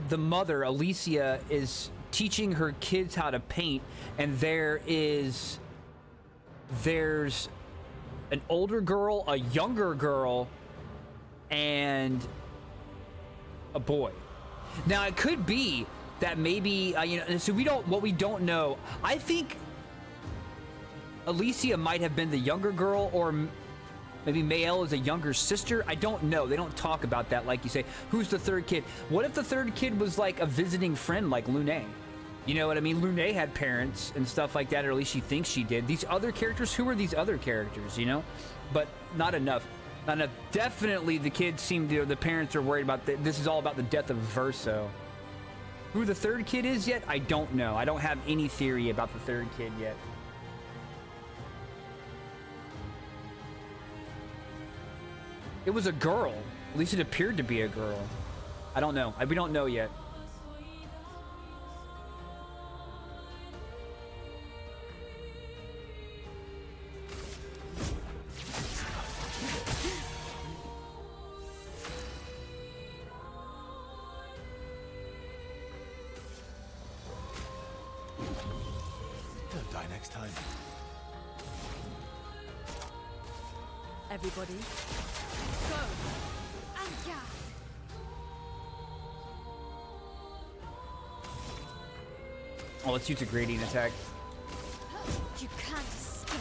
the mother Alicia is teaching her kids how to paint, and there's an older girl, a younger girl, and a boy. Now it could be that maybe you know. So what we don't know. I think Alicia might have been the younger girl, or maybe Mael is a younger sister. I don't know. They don't talk about that, like you say. Who's the third kid? What if the third kid was like a visiting friend, like Lune? You know what I mean? Lune had parents and stuff like that, or at least she thinks she did. These other characters, who are these other characters, you know? But not enough. Not enough. Definitely the kids seem to, the parents are worried about, this is all about the death of Verso. Who the third kid is yet? I don't know. I don't have any theory about the third kid yet. It was a girl. At least it appeared to be a girl. I don't know. We don't know yet. Don't die next time. Everybody, go! Anya! Oh, let's use a gradient attack. You can't escape.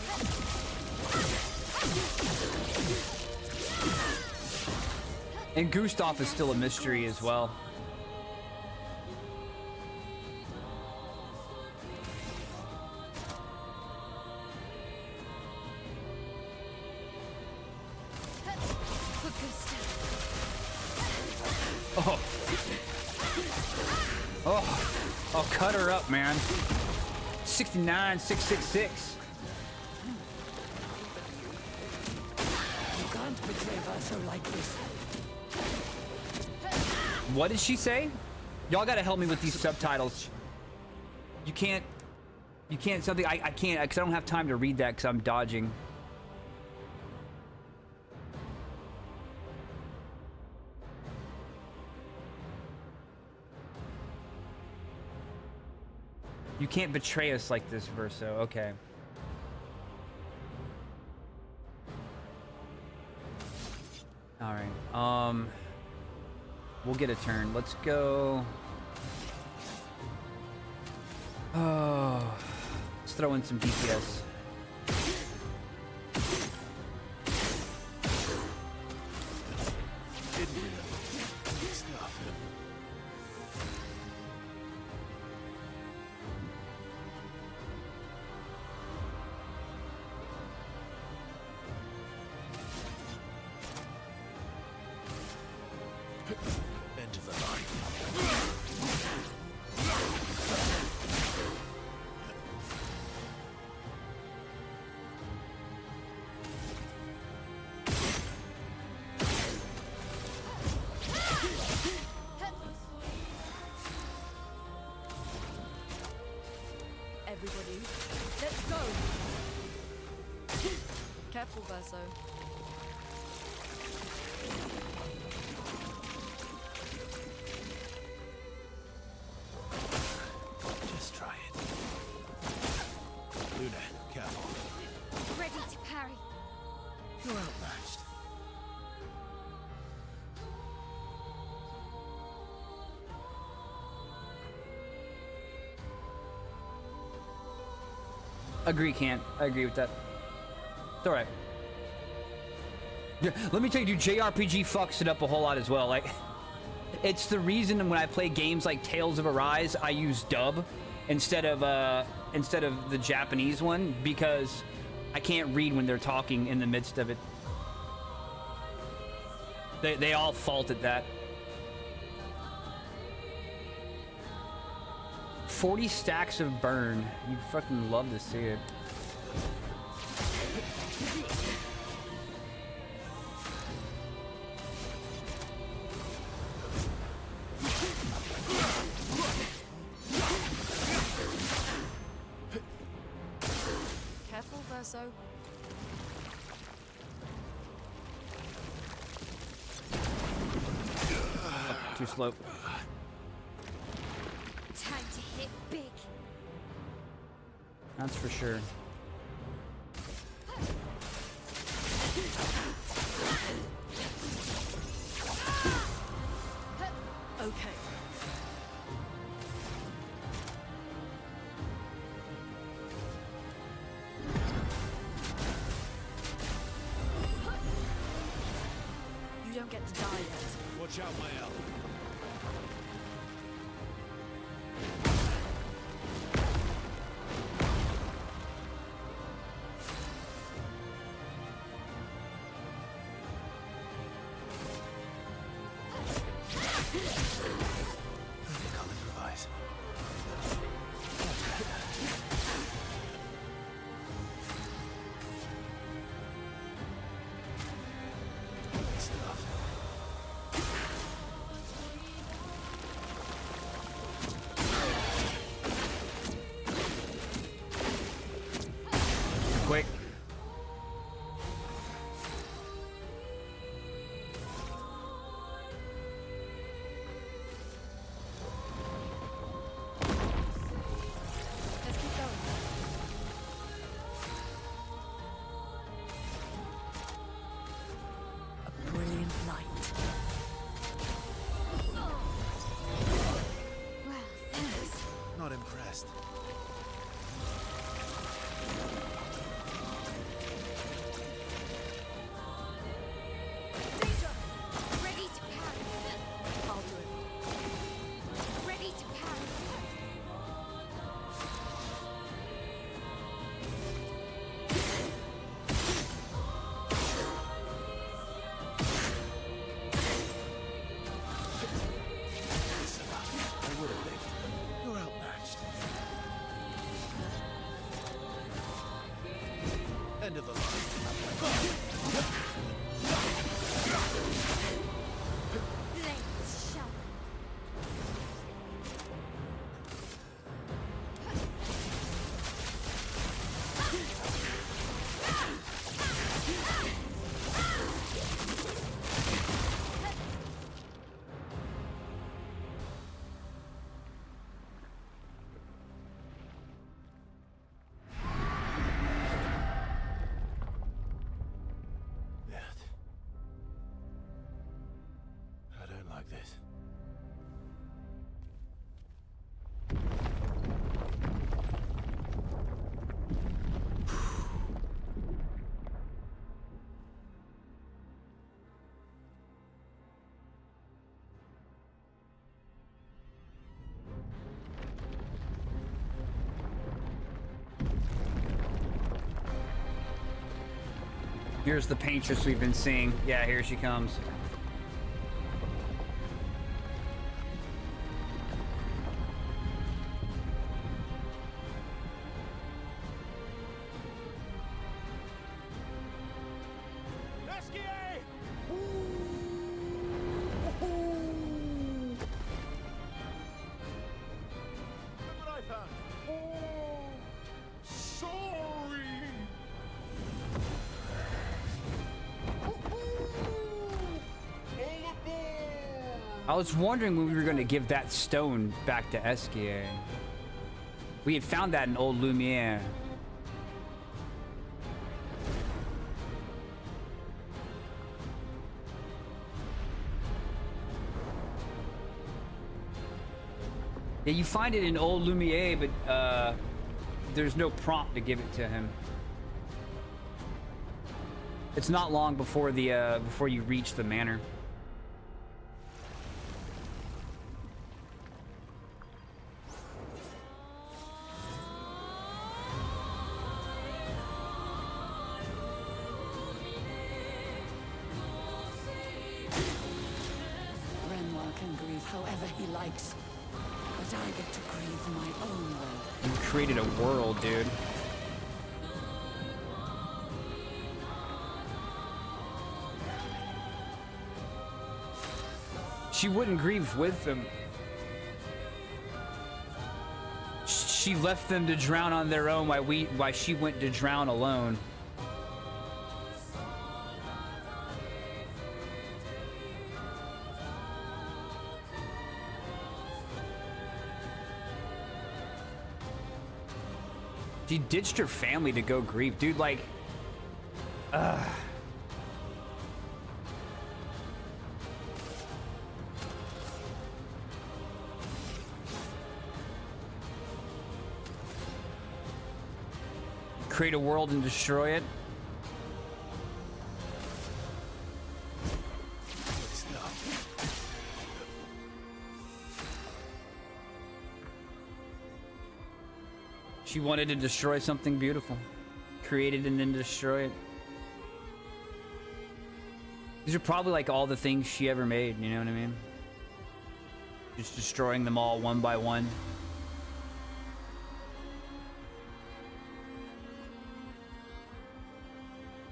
And Gustav is still a mystery as well. Oh. Oh, cut her up, man. 69, 666. You can't betray Verso like this. What did she say? Y'all gotta help me with these subtitles. You can't something, I can't, because I don't have time to read that because I'm dodging. You can't betray us like this, Verso. Okay. All right. We'll get a turn. Let's go. Oh, let's throw in some DPS. End of the line. Everybody, let's go! Careful, Verso. Just try it. Luna, careful. Ready to parry. You're outmatched. Agree, Can't. I agree with that. It's alright. Yeah, let me tell you, dude, JRPG fucks it up a whole lot as well. Like, it's the reason when I play games like Tales of Arise, I use dub instead of the Japanese one, because I can't read when they're talking in the midst of it. They all fault at that. 40 stacks of burn. You fucking love to see it. Careful, Verso. Oh, too slow. Time to hit big. That's for sure. Okay. get to die yet. Watch out, my elf. I'll improvise. Quick. Let's keep going. A brilliant light. Well, thanks. Not impressed. Danger! Ready to parry. I'll do it. Ready to parry. I would have lived. You're outmatched. End of the line. Blades sharp. I don't like this. Here's the Paintress we've been seeing. Yeah, here she comes. I was wondering when we were going to give that stone back to Esquier. We had found that in Old Lumiere. Yeah, you find it in Old Lumiere, but there's no prompt to give it to him. It's not long before the before you reach the manor. However he likes. But I get to grieve my own way. You created a world, dude. She wouldn't grieve with them. She left them to drown on their own while she went to drown alone. She ditched her family to go grieve. Dude, like... Create a world and destroy it. She wanted to destroy something beautiful. Create it and then destroy it. These are probably like all the things she ever made, you know what I mean? Just destroying them all one by one.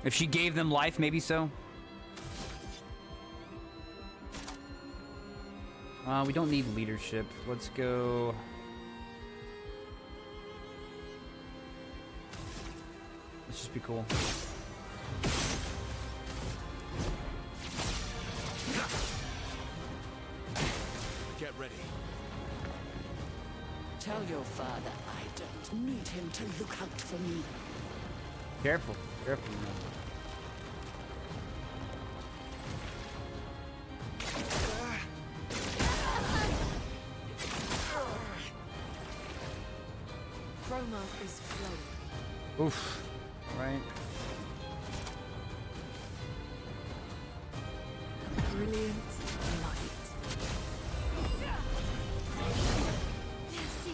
If she gave them life, maybe so. We don't need leadership. Let's go. Let's just be cool. Get ready. Tell your father I don't need him to look out for me. Careful, careful. Man. Chroma is flowing. Oof. Right. Brilliant light. Merci.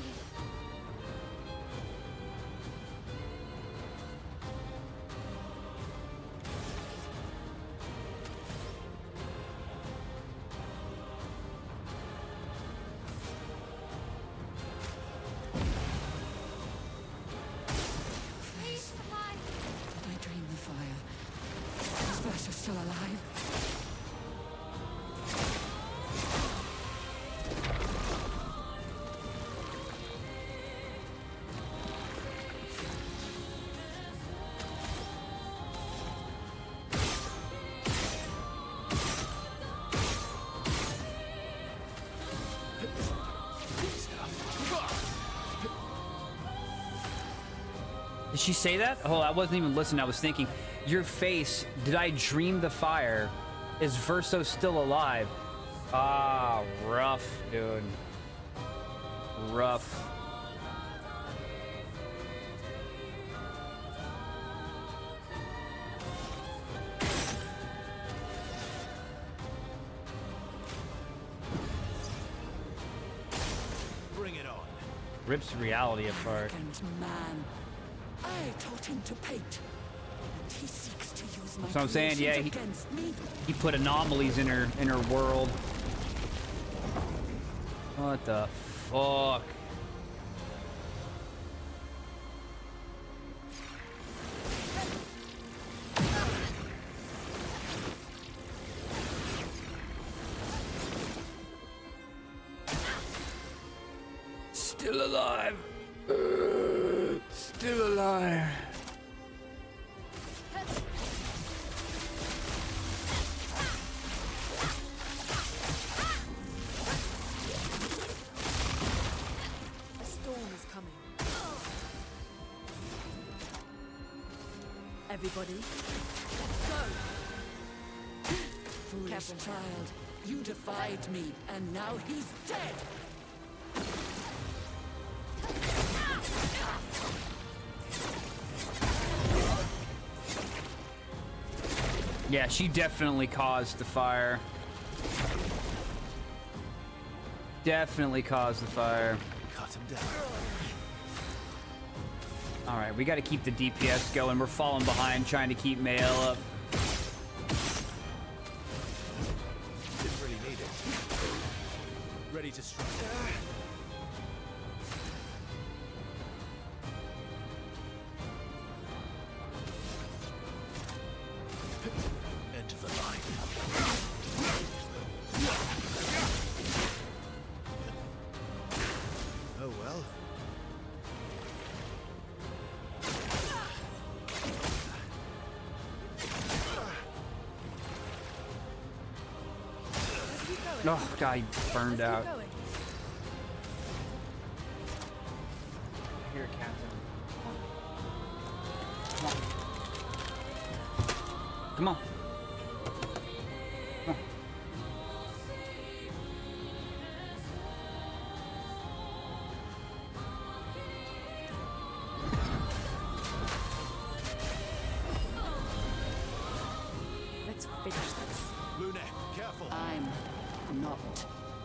I dreamed the fire. Is Berta still alive? Did she say that? Oh, I wasn't even listening. I was thinking, your face, did I dream the fire? Is Verso still alive? Ah, rough, dude. Rough. Bring it on. Rips reality apart. Arrogant man. I taught him to paint. And he seeks to use my That's what I'm saying, yeah, creations against me. He put anomalies in her world. What the fuck? Still alive. Still alive. A storm is coming. Everybody, let's go. Foolish child, you defied me, and now he's dead. Yeah, she definitely caused the fire. Definitely caused the fire. Cut him down. All right, we got to keep the DPS going. We're falling behind trying to keep Mael up. Didn't really need it. Ready to strike. Enter the line. Oh well. Oh, God, he burned out. Here, Captain. Come on. Come on. Come on. Let's finish this. Lune, careful. I'm not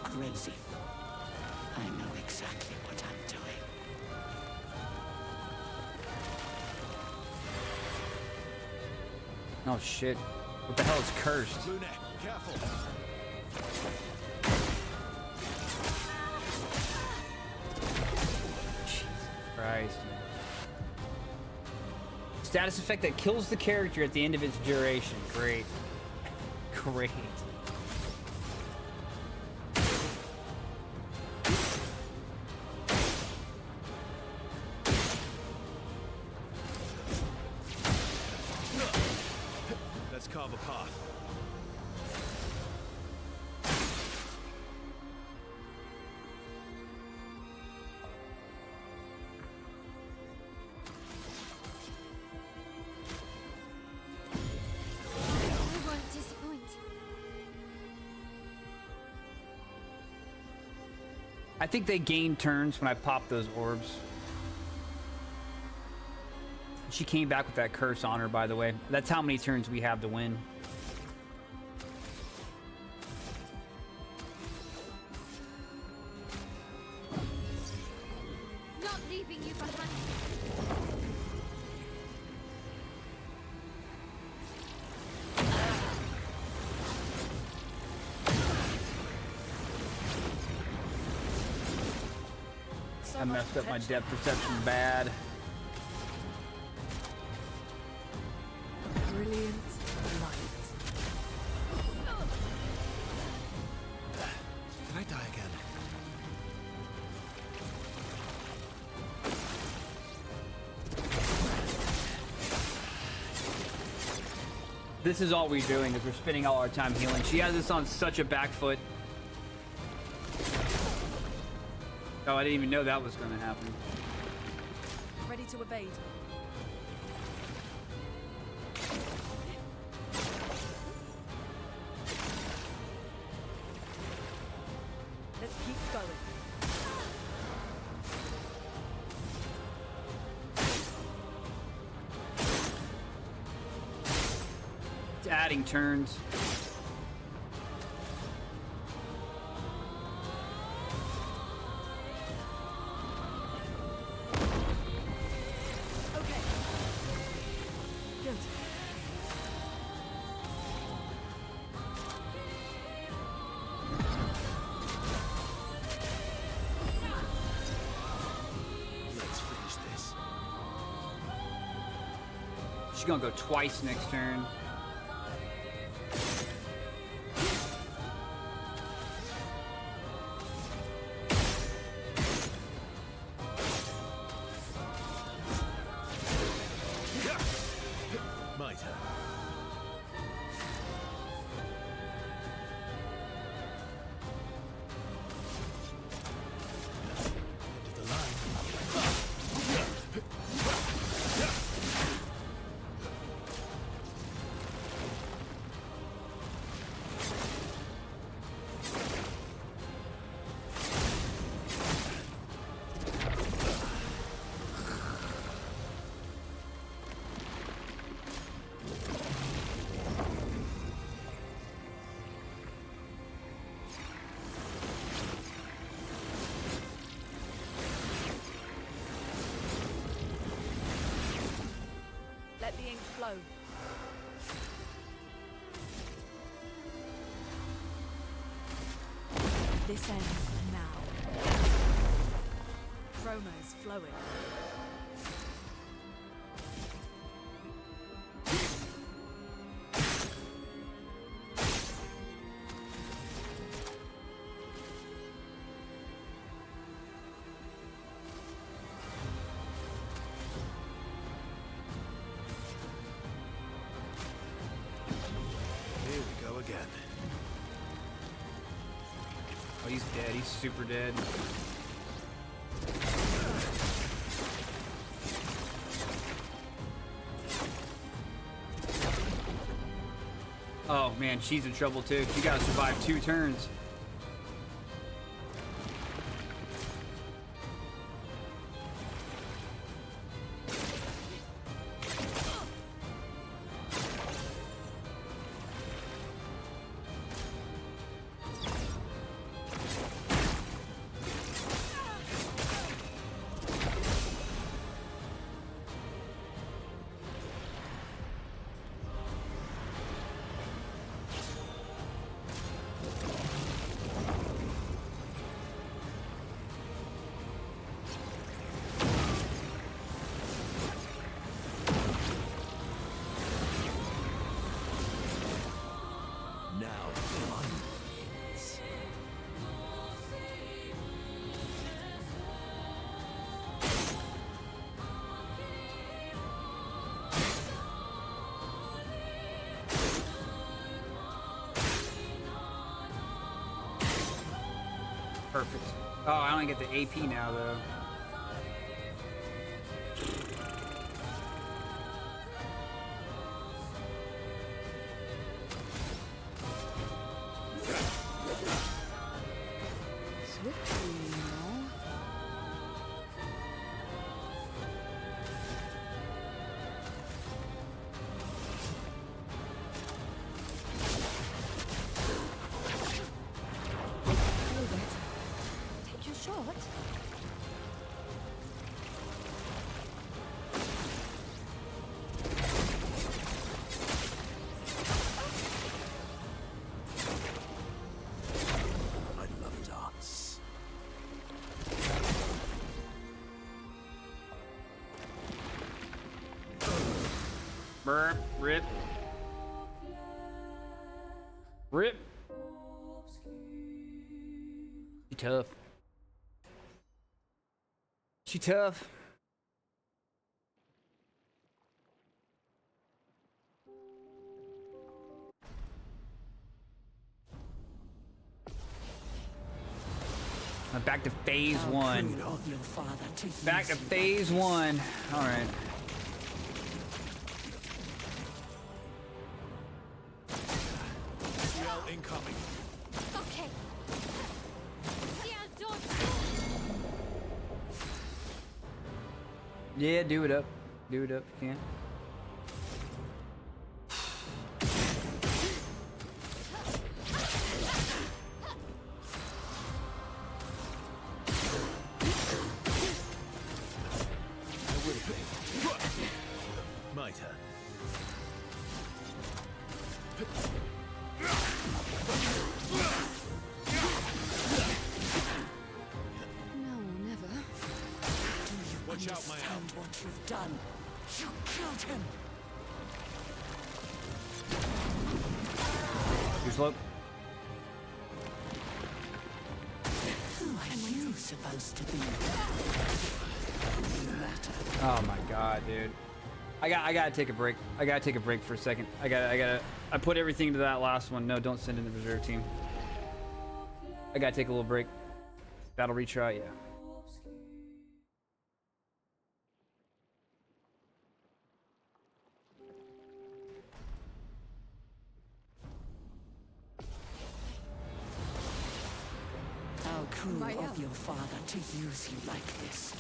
crazy. I know exactly what I'm doing. Oh shit. What the hell is cursed? Blue neck, careful. Jesus Christ. Status effect that kills the character at the end of its duration. Great. Great. Let's carve a path. I won't disappoint. I think they gain turns when I pop those orbs. She came back with that curse on her, by the way. That's how many turns we have to win. Not leaving you behind. I messed up my depth perception bad. Brilliant light. Can I die again? This is all we're doing, is we're spending all our time healing. She has this on such a back foot. Oh, I didn't even know that was going to happen. Ready to evade. Let's keep going. It's adding turns. Okay. Good. Let's finish this. She's going to go twice next turn. My turn. End of the line. Let the ink flow. This ends now. Chroma is flowing. Here we go again. Oh, he's dead. He's super dead. Oh man, she's in trouble too. She gotta survive 2 turns. Perfect. Oh, I only get the AP now, though. Swiftly now. Take your shot. I love a dance. Burp. Rip. Rip. She tough. She tough. Back to phase How one. cruel of your father to Back to use you phase one. All right. CL incoming. Okay. Yeah, don't. Yeah, do it up. Do it up. You can. My turn. No, never. Do you Watch out, my understand what you've done? You killed him. Too slow. Who are you supposed to be? No matter. Oh my god, dude. I gotta take a break. I gotta take a break for a second. I put everything into that last one. No, don't send in the reserve team. I gotta take a little break. Battle retry, yeah. How cruel My of help. your father to use you like this.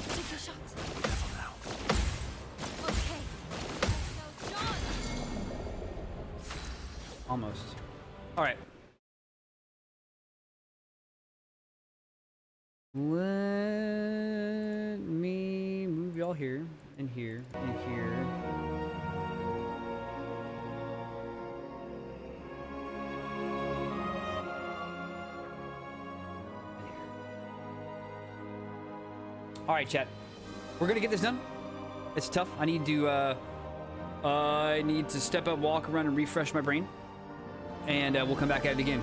Take your shot. Okay. Let's go, John. Almost. All right. Let me move y'all here, and here, and here. All right, chat. We're gonna get this done. It's tough. I need to step up, walk around, and refresh my brain, and we'll come back at it again.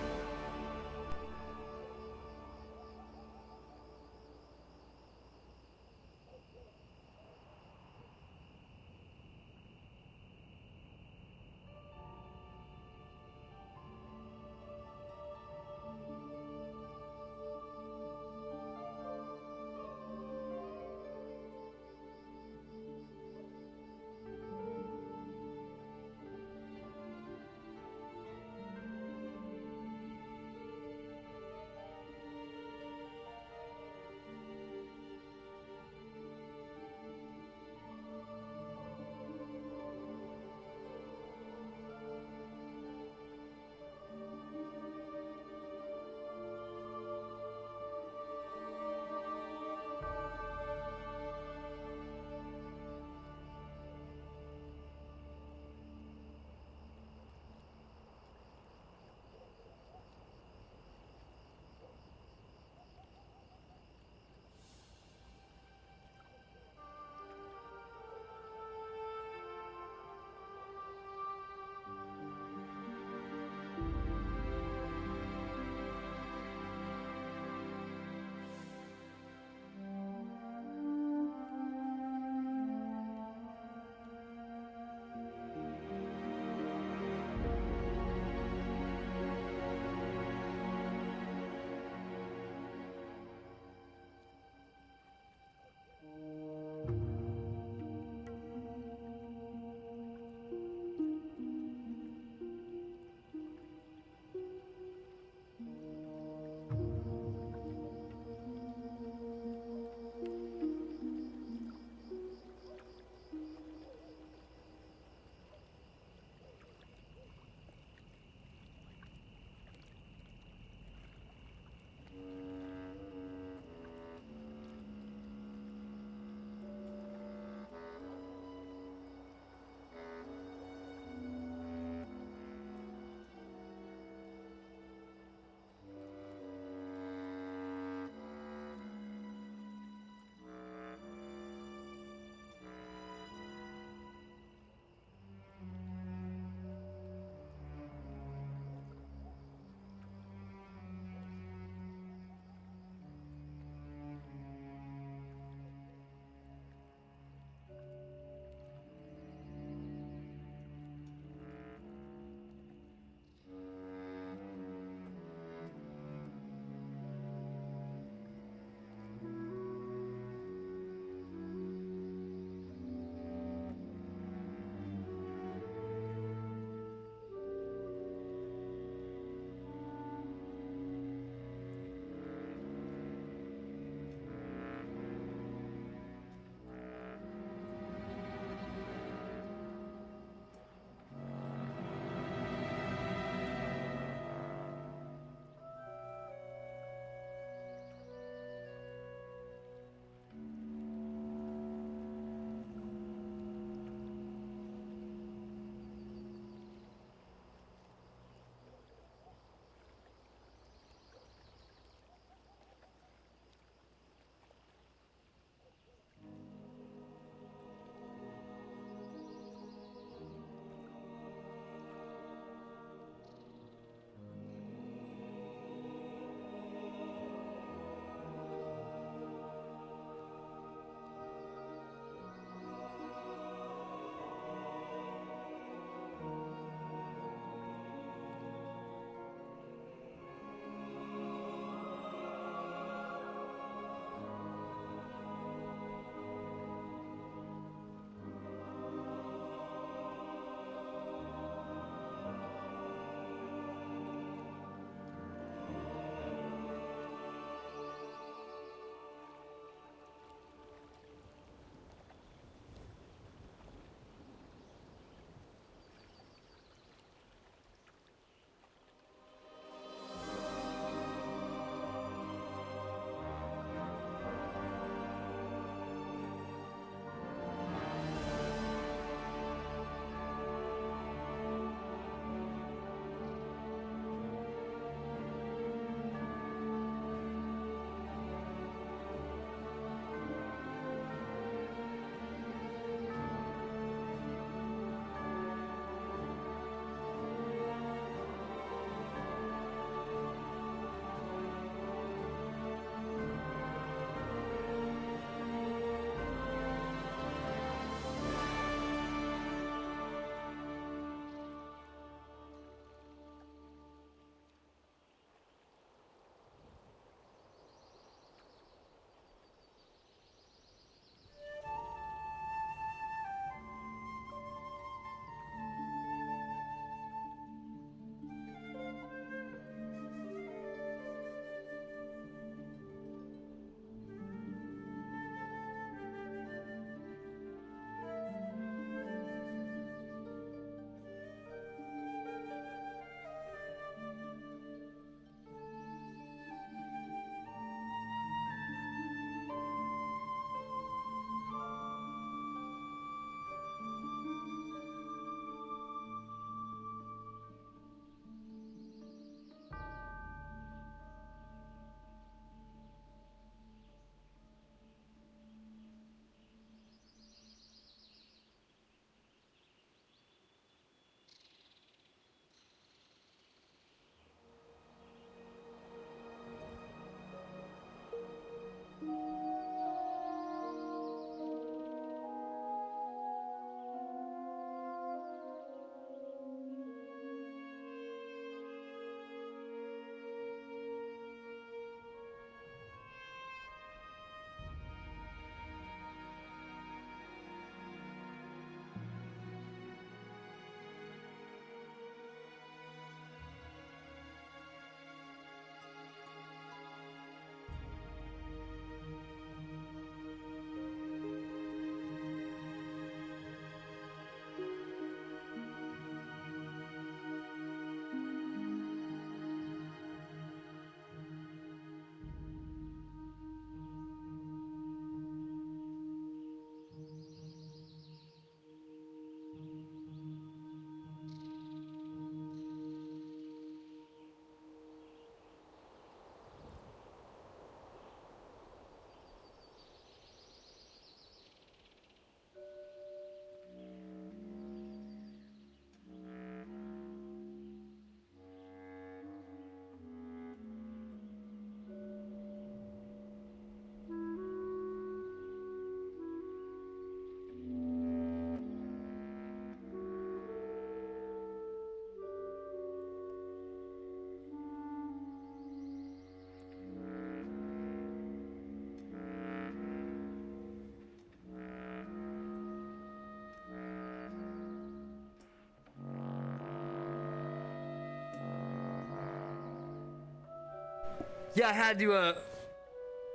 Yeah, I had to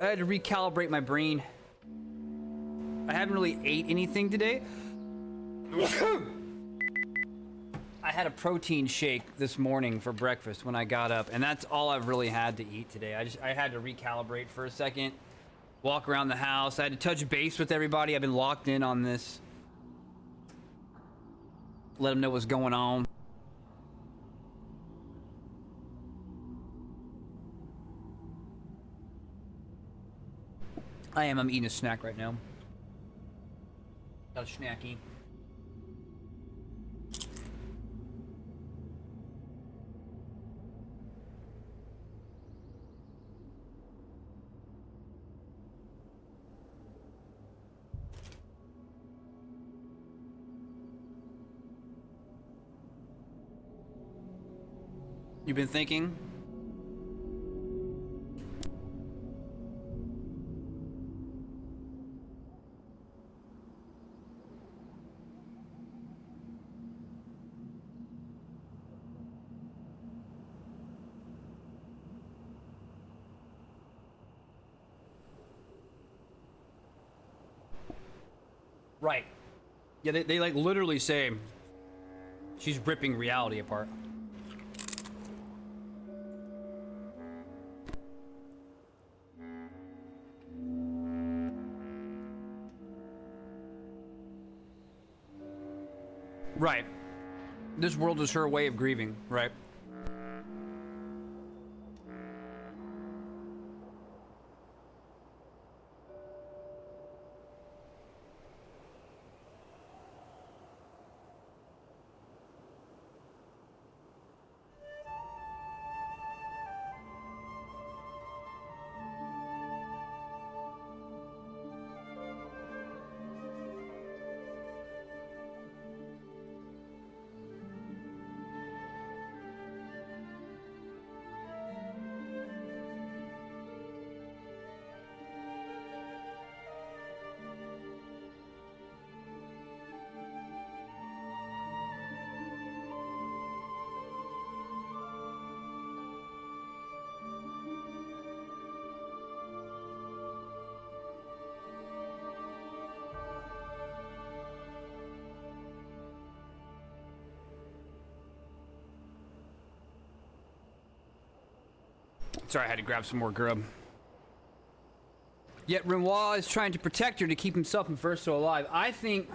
recalibrate my brain. I haven't really ate anything today. I had a protein shake this morning for breakfast when I got up, and that's all I've really had to eat today. I had to recalibrate for a second, walk around the house. I had to touch base with everybody. I've been locked in on this. Let them know what's going on. I'm eating a snack right now. Got a snacky. You've been thinking? Right. Yeah, they like literally say she's ripping reality apart. Right. This world is her way of grieving, right? Sorry, I had to grab some more grub. Yet Renoir is trying to protect her to keep himself and Verso alive. I think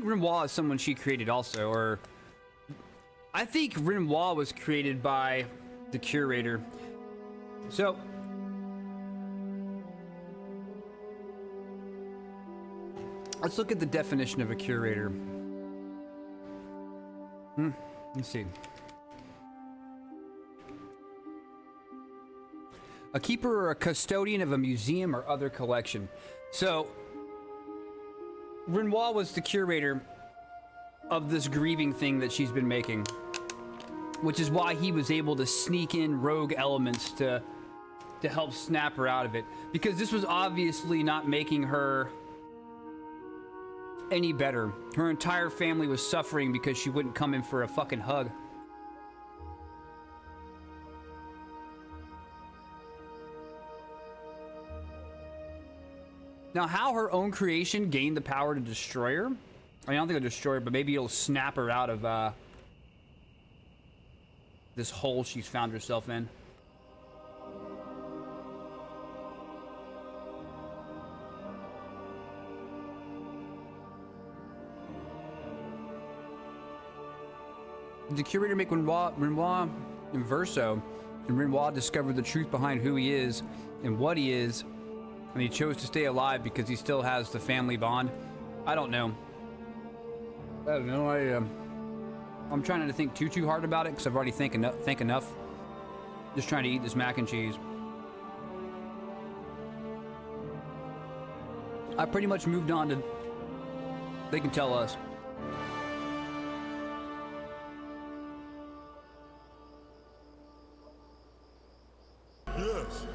Renoir is someone she created also, or I think Renoir was created by the Curator. So let's look at the definition of a curator. Let's see. A keeper or a custodian of a museum or other collection. So, Renoir was the curator of this grieving thing that she's been making, which is why he was able to sneak in rogue elements to help snap her out of it. Because this was obviously not making her any better. Her entire family was suffering because she wouldn't come in for a fucking hug. Now, how her own creation gained the power to destroy her? I mean, I don't think it'll destroy her, but maybe it'll snap her out of this hole she's found herself in. The curator make Renoir and Verso, and Renoir discovered the truth behind who he is and what he is, and he chose to stay alive because he still has the family bond. I don't know. I have no idea. I'm trying not to think too hard about it because I've already think enough. Just trying to eat this mac and cheese. I pretty much moved on to. They can tell us. Yes.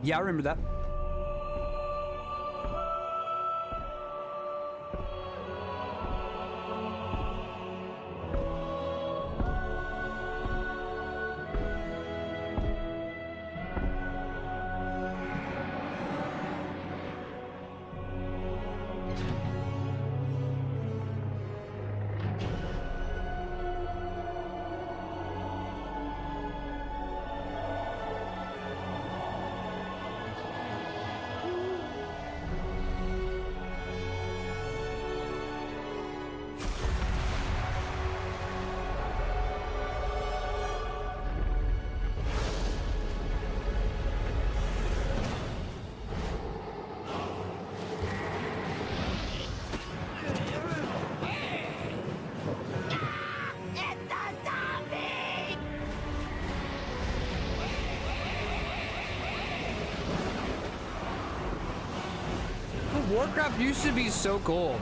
Yeah, I remember that. Warcraft used to be so cool.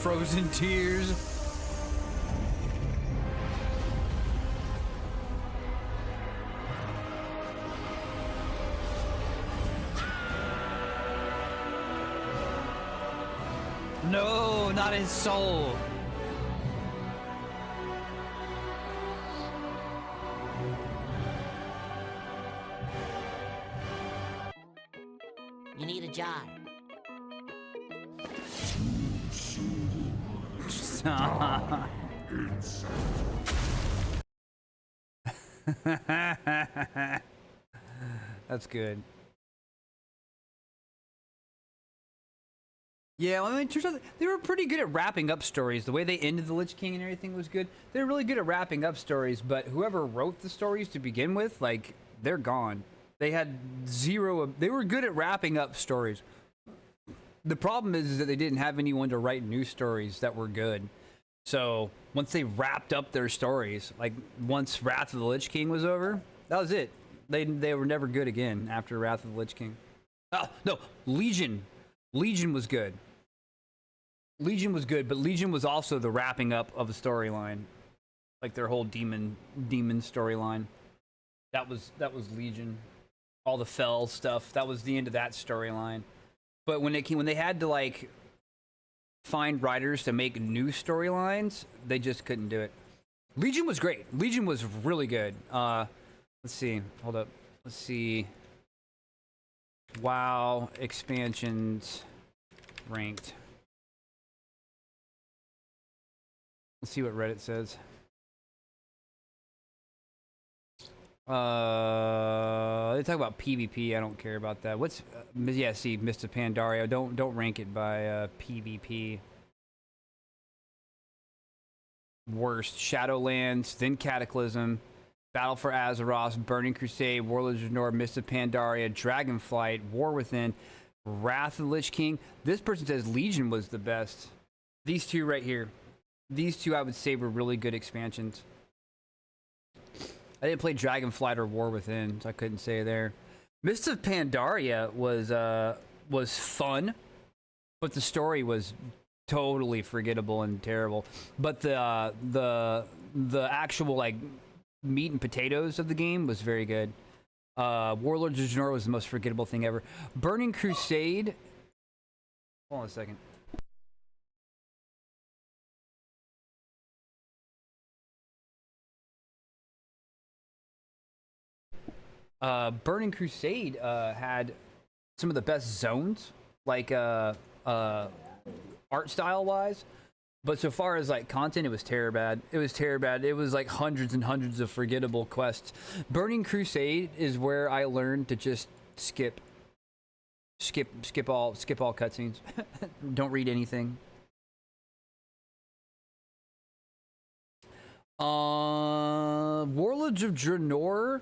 Frozen tears. No, not his soul. You need a jar. That's good. Yeah, I mean, it turns out they were pretty good at wrapping up stories. The way they ended the Lich King and everything was good. They were really good at wrapping up stories, but whoever wrote the stories to begin with, like, they're gone. They had zero. They were good at wrapping up stories. The problem is that they didn't have anyone to write new stories that were good. So once they wrapped up their stories, like once Wrath of the Lich King was over, that was it. They were never good again after Wrath of the Lich King. Oh no, Legion was good. Legion was good, but Legion was also the wrapping up of the storyline, like their whole demon storyline. That was Legion. All the Fell stuff. That was the end of that storyline. But when they had to like find writers to make new storylines, they just couldn't do it. Legion was great. Legion was really good. Let's see. Hold up. Let's see. WoW expansions ranked. Let's see what Reddit says. They talk about PvP. I don't care about that. What's yeah? See, Mist of Pandaria. Don't rank it by PvP. Worst: Shadowlands, then Cataclysm, Battle for Azeroth, Burning Crusade, Warlords of North, Mist of Pandaria, Dragonflight, War Within, Wrath of the Lich King. This person says Legion was the best. These two right here. These two I would say were really good expansions. I didn't play Dragonflight or War Within, so I couldn't say there. Mist of Pandaria was fun, but the story was totally forgettable and terrible. But the actual like meat and potatoes of the game was very good. Warlords of Draenor was the most forgettable thing ever. Burning Crusade. Hold on a second. Burning Crusade had some of the best zones, like art style wise, but so far as like content, it was terrible bad. It was terrible bad. It was like hundreds and hundreds of forgettable quests. Burning Crusade is where I learned to just skip all cutscenes. Don't read anything. Warlords of Draenor,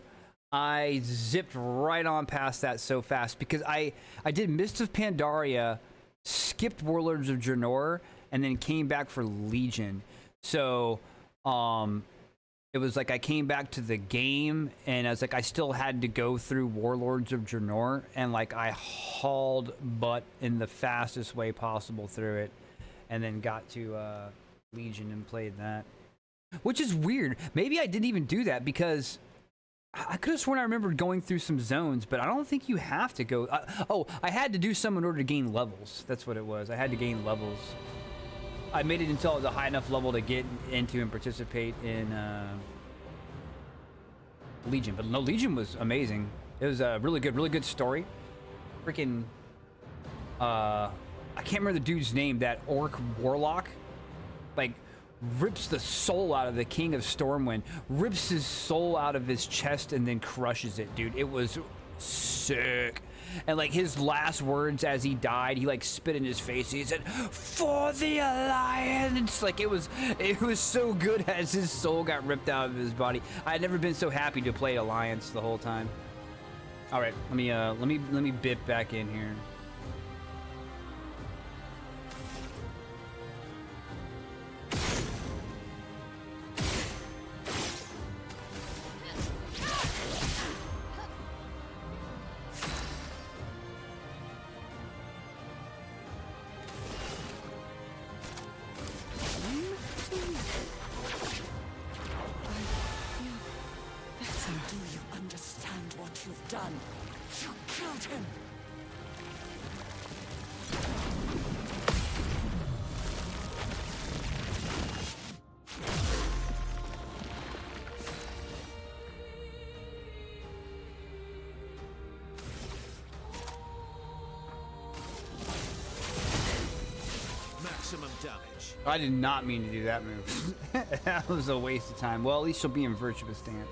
I zipped right on past that so fast because I did Mist of Pandaria, skipped Warlords of Draenor, and then came back for Legion. So, it was like I came back to the game, and I was like, I still had to go through Warlords of Draenor, and like I hauled butt in the fastest way possible through it, and then got to Legion and played that. Which is weird. Maybe I didn't even do that because I could have sworn I remembered going through some zones, but I don't think you have to go. Oh, I had to do some in order to gain levels. That's what it was. I had to gain levels. I made it until it was a high enough level to get into and participate in Legion. But no, Legion was amazing. It was a really good story. Freaking, I can't remember the dude's name. That orc warlock, like, rips the soul out of the King of Stormwind, rips his soul out of his chest, and then crushes it, dude. It was sick. And like his last words as he died, he like spit in his face. He said, "For the Alliance!" Like it was so good as his soul got ripped out of his body. I had never been so happy to play Alliance the whole time. All right, let me bit back in here. I did not mean to do that move. That was a waste of time. Well, at least she'll be in virtuous stance.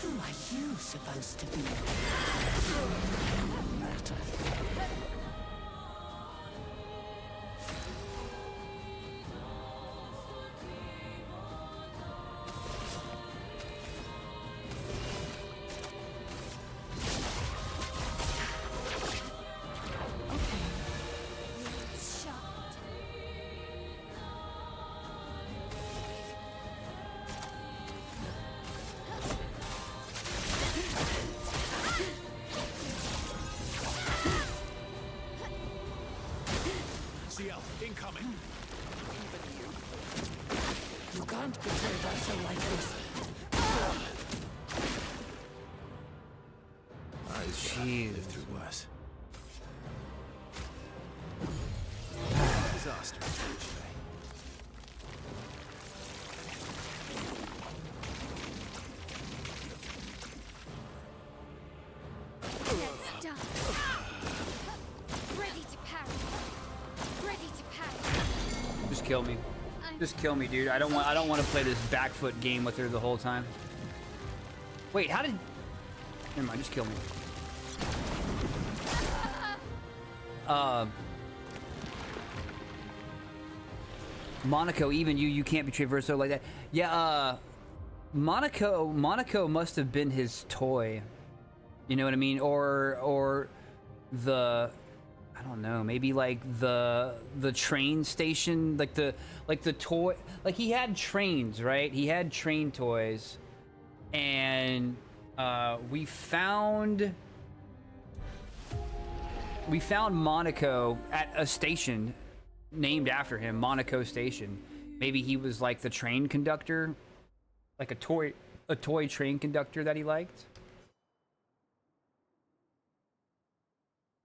Who are you supposed to be? Matter. Incoming. You can't betray Versa like this. Jeez. Live through worse. Disaster. That's done. Ready to parry. Ready to parry. Just kill me. Just kill me, dude. I don't want to play this back foot game with her the whole time. Wait, how did... Never mind, just kill me. Monaco, even you can't betray Verso like that. Yeah, Monaco must have been his toy. You know what I mean? Or the... I don't know, maybe like the train station, like the toy, like he had trains, right? He had train toys, and we found Monaco at a station named after him, Monaco Station. Maybe he was like the train conductor, like a toy train conductor that he liked.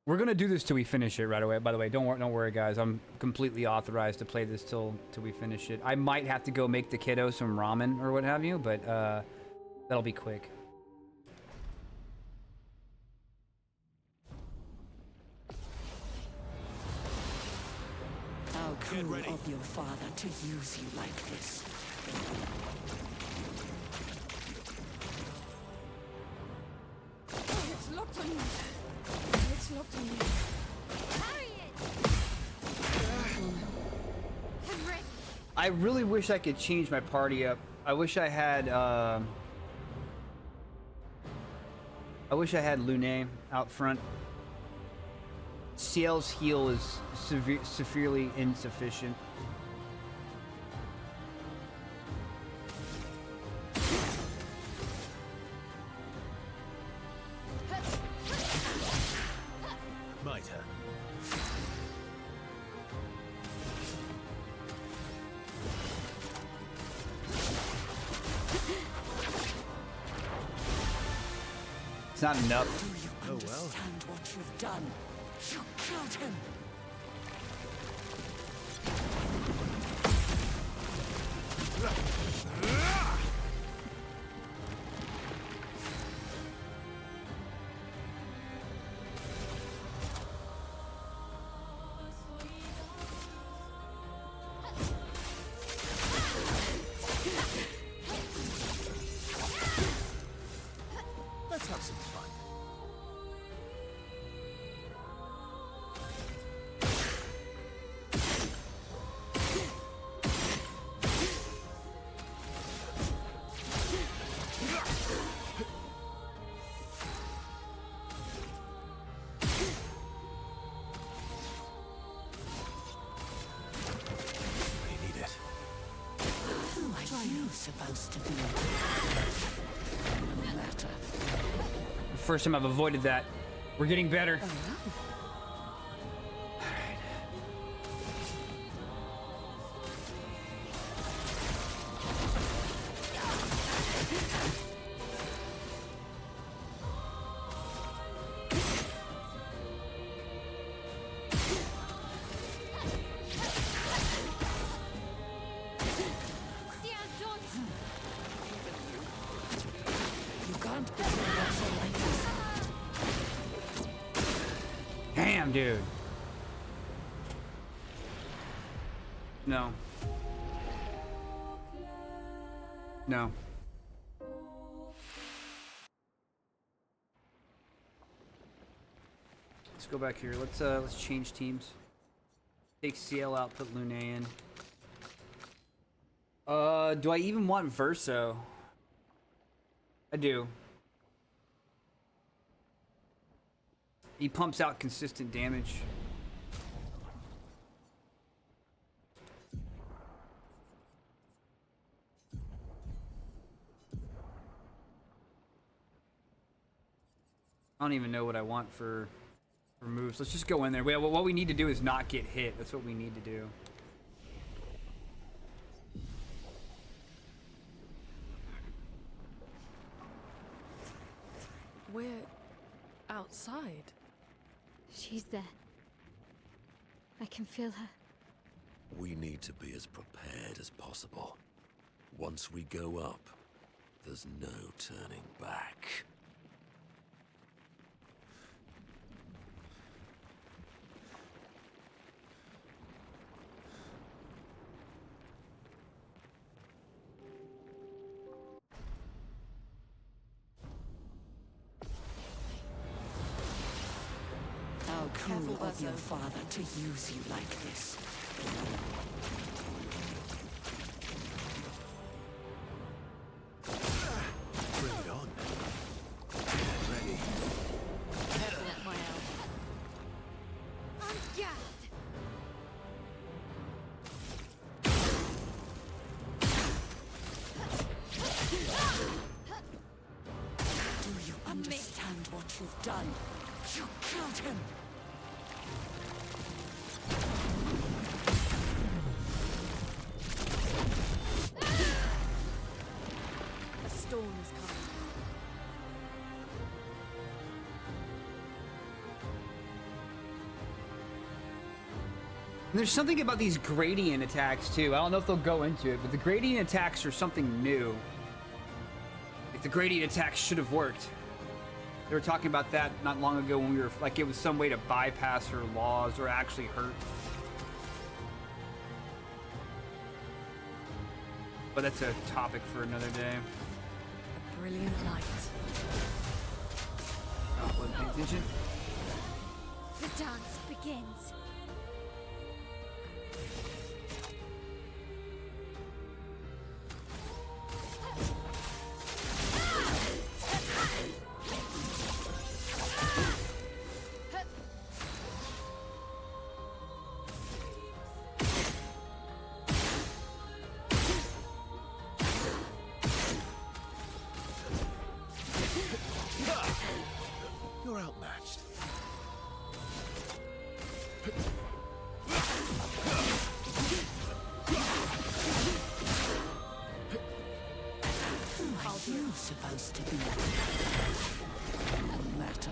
We're gonna do this till we finish it right away. By the way, don't worry, guys. I'm completely authorized to play this till we finish it. I might have to go make the kiddo some ramen or what have you, but that'll be quick. How cruel of your father to use you like this. It's locked on you. It's locked on you. I really wish I could change my party up. I wish I had Lune out front. Ciel's heal is severely insufficient. My turn. It's not enough. Do you understand what you've done? You killed him. Let's have some fun. We need it. Who are you supposed to be? No matter. First time I've avoided that. We're getting better. You can't betray us like this. Damn, dude. No. No. Let's go back here. Let's change teams. Take CL out, put Lune in. Do I even want Verso? I do. He pumps out consistent damage. I don't even know what I want for moves. Let's just go in there. What we need to do is not get hit. That's what we need to do. We're outside. She's there. I can feel her. We need to be as prepared as possible. Once we go up, there's no turning back. How cruel of your father to use you like this. Bring it on. Ready. Do you understand what you've done? You killed him. A storm is coming. And there's something about these gradient attacks too. I don't know if they'll go into it, but the gradient attacks are something new. Like the gradient attacks should have worked. They were talking about that not long ago when we were like it was some way to bypass her laws or actually hurt. But that's a topic for another day. A brilliant light. Oh, wasn't paying attention. The dance begins. You're outmatched. Who are you supposed to be? No matter.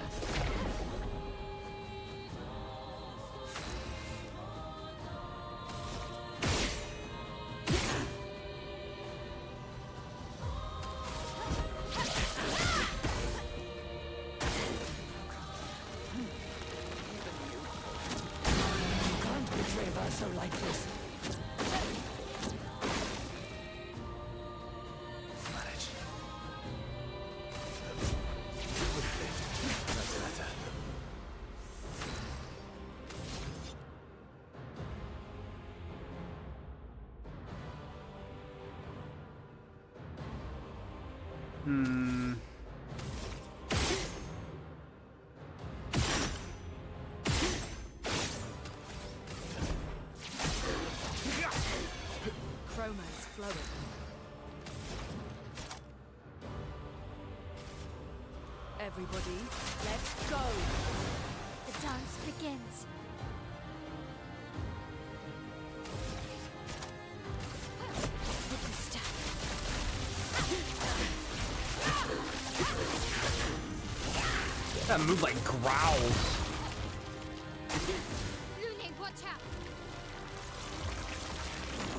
So like this. Manage. That's better. Chroma is flowing. Everybody, let's go! The dance begins. With the stuff. That move like growls. Lune, watch out!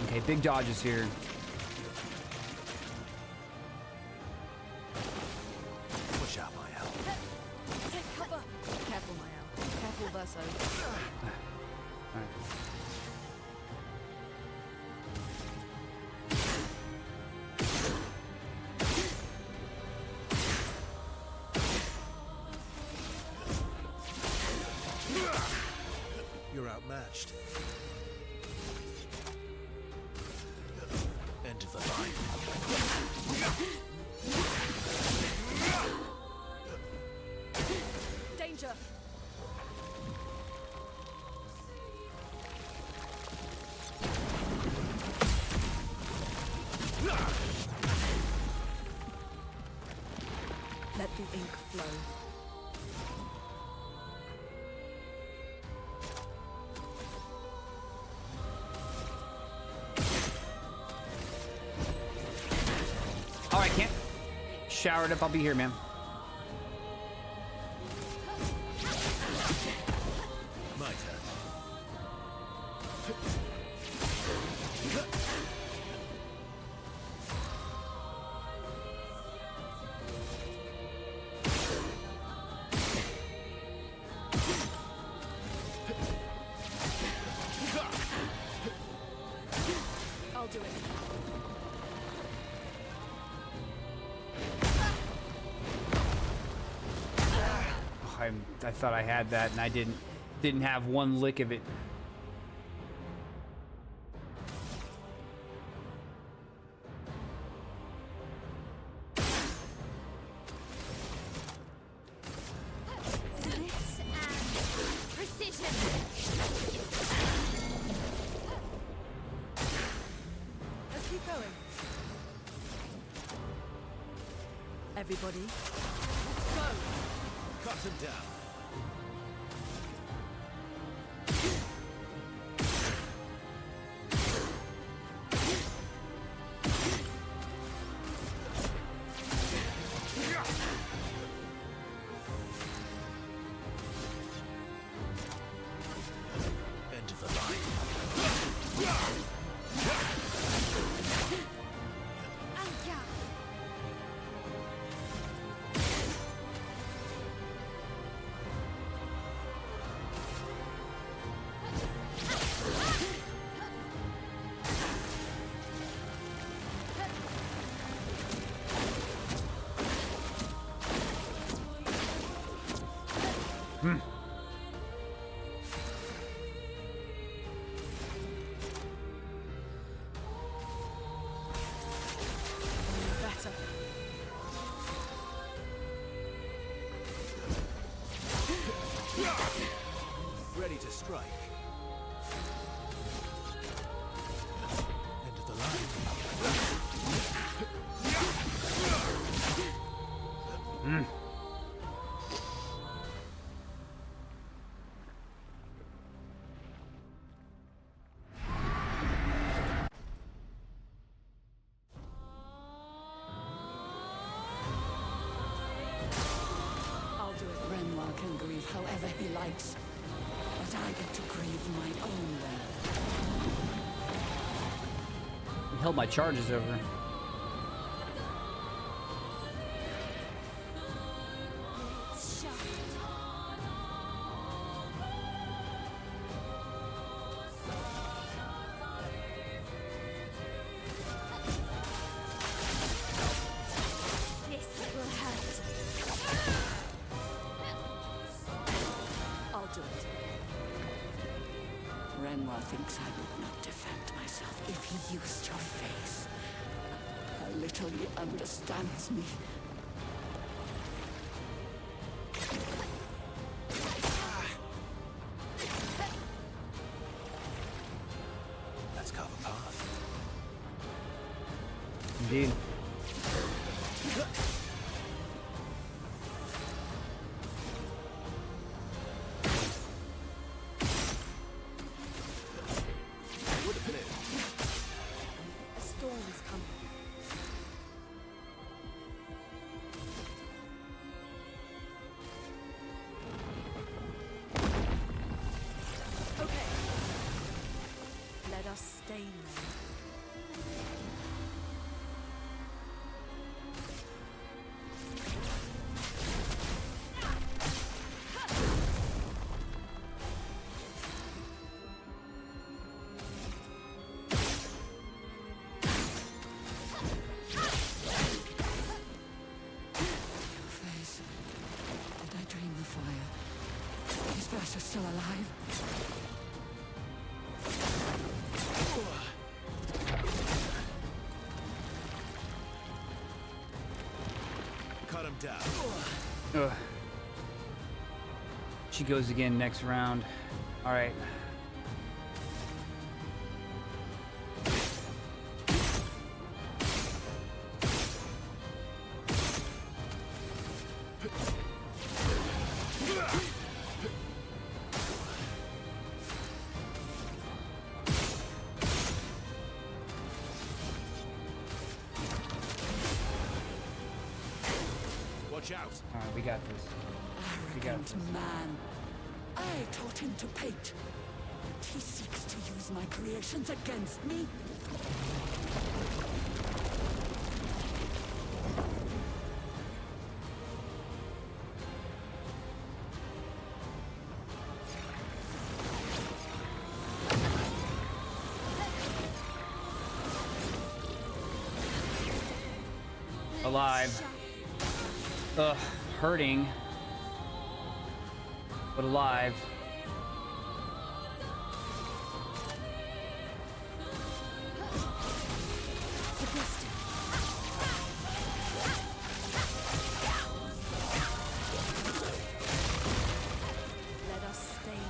Okay, big dodges here. Push out, my L. Take cover! Careful, Mael. Careful, Verso. Alright. You're outmatched. End of the line. Danger! Let the ink flow. Alright, Camp. Showered up, I'll be here, man. My turn. I'll do it. I thought I had that and I didn't have one lick of it. This and precision. Let's keep going. Everybody, let's go! Cut him down. End of the line. Anka. can grieve however he likes. But I get to grieve my own way. He held my charges over. Renoir thinks I would not defend myself if he used your face. How little he understands me. Let's carve a path. Indeed. A storm is coming. Okay. Let us stay now. Face. Did I dream the fire? Is Bertha still alive? Cut him down. Ugh. She goes again next round. All right. Watch out. All right, we got this. We got Arrogant this. man. I taught him to paint. And he seeks to use my creations against me. Alive. Ugh, hurting. But alive. Let us stay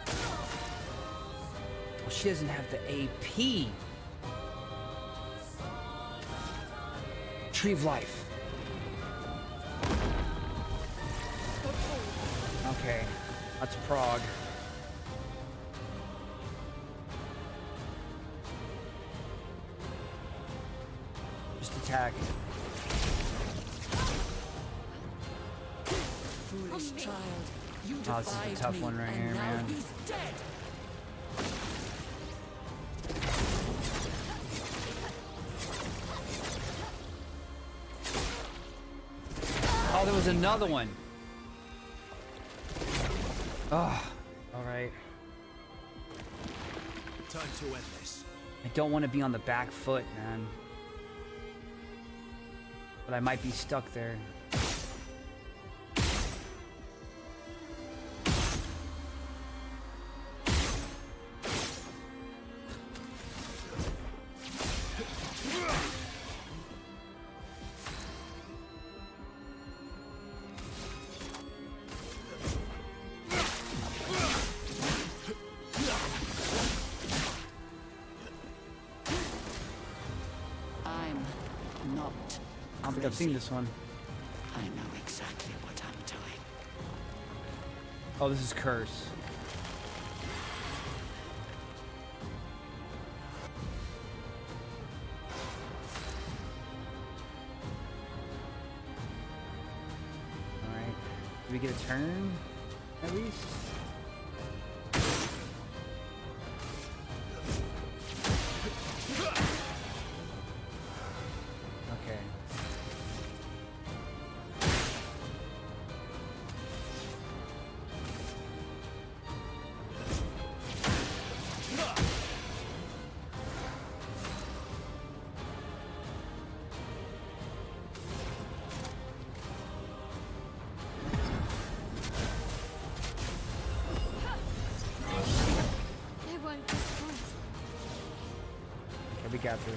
now. Well, she doesn't have the AP. Tree of Life. Okay, that's Prague. Just attack. Foolish child. You Oh, this is a defied tough me, one right and here, now man. he's dead. Oh, there was another one. Oh, all right. Time to end this. I don't want to be on the back foot, man. But I might be stuck there. I'm not. I don't think I've seen this one. I know exactly what I'm doing. Oh, this is Curse. Alright. Do we get a turn at least? Okay. They won't disappoint. Okay, we got this.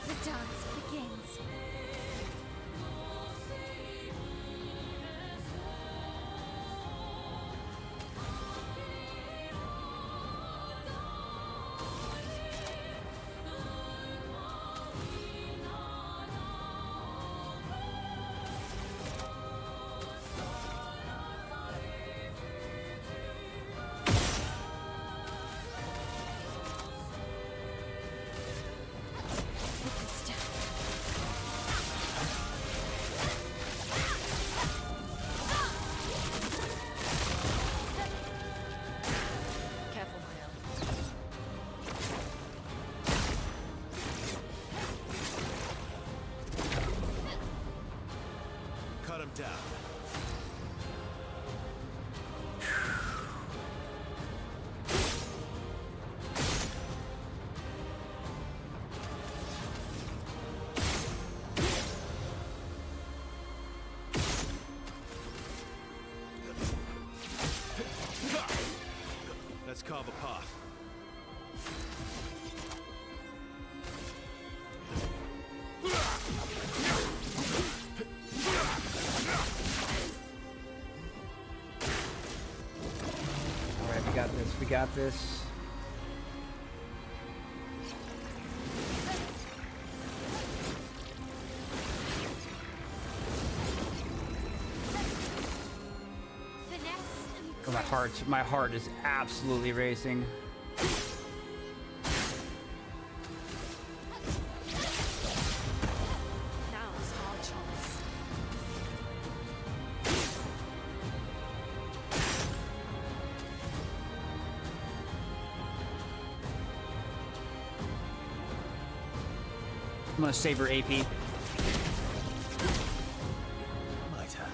The dance begins. Careful, Mael. Cut him down. Let's carve a path. Alright, we got this. We got this. Finesse and Oh, my heart is absolutely racing. Now is our chance. I'm gonna save her AP. My turn.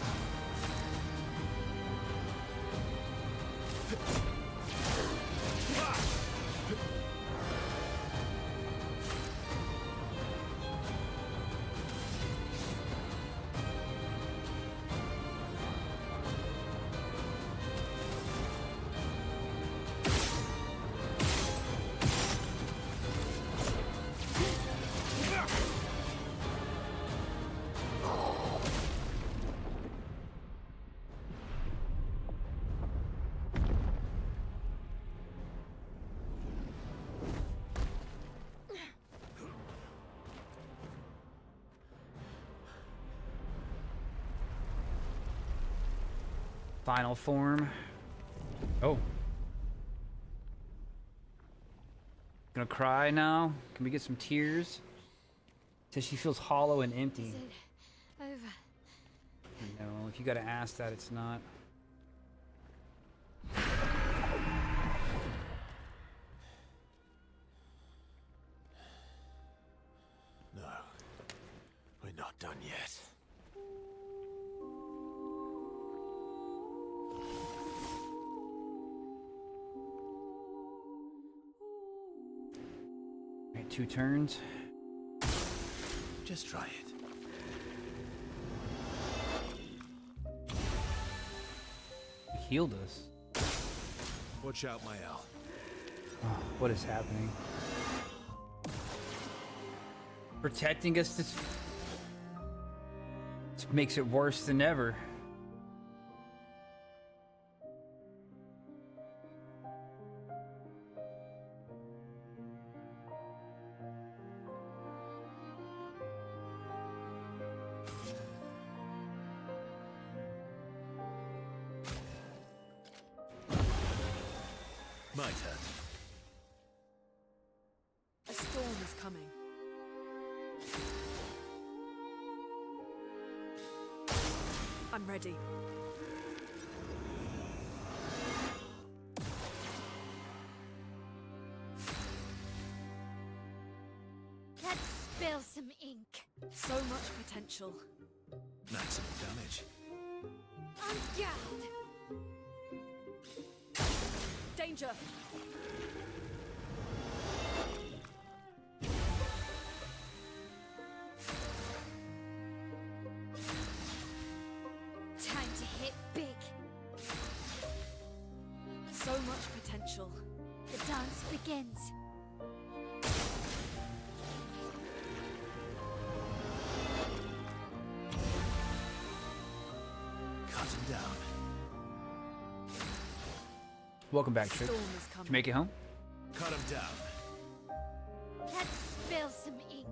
Final form. Oh. Gonna cry now? Can we get some tears? Says she feels hollow and empty. Is it over? No, if you gotta ask that, it's not. No. We're not done yet. Alright, 2 turns. Just try it. Healed us. Watch out, Mael. Oh, what is happening? Protecting us this makes it worse than ever. My turn. A storm is is coming. I'm ready. Let's spill some ink. So much potential. Maximum damage. On guard. Danger! Time to hit big. So much potential. The dance begins. Cut him down. Welcome back, Trick. Storm is Did coming. you make it home? Cut him down. Let's spill some ink.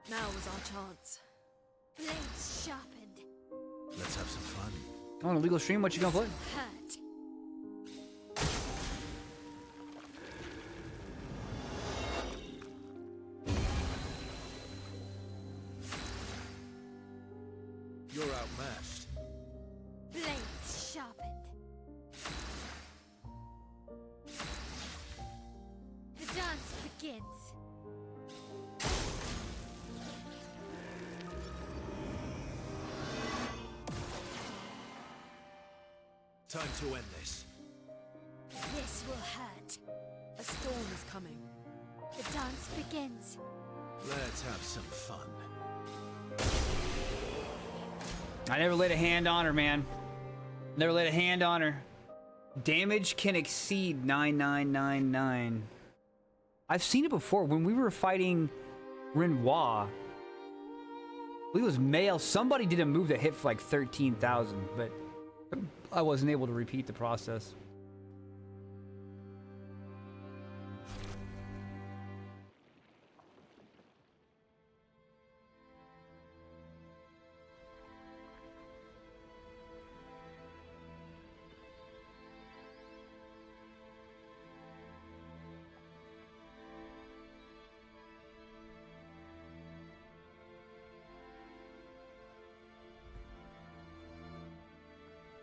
Now is our chance. Blades sharpened. Let's have some fun. On a legal stream, what you gonna play? Hurt. You're outmatched. Blades sharpened. The dance begins. Time to end this. This will hurt. A storm is coming. The dance begins. Let's have some fun. I never laid a hand on her, man. Never laid a hand on her. Damage can exceed 9999. I've seen it before when we were fighting Renoir. I believe it was male. Somebody did a move that hit for like 13,000, but I wasn't able to repeat the process.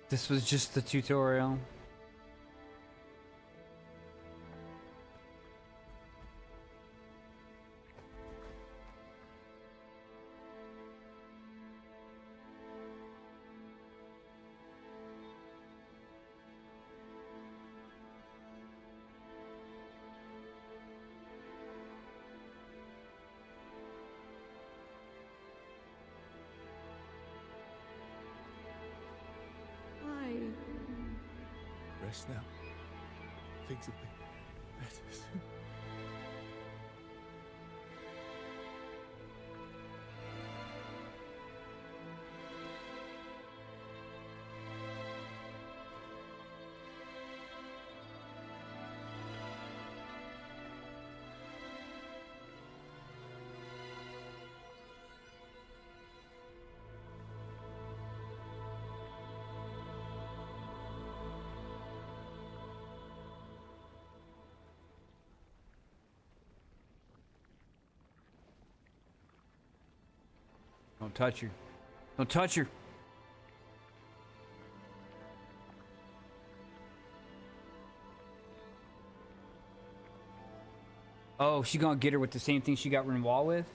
This was just the tutorial. Rest now. Things will be better soon. Don't touch her. Don't touch her. Oh, she gonna get her with the same thing she got Renoir with?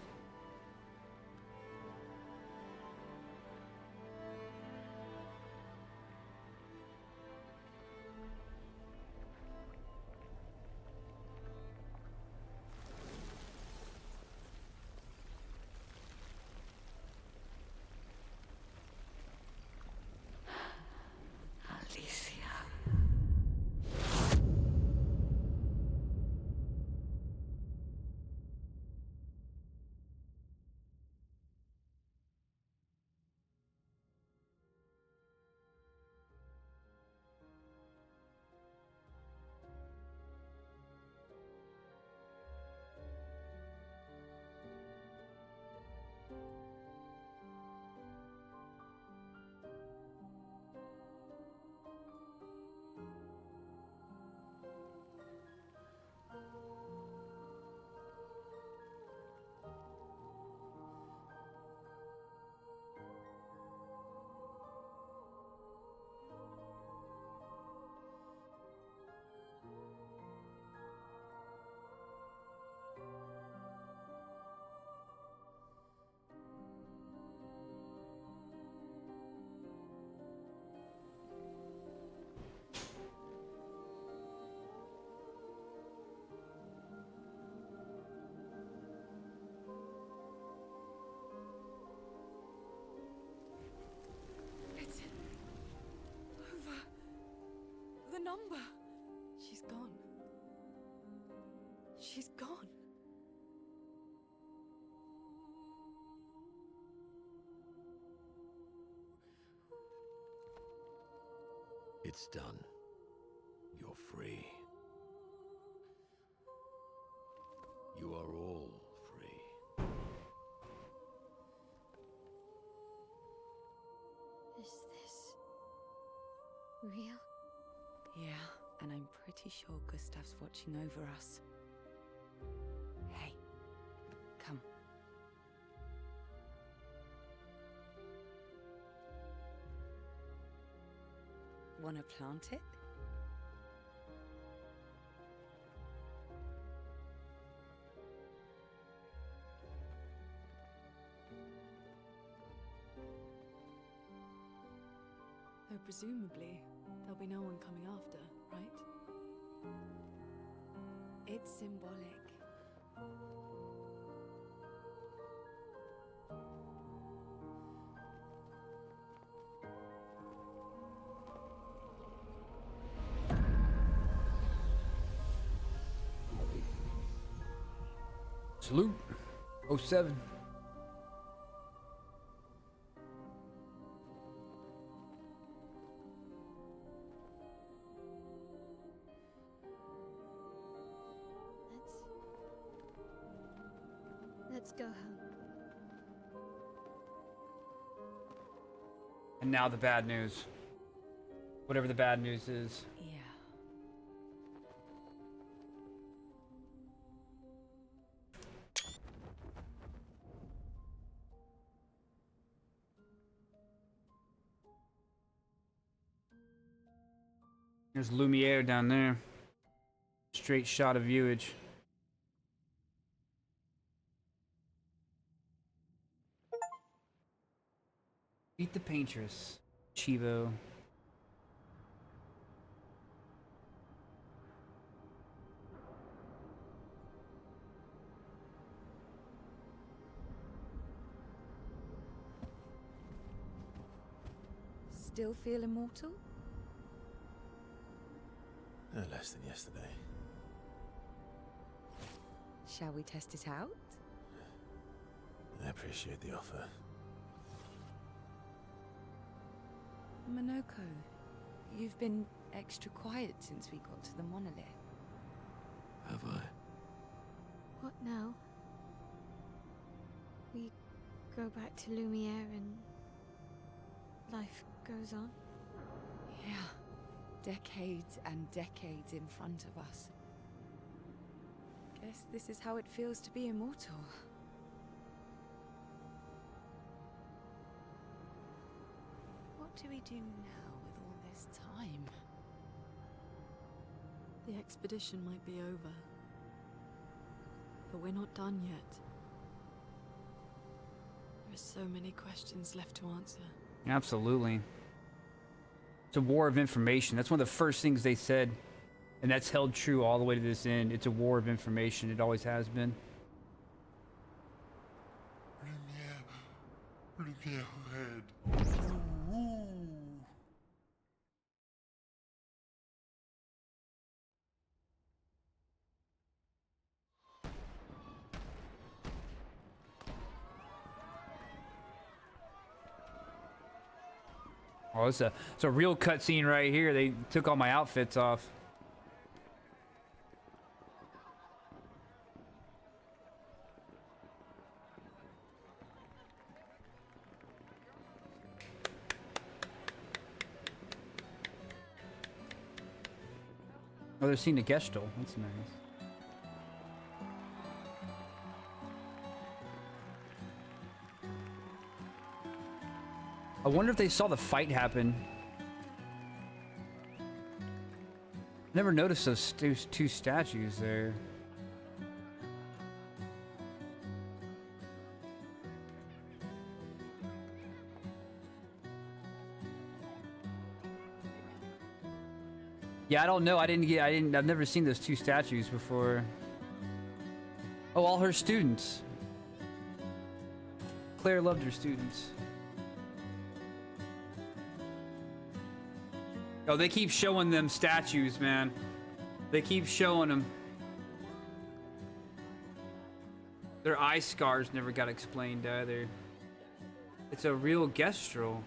She's gone. It's done. You're free. You are all free. Is this real? Yeah, and I'm pretty sure Gustav's watching over us. Hey, come. Wanna plant it? Though presumably, there'll be no one coming after, right? It's symbolic. Salute. 07. Let's go home. And now the bad news. Whatever the bad news is. Yeah. There's Lumiere down there. Straight shot of viewage. Beat the Paintress. Chivo. Still feel immortal? No less than yesterday. Shall we test it out? I appreciate the offer. Monoko, you've been extra quiet since we got to the monolith. Have I? What now? We go back to Lumiere and life goes on? Yeah. Decades and decades in front of us. Guess this is how it feels to be immortal. What do we do now with all this time? The expedition might be over. But we're not done yet. There are so many questions left to answer. Absolutely. It's a war of information. That's one of the first things they said. And that's held true all the way to this end. It's a war of information. It always has been. Lumiere red. Oh, it's a real cutscene right here. They took all my outfits off. Oh, they're seeing the Gestal. That's nice. I wonder if they saw the fight happen. Never noticed those two statues there. Yeah, I don't know. I've never seen those two statues before. Oh, all her students. Claire loved her students. Oh, they keep showing them statues, man. They keep showing them. Their eye scars never got explained either. It's a real gestrel.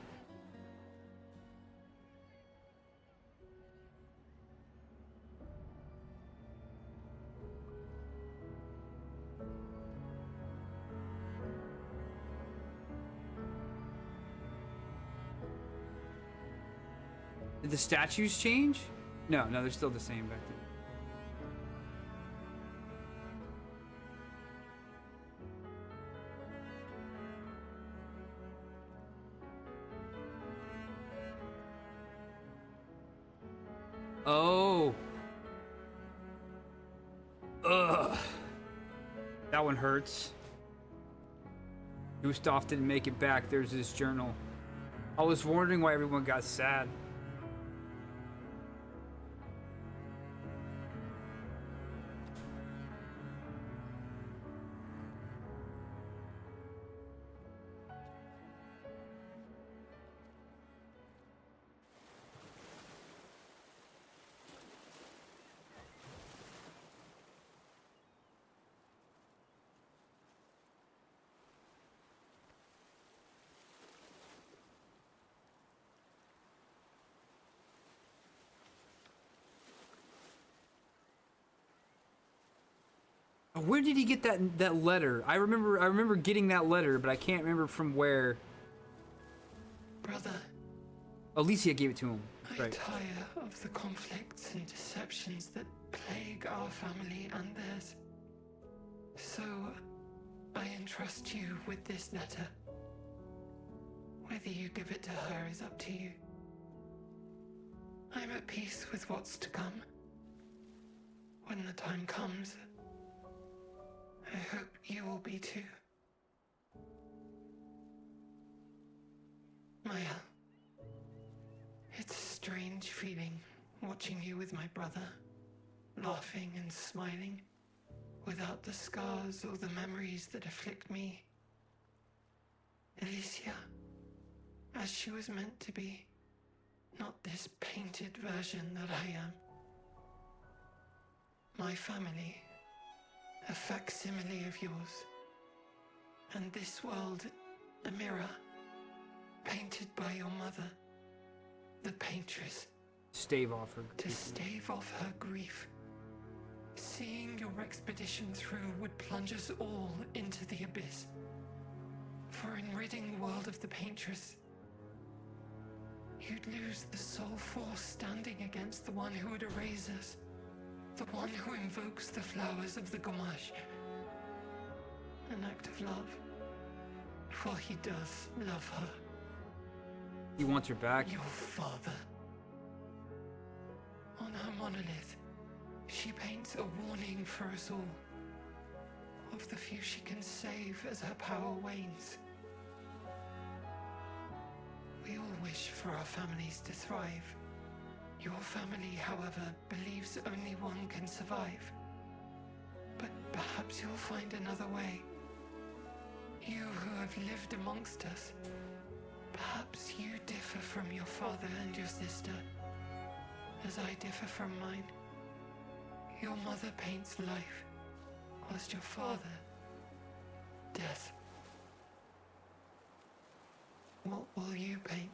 Did the statues change? No, they're still the same back then. Oh. Ugh. That one hurts. Gustav didn't make it back. There's his journal. I was wondering why everyone got sad. Where did he get that letter? I remember getting that letter, but I can't remember from where. Brother. Alicia gave it to him. I tire of the conflicts and deceptions that plague our family and theirs. So, I entrust you with this letter. Whether you give it to her is up to you. I'm at peace with what's to come. When the time comes, I hope you will be too. Maya, it's a strange feeling watching you with my brother, laughing and smiling, without the scars or the memories that afflict me. Alicia, as she was meant to be, not this painted version that I am. My family, a facsimile of yours, and this world, a mirror, painted by your mother, the Paintress. Stave off her grief. To stave off her grief. Seeing your expedition through would plunge us all into the abyss. For in ridding the world of the Paintress, you'd lose the sole force standing against the one who would erase us. The one who invokes the flowers of the Gomash. An act of love. For he does love her. He wants her back. Your father. On her monolith, she paints a warning for us all. Of the few she can save as her power wanes. We all wish for our families to thrive. Your family, however, believes only one can survive. But perhaps you'll find another way. You who have lived amongst us, perhaps you differ from your father and your sister, as I differ from mine. Your mother paints life, whilst your father, death. What will you paint?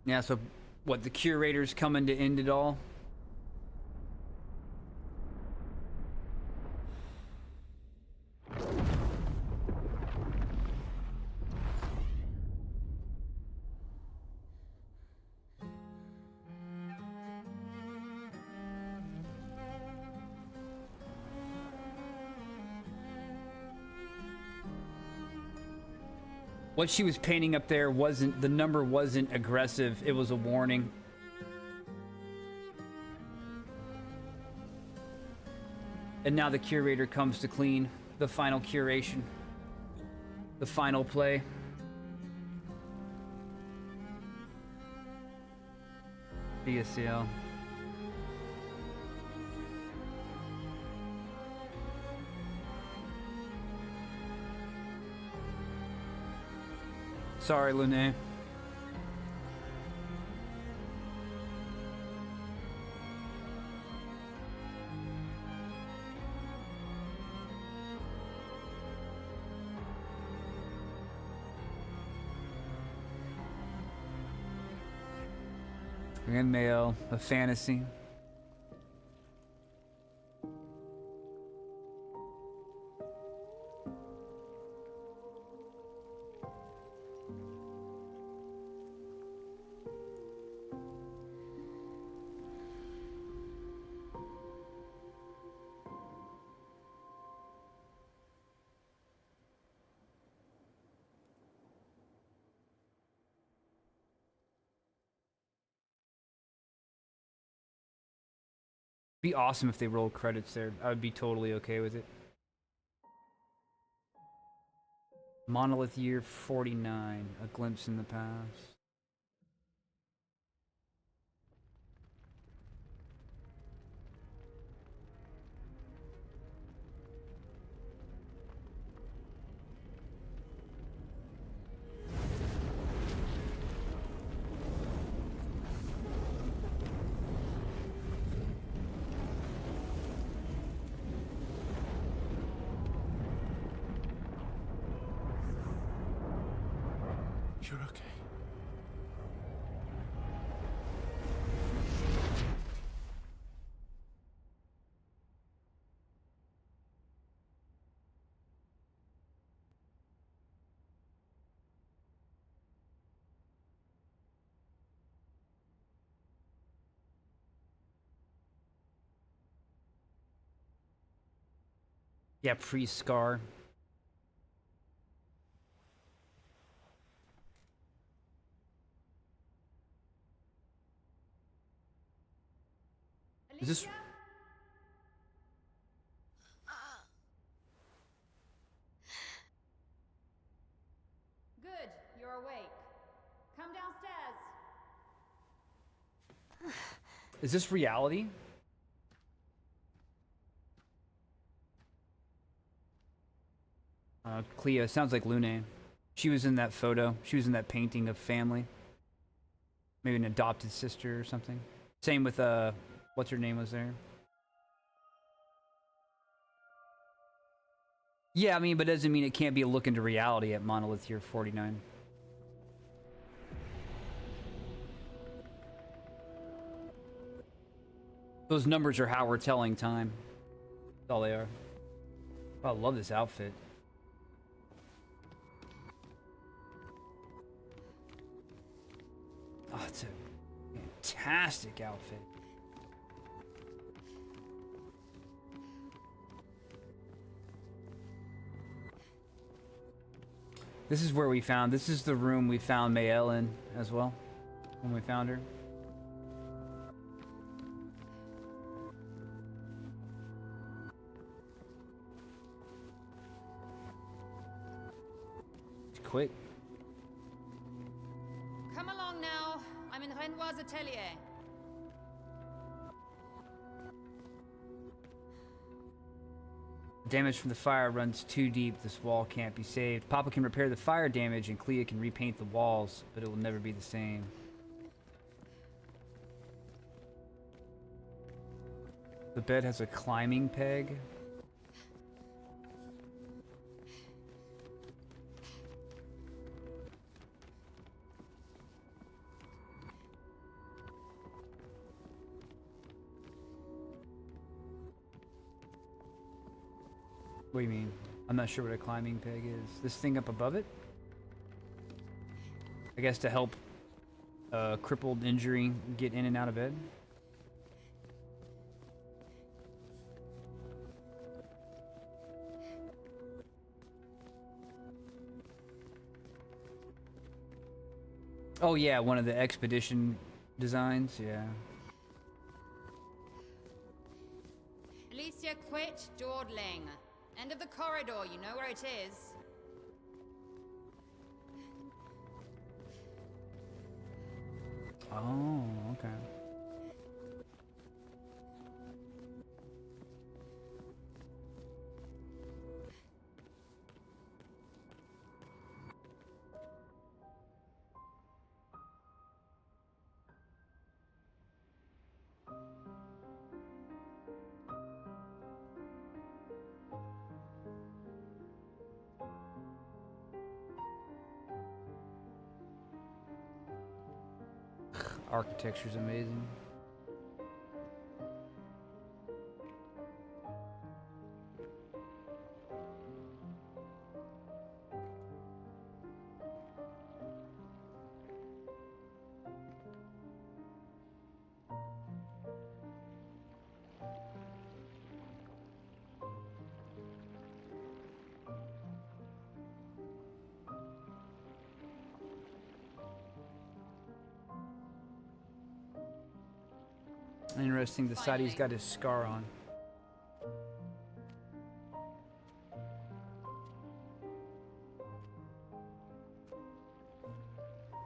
Yeah, so what, the curator's coming to end it all? What she was painting up there wasn't, the number wasn't aggressive, it was a warning. And now the curator comes to clean the final curation, the final play. BSL. Sorry, Lune. And Mayo, a fantasy. Be awesome if they rolled credits there. I would be totally okay with it. Monolith Year 49, A Glimpse in the Past. You're okay. Yeah, pre-Scar. Is this... Good, you're awake. Come downstairs. Is this reality? Clea, sounds like Lune. She was in that photo. She was in that painting of family. Maybe an adopted sister or something. Same with, what's her name was there? Yeah, I mean, but doesn't mean it can't be a look into reality at Monolith Year 49. Those numbers are how we're telling time. That's all they are. Oh, I love this outfit. Oh, it's a fantastic outfit. This is where we found, this is the room we found Mayel in as well, when we found her. Quick. Come along now. I'm in Renoir's atelier. Damage from the fire runs too deep. This wall can't be saved. Papa can repair the fire damage and Clea can repaint the walls, but it will never be the same. The bed has a climbing peg. What do you mean? I'm not sure what a climbing peg is. This thing up above it? I guess to help crippled injury get in and out of bed? Oh yeah, one of the expedition designs, yeah. Alicia, quit dawdling. End of the corridor, you know where it is. Oh, okay. architecture's amazing. Interesting, the side he's got his scar on.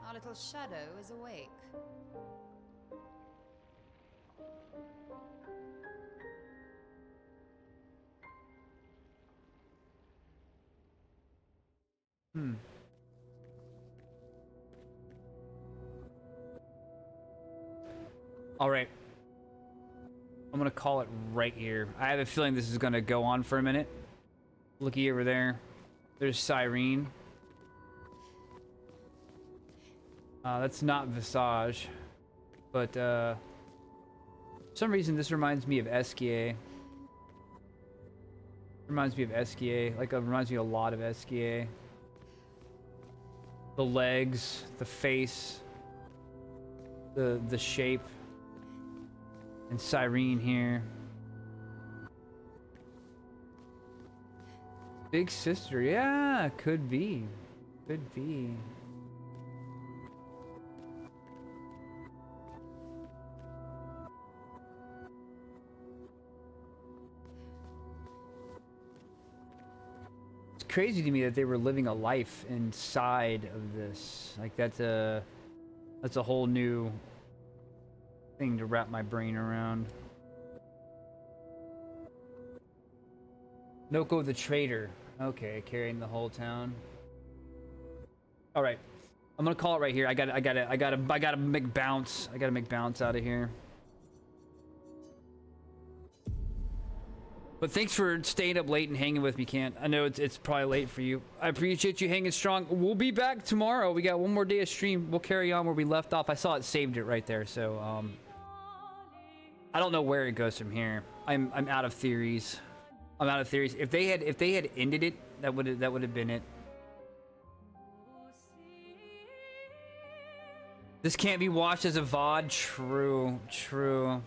Our little shadow is awake. Hmm. All right. I'm gonna call it right here. I have a feeling this is gonna go on for a minute. Looky over there. There's Cyrene. That's not Visage, but for some reason this reminds me of Esquier. Reminds me of Esquier. Like, reminds me a lot of Esquier. The legs, the face, the shape. And Cyrene here. Big sister, yeah, could be. Could be. It's crazy to me that they were living a life inside of this. Like, that's a whole new thing to wrap my brain around. Noko the traitor. Okay, carrying the whole town. All right, I'm gonna call it right here. I gotta make bounce. I gotta make bounce out of here. But thanks for staying up late and hanging with me, Kant. I know it's probably late for you. I appreciate you hanging strong. We'll be back tomorrow. We got one more day of stream. We'll carry on where we left off. I saw it saved it right there, so I don't know where it goes from here. I'm out of theories. I'm out of theories. If they had ended it, that would have been it. This can't be watched as a VOD. True, true.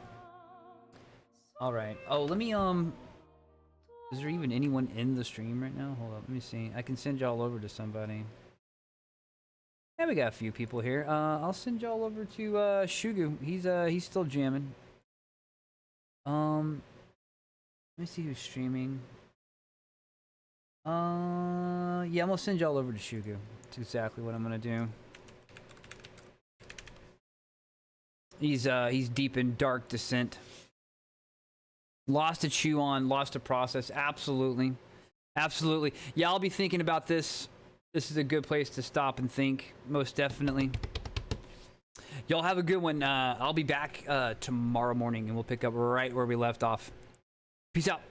All right. Oh, let me is there even anyone in the stream right now? Hold up, let me see. I can send y'all over to somebody. Yeah, we got a few people here. I'll send y'all over to Shugu. He's still jamming. Let me see who's streaming. Yeah, I'm gonna send y'all over to Shugu. That's exactly what I'm gonna do. He's deep in dark descent. Lost to chew on, lost to process. Absolutely. Absolutely. Yeah, I'll be thinking about this. This is a good place to stop and think. Most definitely. Y'all have a good one. I'll be back tomorrow morning and we'll pick up right where we left off. Peace out.